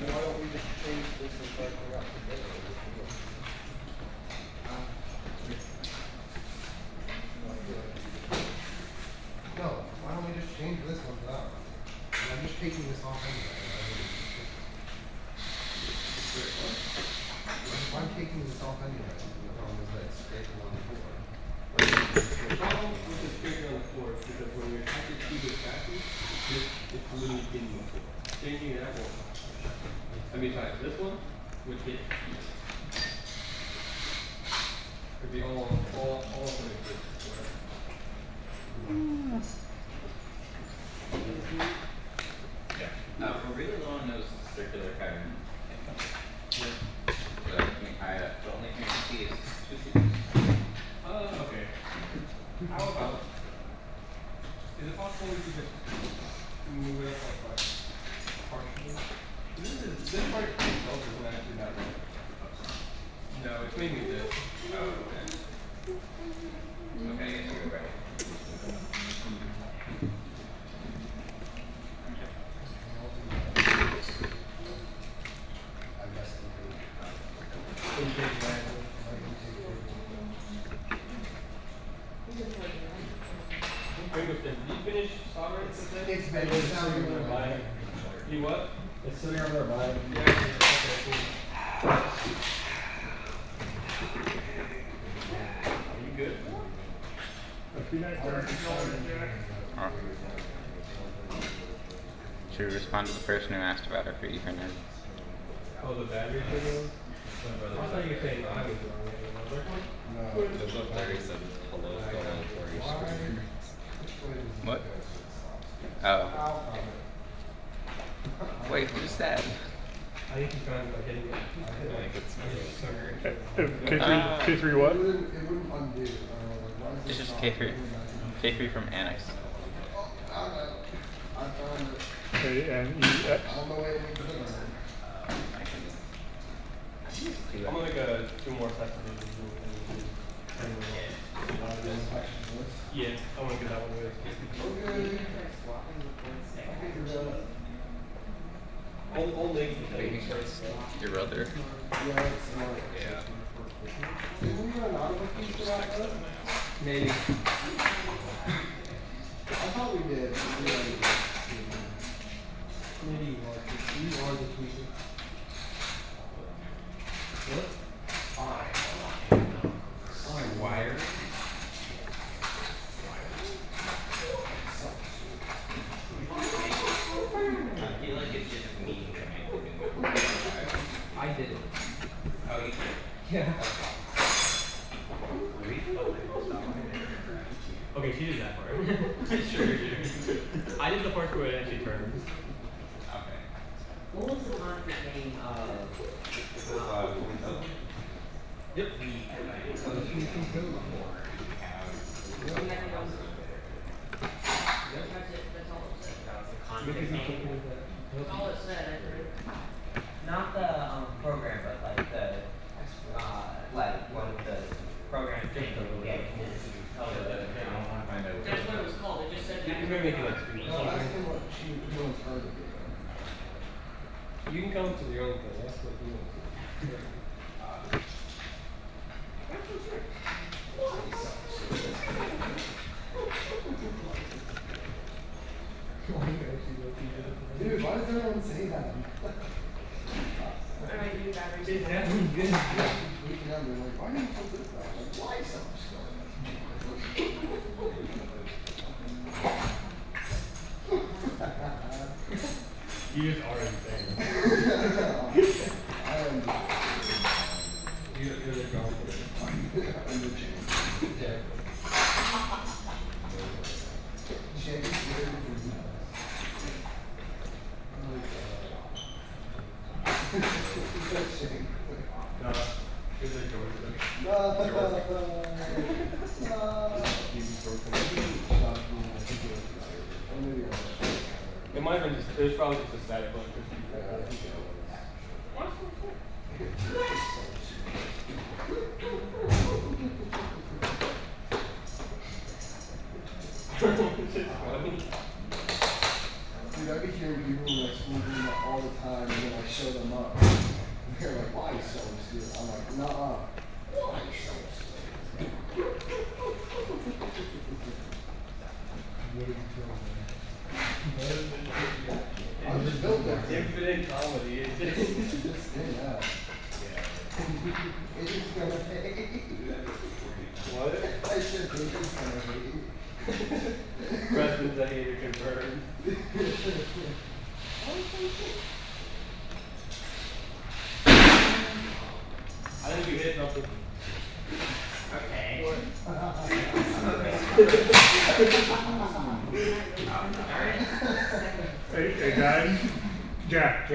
Why don't we just change this and start it out together? No, why don't we just change this one to that one? I'm just taking this off anyway. If I'm taking this off anyway, the problem is that it's scraping on the floor. The problem with the scraping on the floor is because when you're attaching to the chassis, it's literally in the floor. Changing that won't. I mean, sorry, this one would hit here. It'd be all of them is square. Yeah. We're really low on those circular pattern. Yeah. But I mean, the only thing I see is 2 feet. Okay. How about, is it possible we could just move it up like partially? This part itself isn't actually that bad. No, it's mainly this. Oh, okay. Okay, I guess you're right. Did you finish soldering today? It's been sounding by. You what? It's sitting over there by. Yeah, okay, cool. Are you good? Should we respond to the person who asked about our 3D printer? Oh, the battery thing? I thought you were saying I was wrong. No. There's up there, he said hello, going for your screen. What? Oh. Wait, who's that? I think he's trying to getting it. I think it's my K3 what? It wouldn't undo. It's just K3. K3 from Annex. I found it. K-N-E-X. On the way to the I'm gonna make 2 more sets of these. Yeah, I want to get that one with. Okay. Old lady. Your brother? Yeah, it's not. Yeah. Did we run out of a piece for that though? Maybe. I thought we did. We already did. Maybe you are the tweaker. What? Wire. I feel like it's just me I did it. Oh, you did? Yeah. Okay, she did that part. Sure. I did the part where it actually turns. Okay. What was the conflict name of? Yep. That's all it said, I think. Not the program, but like the when the program thing will get That's what it was called, it just said. You can make it like No, ask him what she wants her to do. can come to your own thing. That's what you want to. Dude, why does everyone say that? Alright, new batteries. It happens good. Waking up and like, why do you feel this way? Like, why so much stuff? You just are insane. I am. You're the girl. I'm the champ. Yeah. Champ is good for you. It might have been just, it was probably just a static one. Dude, I be hearing people in like school doing that all the time, and then I show them up. And they're like, why so stupid? I'm like, nah. Why so stupid? I'm just built there. Infinite comedy. It's just yeah. It is gonna pay. What? I said it is gonna pay. Preston's a hater confirmed. I think you hit something. Okay. Hey guys, Jack.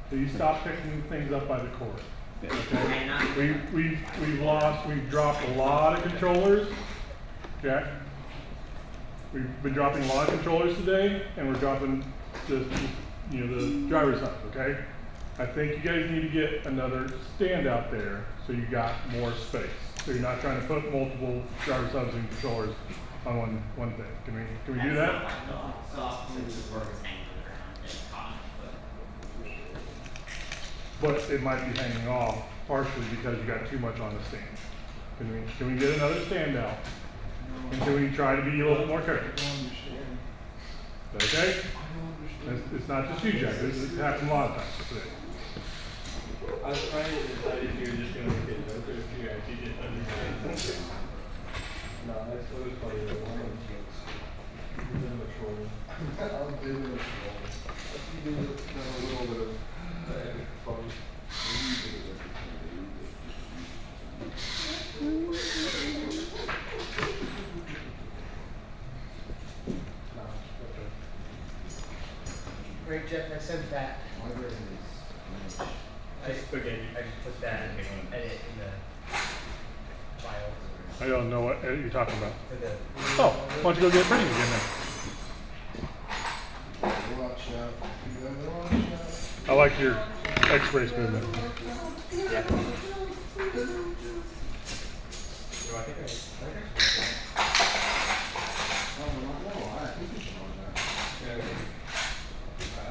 So you stop picking things up by the cord. Okay? We've dropped a lot of controllers. Jack. We've been dropping a lot of controllers today, and we're dropping the driver's hub, okay? I think you guys need to get another stand out there so you got more space. So you're not trying to put multiple driver's hubs and controllers on one thing. Can we do that? But it might be hanging off partially because you got too much on the stand. Can we get another stand out? And can we try to be a little bit more careful? Okay? It's not just you, Jack. This happened a lot of times today. I was trying to decide if you were just going to get those or if you actually didn't understand. No, that's what was funny. It was a troll. I'll do it. You do a little bit of fun. Great, Jeff, I sent that. I just put that edit in the file. I don't know what you're talking about. Oh, why don't you go get printing again then? I like your X-race movement. Yeah.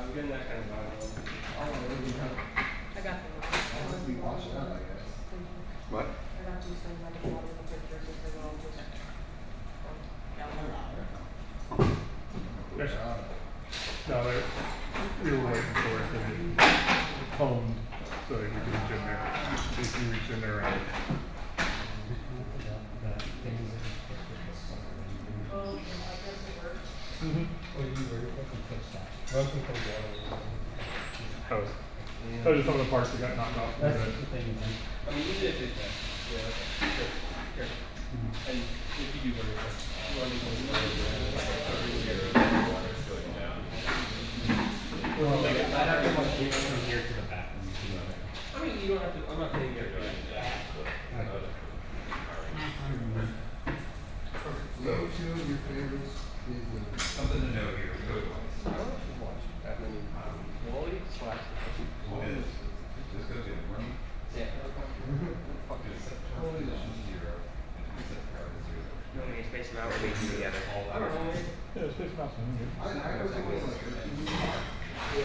I'm getting that kind of vibe. I got them. What? I got these things, I can water the pictures if they're all just Yes. No, we were waiting for it to be honed so that we can reach in there. You can reach in there and that was just some of the parts that got knocked off. That's the thing. I mean, even if it's yeah, okay. Sure. And if you do go to well, like, if I have to like get from here to the back and see what I mean, you don't have to. I'm not saying you have to. Name two of your favorites. Something to know here, code-wise. I don't actually watch that many. Wally / Well, it is. Just go to one. Yeah. Fuck it. Totally just 0. And set the card to 0. You want me to space them out or make them together? I don't know. Yeah, it's not something good. I was thinking like I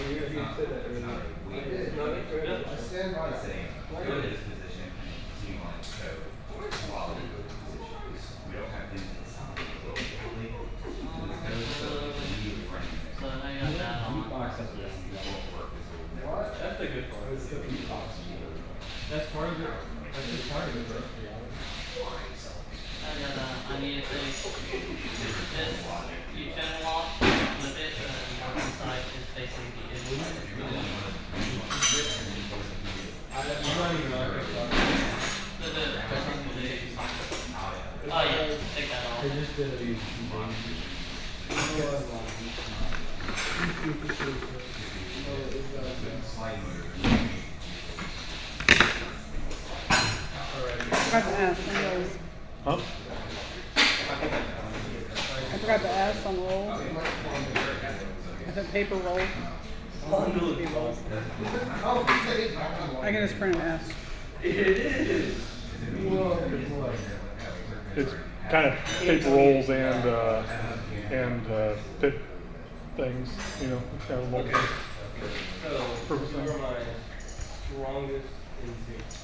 stand by that. Go to this position and seem like so quality of the position. We don't have things that sound quickly. So immediately running this. So I got that on. What? That's the good part. It's the beatbox. That's part of it. That's just part of it, bro. I need to take this U-channel off, flip it, and then one side is facing the input. Oh yeah, take that off. I forgot the S on those. Huh? I forgot the S on roll. I said paper roll. I can just print an S. It's kind of paper rolls and tip things, you know, kind of multiple So, purpose things. you're my strongest instinct.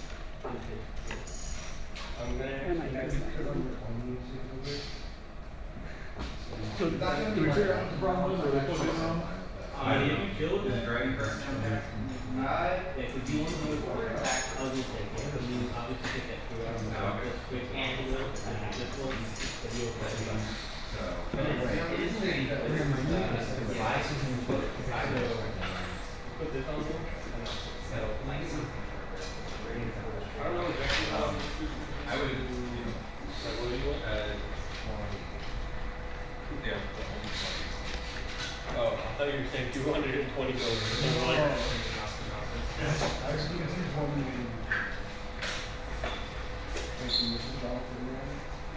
I'm gonna And my nose. So, do we figure out what the problem is, or we plug it in wrong? if you kill The this, driving person. if you want to move back, I'll just take it. I mean, obviously take that through. Just switch and this one, if you okay. But it isn't any better. Put this on there. So, I don't know exactly how. I would. Like, what do you want? Yeah. Oh, I thought you were saying 220 goals.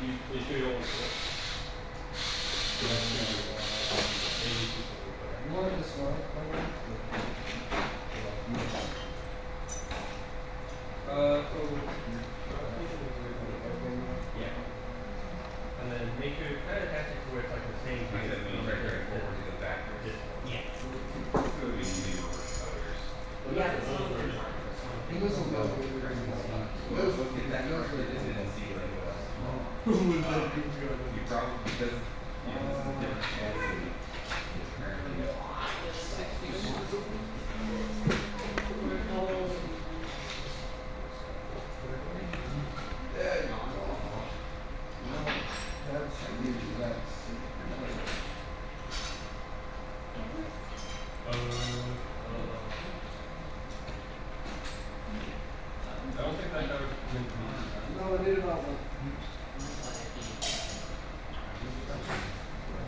You sure you don't want to? You want this one? Yeah. And then make sure kind of attach it to where it's like the same. Like that when you try to carry forward to go backwards. Yeah. It would be easy to work with others. He was a little bit weird. Those look at that part, they just didn't see like it was small. You probably, because, you know, this is a different chassis. It's currently. I don't think that car was meant to be. No, I did about one.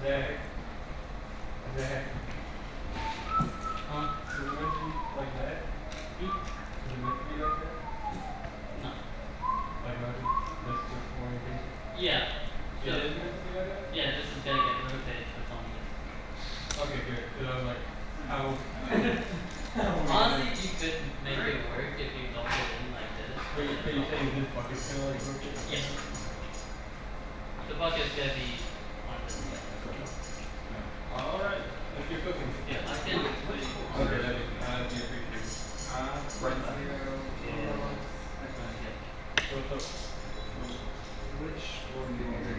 Zach. Huh? Was it meant to be like that? Was it meant to be like that? No. Like how this is orientation? Yeah. It is meant to be like that? Yeah, this is gonna get rotated for some reason. Okay, good. Because I was like, how? Honestly, you could make it work if you don't put it in like this. Are you saying this bucket's gonna like rotate? Yes. The bucket's gonna be on this side. Alright. If you're cooking. Yeah, I can put it. Okay, that'd be appreciated. Right there. What's up? Which one do you want to do?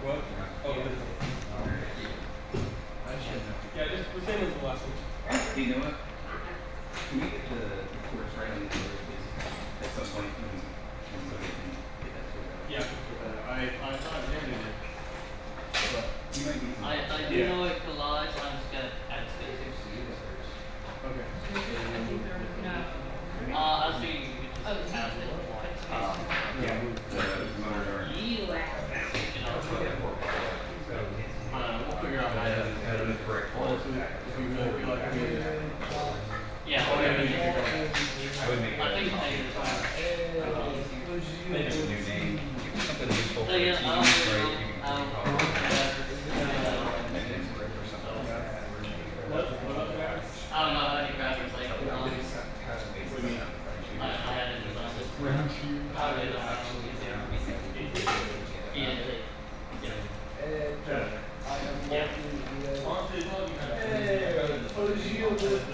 What? Oh, this. Yeah, just the same as the last one. Hey, you know what? Can we get the course right on the other place at some point when somebody can get that sorted out? Yeah, I thought Jen did it. But you might need some. I do know it collides, I'm just gonna add spacers. okay. Actually, you could just pass it twice. Yeah, the motor. We'll figure out how to That is correct. if you feel like I mean, Yeah, whatever you I think. would make I think it. they Make a new name. Something useful for the Again, team, I don't right? really You can know call how it maintenance script or something like that. What up there? I don't know how many graphics like I had it designed. How did I yeah. Yeah.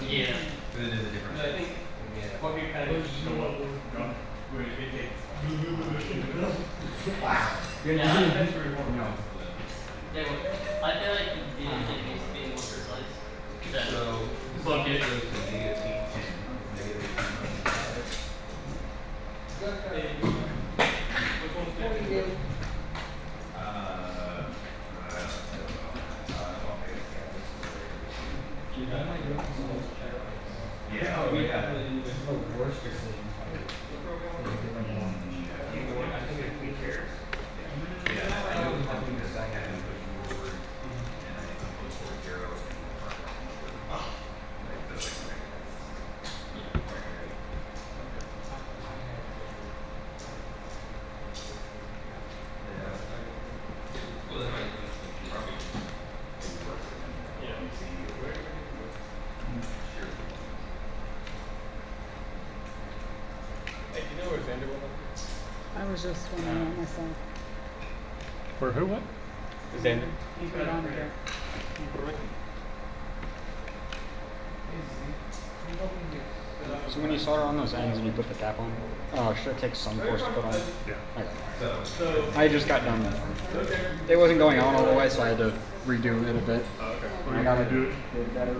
Yeah. But it is a different. I think what we kind of show up where it takes. Yeah. Yeah, well, I feel like the music needs to be more precise. So, bucket. goes to negative 810, negative 18. Yeah, oh, we had the worst decision. I think if we cared. Yeah, I know because I had him push forward, and I think I'm push forward 0 and like the like. Well, then I probably worse than PC or whatever. Sure. Hey, do you know where Xander went? I was just wondering that myself. Where who went? Xander. He's right on here. So when you solder on those ends and you put the cap on, should it take some force to put on? Yeah. Okay. I just got done. It wasn't going on all the way, so I had to redo it a bit. Okay. And I gotta do it better.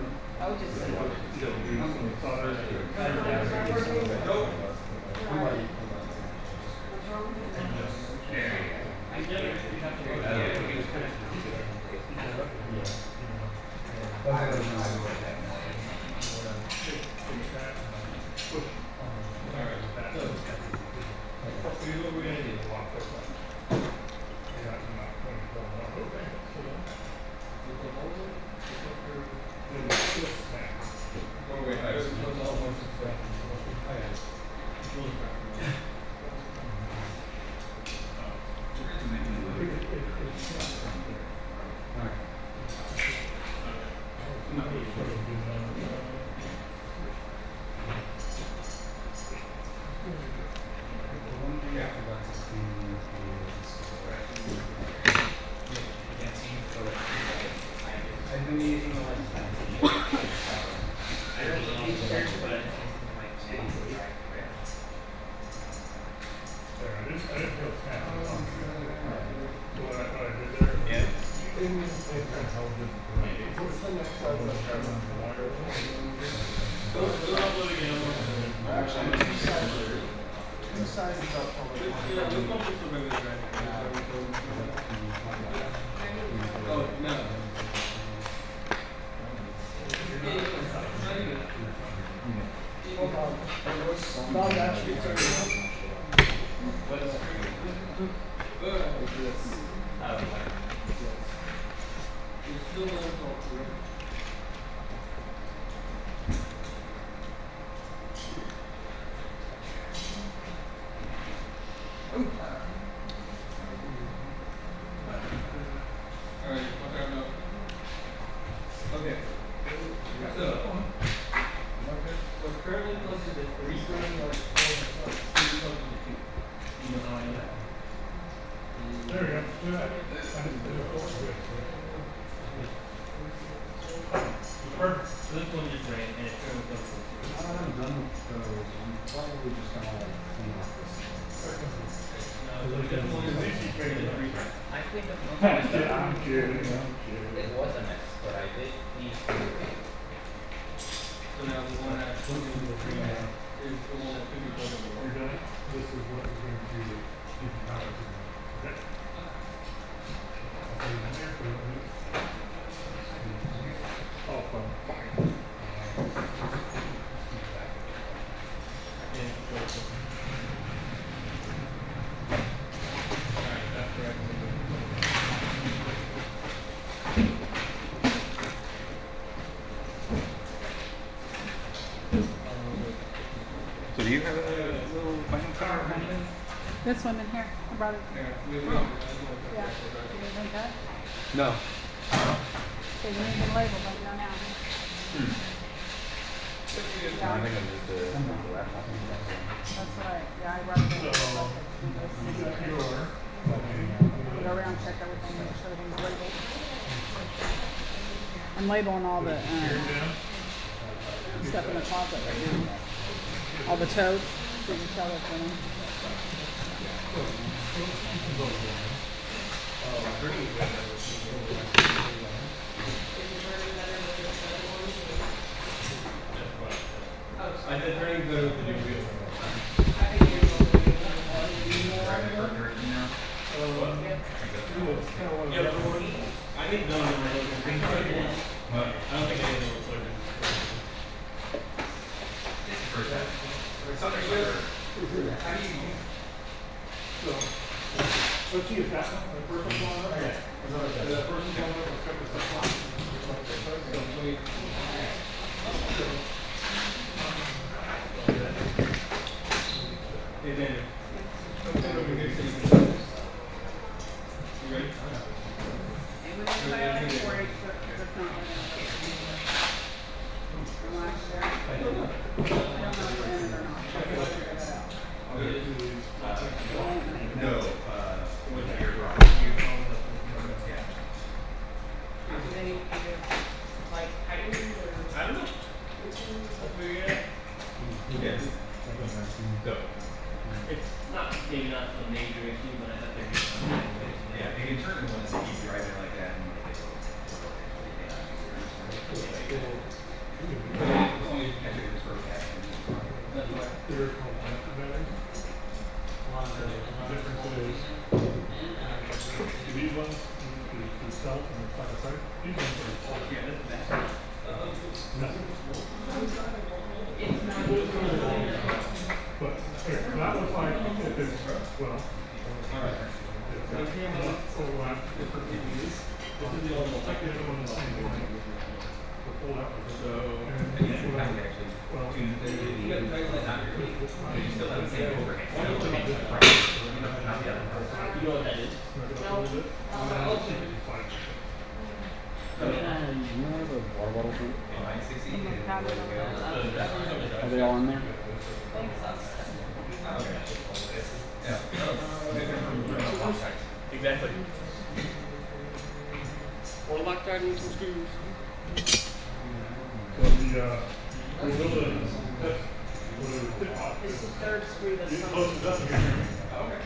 So do you have a little final car? This one in here. I brought it. Yeah. You didn't drink that? No. So you need them labeled, but not now. No, I think I'm just the laptop. That's right. Yeah, I brought it. Go around, check everything, make sure everything's labeled. I'm labeling all the stuff in the closet right now. All the totes, so you can tell what's in them. I did very good with the new wheel. I think none of them are looking. I don't think any of them are looking. Let's see if that one, the first one's on there. Yeah. The first one's on there, let's cut this up. Hey, man. You ready? No, with your garage. I don't know. Yes. No. It's not, maybe not a major issue, but I thought there was something. Yeah, you can turn it once you keep driving like that and These ones, the self and the side to side, these ones are, but that was like, if it's, well, overlap different views. This is the old, like the other one is the same thing. Pull out, so, and you can actually tune the you still have the same overhang. Not the other part. You know what that is? You know the water bottles? Are they all in there? Exactly. Or lock guard and some screws. So the It's the third screw that's it closes up again. Okay.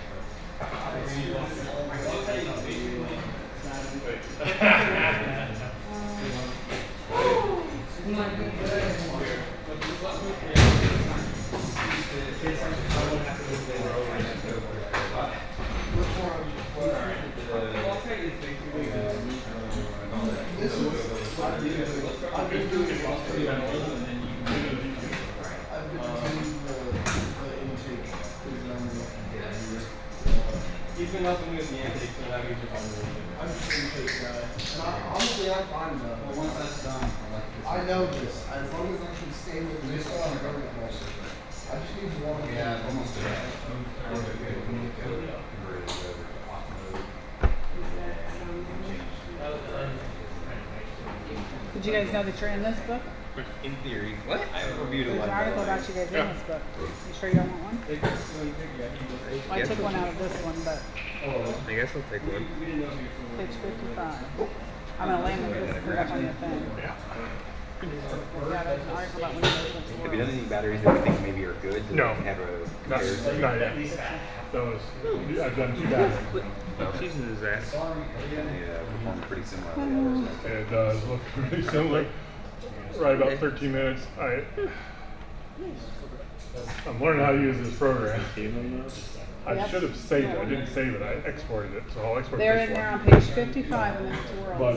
He's been helping me with the intake, so now he's just on the I'm just an intake guy. And honestly, I'm fine though. Well, once that's done, I like this. I know this. As long as I can stay with this on the government measure. I just need to walk. Yeah, almost there. Did you guys know that you're in this book? In theory. What? I reviewed a There's lot. an article about you guys in this book. You sure you don't want one? Well, I took one out of this one, but I guess I'll take one. page 55. I'm gonna land this and put it up on your thing. Yeah, there's an article about when you guys went to Have work. you done any batteries that you think maybe are good? That No. Have a Not comparison? yet. Those, I've done 2 batteries. Season is that. Yeah, perform pretty similar to the others. It does look pretty similar. Right about 13 minutes. I'm learning how to use this program. I should have saved it. I didn't save it. I exported it, so I'll export They're this in there one. on page 55 in the next world. But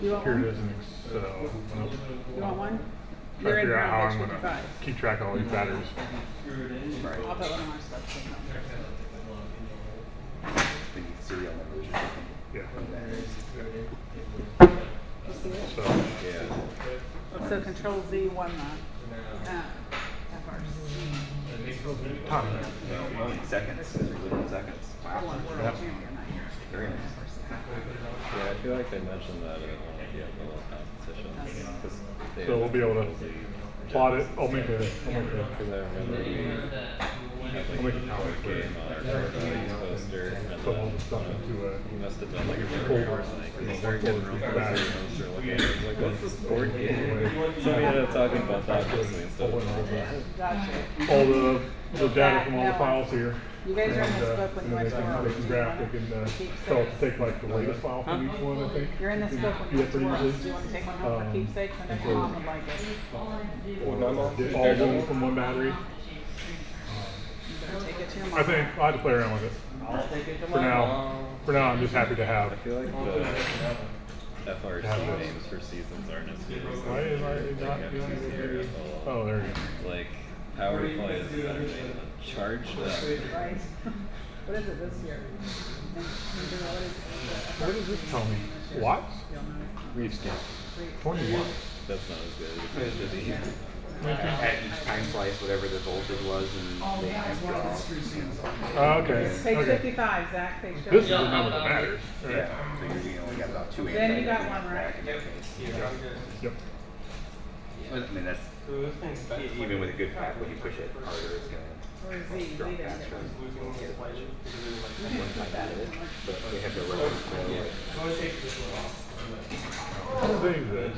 You want here one? it is in Excel. You want one? Trying They're to in figure there out how on I'm page gonna 55. keep track of all these batteries. I'll put one of my stuff in The serial numbers or something. Yeah. You see it? So Yeah. So Control Z won the FRC. time. Only seconds. Those are little seconds. Wow. Yep. Very nice. Yeah, I feel like they mentioned that in one of the little competitions. So we'll be able to plot it. I'll make a. Because I remember we I'll make a power game on our poster. Put all the stuff into it. He must have done like a folder. He started getting real crazy. Like, what's this board game? So we ended up talking about that mostly instead of Gotcha. all the data from all the Zach, files here. You guys are in And, this book when you and went then to World. they can graph, they can tell it to take like the latest file from each one, I think. You're in this book when you went to World. Do you want to take one home for keepsakes? I know your mom would like it. Or get all of them from one battery. You better take it to your mom. I think I'll have to play around with it. I'll take it to For my now, mom. for now, I'm just happy to have. I feel like the FRC names for seasons aren't as good as Why am I not doing it? Oh, there you go. Like, power play is better than charged up. Right. What is it this year? What does this tell me? Watts? Reef scan. 20 watts. That's not as good. It's busy. At each time slice, whatever the voltage was, and they have draw. Oh, okay. Page Okay. 55, Zach. Page 55. This is the number that matters. Right? Yeah, so you only got about 2 amps. Then you got one, right? Yep. I mean, that's even with a good pack, when you push it harder, it's gonna Or Z, drop Z down faster. there. Get a bunch of out of it, but they have the rotors. Thing is,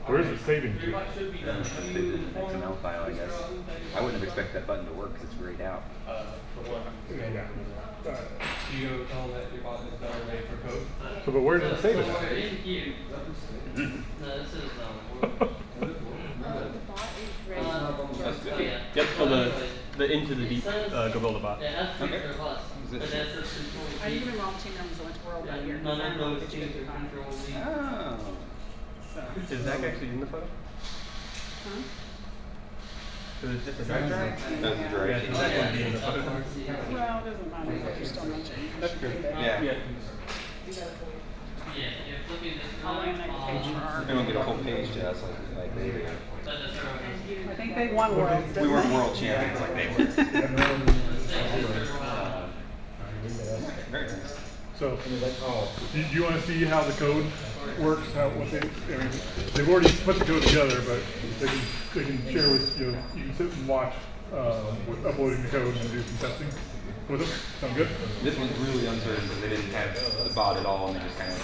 where's the saving to? XML file, I guess. I wouldn't have expected that button to work because it's grayed out. Yeah. You go tell that your bot is better made for code. So, but where does it save it? So we're in here. No, this is That's oh, yeah. Yep, so the into the deep go build a bot. Yeah, that's Okay. feature plus. But that's the control. Are you gonna wrong team numbers went to World that year? None of those things are control Z. Oh. Is Zach actually in the photo? Huh? So it's just a drive track? That's the drive. Yeah, so Zach would be in the photo. Well, it doesn't matter, but you're still mentioning. That's true. Yeah. Yeah, you're flipping this I'll one. laminate the page for our. They don't get a whole page to us like they do. But the server. I think they won World. We weren't world champions like they were. Very nice. So, do you want to see how the code works? How what they? I mean, they've already put the code together, but they can share with you. You can sit and watch with uploading the code and do some testing with them. Sound good? This one's really uncertain because they didn't have the bot at all, and they just kind of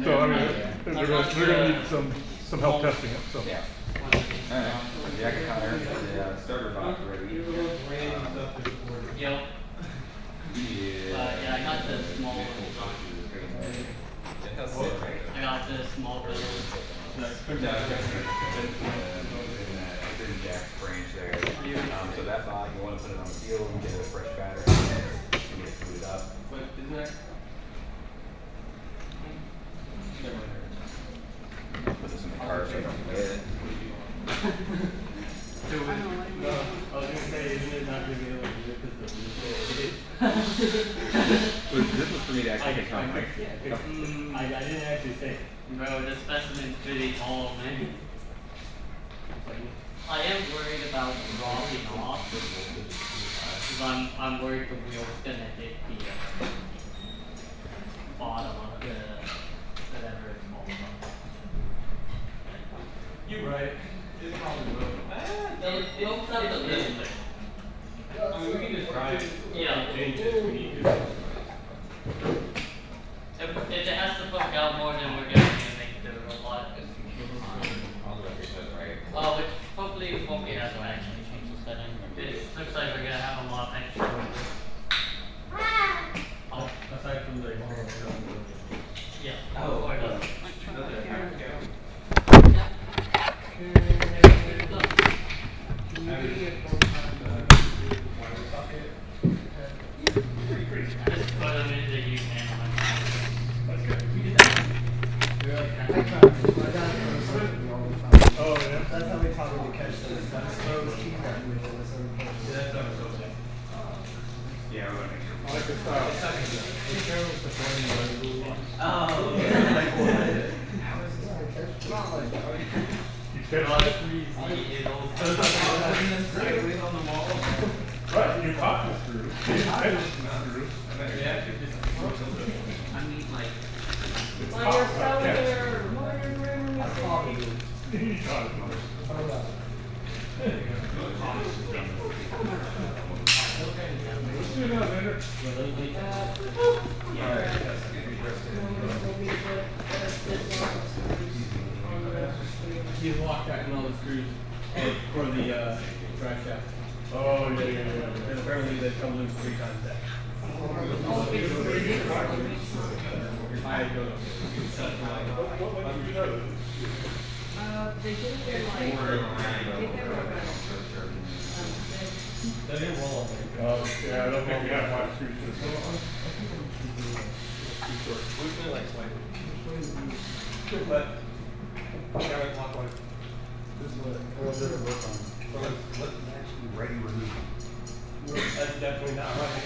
So I mean, they're gonna need some help testing it. So. Yeah. All right. Jack and Connor, the starter bot ready. Yo. Yeah. Yeah, I got the small. I got the small It's in Jack's branch there. So that bot, you want to put it on the field and get a fresh battery and get it booted up. But isn't that? Put this in the car so I don't forget it. I was gonna say, isn't it not gonna be able to do it because This was for me to actually get home, right? I didn't actually say. Bro, this specimen's pretty tall, man. I am worried about dropping off. Because I'm worried the wheel's gonna hit the bottom of the whatever it's called. You're right. It probably will. It'll have the little thing. I mean, we can just try it. Yeah. Change it if we need to. If it has to poke out more, then we're gonna make the robot. Which hopefully won't be as bad. Actually change the setting. It looks like we're gonna have a lot of extra. Oh. Aside from the Yeah. Oh, Or the- Just put them into use and That's good. Oh yeah. That's how they taught me to catch those. That's those keys that we Yeah, we're gonna make sure. I like this style. Oh, You catch it? Right, you caught the screw. You catch the screw. I mean, like. It's Well, caught, you're not so catch. there. More room. You caught it. He's locked back in all the screws for the drive shaft. Oh, yeah. And apparently they come loose 3 times that. I don't know. They did it there like, That didn't roll. Yeah, I don't think we have much screws. Usually like swipe. But counterclockwise. This is what did it work on? So let's actually ready remove. That's definitely not right.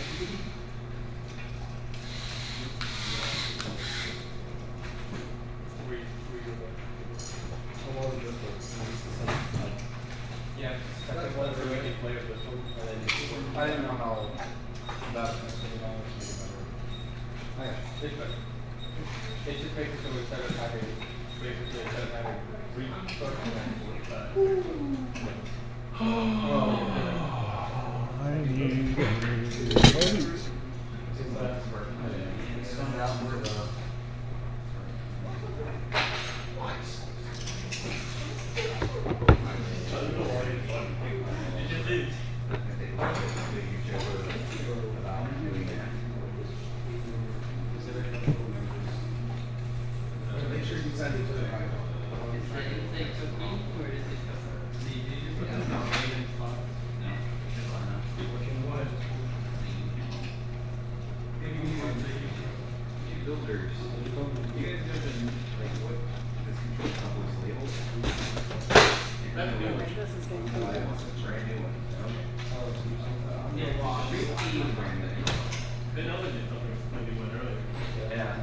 Yeah, that's one of the way they play with this one. I didn't know how that It's just making so instead of having three I need Make sure you send it to the right. Builders, you guys know like what this control couple is labeled? This is getting cool. Brand new one. They know they did something maybe one earlier. Yeah.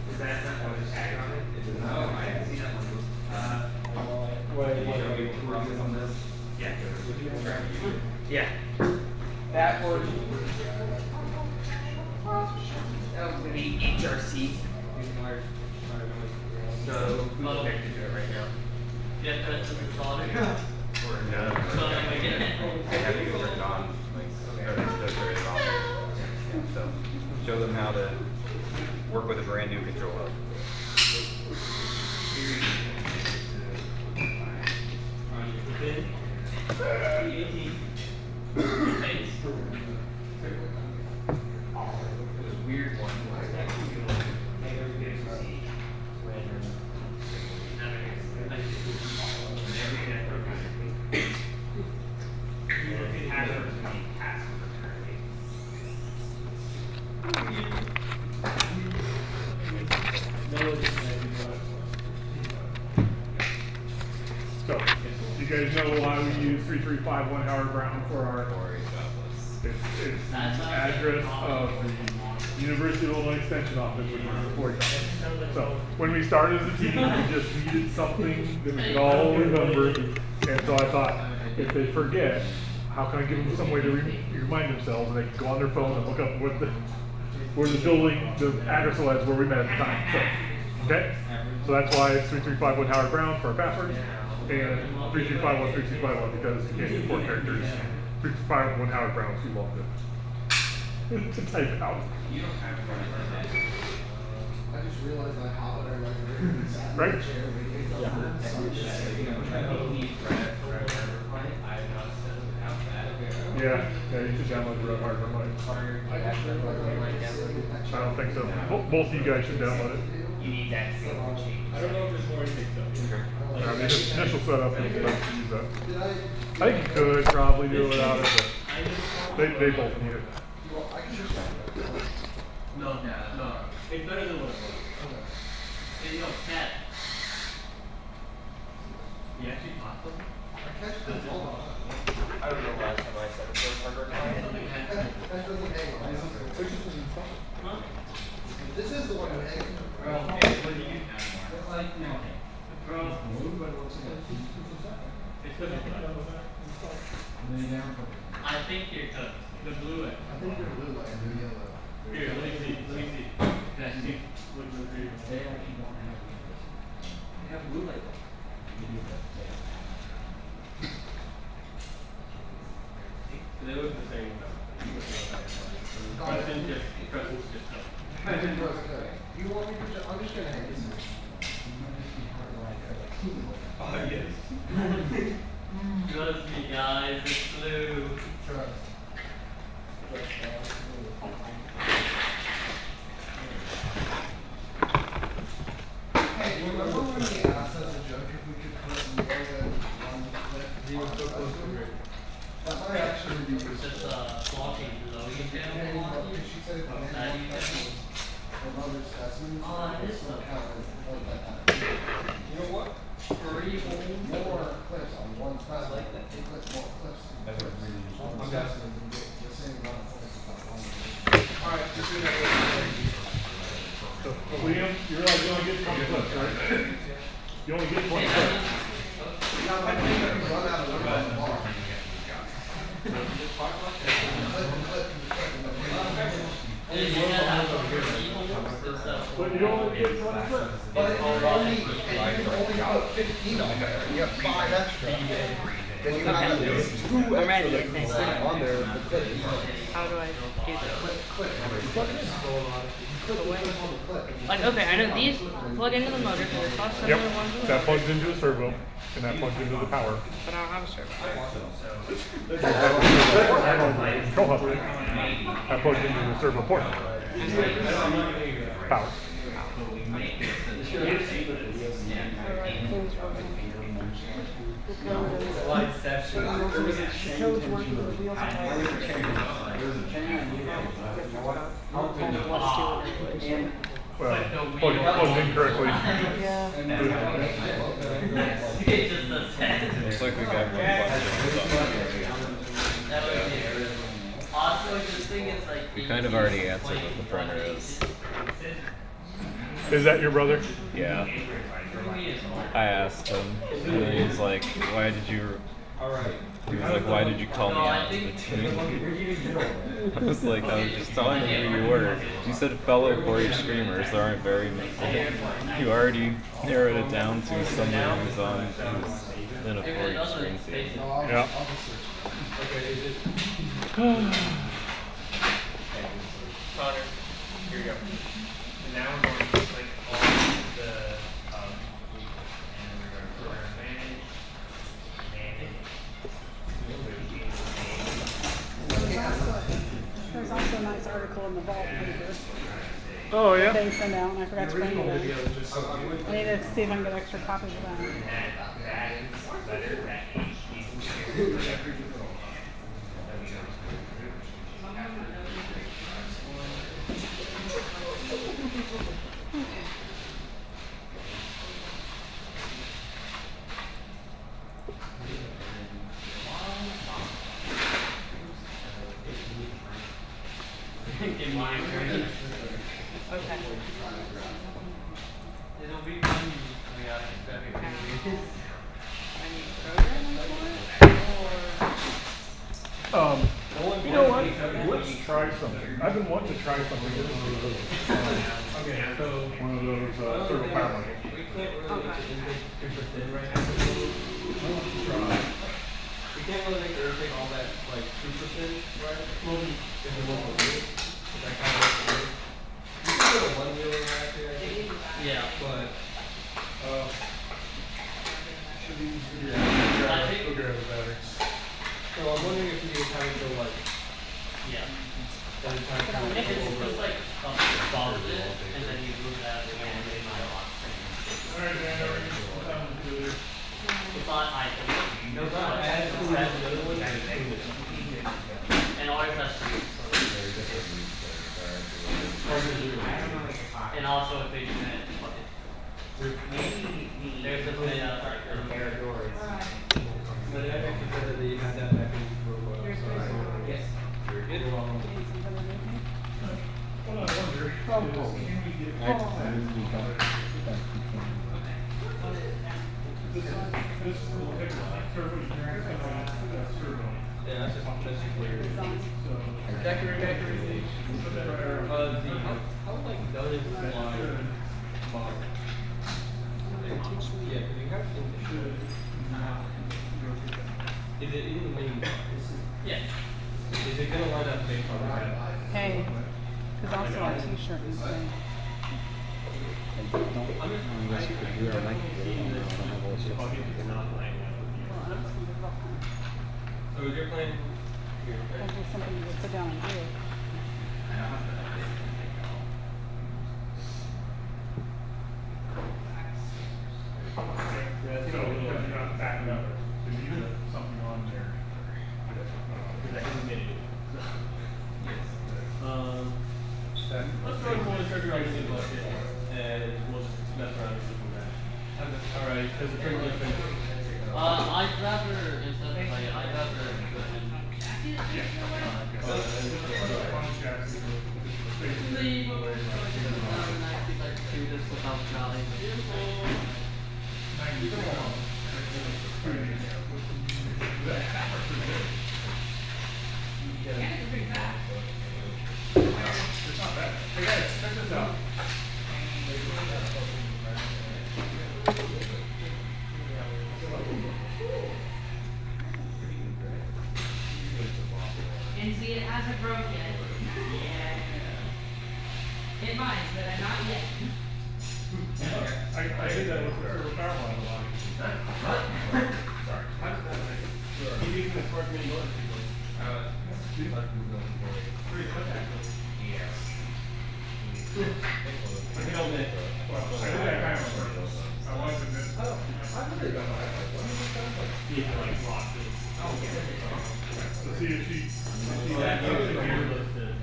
Is that not what the tag on it? Is it no, I haven't seen that one. Did you show me the process on this? Yeah. Yeah. That would be HRC. So who's connected to it right now? Yeah, that's the consolidator. Or no? So then we get it. They have to turn it on, like, or they turn it off. So, show them how to work with a brand new controller. Weird one. So, you guys know why we use 3351 Howard Brown for our, it's the address of the University of Illinois Extension Office, which is the 40. So, when we started as a team, we just needed something that we could all remember, and so I thought, if they forget, how can I give them some way to remind themselves, and they can go on their phone and look up where the building, the address was where we met at the time. So, okay? So that's why it's 3351 Howard Brown for our password, and 3351 3351 because you can't do 4 characters. 3351 Howard Brown is too long to type out. You don't have to run it. I just realized I have it, I like Right? Yeah, you should download the hard one. I don't think so. Both of you guys should download it. You need that to change. I don't know if there's more anything though. The initial setup is to use that. I think you could probably do it without it, but they both need it. No. It's better than what it was. Hey, yo, Cat. You actually caught them? I don't know last time I set up those hardware client. That doesn't hang on. Huh? This is the one that hangs. What do you have? Like, no. Bro. I think you're cooked. The blue one. I think you're blue light and you're yellow. Here, let me see. Can I see? They actually don't have They have blue light. He was so close to it. That might actually be Just blocking loading channel blocking. She said if That you can. from other specimens. Oh, it is so so. kind of like that. You know what? Three holes. More clips on one specimen. I like that. They clip more clips. I'm guessing the same amount of clips on one. Alright, just do that. So, Liam, you're like, you only get 20 clips, right? You only get 20 clips. Run out of the bar. But you only get 20 clips. But you can only put 15 on there. You have 5 extra. Then you have two extra things on there. How do I do this? Like, okay, I know these plug into the motor, so there's not similar ones. Yep, that plugs into the servo, and that plugs into the power. But I don't have a servo. Control hub. That plugs into the servo port. Power. Slide section. Codes working with the wheels on Well, plugged in correctly. Looks like we got one question. Also, the thing is like. We kind of already answered what the printer is. Is that your brother? Yeah. I asked him, and then he's like, "Why did you?" He was like, "Why did you call me out to the team?" I was like, "I was just telling you who you were. You said fellow 4-H screamers. There aren't very many. You already narrowed it down to someone who's in a 4-H screen team." Yeah. Connor, here you go. And now we're going to click on the and we're going to program manage. There's also a nice article in the Vault paper. Oh, yeah? They send out, and I forgot to bring it in. I need to see if I can get extra copies of that. Give me a turn. Okay. It'll be fun. We got everything. I need programming for it? Or... You know what? Let's try something. I've been wanting to try something. This is one of those servo power modules. We can't really make the intake super thin right now. We can't really make the intake all that like super thin, right? If we want to do it. That kind of works. You can put a one wheeler actually, I think. Yeah. But Should be easier. Go grab the batteries. so I'm wondering if you have it go like Yeah. every time kind of If it's over. just like positive, and then you move that again, and then Alright, Dan, what time is it? it's not idle. No, I had another one. And ours has to be and also a big minute bucket. There's a bit of like But I actually said that you had that back in for a while. Yes. Very good. What I wonder is, can we get this little servo is servo. Yeah, that's just weird. So, Decorating. How like done is like model. Yeah, because you have to. Is it in the main? Yeah. Is it gonna line up based on that? Hey, there's also a t-shirt in there. So is your plan? That'd be something you would sit down and do. so you're not backing up. So you need something. I'd rather, instead of like, I'd rather go ahead and leave over and actually like do this without trying. It's not bad. Hey guys, check this out. And see, it hasn't broke yet. Yeah. It might, but not yet. I did that with the power line a lot. Sorry. You need to work me more.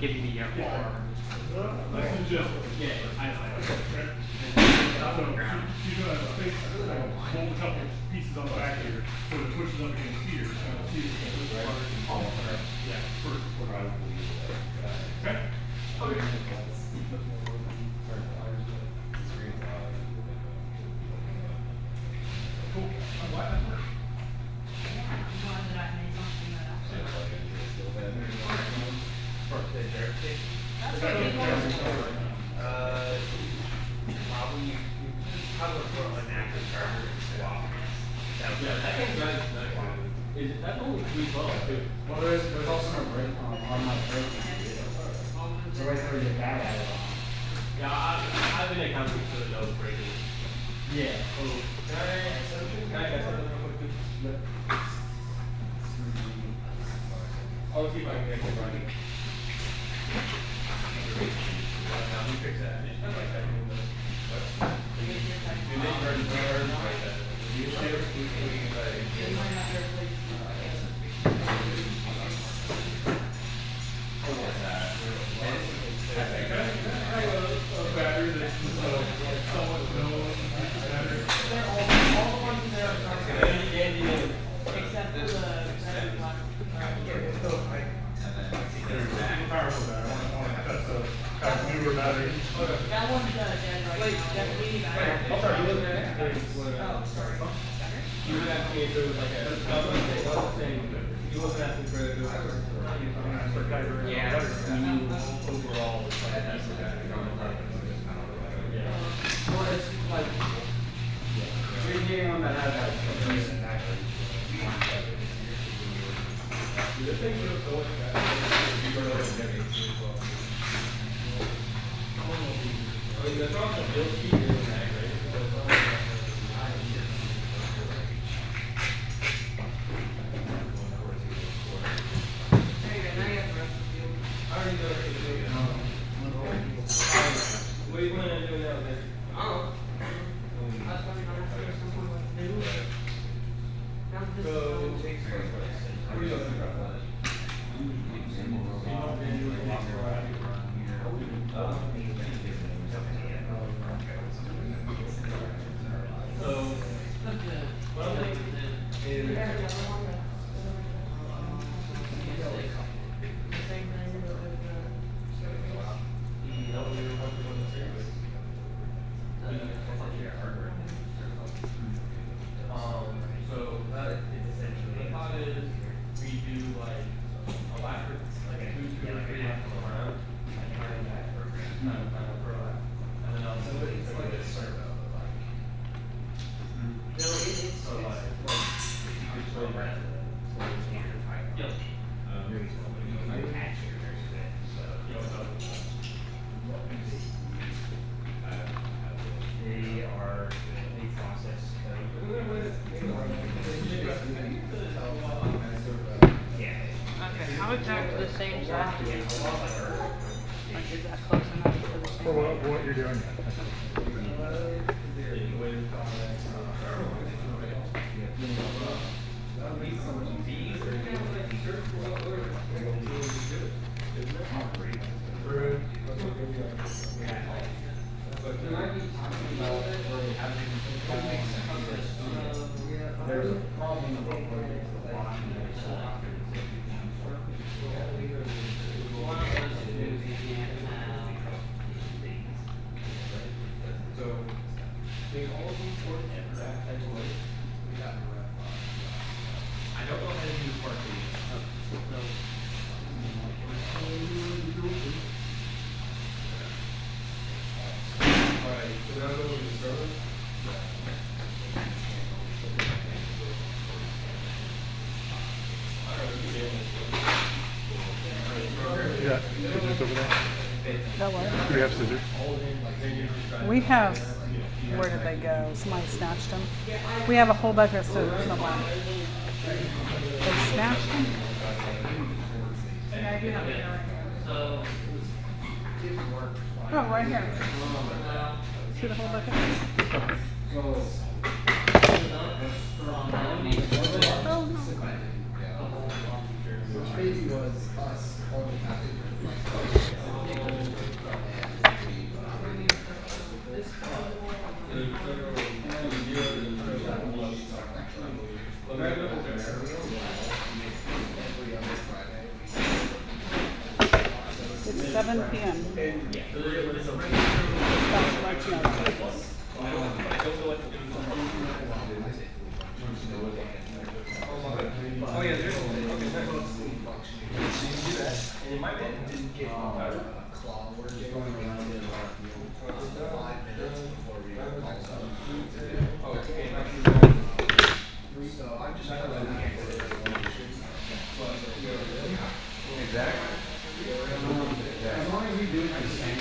Give me your arm. This is just, Yeah, I know. so she's gonna take, hold a couple pieces on the back here, so it pushes up against here, so it'll see if it pushes harder. Yeah, first. Okay. Cool. I'm glad that worked. Probably put an active charger and swap. That's only 312 too. Well, there's also no brake on my brake. So right there, your bad at it on. Yeah, I've been accounting for the nose breaking. Yeah. Oh, can I get something real quick? I'll see if I can get it running. Now, who fixed that? It's kind of like that. Battery that's somewhat known battery. All the ones in there are except for the Powerful battery. I want to test a newer battery. that one's dead right now. That's leading back. Oh, sorry, you wasn't at Oh, sorry. You were asking me if there was like a, you wasn't asking for a, Yeah. overall, it's like that's the guy. Yeah. Well, it's like, you're getting one that has that decent battery. The thing is, so much better. You go to the getting as well. I mean, there's also build key in that, right? There you go, now you have the rest of the field. I already know what to do. What do you plan on doing now, then? I was probably not sure at some point what to do. Now this is So, what are you looking for? So, what I'm thinking is, so that is essentially, the thought is we do like electric, like a 2 to 3 around, and turn that program, and then also it's like a servo, like. No, it's So like, Program. Yep. They are, they process Okay, how exactly the same size? Like, is that close enough for the same? For what you're doing. There's a problem I don't know how to do parking. Alright, so now go to the server. Yeah, scissors over there. That what? Do we have scissors? We have, where did they go? Somebody snatched them. We have a whole bunch of scissors somewhere. They snatched them? Oh, right here. See the whole bucket? Oh, no. Which maybe was us only having It's 7 p.m. Oh yeah, there's and in my bed didn't get claw. We're just going around in 5 minutes before we call so I'm just trying to exactly. As long as you do it the same.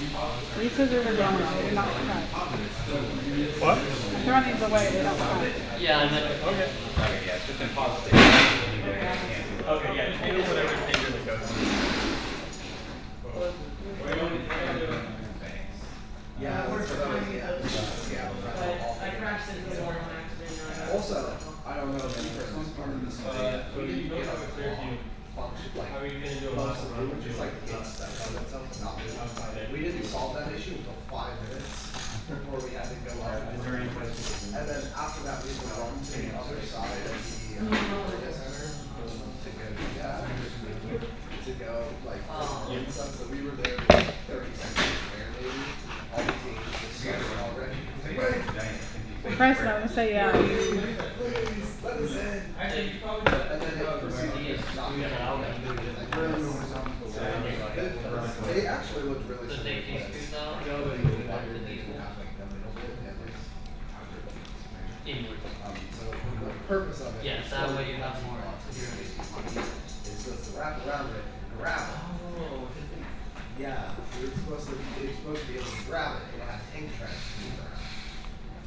These scissors are going on. They're not cut. What? Throw these away. They don't cut. Yeah, I meant Okay. Okay, yeah, it's just impossible. Okay, yeah, just do whatever finger that goes. Yeah, I crashed into the wall on accident. Also, I don't know if any person's part of this. We didn't get a function like most of it, which is like hit stuff on itself, not really. We didn't solve that issue until 5 minutes before we had to go up. And then after that, we went on to the other side of the data center to go like and stuff. So we were there for like 30 seconds there, maybe. All the teams just started already. Press no and say yeah. Please, let us in. And then it proceeded to not They actually looked really similar. inward. So the purpose of it. Yes, that way you have more. It's supposed to wrap around it and grab it. Oh. Yeah, it's supposed to be able to grab it and it has tank tracks to move around.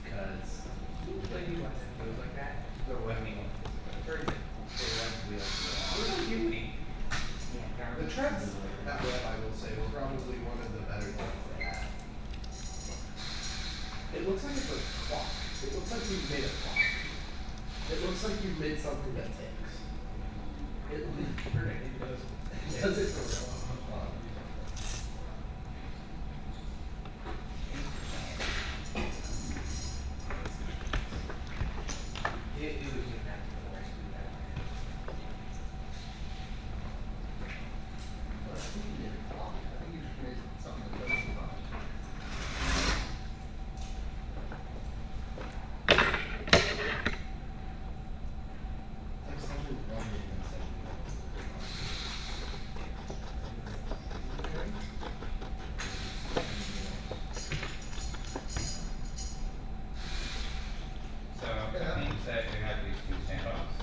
Because Like you want it goes like that. So I mean, very good. the tracks that web, I will say, was probably one of the better things they had. It looks like it's a clock. It looks like you made a clock. It looks like you made something that ticks. It does it for real. It was just that for the rest of that. But I think you made a clock. I think you just made something that does the clock. Like something running inside. So that being said, we have these two standoffs.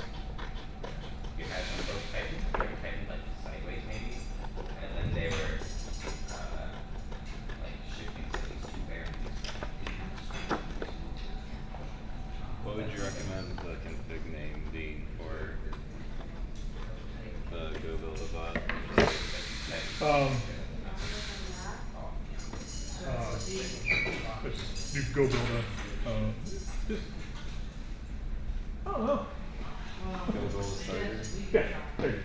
You had them both tightened, they were tightened like sideways maybe, and then they were like shifting to these two bearings. What would you recommend the config name being for Go Build a Bot? You go build a. I don't know. Go Build a Starter? Yeah, there you go.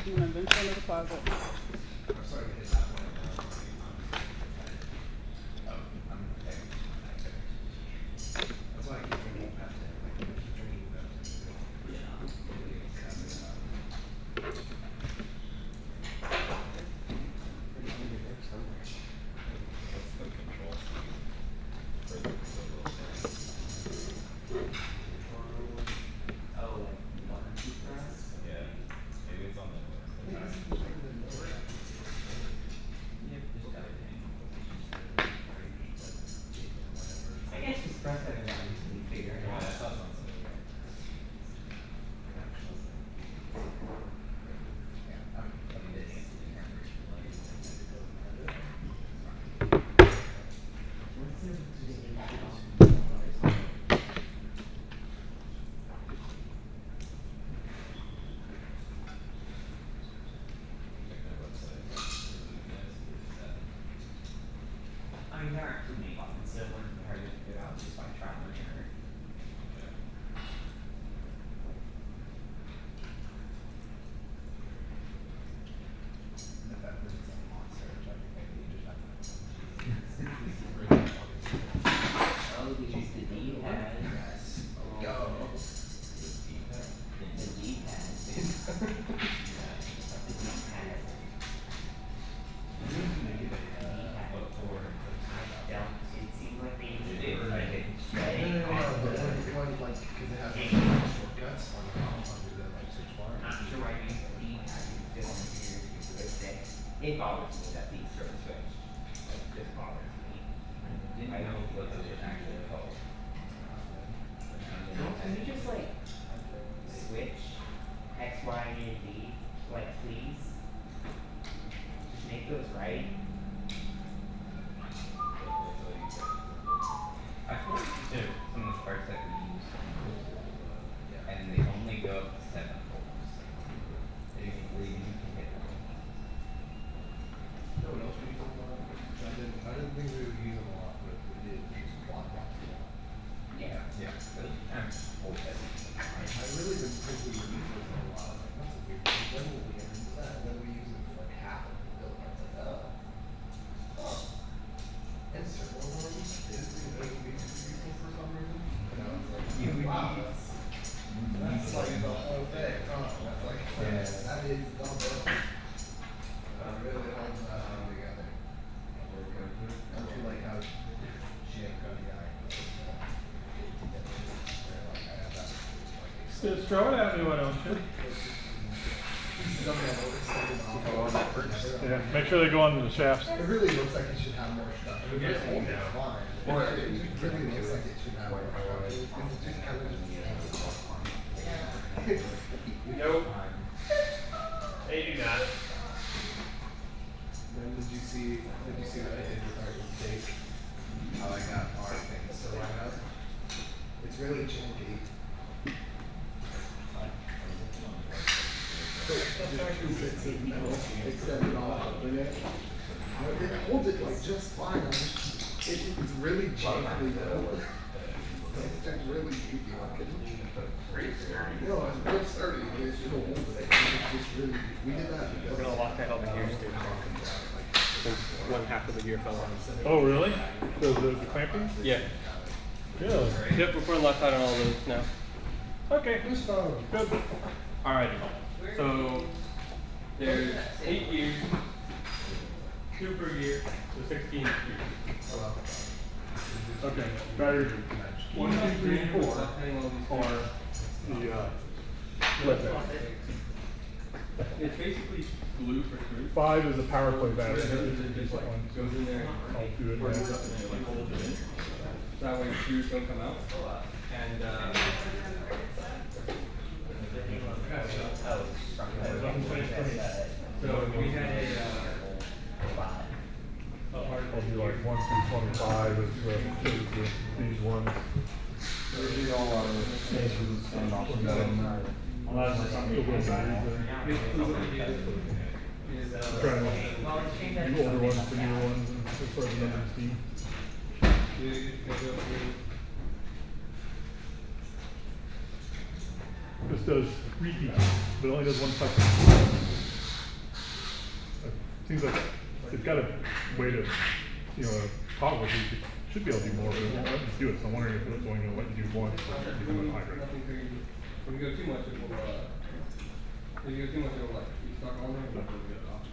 I'm gonna venture into the closet. I'm sorry to hit that one. I'm okay. That's why I keep drinking Pepsi. I keep drinking Pepsi. Oh, like water toothbrush? Yeah. Maybe it's on the list. I guess just press that and recently figure it out. That's not something. I mean, there aren't too many buttons, so it wouldn't be hard to figure out just by trial and error. The fact that it's a monster, which I think maybe you just have to. Oh, we use the D-pad. Go. The D-pad. The D-pad. It seems like they used it for like Like, because it has shortcuts on the switch bar. not sure why you use the D-pad, you just want to use the stick. It bothers me that these sort of switch. It just bothers me. I know what those are actually called. Can you just like switch X, Y, and Z, like please? Just make those right. I feel like too, some of the parts that we use, and they only go up to 7 volts. They really need to hit them. You know what else we use them a lot? I didn't think we would use them a lot, but we did use quad blocks a lot. Yeah. Yeah. Those kind of hold heavy. I really didn't think we would use those a lot. I was like, that's a weird thing. When will we get into that? And then we use it for like half of the build. I was like, oh. Oh. And circle ones is useful for some reason. And I was like, wow, that's like the whole thing. Oh, that's like, that is the build. Really holds that thing together. Don't you like how she had got the eye? Just throw it at me, why don't you? Yeah, make sure they go under the shafts. It really looks like it should have more stuff. It really holds it fine. Or it really looks like it should have more stuff. It's just kind of Nope. They do not. Then did you see what I did with our intake? How I got our things to line up? It's really janky. Just 2 bits of metal extended off of it. It holds it like just fine. It's really jankily built. It's just really goofy looking. No, it's real sturdy. It's just hold it. It's just really. We did that. We're gonna lock that over here, too. Since one half of the gear fell on. Oh, really? The clamping? Yeah. Good. Yep, we're putting Loctite on all those now. Okay. Good. Alrighty. So there's 8 gears, 2 per gear, so 16 gears. Okay. Battery 1, 2, 3, and 4 are the left. It's basically glue for screws. 5 is a power play battery. This is a decent one. Goes in there. I'll do it Holds now. up and it like holds it in. So that way screws don't come out. And so we had a I'll do like 1 through 25 is these ones. These are all our stations and off of them. Unless it's something you can sign. Trying to the older ones, the newer ones, and as far as the number of steam. This does repeat, but it only does 1 cycle. seems like it's got a way to, you know, toggle it. You should be able to do more, but it won't let you do it. So I'm wondering if it's only going to let you do one, so you can do hybrid. When you go too much, it will, if you go too much, it will like, you stuck on there, but it'll get off.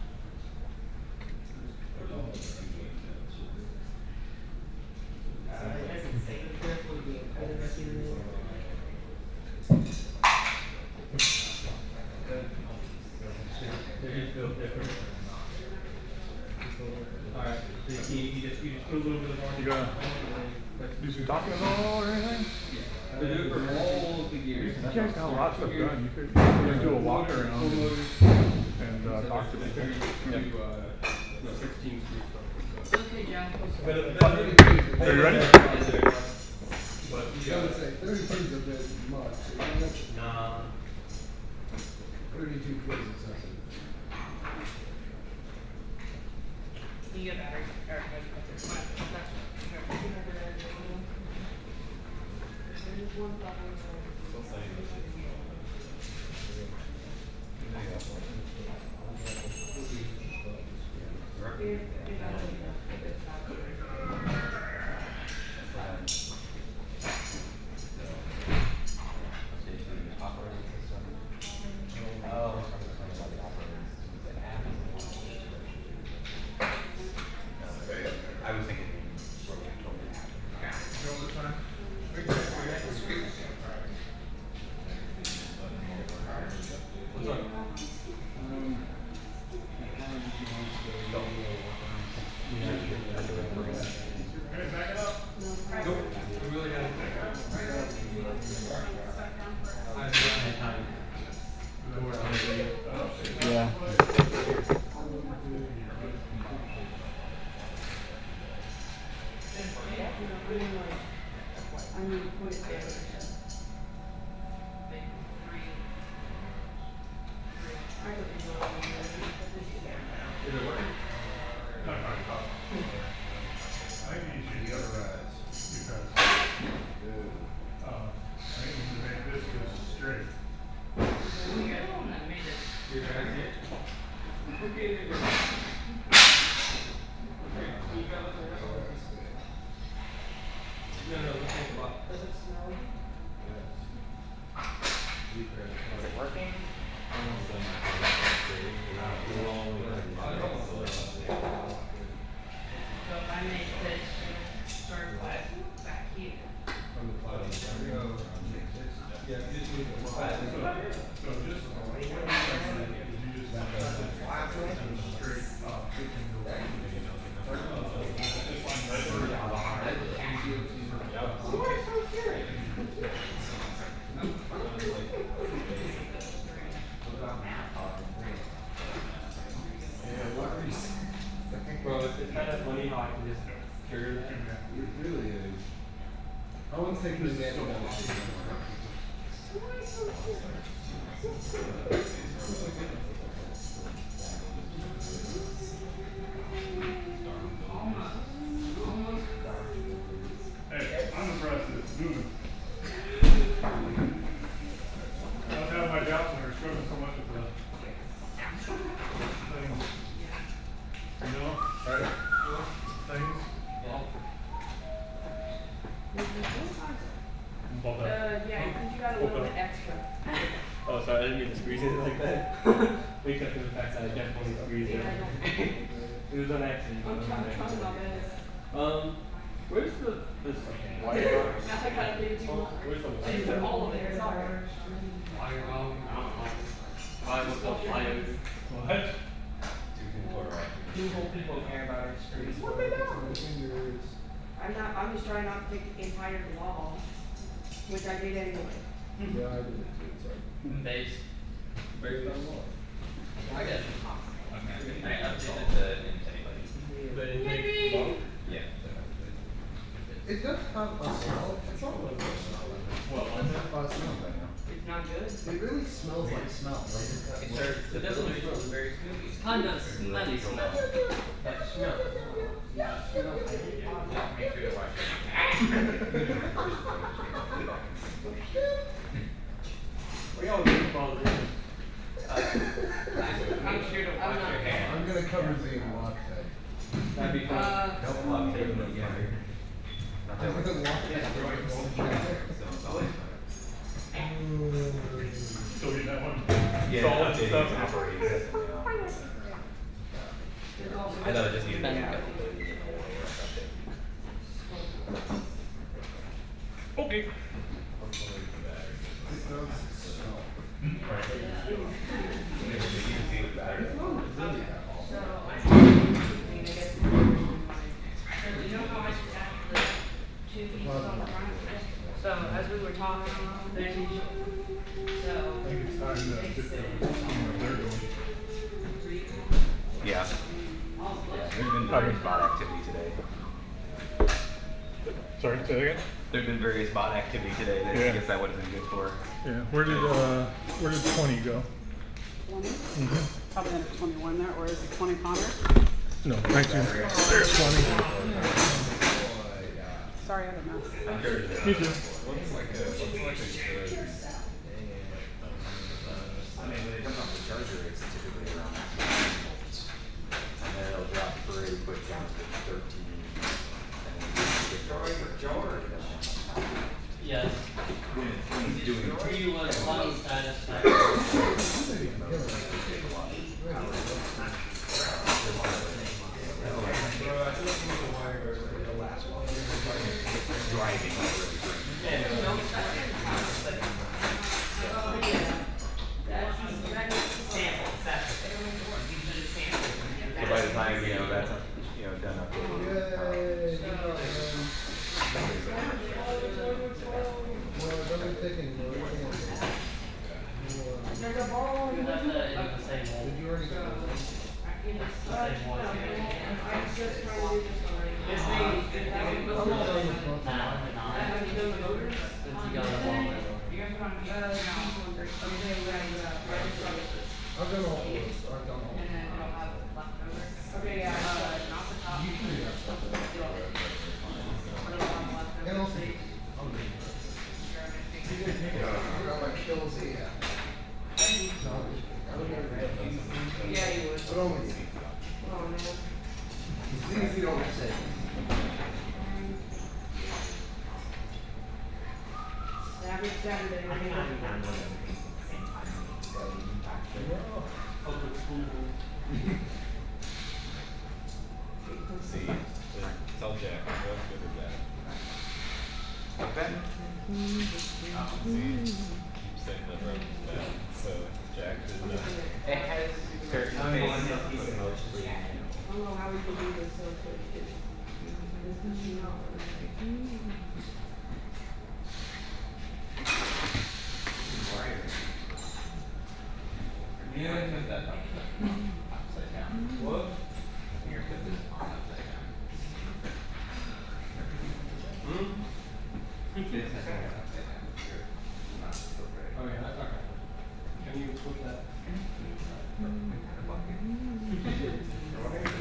Alright, so you just put a little bit of more. You gotta do some talking at all or anything? They do it for all the gears. You guys got a lot of stuff done. You could do a walk around and talk to people. Yeah. 16 screws. Okay, Joe. Are you ready? But you gotta say 32 is a bit much. Nah. 32 feels excessive. You get battery. I was thinking. What's up? Back it up. Nope. We really gotta Yeah. I need to put it there. Is it working? I think you should get because I think we should make this just straight. You're trying to get No, let's think about. Does it smell? Is it working? So if I make this start back here. Yeah, you just need to So just what you just straight up. Bro, it's kind of funny how I can just trigger that. It really is. I wouldn't take this as Hey, I'm impressed that it's moving. I was having my doubts when we were struggling so much with the things. You know? Right. Things. Yeah, because you got a little bit extra. Oh, sorry, I didn't mean to squeeze it like that. Wake up to the fact that I definitely squeezed it. It was on accident. I'm trying my best. Where's this wire box? Now I gotta do two more. Where's the I just put all of it, sorry. wire box? I don't know. I looked up wires. What? People care about our screens. What they doing? I'm just trying not to take the entire glove off, which I did anyway. Yeah, I did it too, sorry. Base. Where's the wall? I got it. I updated the anybody. The intake bottle? Yeah. It does have a smell. It's not really good smell. Well, It does have a smell right now. It's not good. It really smells like smell. Like It starts, it definitely smells very smoothie. Kind of smelly smell. That smell. Make sure to wash it. We all do balls in. I'm sure to wash your hands. I'm gonna that covers the lock thing. That'd be fun. Don't lock it together. Not that With the lock thing, it's Still get that one. Yeah, Solid updating stuff. its operating system now. I thought it just needed to be added. Okay. So as we were talking, there's I think it's time to get the they're going. Yeah. There's been various bot activity today. Sorry, say that again? There's been various bot activity today that I Yeah. guess I would have been good for. Yeah. Where did 20 go? 20? Mm-hmm. Probably under 21 there, or is it 20 Connor? No, 19. There's 20. Sorry, I don't know. Me too. I mean, when it comes off the charger, it's typically around 9 volts. And then it'll drop pretty quick down to 13. And then you get George. Yes. When it's doing He was unsatisfied. So by the time, that's, done up. There's a ball. You have the same one. Did you already go? Same one. I'm just trying to do this already. Have you done the motors? Since you got it all in. I've done all four. I've done all four. Okay, yeah, not the top. You can do that stuff. And also, I got my kills here. Yeah, you would. But only. Oh, man. It's easy to say. Savage Saturday. See, tell Jack, what's good with that? Okay. See, keep saying the road is bad, so Jack is It has certain I don't know how we can do this so quick. You know, I put that upside down. What? Here, put this on upside down. This is upside down. Oh yeah, that's okay. Can you flip that?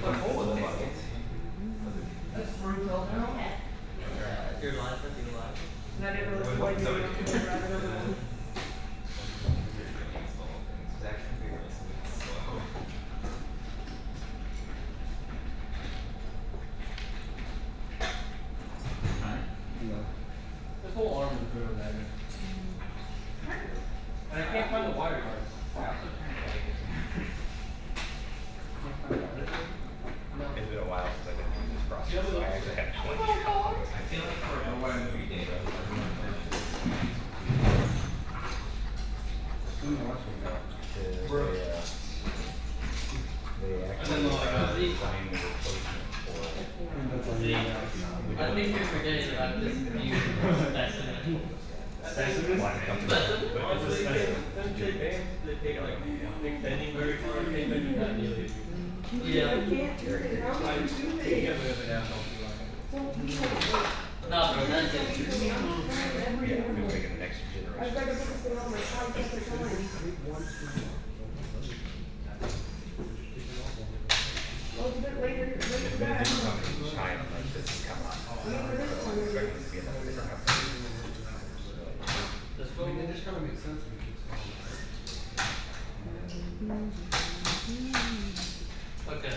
Put a hole in the bucket. That's fruit though. You're live, that's you live. Not everyone's going to do This whole arm is good over there. And I can't find the wire guards. It's been a while since I've been through this process. I actually have 20 I feel like for a while we did. They actually designed the replacement for it. I think you're forgetting about this view specimen. Specimen? Specimen? Honestly, don't they take like extending very far, they do not really. Yeah. No, bro, that's it. Yeah, we're making the next generation. I've got to put this thing on my side just for time. Well, it's a bit later. It's been a different company each time like this has come up. So I'm expecting it to be another different company. I mean, it just kind of makes sense when it's Okay.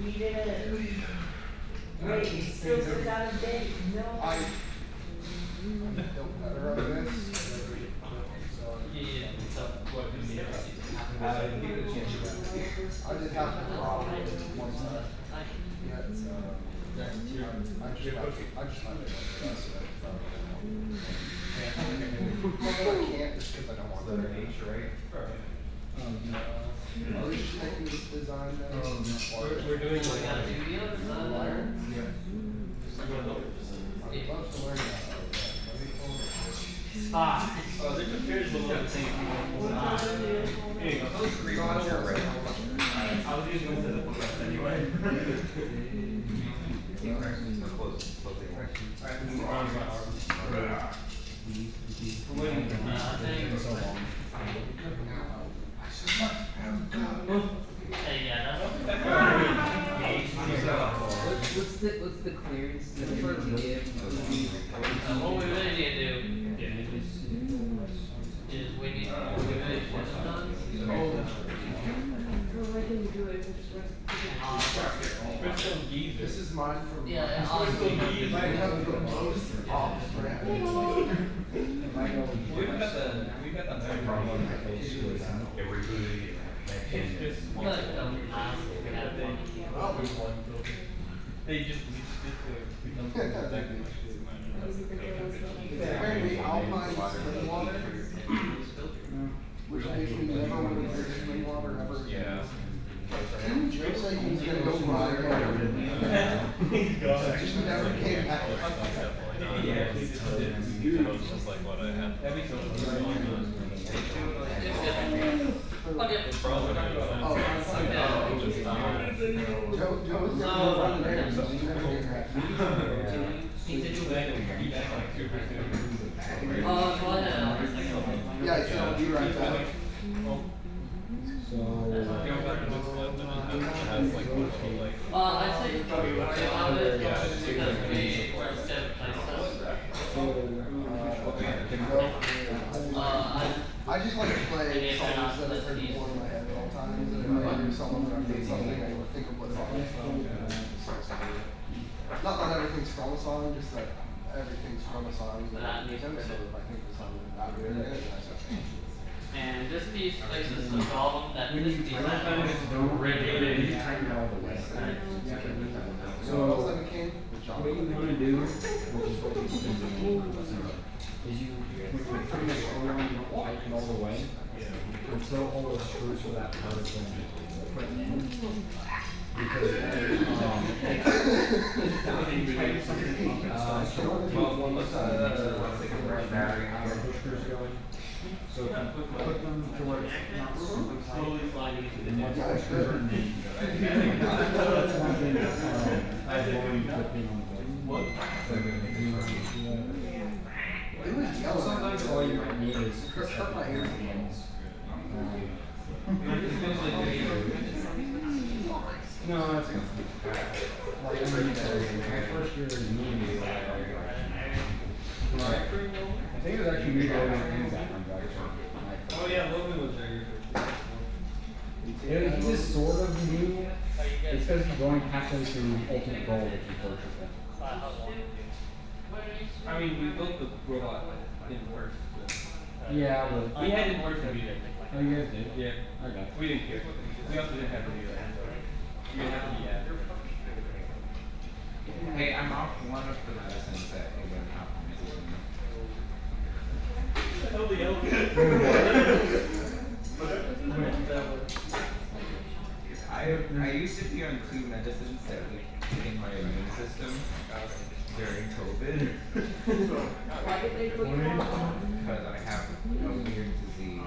needed a break, still sit out of date, no. I'm built better on this. Yeah, so what do you need? I did have to drop it one time. Yeah, it's, I just left it like the rest of it. I can't just because I don't want to. H, right? Are we just making this design now? We're doing like wire? Yeah. I'd love to learn that. Oh, they're computers will look the same. Here you go. Those three ones are red. I was using them to the book anyway. Hey, yeah, What's the clearance that you need to give? what we really need to do is we need more simulations done. This is mine from. Yeah, and You might have the most off brand. We've got the problem with those schools. It rebooted it. They just Apparently Alpine spring water, which makes me never want to drink spring water ever again. Yeah. Didn't Joe say he was gonna go buy it? Just never came back. Yeah, it's just like what I had. Joe was never running there, so he never came back. Yeah, he said I'll be right back. I think probably worry about it because we were instead of I just like to play songs that I've heard before in my head at all times, and if I hear someone when I play something, I think of what song it's from. Not that everything's from a song, just that everything's from a song that makes sense, so if I think the song is not good, then that's okay. And this piece fixes the problem that this piece really So, what you want to do, which is what you can do, is you put the screw on, you don't tighten all the way, until all the screws for that part is put in. Because so if you put them to where it's not super tight, slowly sliding into the next screw. That's one thing that I've already put in on the sometimes all you might need is hurt my ear. No, that's good. Like, I mean, my first year in uni, I think it was actually me going in that one, oh yeah, Logan was there. He just sort of knew. It's because he's going halfway through Ultimate Goal, which is purchasing. I mean, we built the robot in person. Yeah, but we had in person be there. Oh, you guys did? Yeah. Okay. We didn't care. We also didn't have to do that. You didn't have to be at. Hey, I'm off one of the medicines that you went out I used to be on 2 medicines that would hit my immune system during COVID. Why did they put you on? Because I have a weird disease.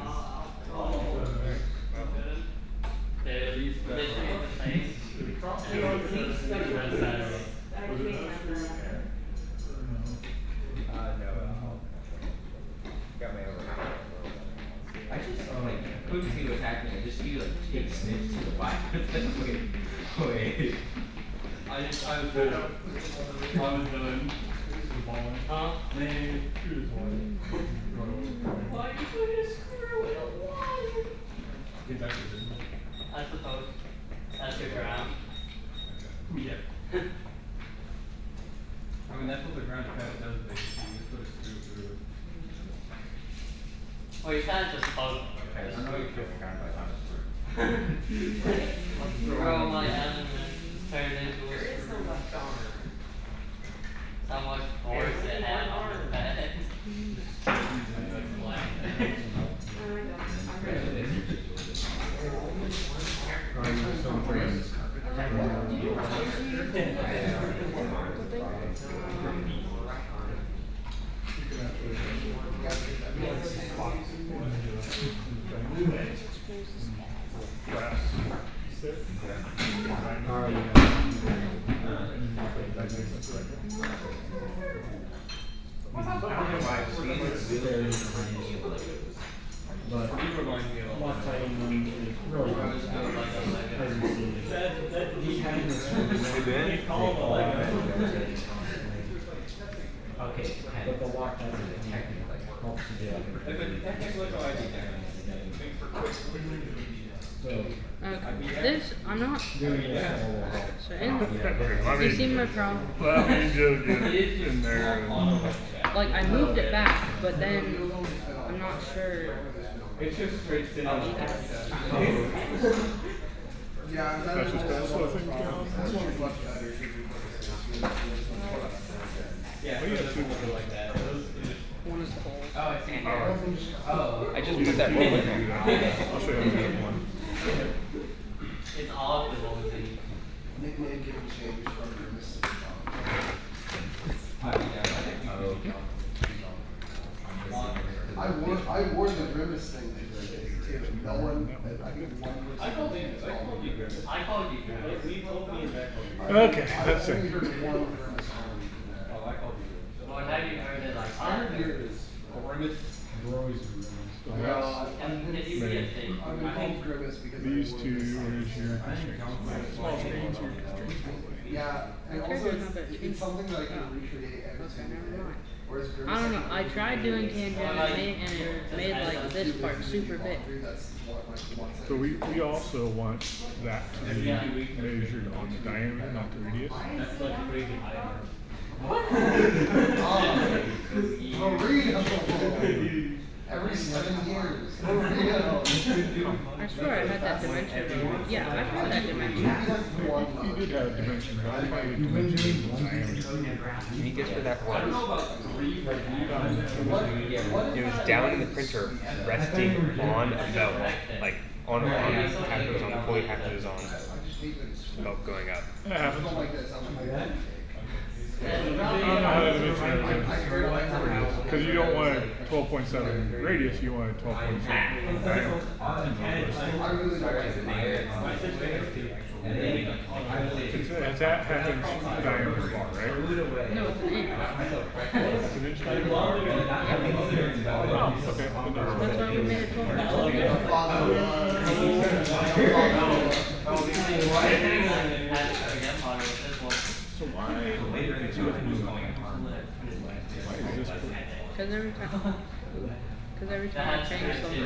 Got my I just like couldn't see what's happening. I just feel like big snips to the back. Wait. I was done. Huh? Man, shoot is one. Why you put a screw in a wire? It's actually I suppose that's your ground. feel like I'm like on a fruit. Bro, my anime turned into a screw. How much force it had on the bed. But lock fighting one is really good. Just having this okay, but the lock doesn't technically helps you do it. So This, I'm not. doing this all will help. So you see my problem? Well, I mean, just get in there. Like I moved it back, but then I'm not sure. It's just straight sitting on the Yeah, That's just kind of slow things down. Yeah, What do you have to do? like that. One is the hole. Oh, it's in here. Oh, I just put that roll in there. I'll show you how to do one. It's optimal, see. Nickname can be changed from Grimace to Tom. I wore the Grimace thing too. No one, I think one person. I called you Grimace. I called you Grimace. You told me that. Okay, that's I only it. heard one Grimace on. Oh, I called you Grimace. Well, have you heard it like I heard yours. Grimace. Broy's Can you see a thing? I've been called Grimace because These two is your constraints. Small screens are your constraints. yeah, and also it's something that I can recreate every single day. Whereas Grimace, I don't know. I tried doing tangent and it made like this part super big. So we also want that to be measured on the diameter, not the radius. That's like crazy high. Every 7 years. Burrito. I swear I had that dimension. Yeah, I had that dimension. You did have dimensions, but I thought you dimension diameter. Can you guess where that was? It was down in the printer, resting on a belt, like on a line. Half it was on the pulley, half it was on belt going up. That happens. I don't know how to dimension everything. Because you don't want a 12.7 radius, you want a 12.7 diameter. It's that half inch diameter bar, right? No, it's an inch. It's an inch diameter bar? Oh, okay. That's why we made it 12. So why is this? Because every time I change something,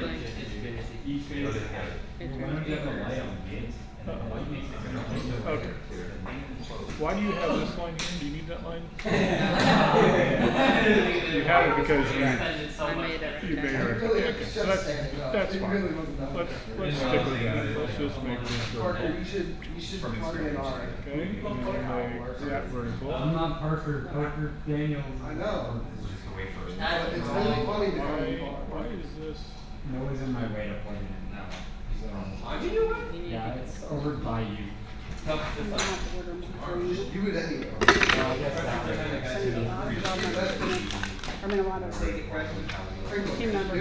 it turns different. Okay. Why do you have this line here? Do you need that line? You have it because you made it. Okay, so that's fine. Let's stick with that. Let's just make this vertical. You should plug in our. Okay, and then make that vertical. I'm not Parker Daniel. I know. That's It's really funny to Why is this? No one's in my way to plug it in now. Yeah, it's over by you. You should do it anyway. Well, I guess that I mean, a lot of team members.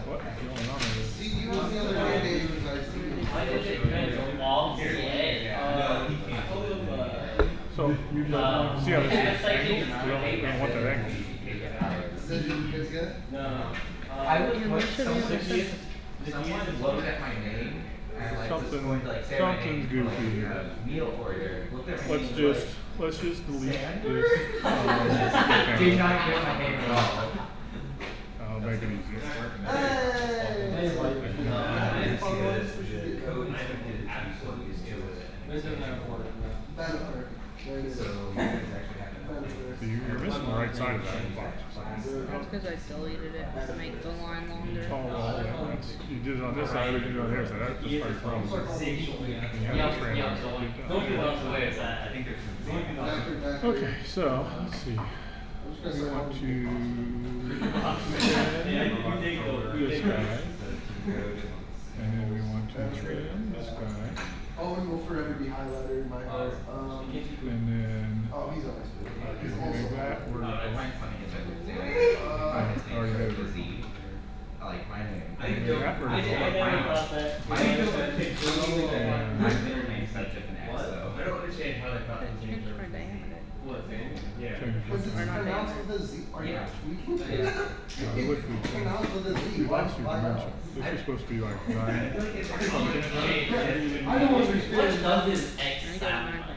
What's going on with this? See, you was the other day, Dave, was like, So, you see how this is angled? We don't want that angle. Did you guys get it? No. I was someone looked at my name and like was going to like say my name Something's goofy here. meal order. Looked at my Let's name, just delete this. do not get my name at all. I'll make it easier. So you're missing the right side of that box. That's because I deleted it to make the line longer. Oh, well, you did it on this side, we did it on the other side. That's part of the problem. You have this random. Don't get out the way of that. I think there's Okay, so let's see. We want to this guy, and then we want to trim this guy. Oh, and will forever be highlighter in my heart. And then oh, he's always been. He's make also that work. I find funny is that Already made it. I like my name. I never thought that. My middle name's not different X though. I don't understand how they thought they changed For diameter. What, Zane? Yeah. Was it pronounced with a Z? Are you tweaking it? It's pronounced with a Z. We lost your dimension. This is supposed to be like 9. I don't understand. What does this X sound like?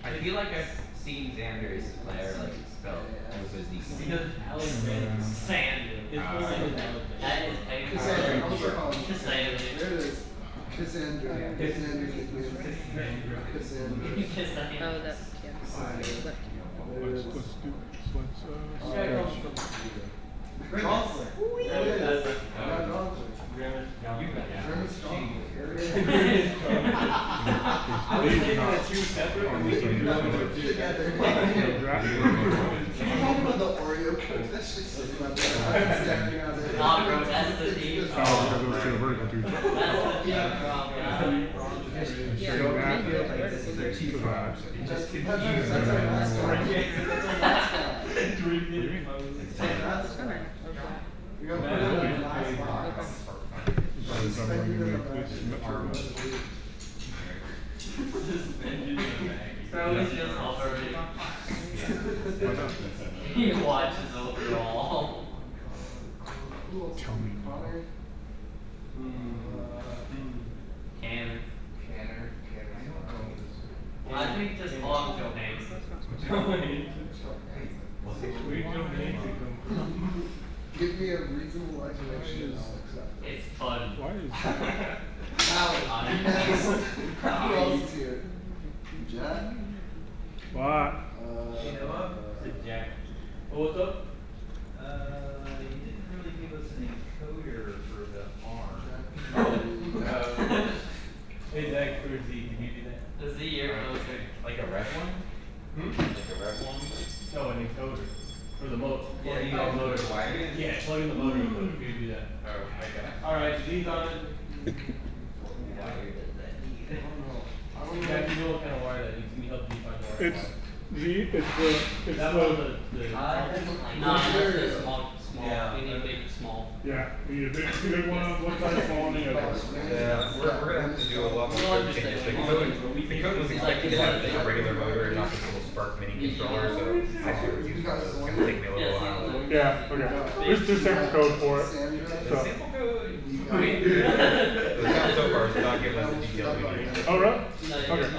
I feel like I've seen Xander's player like spelled with a Z. Because sand. That is paper. Cassandra. There it is. Cassandra. Cassandra's nickname. Cassandra. Oh, that's yeah. Let's do this. Let's Chocolate. There it is. Grandma's chocolate. Talking about the Oreo cookie, that's just sitting up there. I've been standing out there. Nah, bro, that's the deep. Oh, because those two are vertical to each other. That's the deep You're gonna put it in the glass box. Bro, he's just hovering. He watches overall. Tell me. Canner. I think just call him Joe Hanks. Give me a reasonable explanation and I'll accept it. It's fun. Why is Alan. Yes. Who else is here? Jack? what? Jack. Oh, what's up? You didn't really give us an encoder for the arm. Hey, Zach, for Z, can you do that? The Z, you're closer. Like a ref one? Hmm? Like a ref one? No, an encoder. For the motor. Yeah, you the got motor. the wire? Yeah, plug in the motor and put it. Can you do that? Oh, okay. Alright, Z's on it. Jack, you know what kind of wire that needs? Can you help me find the wire? It's Z. It's That the. one, the Nah, that's the small. Yeah. We need big, small. Yeah, we need a big one on one side, small on the other. Yeah, we're gonna have to do a lot more changes. The code was expected to have like a regular motor and not this little Spark mini controller, so I sort of use one of those. It's gonna take me a little while. Yeah, okay. There's sample code for it. So. The sound so far is not giving us the details we need. Oh, really? No, Okay. just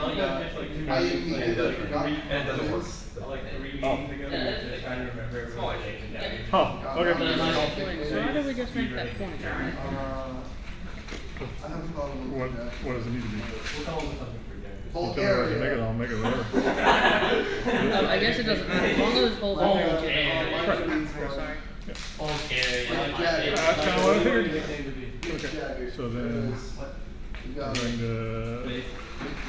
like And it doesn't work. like 3 meetings ago, we were just trying to remember everyone. Oh, okay. So why did we just make that point? I haven't thought of What does it need to be? We'll call them something for Jack. You tell me what to make it, I'll make it whatever. I guess it doesn't matter. As long as it's both Oh, there. yeah. Sorry. Okay, That's kind of what I figured. Okay, so then I'm going to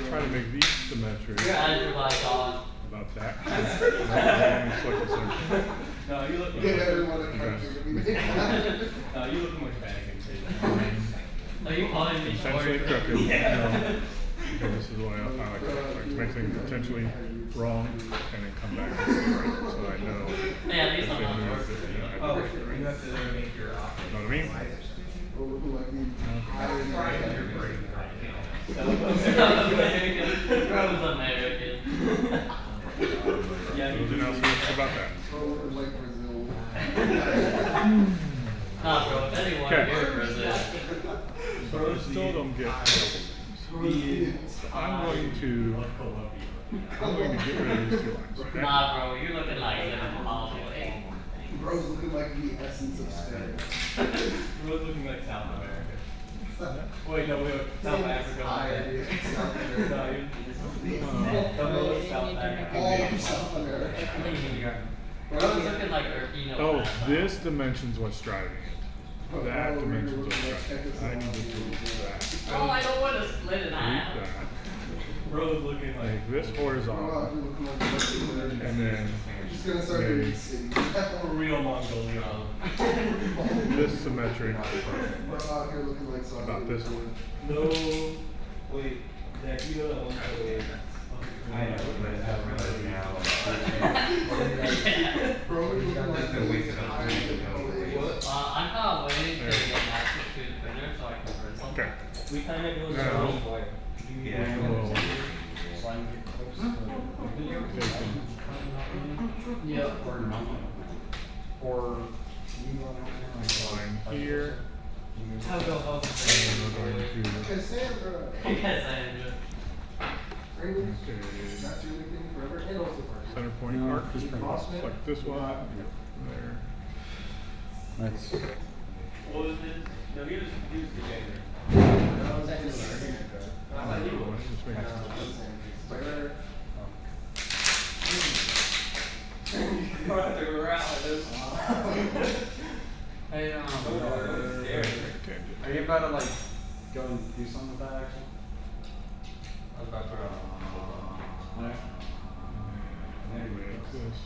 try to make these symmetric. Your eyes are like on. About that. No, you look. Give everyone a country. No, you look much better. Are you calling me Potentially short? crooked. Yeah. Okay, this is why I like to make things potentially wrong and then come back and say right, so I know. Yeah, these if are they not move worth it, it. you know, I Oh, do it you right. have to make your option. Know what I mean? Bro's American. Yeah, Anything else about that? Nah, bro, if anyone Okay. here Brazil. So I still don't get I'm going to get rid of these two lines. Okay? Nah, bro, you're looking like living miles away. Bro's looking like the essence of Spain. Bro's looking like South America. Wait, no, wait. South Africa. South America. All South Africa. All South America. I was looking like Urquino. Oh, this dimension's what's driving it. That dimension's what's driving it. I need to do that. Oh, I don't want to split it in half. Delete that. Bro's looking like Make this horizontal. And then Just gonna start doing these cities. real Mongolia. this symmetric. We're out here looking like something. About this one. No, wait, Zach, you know that one way. I know, but I haven't realized now. Bro, we're looking like That's been wasted on high. I'm kind of waiting to get access to the printer so I can print something. Okay. We kind of go Now, so wire. Yeah. we'll Yeah. Or line here. I'll go home. And we're going to Cassandra. Cassandra. English. That's your nickname forever. And also center point arc. Select this one. There. That's What was this? No, he was the janitor. Just make it. Hey, are you about to like go and do something with that actually? I was about to Make this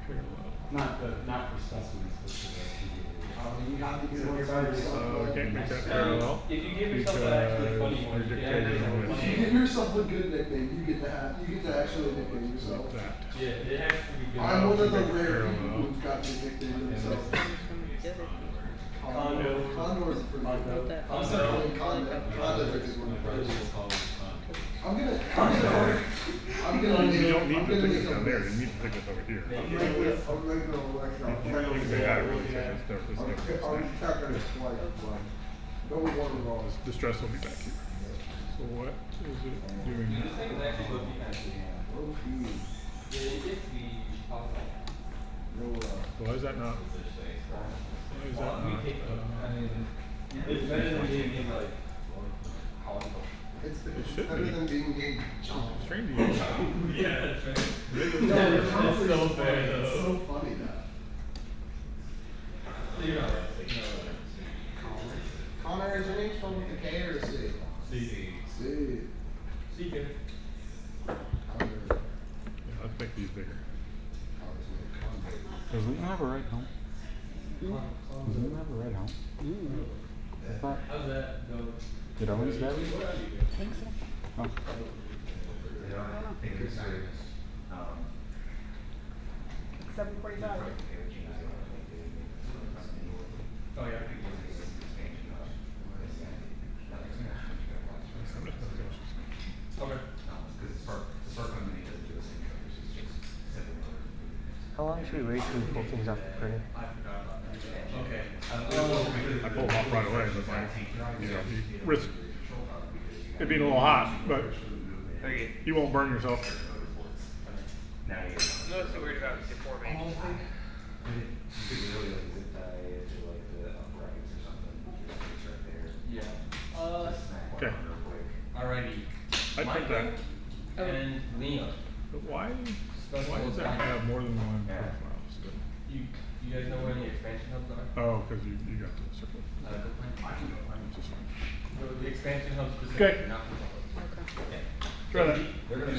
parallel. Not for specimens, but for the you have to do it So we can't make that parallel. If you give yourself an actually funny because one, we're yeah, dictating If you this. give yourself a good nickname, you get to actually nickname yourself. Like that. yeah, it has to be good. I'm one of the Make it rare people parallel. who's got to nickname themselves. Condo. Condo is pretty good. I'm saying condo. Condo's a good one. I'm gonna You don't need to pick this down there, you need to pick this over here. I'm making a You can say, I really think this stuff is different. I'm tapping it twice, but don't want it wrong. The stress will be back here. So what is it doing This now? thing is actually low key kind of cool. Yeah, it gets the Why is that not? Why is that not? It's better than being in like It's should better be. than being named John. Strange to you. yeah, that's right. No, That's it's so fair It's though. so funny that. You're not right. Connor, is your name spelled with a K or a C? C. C. C, Kevin. Connor. Yeah, let's make these bigger. does Lincoln have a ride home? Does Lincoln have a ride home? I thought, How's that go? did Owens die? I think so. Oh. It's 7:45. Oh, yeah. Okay. How long should we wait till we pull things off the printer? Okay. I pulled them off right away, but like, you know, you risk it being a little hot, but you won't burn yourself. I'm not so worried about deforming. Yeah. Okay. Alrighty. I print that. And Leon. But why does that have more than one profile still? You guys know where the expansion hubs are? Oh, because you got the circle. Which is fine. The expansion hubs Okay. specifically, not the Try that.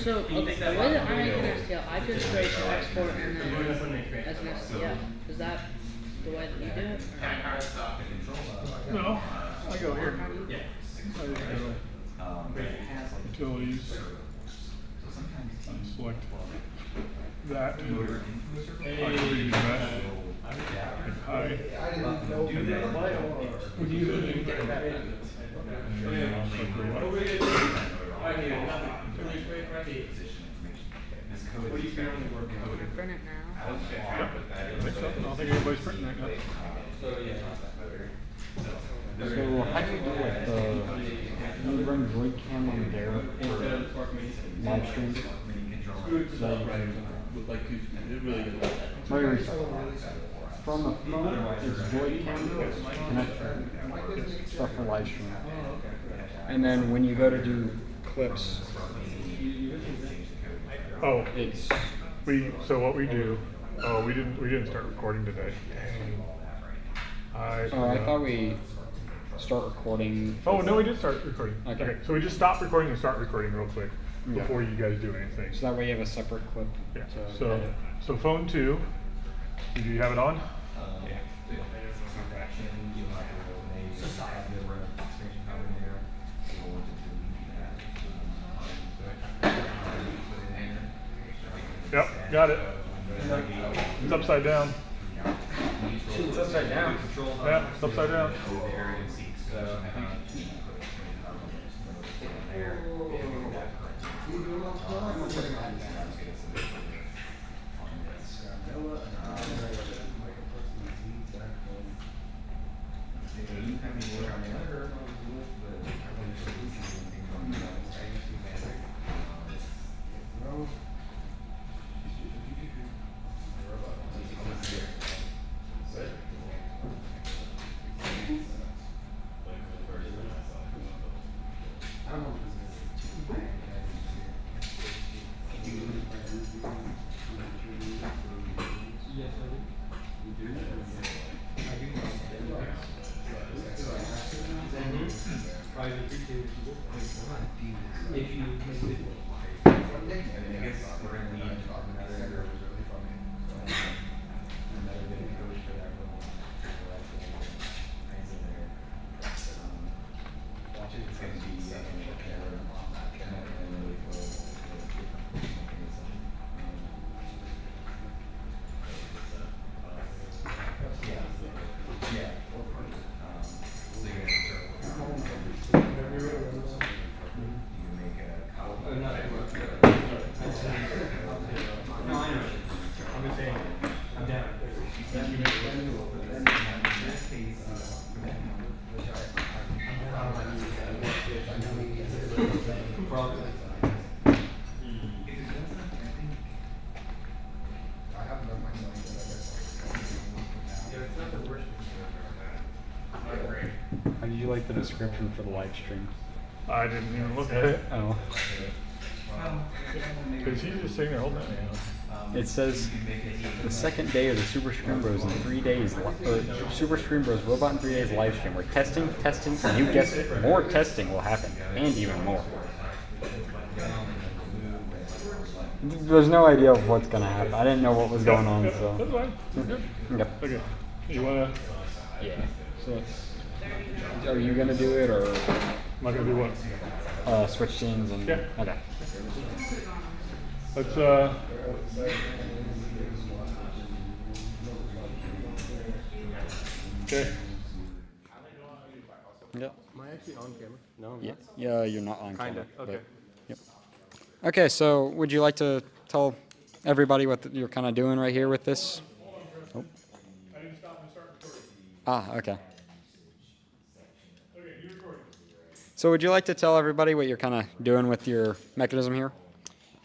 So, the way that I make an STL, I just straight to export and then You're gonna put an expansion as an hub. STL. Is that the way that you do it? No, I go here. Yeah. I just go utilities. Select that. Hey. Hi. I didn't know you were Would you get that in? Right here, nothing. Right here. What are you currently working on? Print it now. Yep. I think so. I don't think anybody's printing that yet. So, yeah. So how do you do like you run Droid Cam on there for live stream? Screw it to the right. With like two, it really is. Why are you from the phone, it's Joy-Con connector, stuff for live stream. And then when you go to do clips, Oh, it's so what we do? Oh, we didn't start recording today. I thought we start recording. Oh no, we did start recording. Okay. So we just stop recording and start recording real quick before you guys do anything. So that way you have a separate clip. Yeah. So phone 2. Do you have it on? Yeah. Yep, got it. It's upside down. It's upside down. Yeah, it's upside down. How did you like the description for the live stream? I didn't even look at it. Oh. Because he's just sitting there holding that. It says the second day of the Super Scream Bros in 3 days, Super Scream Bros Robot in 3 days live stream. We're testing, and you guessed it, more testing will happen, and even more. There's no idea of what's gonna happen. I didn't know what was going on, so. That's fine. We're good. Okay. Okay. You wanna? Yeah. So, are you gonna do it, or? Am I gonna do what? Switch scenes and. Yeah. Okay. Let's Okay. Yep. Am I actually on camera? No, I'm Yeah. not. Yeah, you're not on Kinda. camera. Okay. Yep. Okay, so would you like to tell everybody what you're kind of doing right here with this? Oh. I didn't stop and start recording. Ah, okay. Okay, you recording. So would you like to tell everybody what you're kind of doing with your mechanism here?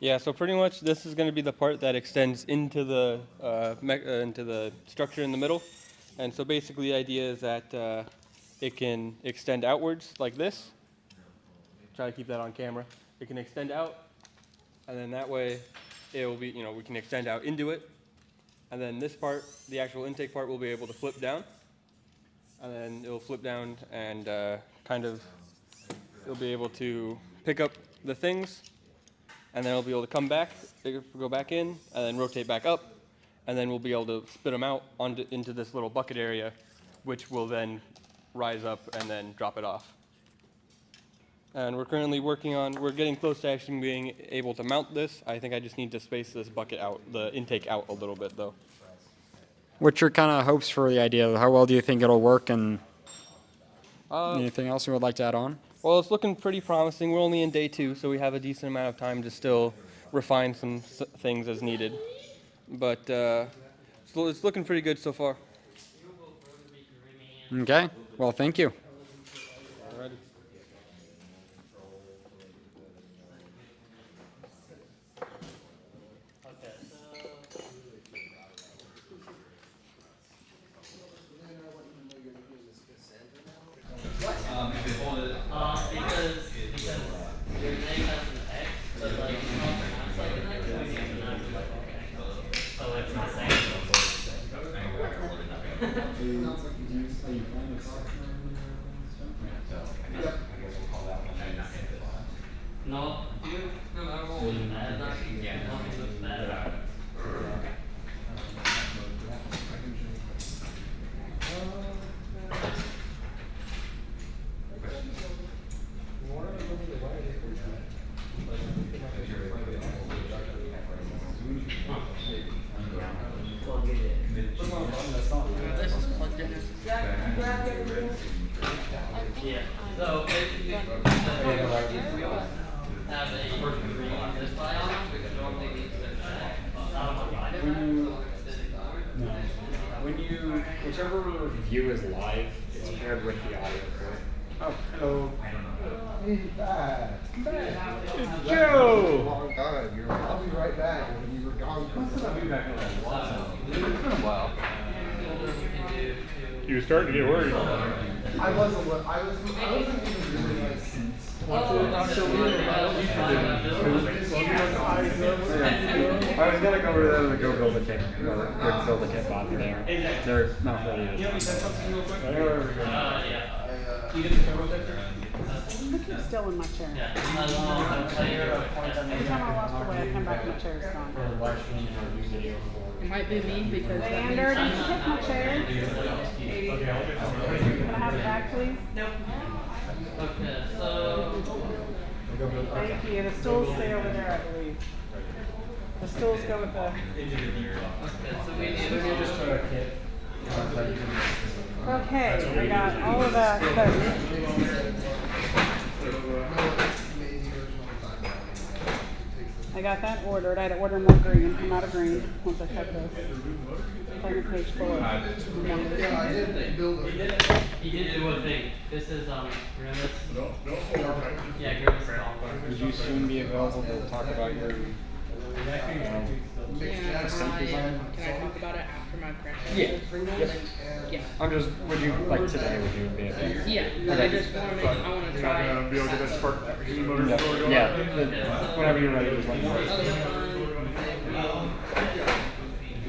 Yeah, so pretty much this is going to be the part that extends into the structure in the middle. And so basically the idea is that it can extend outwards like this. Try to keep that on camera. It can extend out, and then that way it will be, we can extend out into it. And then this part, the actual intake part, will be able to flip down. And then it will flip down and it'll be able to pick up the things, and then it'll be able to come back, go back in, and then rotate back up, and then we'll be able to spit them out into this little bucket area, which will then rise up and then drop it off. And we're currently we're getting close to actually being able to mount this. I think I just need to space this bucket out, the intake out a little bit though. What's your kind of hopes for the idea? How well do you think it'll work, and anything else you would like to add on? Well, it's looking pretty promising. We're only in day 2, so we have a decent amount of time to still refine some things as needed. But so it's looking pretty good so far. Okay. Well, thank you. Alrighty. Yeah. So basically, these wheels have a green display on them because normally these are When you, whichever view is live, it's paired with the audio, correct? Oh, hello. Hey, bad. Joe! Long time. I'll be right back. When you were gone. I'll be back in a while. It's been a while. You were starting to get worried. I wasn't even really like since. I was gonna go over there to go build a kit, or build a kit bot there. They're not ready to. I keep still in my chair. Every time I walk away, I come back and my chair is gone. It might be me because that means Xander, did you take my chair? Can I have it back, please? Nope. Okay, so. Thank you. The stools stay over there, I believe. The stools go with the. Okay, so we need Okay, I got all of that covered. I got that ordered. I had to order more green. I'm out of green once I cut this. Turn to page 4. He did do one thing. This is Grimace. Yeah, Grimace. Would you soon be available to talk about your Can I talk about it after my practice? Yeah. Yep. Yeah. I'm just, would you, like today, would you be available? Yeah, Okay. I just want to make, I want to try. You're not gonna be able to get that spark motor Yeah, going yeah. on? Whenever you're ready, just let me know.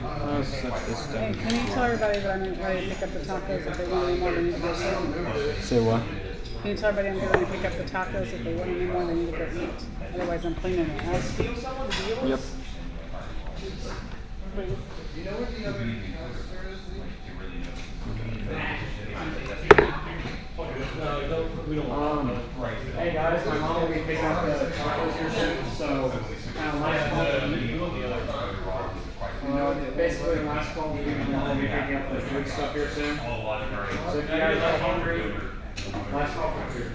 Hey, can you tell everybody that I'm ready to pick up the tacos if they want any more than you get? Say what? Can you tell everybody I'm going to pick up the tacos if they want any more than you get to eat? Otherwise, I'm cleaning it. Yep. Please. You know what the other Hey guys, my mom will be picking up the tacos here soon, so last call basically the last call we'll be picking up the food stuff here soon. So if you guys are hungry, last call for food.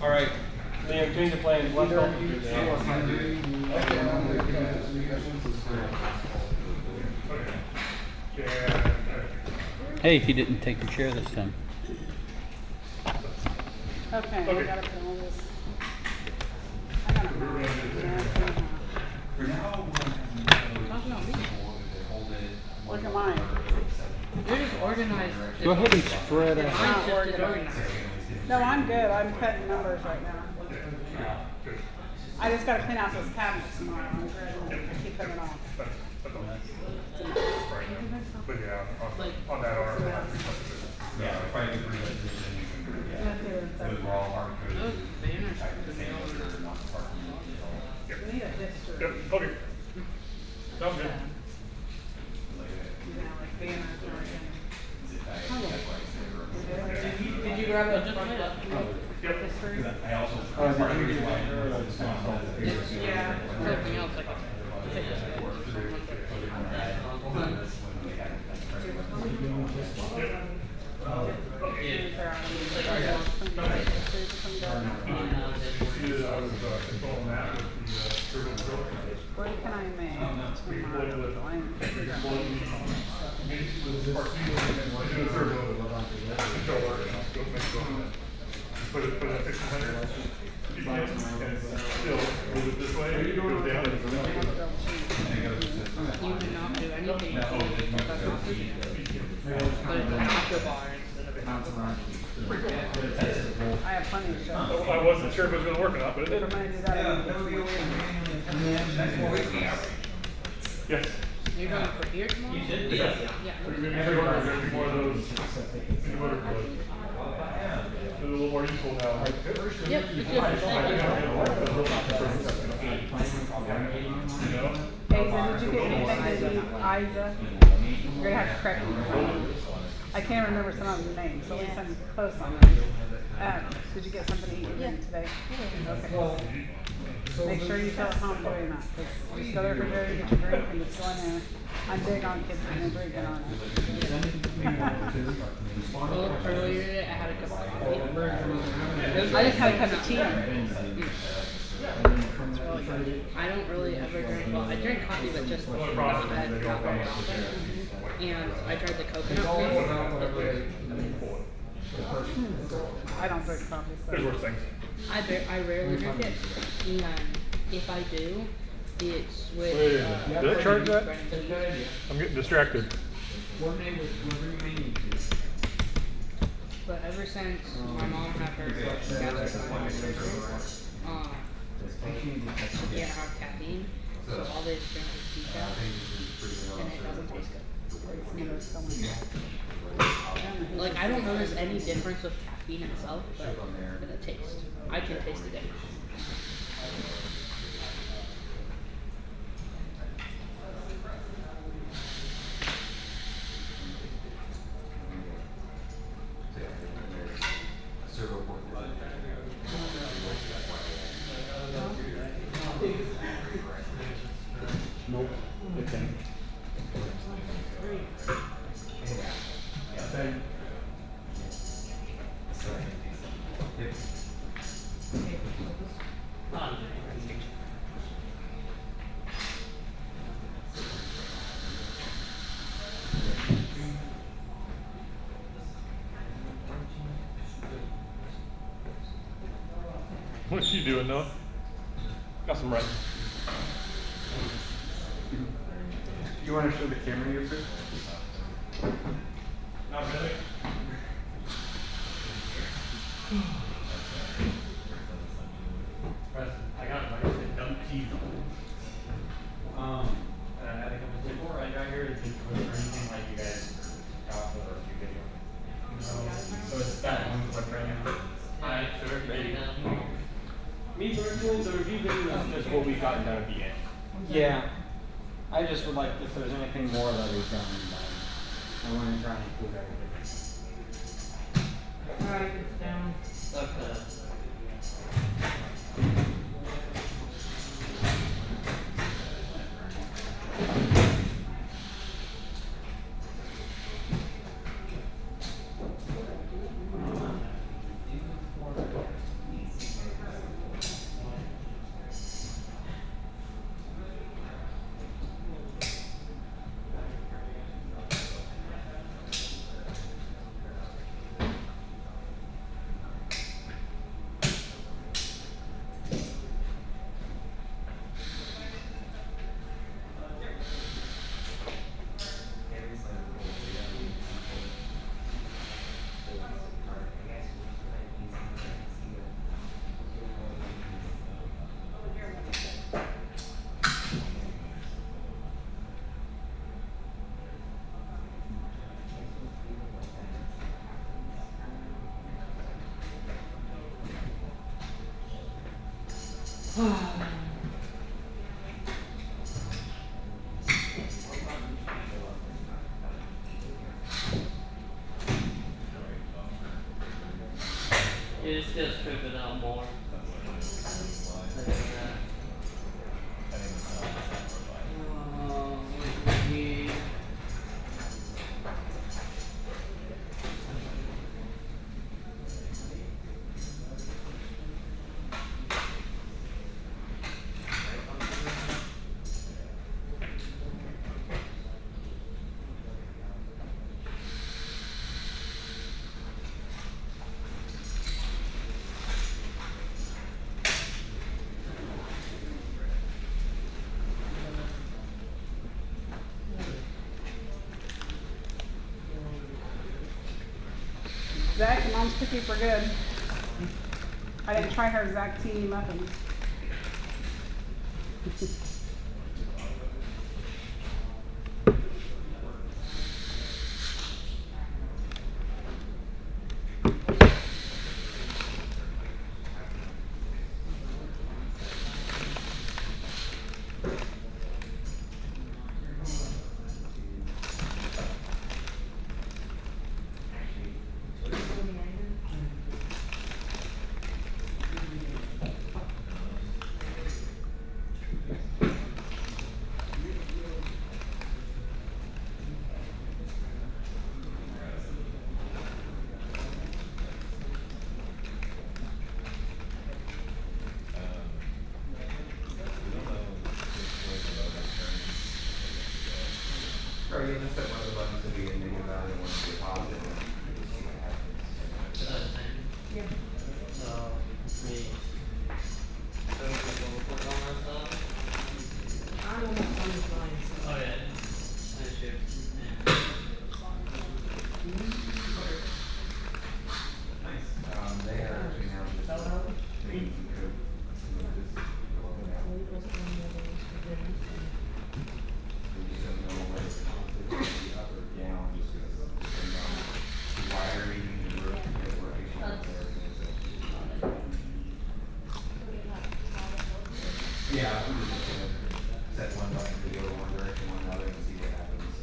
Alright. Liam, change the plans. Last call for food Hey, he didn't take your chair this time. Okay, I gotta put all this. I gotta look at mine. You're just organized. Go ahead and spread out. Not organized. No, I'm good. I'm cutting numbers right now. I just gotta clean out those cabinets tomorrow. I keep putting it on. But yeah, on that arm. Yeah, probably agree with this. Those were all hard coded. Those banners Type of things that are not sparking. We need a history. Yep, okay. Sounds good. Yeah, like banners or Did you grab a history? I also. Yeah, something else like What can I make tomorrow? Put it at 600. You can, and still move it this way, it goes down. you cannot do anything. But it's an after bar instead of a I have plenty of stuff. I wasn't sure if it was gonna work or not, but it did. I'm gonna do that. Yes. You're going for beer tomorrow? You should be. Yeah. Yeah. There's gonna be more of those motor coils. They're a little more useful now. Yep, it's good. Asa, did you get anything to eat? Isa? You're gonna have to correct me. I can't remember some of the names, so at least I'm close on them. Did you get something to eat today? Okay. Make sure you tell it how I'm doing that. Just go there for Jerry, get your drink, and just go in there. I'm big on kids getting their drink in on it. Well, earlier today I had a cup of coffee. I just had a cup of tea. I don't really ever drink, well, I drink coffee, but just not that, not very often. And I tried the coconut one. I don't drink coffee. So. There's worse things. I rarely drink it, and if I do, it's with. Did I charge that? I'm getting distracted. Coordinate with whoever you may need to. But ever since my mom had her gastric bypass, she can't have caffeine, so all they just drink is decaf, and it doesn't taste good. Like, I don't notice any difference with caffeine itself, but in the taste. I can taste the difference. Nope. Okay. What's you doing, Noah? Got some rice. You want to show the camera your food? Not really. I got rice and dumped cheese on it. And I had a couple before I got here. Was there anything like you guys got for a few videos? So it's that one clip right now. Alright, sure, maybe. Me personally, the review video is just what we've gotten done at the end. Yeah. I just would like, if there's anything more that we've done, I want to try and include everything. Alright, it's down. Okay. It's just tripping out more. Zach, mom's cookies were good. I didn't try her Zach tea muffins. Yeah, I'm just gonna set one button to go one direction, one another, and see what happens.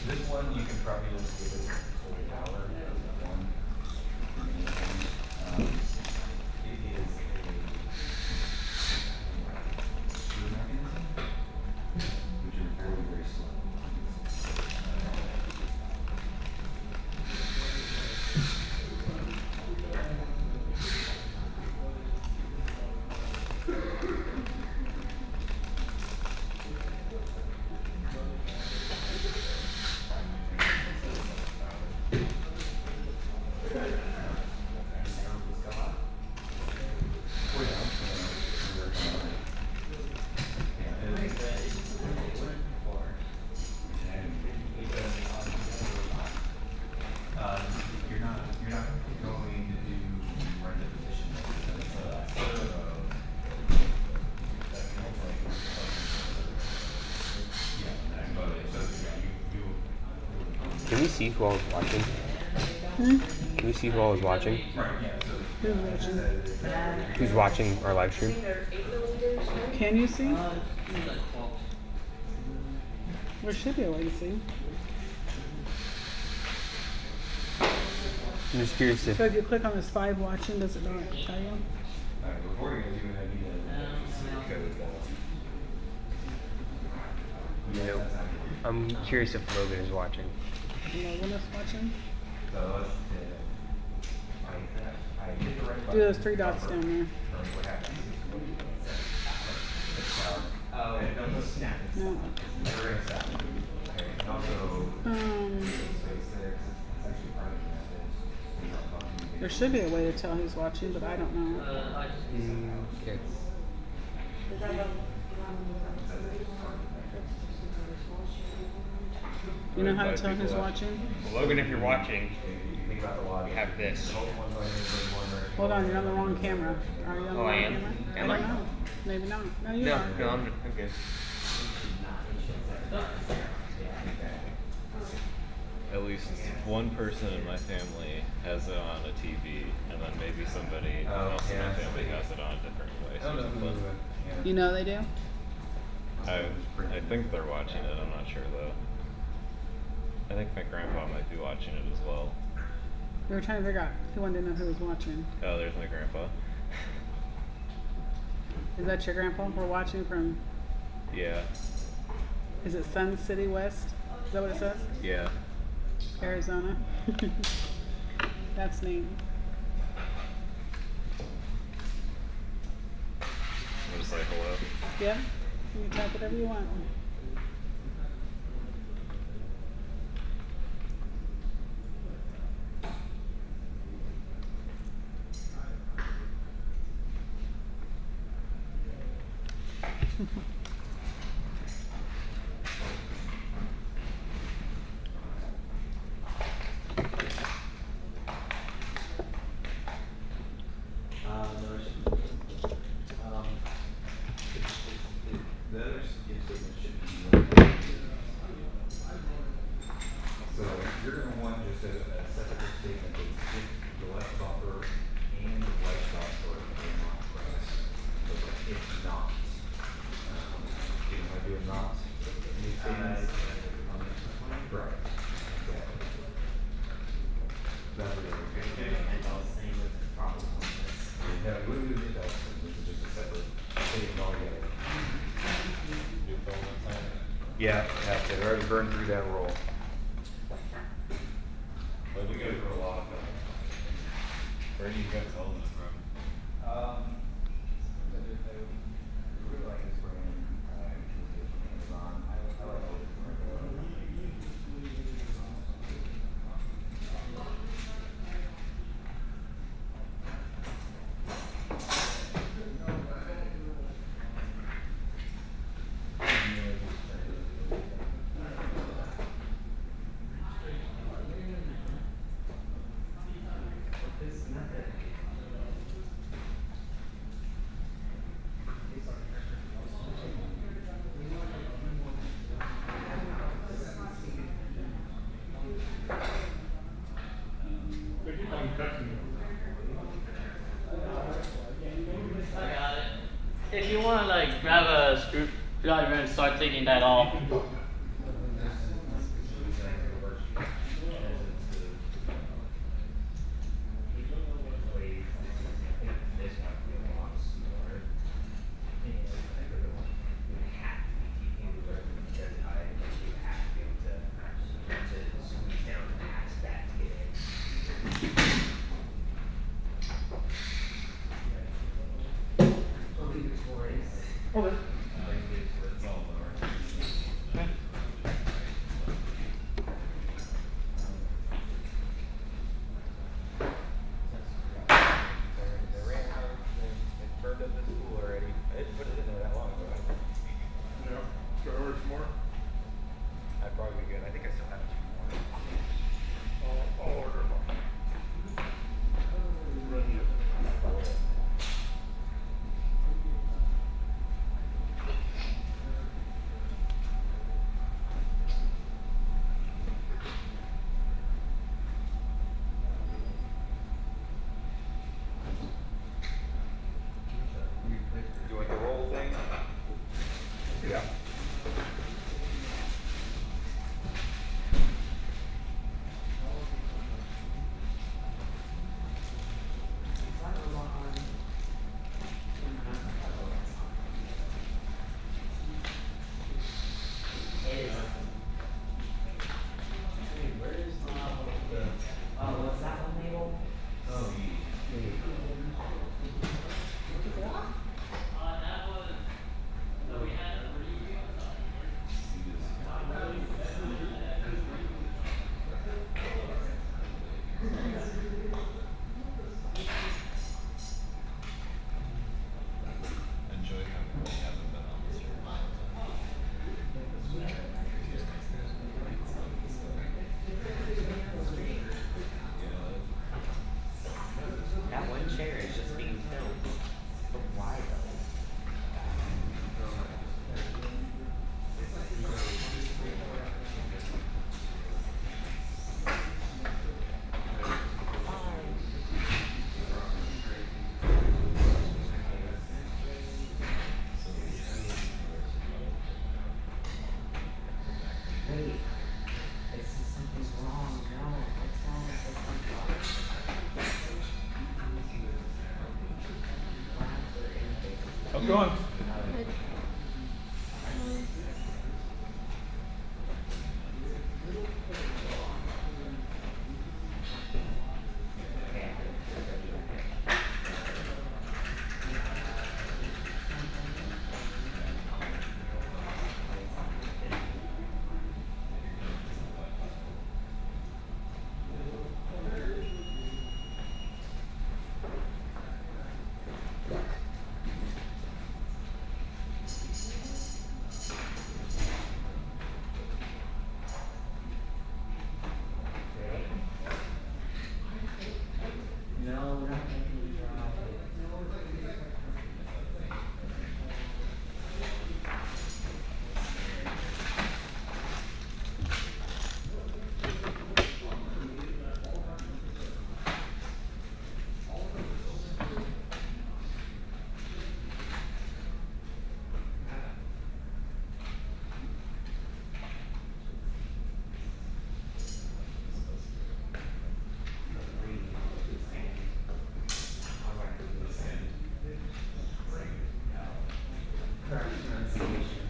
This one you can probably just give it for an hour. One. It is a screw mechanism, which is very, very slow. You're not going to do run the position. Can we see who I was watching? Can we see who I was watching? Who's watching? Who's watching our live stream? Can you see? There should be a way to see. I'm just curious if. So if you click on this 5 watching, does it not tell you? Recording is even I need a code. Nope. I'm curious if Logan is watching. Logan is watching? So let's do those 3 dots down there. No. There should be a way to tell who's watching, but I don't know. Okay. You know how to tell who's watching? Well, Logan, if you're watching, we have this. Hold on, you're on the wrong camera. Are you on the wrong I am? camera? Am I? don't know. Maybe not. No, you No, are. no, I'm good. At least one person in my family has it on a TV, and then maybe somebody else in my family has it on a different place or something. You know they do? I think they're watching it, I'm not sure though. I think my grandpa might be watching it as well. We were trying to figure out who wanted to know who was watching. Oh, there's my grandpa. Is that your grandpa? We're watching from, Yeah. is it Sun City West? Is that what it says? Yeah. Arizona. That's neat. I'll just say hello. Yeah, you can type whatever you want. The other statement should be so you're going to want just a separate statement that if the left bumper and the right bumper are not pressed. So if not, you know, do not new statements. Right. Exactly. That's what it is. Yeah, we wouldn't do the adults. This is just a separate statement altogether. Yeah, they've already burned through that roll. But we go through a lot of them. Where do you guys all this from? Really like this brand, Amazon. I like it. if you want to like grab a screwdriver and start taking that off. Okay. Burned up the school already. I didn't put it in there that long ago. Yeah. Should I order some more? I'd probably be good. I think I still have 2 more. I'll order them. Ready up. You want the roll thing? Yeah. What's that one label? Oh, Enjoy coming. We haven't been on this for a while. that one chair is just being filled. But why though? Wait, this is something's wrong. No, what's wrong with this one? How's it going? No, not making me drive. Correct pronunciation.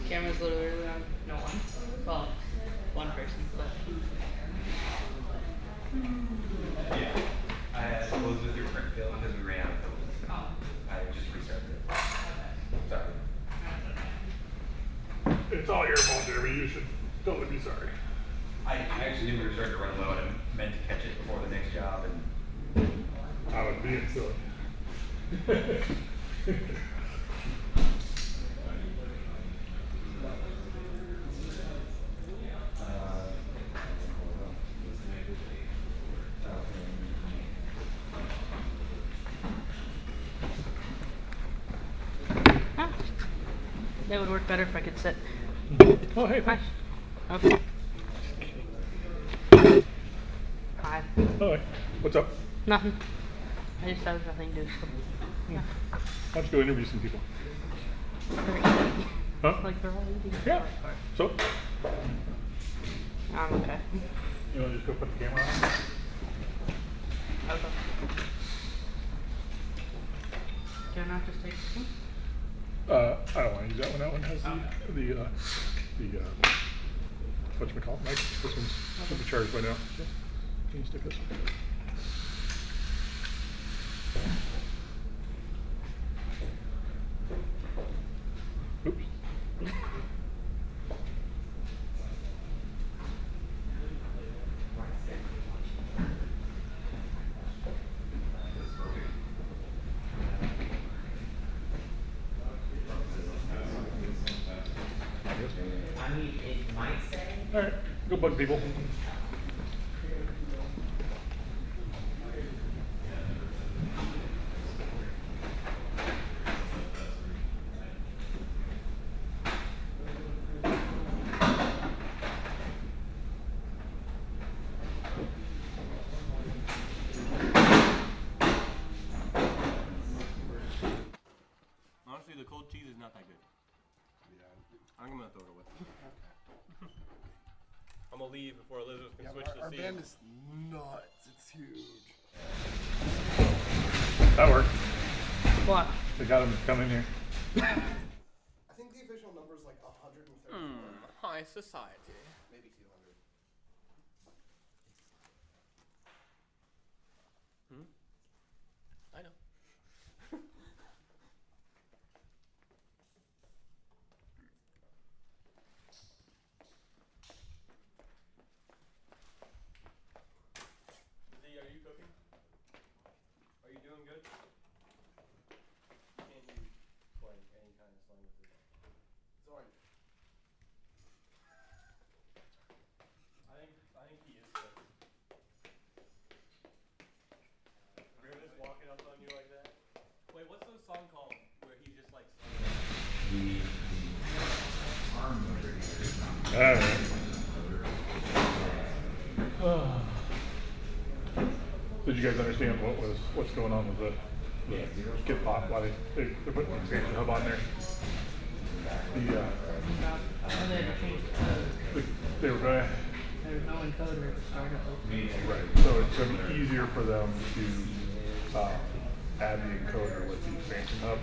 Camera's literally on no one. Well, one person, but. Yeah. I closed with your print fill because we ran out of fills. I just restarted it. Sorry. It's all your fault, Jeremy. You should totally be sorry. I actually knew we were starting to run low and I meant to catch it before the next job and I was being silly. That would work better if I could sit. Oh, hey, thanks. Okay. Hi. Hi. What's up? Nothing. I just have nothing to do. So. Yeah. Why don't you go interview some people? They're eating. Huh? Like they're all eating. Yeah. So? I'm okay. You want to just go put the camera on? Okay. Can I not just take this one? I don't want to use that one. That one has the whatchamacallit mic. This one's should be charged by now. Can you stick this one? Oops. I mean, it might say. All right, go bug people. Honestly, the cold cheese is not that good. Yeah. I'm gonna throw it away. I'm gonna leave before Elizabeth can switch the Our scene. band is nuts. It's huge. That worked. What? They got him to come in here. I think the official number is like 134. High society. Maybe 200. I know. Z, are you cooking? Are you doing good? Can you play any kind of song with this? Zorn. I think he is good. Grimace walking up on you like that? Wait, what's the song called where he just like Did you guys understand what's going on with the skip pop? Why they're putting the expansion hub on there? They were going. There's no encoder to start it. Right. So it's going to be easier for them to add the encoder with the expansion hub.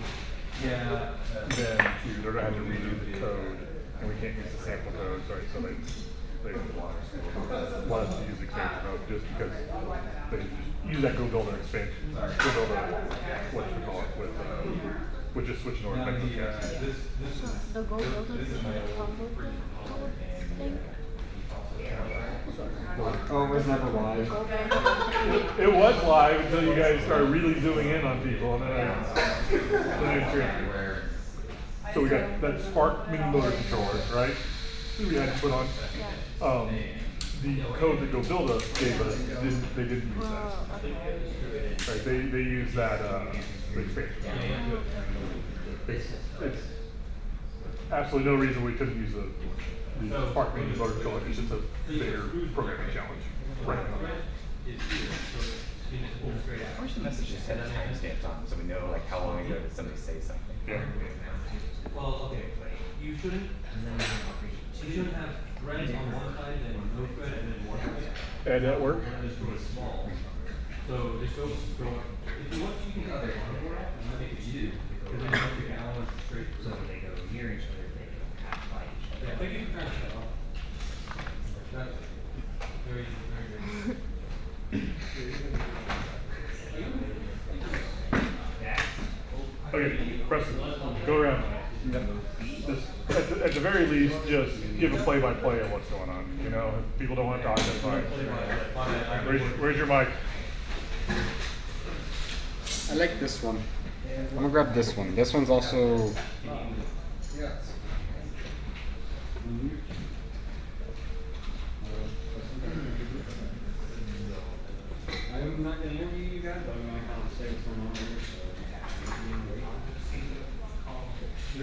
Yeah. Then they're going to have to redo the code, and we can't use the sample code. Sorry, so they want us to use the expansion hub just because they just use that go build an expansion, go build a what you call it with just switching over to The go builder thing? Oh, it was never live. It was live until you guys started really zooming in on people, and then I transferred. So we got that Spark mini motor controller, right? We had to put on. The code that Go Build Us gave us they didn't use that. Right? They use that the expansion. It's absolutely no reason we couldn't use the Spark mini motor controller. It's just a bigger programming challenge. Right. I wish the message just had timestamps on so we know like how long ago did somebody say something. Yeah. Well, okay, you shouldn't have threads on one side, then no thread, and then one thread. And that work? This one is small. So just go, if you want, you can cut it on board, and I think it's you, because then you have to balance straight. So they go near each other, they don't have to fight each other. Yeah, thank you for trying to shut off. That's very, very good. Okay, Preston, go around. Just at the very least, just give a play-by-play of what's going on. You know, if people don't want to talk, that's fine. Where's your mic? I like this one. I'm gonna grab this one. This one's also. Yes. I'm not gonna interview you guys, but I'm gonna kind of say what's going on here. So,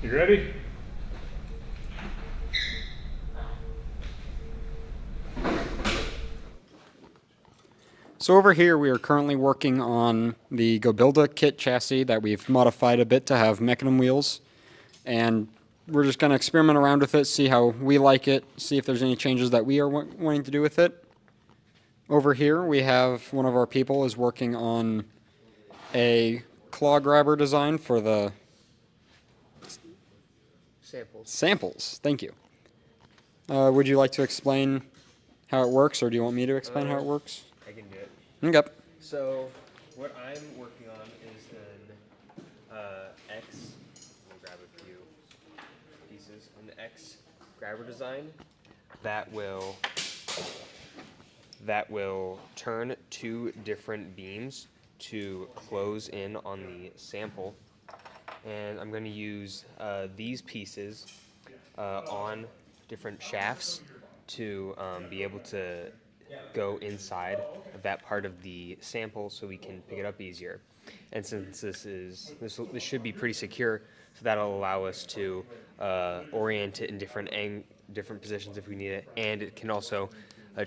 You ready? So over here, we are currently working on the Gobilda kit chassis that we've modified a bit to have mechanism wheels. And we're just going to experiment around with it, see how we like it, see if there's any changes that we are wanting to do with it. Over here, we have one of our people is working on a claw grabber design for the samples. Thank you. Would you like to explain how it works, or do you want me to explain how it works? I can do it. Okay. So, what I'm working on is an X. We'll grab a few pieces. An X grabber design that will turn two different beams to close in on the sample. And I'm going to use these pieces on different shafts to be able to go inside of that part of the sample so we can pick it up easier. And since this should be pretty secure, so that'll allow us to orient it in different positions if we need it, and it can also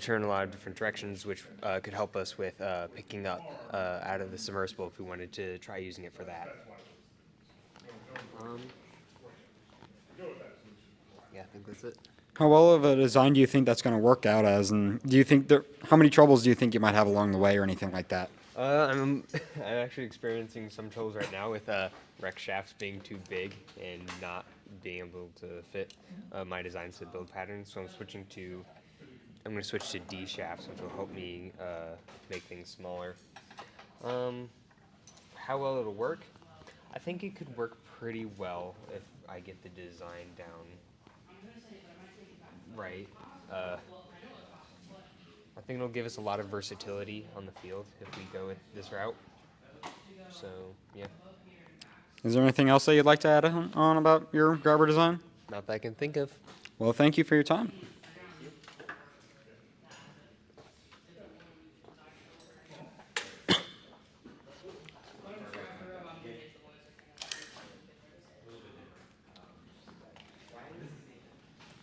turn a lot of different directions, which could help us with picking up out of the submersible if we wanted to try using it for that. Yeah, I think that's it. How well of a design do you think that's going to work out as, and do you think how many troubles do you think you might have along the way or anything like that? I'm actually experiencing some troubles right now with rec shafts being too big and not being able to fit my designs to build patterns. So I'm going to switch to D shafts, which will help me make things smaller. How well it'll work? I think it could work pretty well if I get the design down right. I think it'll give us a lot of versatility on the field if we go with this route. So, yeah. Is there anything else that you'd like to add on about your grabber design? Not that I can think of. Well, thank you for your time.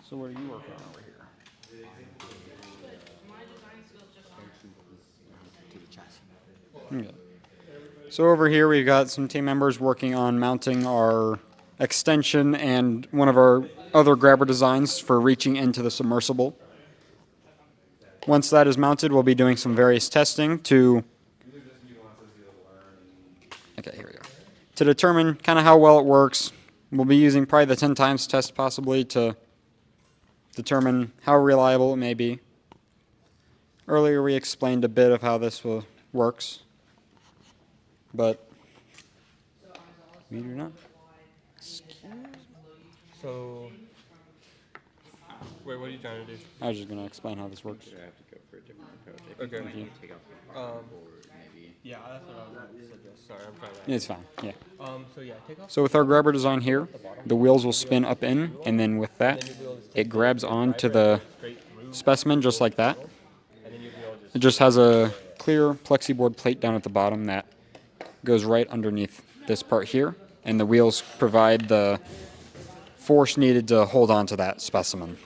So what are you working on over here? Okay. So over here we've got some team members working on mounting our extension and one of our other grabber designs for reaching into the submersible. Once that is mounted, we'll be doing some various testing to to determine kind of how well it works. We'll be using probably the 10 times test possibly to determine how reliable it may be. Earlier we explained a bit of how this works, but we do not. So, wait, what are you trying to do? I was just going to explain how this works. I have to go for a different approach. Okay. If you take off the or maybe. Yeah, that's what I was going to suggest. Sorry, I'm trying to. It's fine, yeah. So yeah, take off. So with our grabber design here, the wheels will spin up in, and then with that, it grabs onto the specimen just like that. It just has a clear plexiboard plate down at the bottom that goes right underneath this part here, and the wheels provide the force needed to hold on to that specimen.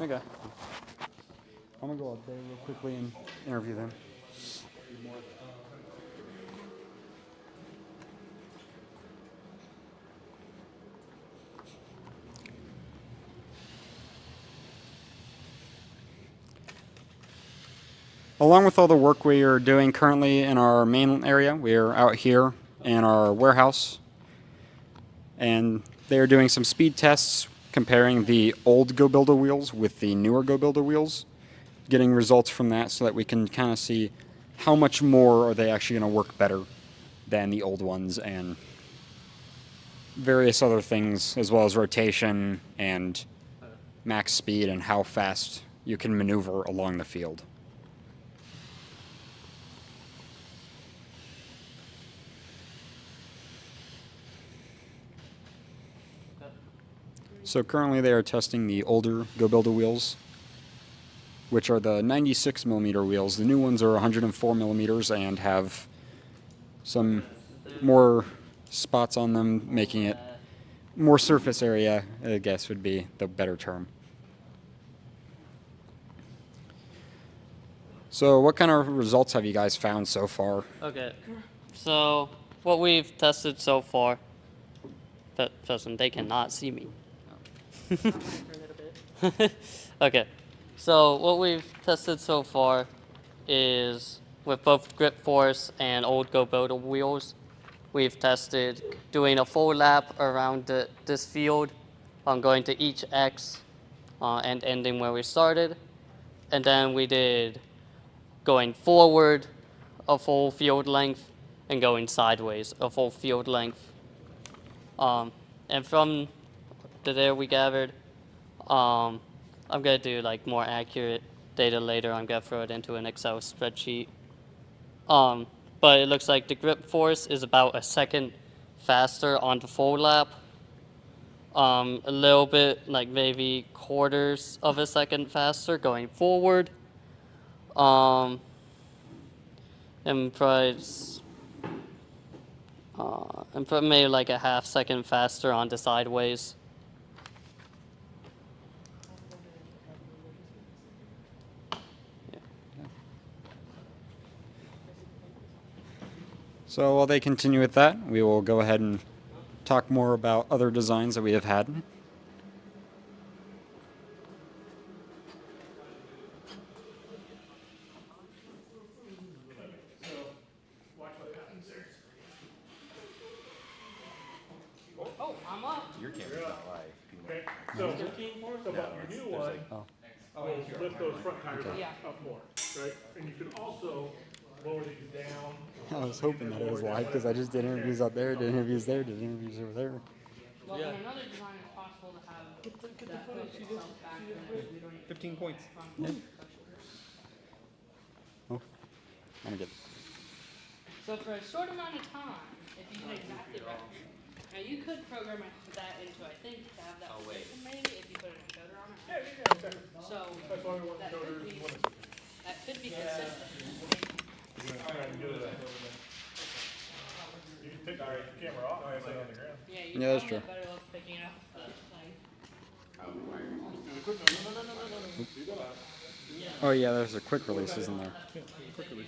Okay. I'm gonna go up there real quickly and interview them. Along with all the work we are doing currently in our main area, we are out here in our warehouse, and they are doing some speed tests comparing the old GoBuilder wheels with the newer GoBuilder wheels, getting results from that so that we can kind of see how much more are they actually going to work better than the old ones, and various other things, as well as rotation and max speed and how fast you can maneuver along the field. So currently they are testing the older GoBuilder wheels, which are the 96 millimeter wheels. The new ones are 104 millimeters and have some more spots on them, making it more surface area, I guess would be the better term. So what kind of results have you guys found so far? Okay, so what we've tested so far, they cannot see me. Okay, so what we've tested so far is with both grip force and old GoBuilder wheels, we've tested doing a full lap around this field, going to each X and ending where we started. And then we did going forward a full field length and going sideways a full field length. And from the data we gathered, I'm gonna do like more accurate data later. I'm gonna throw it into an Excel spreadsheet. But it looks like the grip force is about a second faster on the full lap. A little bit, like maybe quarters of a second faster going forward. And maybe like a half second faster on the sideways. So while they continue with that, we will go ahead and talk more about other designs that we have had. Watch what happens there. Oh, I'm up. Your camera's not live. Okay, so about your new one, will lift those front tires up more, right? And you can also lower these down. I was hoping that it was live because I just did interviews out there, did interviews there, did interviews over there. Well, in another design, it's possible to have that hook itself back in it. We don't need 15 points. Yeah. Oh, I'm good. So for a short amount of time, if you did exactly right, now you could program that into, I think, to have that position maybe if you put an encoder on it. Yeah, exactly. So That's why we want that encoders. could be consistent. You can take the camera off and lay it on the ground. Yeah, you Yeah, that's probably true. have better luck picking it up. Oh yeah, there's a quick release, isn't there? Yeah, quick release.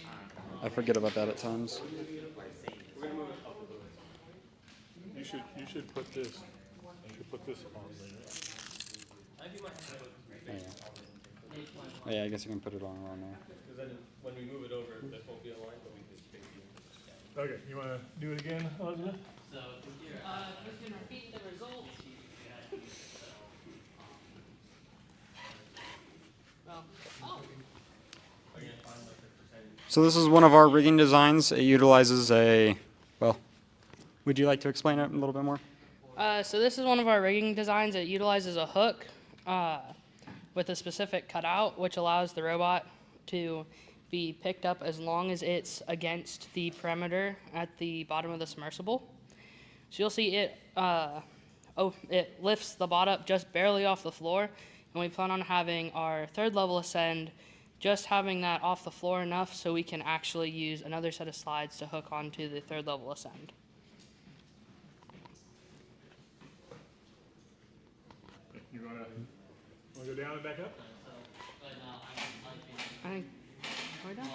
I forget about that at times. You should put this. You should put this on there. Oh yeah, I guess you can put it on around there. Because then when we move it over, that won't be aligned, but we can fix it. Okay, you want to do it again, Elizabeth? Just gonna repeat the results. So this is one of our rigging designs. It utilizes a, well, would you like to explain it a little bit more? So this is one of our rigging designs. It utilizes a hook with a specific cutout, which allows the robot to be picked up as long as it's against the perimeter at the bottom of the submersible. So you'll see it, it lifts the bot up just barely off the floor, and we plan on having our third level ascend, just having that off the floor enough so we can actually use another set of slides to hook onto the third level ascend. You want to go down and back up? But no, I I think. Are we done?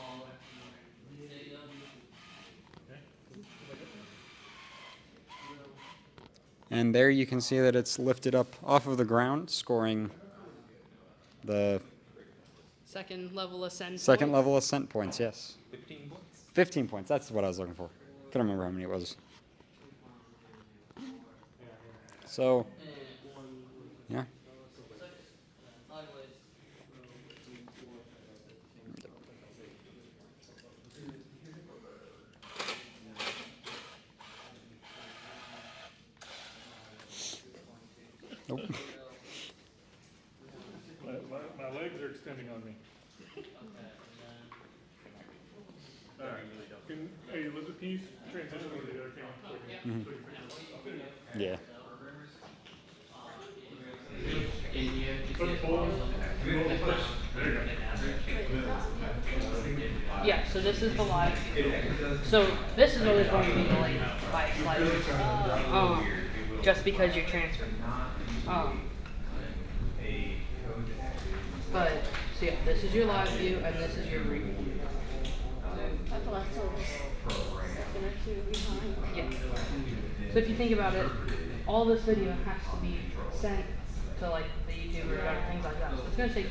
And there you can see that it's lifted up off of the ground, scoring the Second level ascent. second points. level ascent points, yes. 15 points. 15 points, that's what I was looking for. Couldn't remember how many it was. So, yeah. Nope. My legs are extending on me. Hey, Elizabeth, can you transition over to the other camera? Yeah. Yeah, so this is the live. So this is always going to be delayed by a slight. Just because you're transferring. But so yeah, this is your live view and this is your review. I thought I saw a second or two behind. Yeah. So if you think about it, all this video has to be sent to like the YouTuber and things like that. So it's gonna take.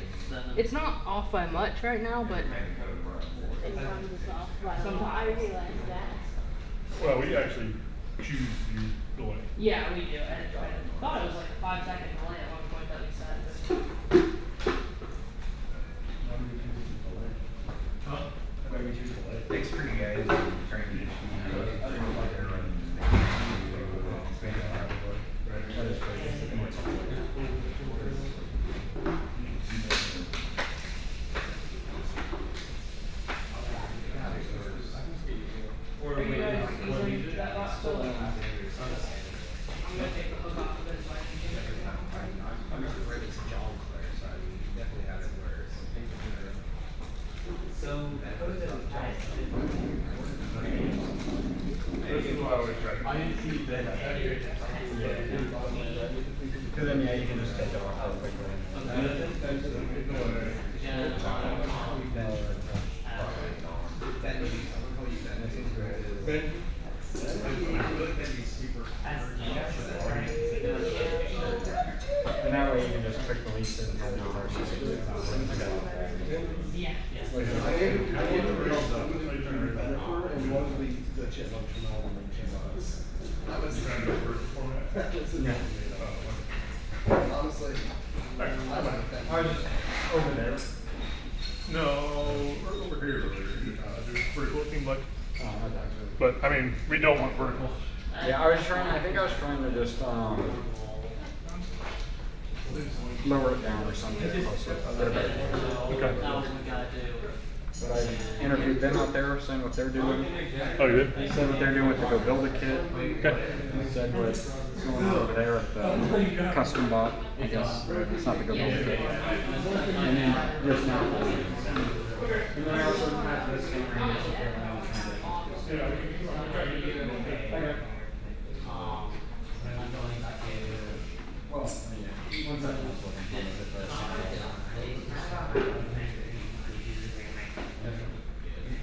It's not off by much right now, but Sometimes it's off by a lot. I realize that. Well, we actually choose your delay. yeah, we do. I thought it was like a 5-second delay at one point that we said. Thanks for you guys trying to Are you guys using that last tool? I'm gonna take the hook off of it so I can change it. I'm just afraid it's John Clare, so I mean, you definitely have it worse. So, This is what I always try to do. I didn't see that. Because then, yeah, you can just take it off real quick. And that way you can just click release it and have no more. Yeah. I gave the rails up, and one of the chipmunks from all the chipmunks. That was Trying to go first format? that was Yeah. honestly. I like that. I was just over there. No, we're over here earlier. There's vertical, it seemed like. But, I mean, we don't want vertical. Yeah, I think I was trying to just, lower it down or something closer. Okay. But I interviewed them out there, saying what they're doing. Oh, you did? Said what they're doing with the Go Build a Kit. Okay. Said what's going on over there with the custom bot. I guess it's not the Go Build a Kit. And then just now. And then I also had this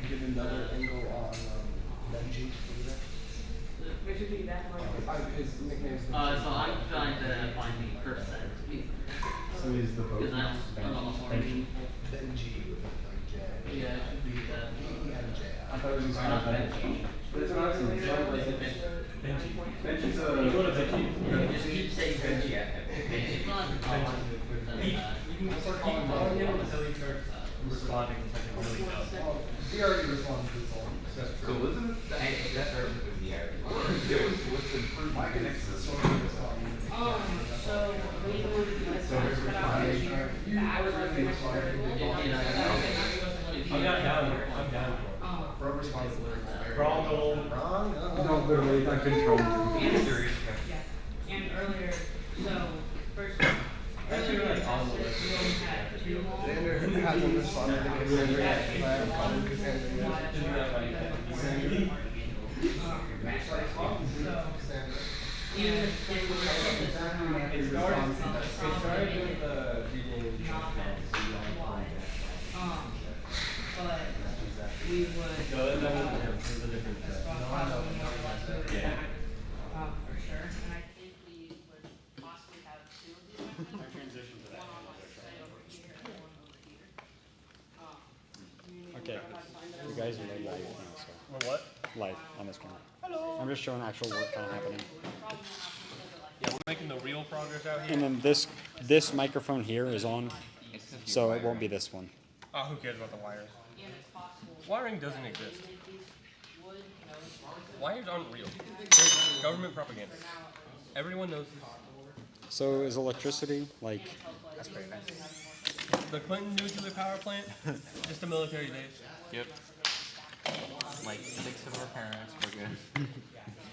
Give another angle on Benji. Make sure you do that one. His nickname's So I'm trying to find the percent. So he's the boat. Because I'm almost Benji with like J. Yeah, it should be that. He had a J. I thought it was Benji. But it's not Benji's Just keep saying Benji. It's not. You can start calling him until he starts responding to something really dumb. He already responded to his own. So Elizabeth, that started with the there was what's improved. My connection to the story was So we moved this cut out the I'm down. For responsibility. Wrong. No, literally, I've been told. And earlier, so first, earlier we tested, we only had 2 walls. Xander hasn't responded to Cassandra yet, because I haven't called Cassandra yet. just showing actual work kind of happening. Yeah, we're making the real progress out here. And then this microphone here is on, so it won't be this one. Oh, who cares about the wires? Wiring doesn't exist. Wires aren't real. They're government propaganda. Everyone knows this. So is electricity like? That's very nice. The Clinton nuclear power plant, just a military base. Yep. Like 6 of our parents were good.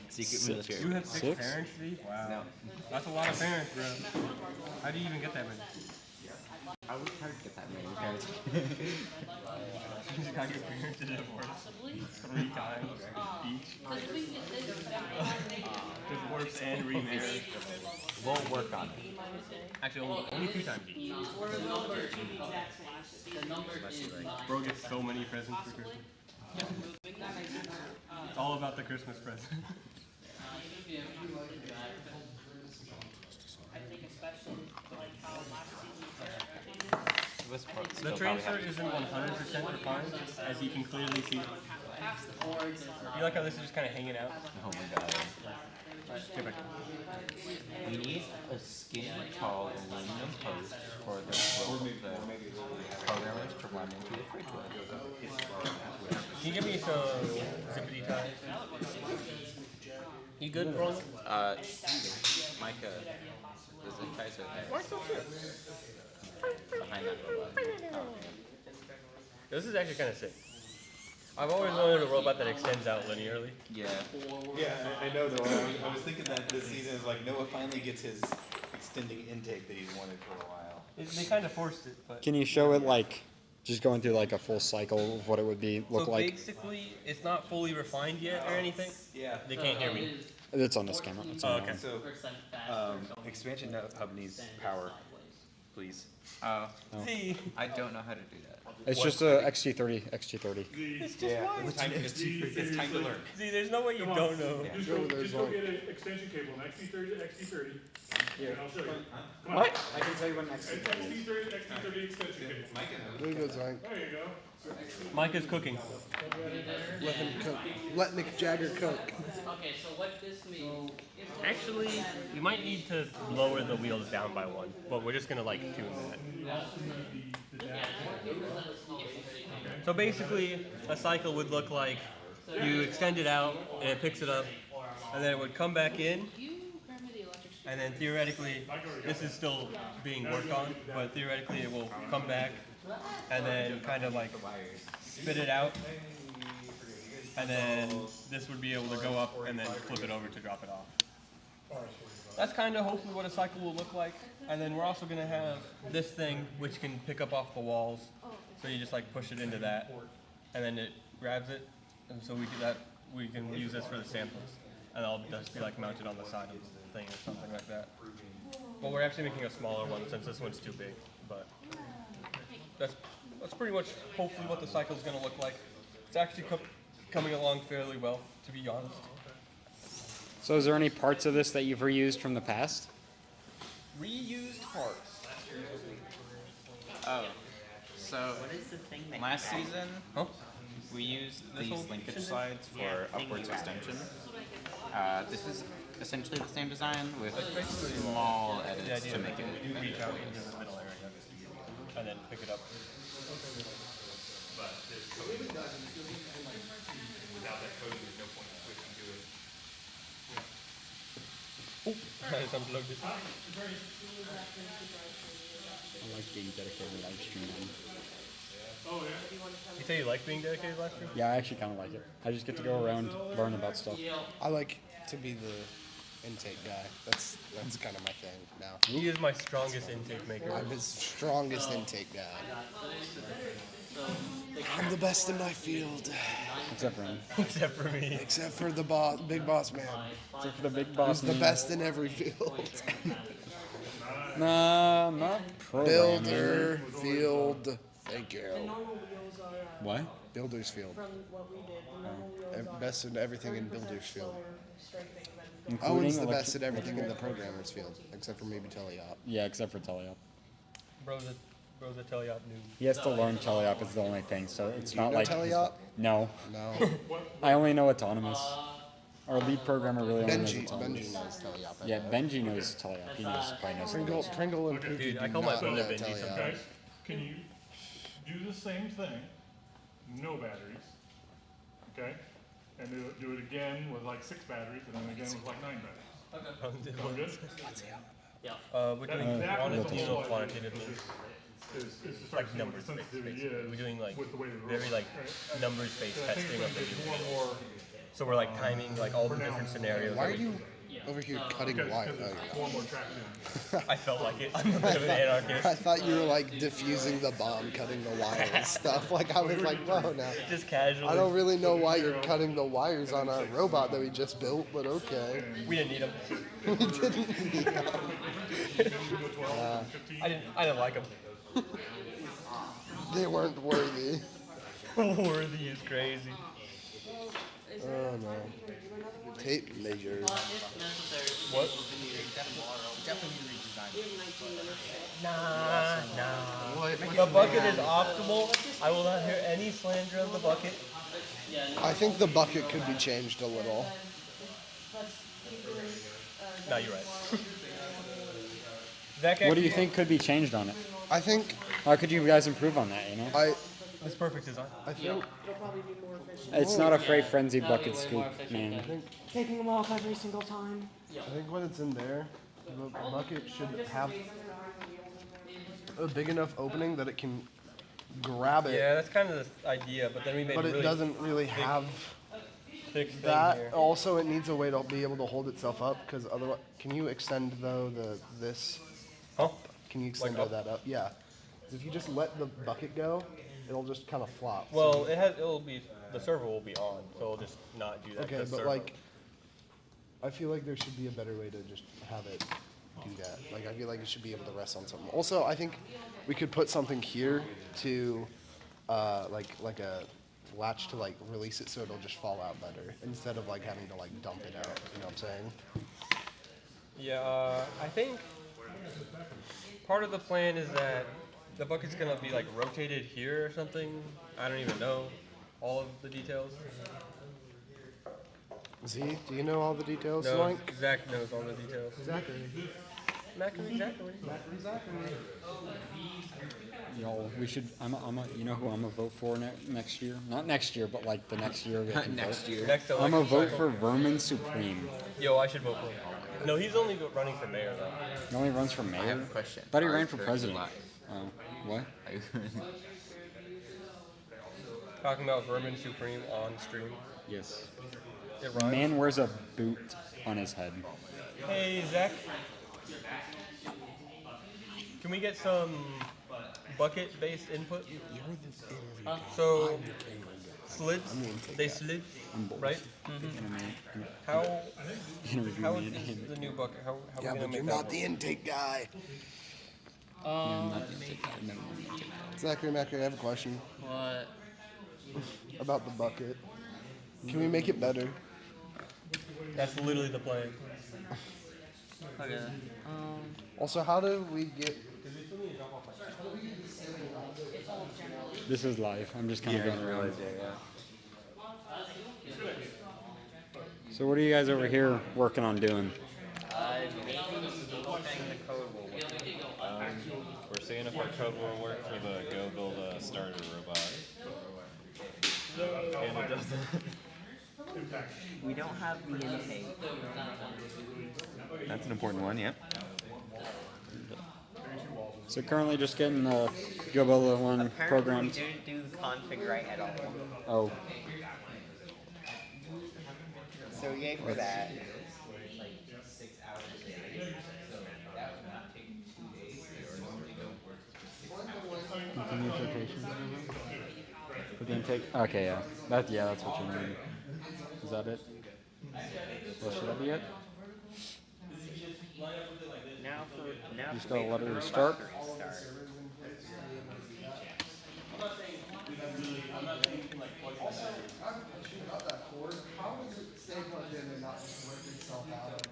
Secret military. You have 6 parents, Steve? Wow. No. That's a lot of parents, bro. How do you even get that many? I would try to get that many parents. You got your parents to divorce 3 times each. Divorce and remarriage. We'll work on it. Actually, only 2 times each. Bro gets so many presents for Christmas. It's all about the Christmas present. The transfer isn't 100% refined, as you can clearly see. You like how this is just kind of hanging out? Oh my god. Get back. We need a skin tall aluminum post for the programmers to run into the fridge with. Can you give me some zippity ties? You good, bro? Micah, there's a tie so Why so shit? behind that robot. This is actually kind of sick. I've always wanted a robot that extends out linearly. Yeah. Yeah, I know though. I was thinking that this season is like Noah finally gets his extending intake that he's wanted for a while. They kind of forced it, but. Can you show it like just going through like a full cycle of what it would be look so like? basically, it's not fully refined yet or anything. Yeah. They can't hear me. It's on this camera. It's on okay. So, expansion hub needs power, please. See, I don't know how to do that. It's just a XT30, XT30. It's just why. It's time to learn. See, there's no way you don't know. Just go get an extension cable, an XT30 to XT30. Here. And I'll show you. Come on. What? I can tell you when next. XT30 extension cable. There you go, Zane. There you go. Micah's cooking. Let him cook. Let Mick Jagger cook. Okay, so what this means is Actually, you might need to lower the wheels down by 1, but we're just gonna like tune that. So basically, a cycle would look like you extend it out and it picks it up, and then it would come back in, and then theoretically, this is still being worked on, but theoretically it will come back and then kind of like spit it out, and then this would be able to go up and then flip it over to drop it off. That's kind of hopefully what a cycle will look like. And then we're also going to have this thing which can pick up off the walls. So you just like push it into that, and then it grabs it, and so we do that. We can use this for the samples, and it'll just be like mounted on the side of the thing or something like that. But we're actually making a smaller one since this one's too big. But that's pretty much hopefully what the cycle is going to look like. It's actually coming along fairly well, to be honest. So is there any parts of this that you've reused from the past? Reused parts. Oh, so last season we used these linkage slides for upwards extension. This is essentially the same design with small edits to make it. You reach out into the middle area and then pick it up. But there's coding. Without that coding, there's no point in switching to it. It's unplugged. I like being dedicated to live streaming. Oh, yeah? You say you like being dedicated live stream? Yeah, I actually kind of like it. I just get to go around, learn about stuff. I like to be the intake guy. That's kind of my thing now. He is my strongest intake maker. I'm his strongest intake guy. I'm the best in my field. Except for him. Except for me. Except for the boss, big boss man. Except for the big boss He's the man. best in every field. Nah, not programming. Builder, field, thank you. What? Builder's field. From what we did, the normal wheels are Best in everything in Builder's field. strengthening. Owen's the best at everything in the programmer's field, except for maybe teleop. Yeah, except for teleop. Bro's a teleop noob. He has to learn teleop is the only thing, so it's Do you not know like teleop? No. No. I only know autonomous. Our lead programmer really only knows Benji Italian. knows Teleop. Yeah, Benji knows Teleop. He knows probably knows Pringle and Pookie Dude, I do call my not phone a know Benji Teleop. sometimes. Can you do the same thing, no batteries, okay? And do it again with like 6 batteries, and then again with like 9 batteries. Okay. Sound good? Yeah. We're doing quantitative means. Is to Like start seeing what numbers the based, sensitivity basically. is We're doing like with the way the very robot- like right? numbers based And I think testing of the there's new more and wheels. more, So we're like timing like all the different scenarios. Why that are we- you over here cutting wire? because it's more and more traction. I felt like it. I'm a bit of an anarchist. I thought you were like diffusing the bomb, cutting the wire and stuff. Like I was like, whoa, now. Just casually. I don't really know why you're cutting the wires on our robot that we just built, but okay. We didn't need them. We didn't need them. I didn't like them. They weren't worthy. Worthy is crazy. Oh no. Tape measure. What? Nah. The bucket is optimal. I will not hear any slander of the bucket. I think the bucket could be changed a little. No, you're right. What do you think could be changed on it? I think. How could you guys improve on that? You know. It's perfect design. I think. It'll probably be more efficient. It's not a freight frenzy bucket scoop, man. Taking them off every single time. I think when it's in there, the bucket should have a big enough opening that it can grab it. Yeah, that's kind of the idea, but then we made But it really doesn't really thick- have thick thing that. here. Also, it needs a way to be able to hold itself up, because otherwise, can you extend though this? Huh? Can you extend Like up? that up? Yeah. If you just let the bucket go, it'll just kind of flop. Well, it'll be the server will be on, so it'll just not do that. Okay, 'cause but servo. like, I feel like there should be a better way to just have it do that. Like, I feel like it should be able to rest on something. Also, I think we could put something here to, like a latch to like release it so it'll just fall out better instead of like having to like dump it out. You know what I'm saying? Yeah, I think part of the plan is that the bucket's gonna be like rotated here or something. I don't even know all of the details. Z, do you know all the details? No, Like? Zach knows all the details. Exactly. Exactly. Yo, we should. You know who I'm gonna vote for next year? Not next year, but like the next year. we can Next vote. year. Next I'm gonna election vote cycle. for Vermin Supreme. Yo, I should vote for him. No, he's only running for mayor though. He only runs for mayor. I have a question. Thought he Are ran you for currently president. live? Oh, what? Talking about Vermin Supreme on stream. Yes. It rhymes. Man wears a boot on his head. Hey, Zach. Can we get some bucket-based input? So, slids, they slid, right? Mm-hmm. How is the new bucket? How are we Yeah, gonna but make you're that not work? the intake guy. Zachary Macri, I have a question. What? About the bucket. Can we make it better? That's literally the plan. Okay. Also, how do we get? This is live. I'm just kind of going around. So what are you guys over here working on doing? Maybe hoping the code will work. We're seeing if our code will work for the go build a starter robot. And it doesn't. We don't have the intake. That's an important one, yeah. So currently just getting the Go Build one Apparently programmed. we didn't do the config right at all. Oh, So yay for that. continue rotation. With the intake. Okay, yeah. That's what you mean. Is that it? Well, should that be it? Now Just gotta let it restart. How does it stay plugged in and not work itself out?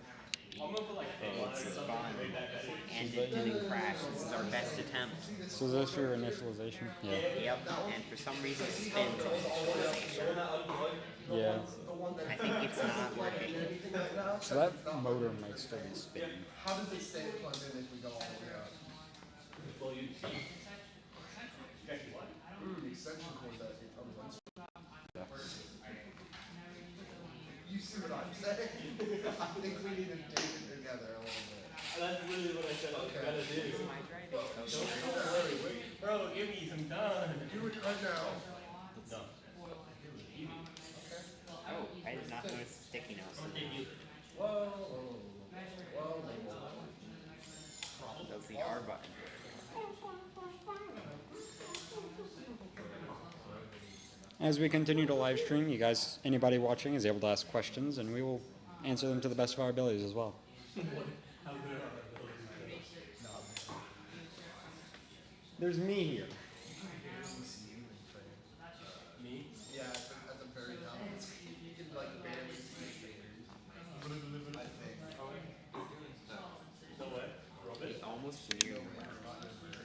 I'm gonna put like It's headlines or something fun. to make that better. And it didn't crash. This is our best attempt. So is this your initialization? Yeah. Yep, and for some reason it spins on initialization. Yeah. I think it's not working. So that motor might still be spinning. How does it stay plugged in if we go all the way up? Well, you The extension cord that it comes on. You see what I'm saying? I think we need to take it together a little bit. That's literally what I said I was gonna do. Don't worry, wait. Bro, give me some time. Do it right now. No. Oh, I did not notice sticky notes. Whoa. That's the R button. As we continue to live stream, you guys, anybody watching is able to ask questions, and we will answer them to the best of our abilities as well. There's me here. Me? Yeah, at the very top. You can like barely see your fingers. I think. No way. They almost knew,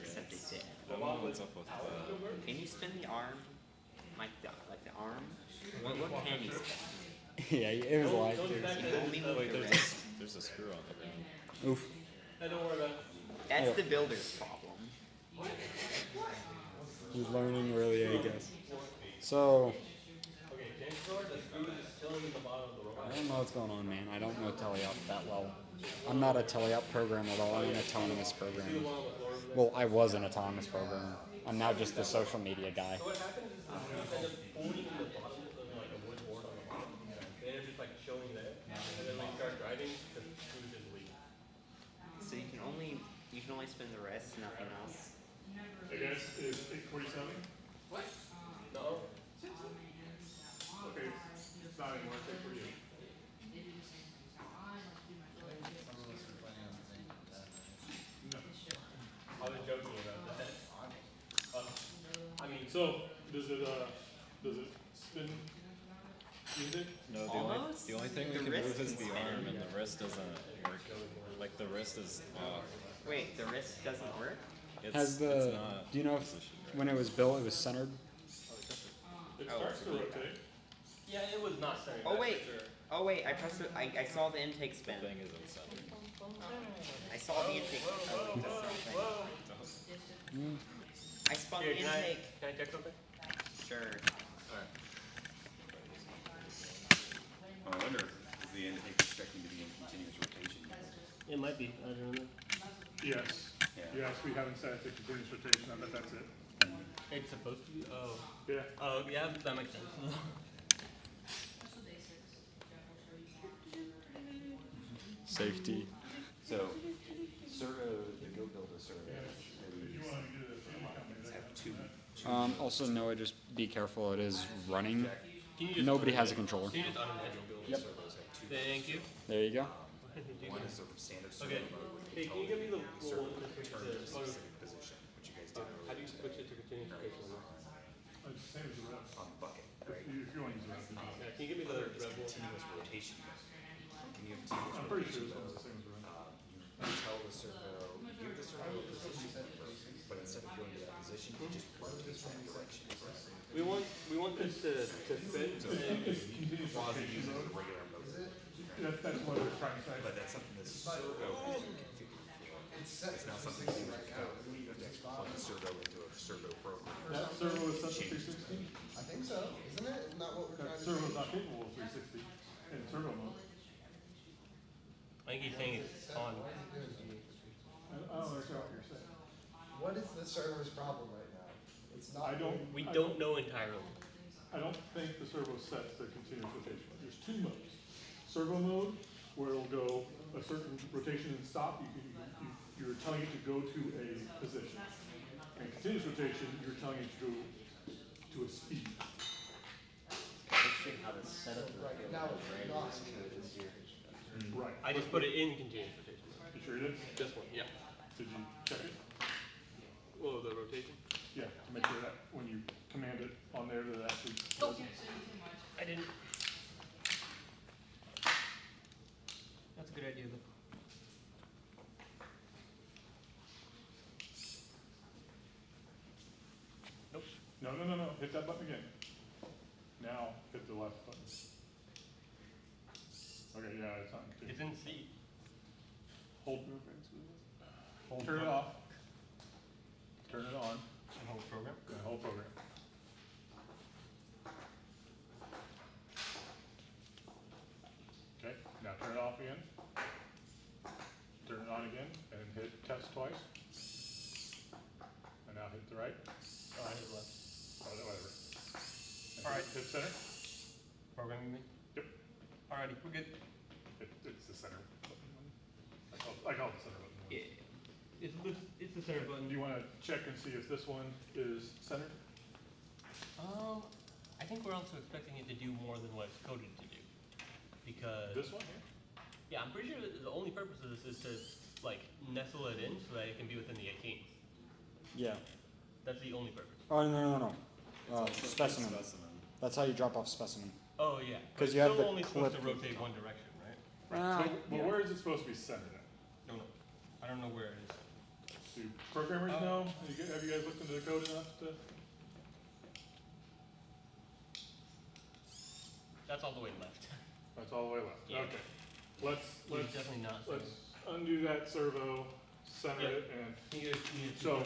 except they did. I don't know what's up with Can you spin the arm? Like the arm? What can you spin? Yeah, it was like. You only move Wait, the there's wrist. there's a screw on the back. Oof. Hey, don't worry about it. That's the builder's problem. He's learning really, I guess. So, Okay, change door, the screw is chilling in the bottom of the robot. I don't know what's going on, man. I don't know teleop that well. I'm not a teleop programmer at all. I'm an autonomous programmer. Well, I was an autonomous programmer. I'm now just a social media guy. So what happens is you end up holding the bottom of like a wood board on the bottom. Then it's just like showing there. And then when you start driving, the screw just leaves. So you can only spin the wrist, nothing else. Hey guys, is 8:47? What? No. Okay, it's not anymore. It's 8:48. No. I was joking about that. I mean, So, does it spin music? No, Almost. the only thing we The can wrist move is can the spin. arm, and the wrist doesn't work. Like the wrist is off. Wait, the wrist doesn't work? Has the? Do you know if when it was built, it was centered? It starts to rotate. yeah, it was not centered. Oh that's wait. for sure. Oh wait, I pressed it. I saw the intake spin. The thing isn't centered. I saw the intake. Oh, that's something. I spun Here, the can intake. I check something? Sure. I wonder, is the intake expecting to be in continuous rotation? It might be. I don't know. Yes. Yeah. Yes, we haven't set it to continuous rotation. I bet that's it. It's supposed to be? Oh. Yeah. Oh, yeah, that makes sense. Safety. So, servo, the Go Builder servo, have two. Also, Noah, just be careful. It is running. Can you just Nobody has a controller. Can you just unenable Yep. Thank you. There you go. One is a standard servo Okay. mode with Hey, can you give me the servo one to switch return to a to specific position, which you guys did how do you switch it to continuous rotation? It's the same as the rest. on the bucket, right? If you want to use the rest. Yeah, can you give me the It's red one? continuous rotation mode. When you have continuous I'm pretty rotation sure mode, it's the same as the rest. you tell the servo, you give the servo a position, but instead of going to that position, you just rotate that direction. We want this to fit. It's continuous Quasi rotation uses mode. a regular motor. That's what they're trying to say. But that's something the servo has been configured for. It's not something you do with code. You have to actually plug the servo into a servo program. That servo is set to 360. I think so, isn't it? Isn't that what we're That trying to servo is do? not capable of 360 in servo mode. I think he's saying it's on. I don't understand what you're saying. What is the server's problem right now? It's not. We don't know entirely. I don't think the servo sets the continuous rotation. There's two modes. Servo mode, where it'll go a certain rotation and stop. You're telling it to go to a position. And continuous rotation, you're telling it to go to a speed. Interesting how the setup of Right, now it's not. Right. I just put it in continuous rotation. You sure you did? This one, yeah. Did you check it? Oh, the rotation? Yeah, to make sure that when you command it on there that it actually does it. I didn't. That's a good idea though. No, hit that button again. Now, hit the left button. Okay, yeah, it's on. It's in C. Hold, turn it off. Turn it on. And hold program. And hold program. Okay, now turn it off again. Turn it on again, and hit test twice. And now hit the right. Oh, I hit left. Oh, whatever. And Alright. Hit center. Programming me? Yep. Alrighty, we're good. It's the center button. I call it the center button. Yeah. It's the center button. Do you want to check and see if this one is centered? I think we're also expecting it to do more than what it's coded to do. Because... This one here? Yeah, I'm pretty sure that the only purpose of this is to, like, nestle it in so that it can be within the 18. Yeah. That's the only purpose. Oh, no. Specimen. That's how you drop off specimen. Oh, yeah. Because But you have it's the still only supposed to clip. rotate one direction, right? Right. But where is it supposed to be centered at? Don't know. I don't know where it is. Do programmers know? Have you guys looked into the code enough to? That's all the way left. That's all the way left. Yeah. Okay. Let's definitely not let's undo that servo, center it, and so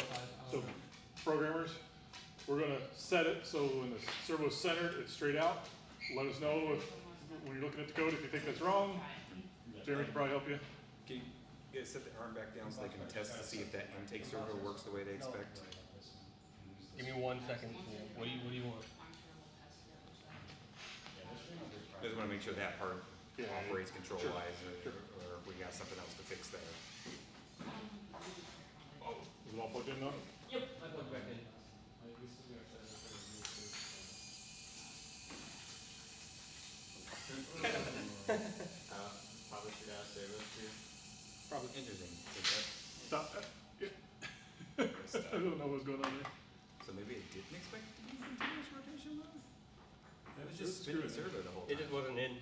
programmers, we're gonna set it so when the servo's centered, it's straight out. Let us know if when you're looking at the code if you think that's wrong. Jeremy can probably help you. Can you guys set the arm back down so they can test to see if that intake servo works the way they expect? Give me 1 second. What do you want? I just want to make sure that part operates control-wise, Sure. or if we got something else to fix there. Is it all plugged in now? Yep, I plugged back in. Probably should ask David too. Probably interesting. Stop. I don't know what's going on there. So maybe it didn't expect to be continuous rotation though? It was Just just spinning the screw it. servo the whole time. It just wasn't in.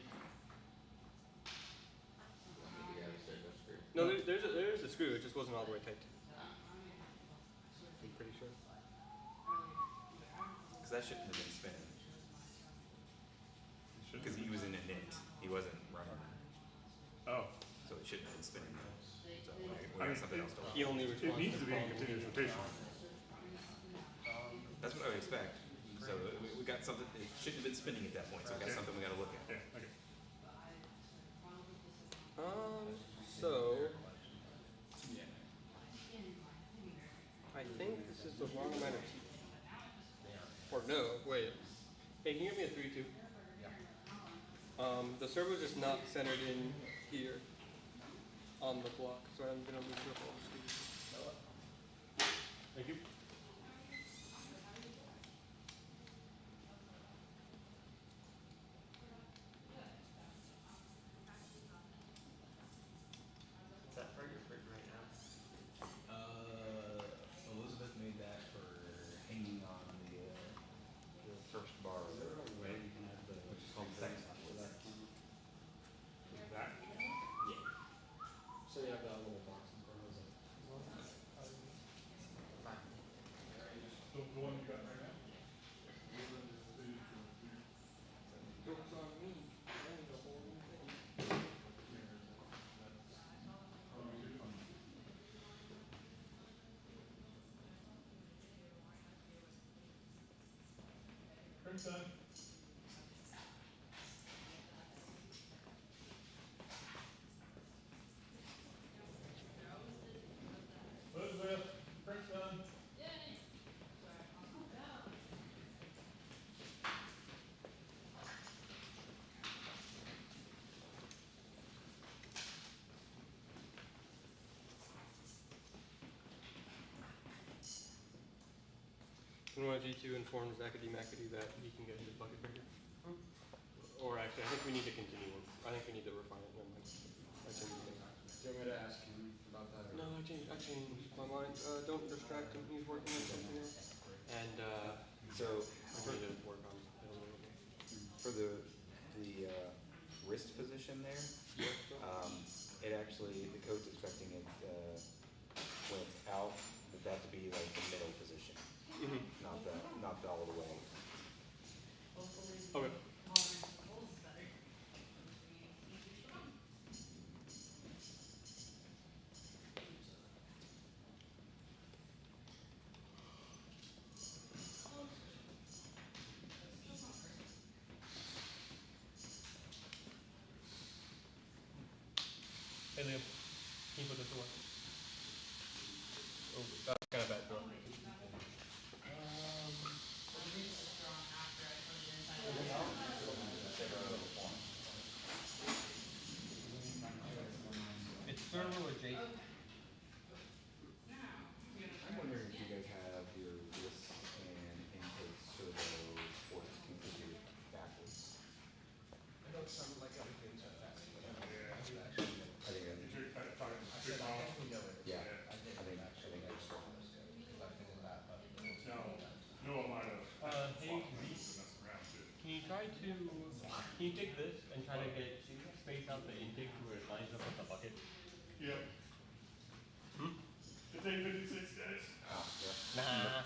Maybe I would say go screw. No, there is a screw. It just wasn't all the way tight. I'm pretty sure. Because that shouldn't have been spinning. Because he was in a knit. He wasn't running. Oh. So it shouldn't have been spinning. So we I got mean, something else to He only it needs to be in continuous rotation. That's what I would expect. So we got something, it shouldn't have been spinning at that point, so we got something we gotta look at. Yeah, okay. So I think this is the wrong amount of or no, wait. Hey, can you give me a 3-2? Yeah. The servo's just not centered in here on the block, so I'm gonna move it up. Thank you. Is that for your fridge right now? Elizabeth made that for hanging on the first bar, right? Which is called sex. That? Yeah. So you have that little box in front of us. The one you got right now? Joke's on me. I ain't the whole thing. Prince on. Elizabeth, Prince on. G2 informs Zakety Makety that he can get his bucket breaker. Or actually, I think we need to continue. I think we need to refine it. Never mind. I changed my mind. Do you want me to ask him about that? No, I changed my mind. Don't distract him. He's working on something else. And So I need to work on it a little bit. for the wrist position there, it actually, the code's expecting it when it's out, that to be like the middle position, not the all the way. Hey Liam, can you put this away? Oh, that's kind of bad throw. It's servo adjacent. I'm wondering if you guys have your this and intake servo ports configured backwards. I know it sounded like everything's at that, but I think I think I said I definitely know it. yeah, I think I think that's I think of that, but No one might have. Hey Z, can you try to, can you take this and try to get space out the intake to where it lines up with the bucket? Yep. It's 8:56, guys. Nah.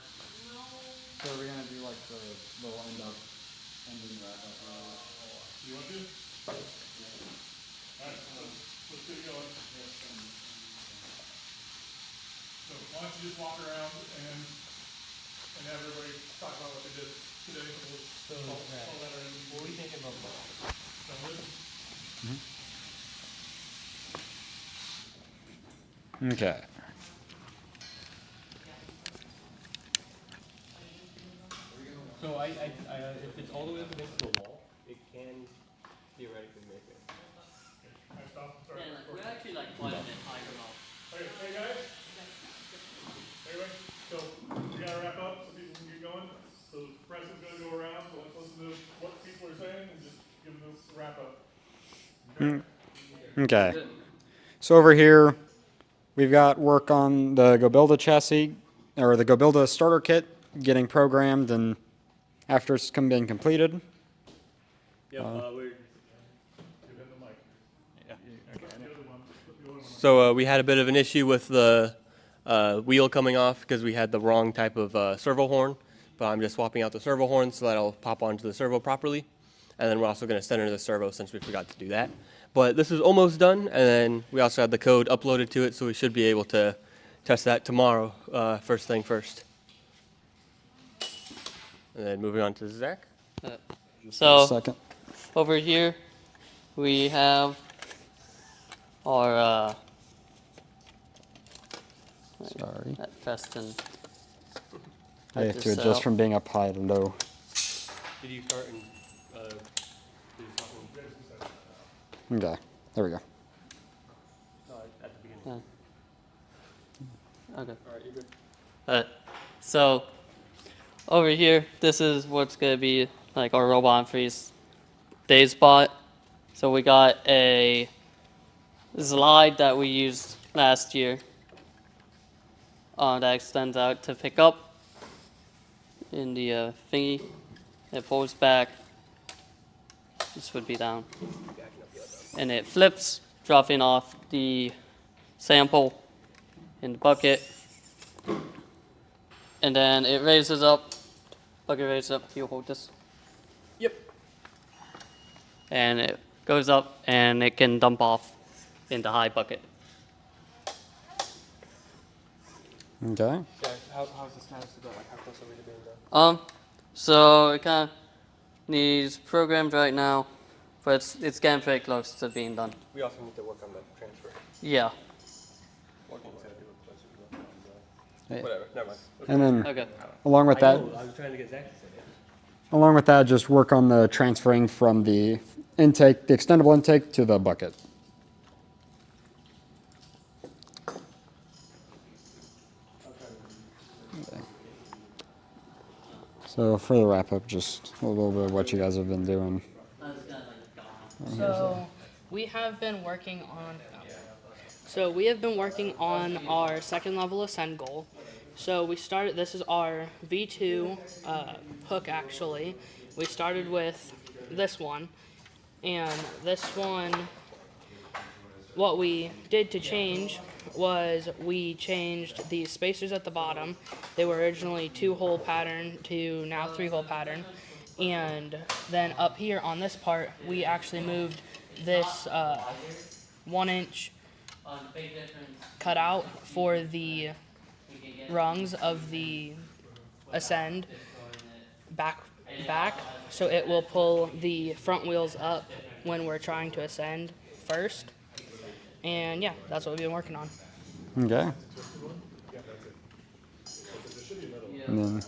So are we gonna do like the little ending wrap up? You want to? Alright, let's get it going. So why don't you just walk around and have everybody talk about what they did today. So, what are we thinking about that? Sound good? Okay. So if it's all the way up against the wall, it can theoretically make it. Can I stop? Sorry. Yeah, like, we're actually like quite a bit higher up. Hey guys. Anyway, so we gotta wrap up so people can get going. So the press is gonna go around, so let's listen to what people are saying and just give them the wrap up. Okay. So over here, we've got work on the GoBuilda chassis, or the GoBuilda starter kit, getting programmed, and after it's being completed. Yep, we're. Yeah. So we had a bit of an issue with the wheel coming off because we had the wrong type of servo horn, but I'm just swapping out the servo horn so that'll pop onto the servo properly. And then we're also going to center the servo since we forgot to do that. But this is almost done, and then we also have the code uploaded to it, so we should be able to test that tomorrow, first thing first. And then moving on to Zach. So, second. over here, we have our, Sorry. that Feston. I have to adjust from being up high to low. Did you start in, Okay, there we go. at the beginning? Yeah. Okay. All right, you're good. So, over here, this is what's going to be like our robot freeze day spot. So we got a slide that we used last year that extends out to pick up in the thingy. It pulls back. This would be down. And it flips, dropping off the sample in the bucket. And then it raises up, bucket raises up, you hold this. Yep. And it goes up and it can dump off in the high bucket. Okay. Yeah, how's the status of that? Like, how close are we to being done? So it kind of needs programmed right now, but it's getting pretty close to being done. We also need to work on the transfer. Yeah. Whatever, never mind. And then, Okay. along with that, I was trying to get Zach to say it. along with that, just work on the transferring from the intake, the extendable intake, to the bucket. Okay. So for the wrap up, just a little bit of what you guys have been doing. So we have been working on. Our second level ascend goal. So we started. This is our V2 hook. Actually, we started with this one, and this one. What we did to change was we changed the spacers at the bottom. They were originally 2-hole pattern to now 3-hole pattern. And then up here on this part, we actually moved this 1-inch cutout for the rungs of the ascend back, so it will pull the front wheels up when we're trying to ascend first. And yeah, that's what we've been working on. Okay. And then,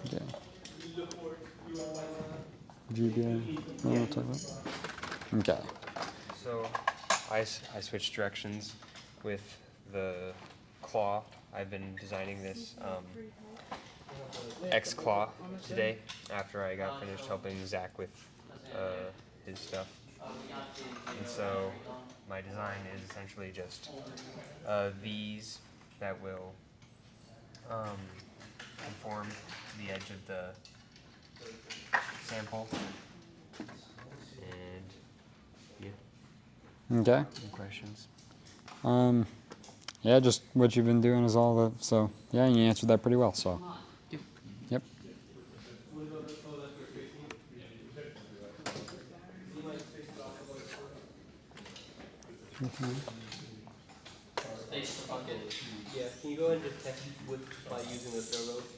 okay. GBA. What am I talking about? Okay. So I switched directions with the claw. I've been designing this X claw today after I got finished helping Zach with his stuff. And so my design is essentially just V's that will conform to the edge of the sample. And yeah. Okay. Any questions? Yeah, just what you've been doing is all the, so yeah, you answered that pretty well, so. Yep. Yeah, can you go ahead and just test by using the throw rope?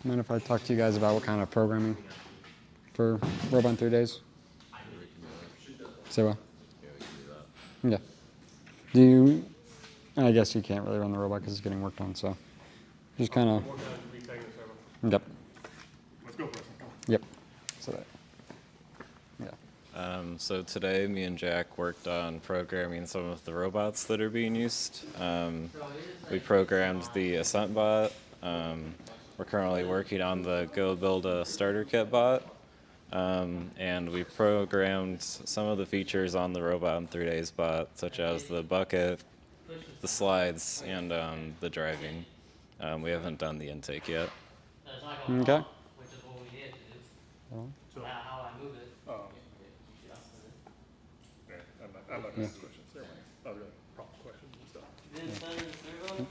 Mind if I talk to you guys about what kind of programming for Robot in 3 days? Say what? Yeah. Do you, I guess you can't really run the robot because it's getting worked on, so just kind of. Yep. Let's go, Preston. Come on. Yep. So that. Yeah. So today, me and Jack worked on programming some of the robots that are being used. We programmed the Ascent bot. We're currently working on the Go Build a Starter Kit bot. And we programmed some of the features on the Robot in 3 days bot, such as the bucket, the slides, and the driving. We haven't done the intake yet. Okay. So, How I move it. yeah, I'm not gonna ask questions. Never mind. I'll go prompt questions and stuff. Then send it to Servo?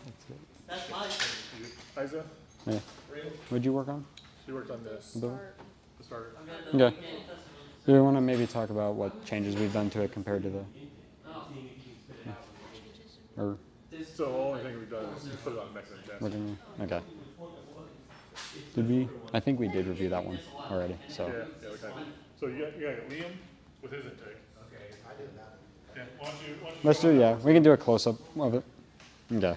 That's my thing. Isa? Yeah. What'd you work on? She worked on this. The starter. Okay. Do you want to maybe talk about what changes we've done to it compared to the? Or. So the only thing we've done is put it on mechanism. Okay. Did we? I think we did review that one already. So. Yeah, we kind of. So you got Liam with his intake. Okay, I did that. Yeah, why don't you Let's do, yeah. We can do a close up of it. Okay.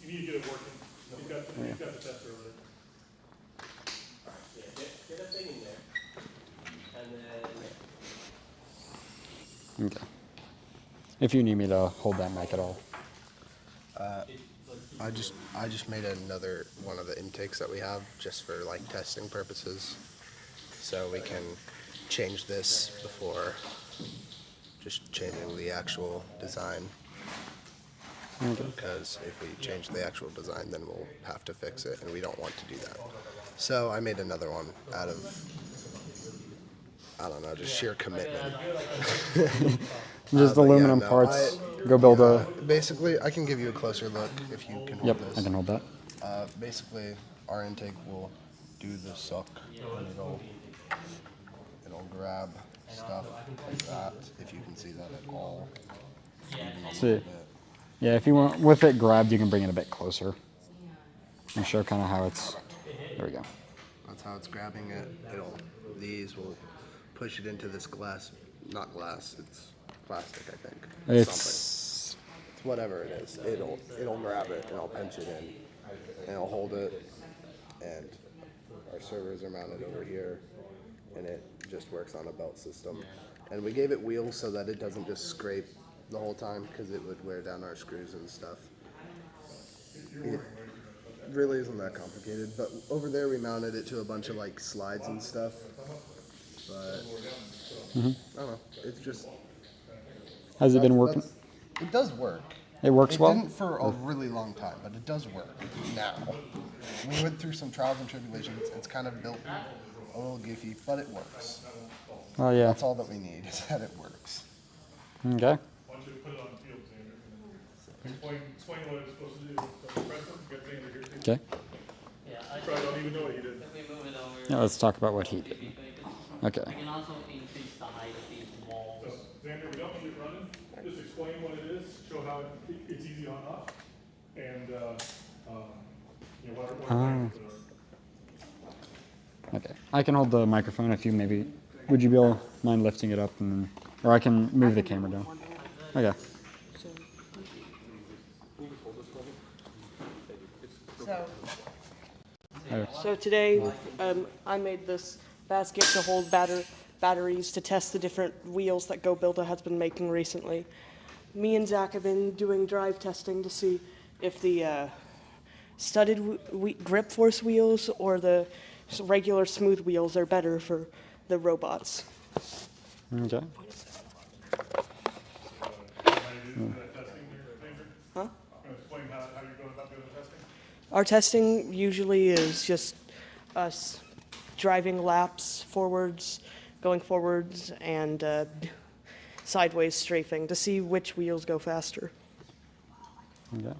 You need to get it working. He's got the tester over there. Yeah, get a thing in there. And then Okay. If you need me to hold that mic at all. I just made another one of the intakes that we have just for like testing purposes, so we can change this before just changing the actual design. Okay. Because if we change the actual design, then we'll have to fix it, and we don't want to do that. So I made another one out of, I don't know, just sheer commitment. Just aluminum parts. Go build a. Basically, I can give you a closer look if you can hold Yep, this. I can hold that. Basically, our intake will do the suck, and it'll grab stuff like that. If you can see that at all. See. Yeah, if you want with it grabbed, you can bring it a bit closer and show kind of how it's. There we go. That's how it's grabbing it. These will push it into this glass. Not glass. It's plastic, I think. It's whatever it is. It'll grab it and I'll pinch it in and I'll hold it, and our servers are mounted over here, and it just works on a belt system. And we gave it wheels so that it doesn't just scrape the whole time, because it would wear down our screws and stuff. It really isn't that complicated, but over there we mounted it to a bunch of like slides and stuff. But I don't know. It's just. Has it been working? It does work. It works well? It didn't for a really long time, but it does work now. We went through some trials and tribulations. It's kind of built a little goofy, but it works. Oh yeah. That's all that we need, is that it works. Okay. Why don't you put it on the field, Xander? Explain what it's supposed to do. So press it, get Xander here too. Okay. You probably don't even know what he did. Yeah, let's talk about what he did. Okay. I can also increase the height of these walls. So, Xander, we don't need it running. Just explain what it is, show how it's easy on off, and what our parameters are. I can hold the microphone if you maybe. Would you be able mind lifting it up and then, or I can move the camera down. Okay. So today, I made this basket to hold batteries to test the different wheels that GoBuilder has been making recently. Me and Zach have been doing drive testing to see if the studded grip force wheels or the regular smooth wheels are better for the robots. Okay. Huh? Explain how you're going about doing the testing? Our testing usually is just us driving laps forwards, going forwards, and sideways strafing to see which wheels go faster. Okay.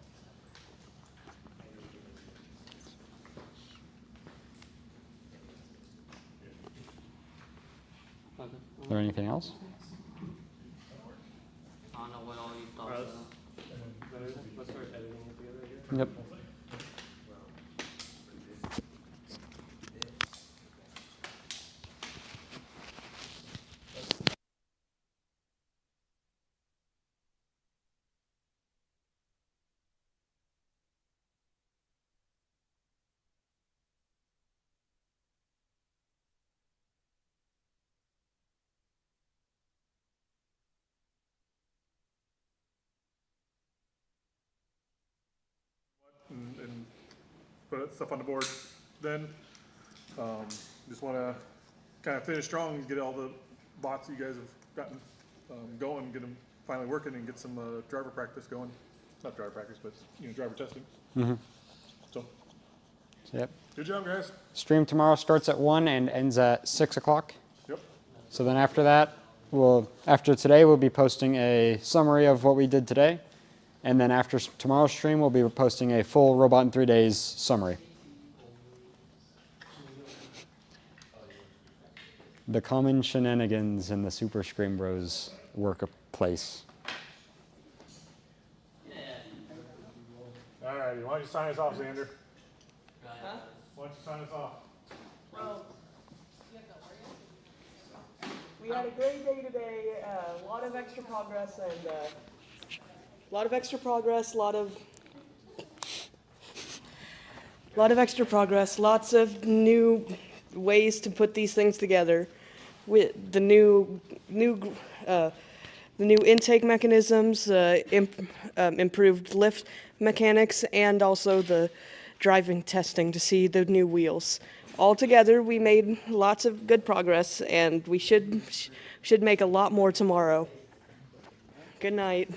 Is there anything else? I don't know what all you thought about. Let's start editing it together here. Yep. And put stuff on the board. Then just want to kind of finish strong and get all the bots you guys have gotten going, get them finally working, and get some driver practice going. Not driver practice, but driver testing. Mm-hmm. So, Yep. good job, guys. Stream tomorrow starts at 1 and ends at 6 o'clock. Yep. So then after that, after today, we'll be posting a summary of what we did today. And then after tomorrow's stream, we'll be posting a full Robot in 3 Days summary. The common shenanigans in the Super Scream Bros workplace. All righty. Why don't you sign us off, Xander? Huh? Why don't you sign us off? Well, we had a great day today. A lot of extra progress and lots of new ways to put these things together. With the new intake mechanisms, improved lift mechanics, and also the driving testing to see the new wheels. Altogether, we made lots of good progress, and we should make a lot more tomorrow. Good night.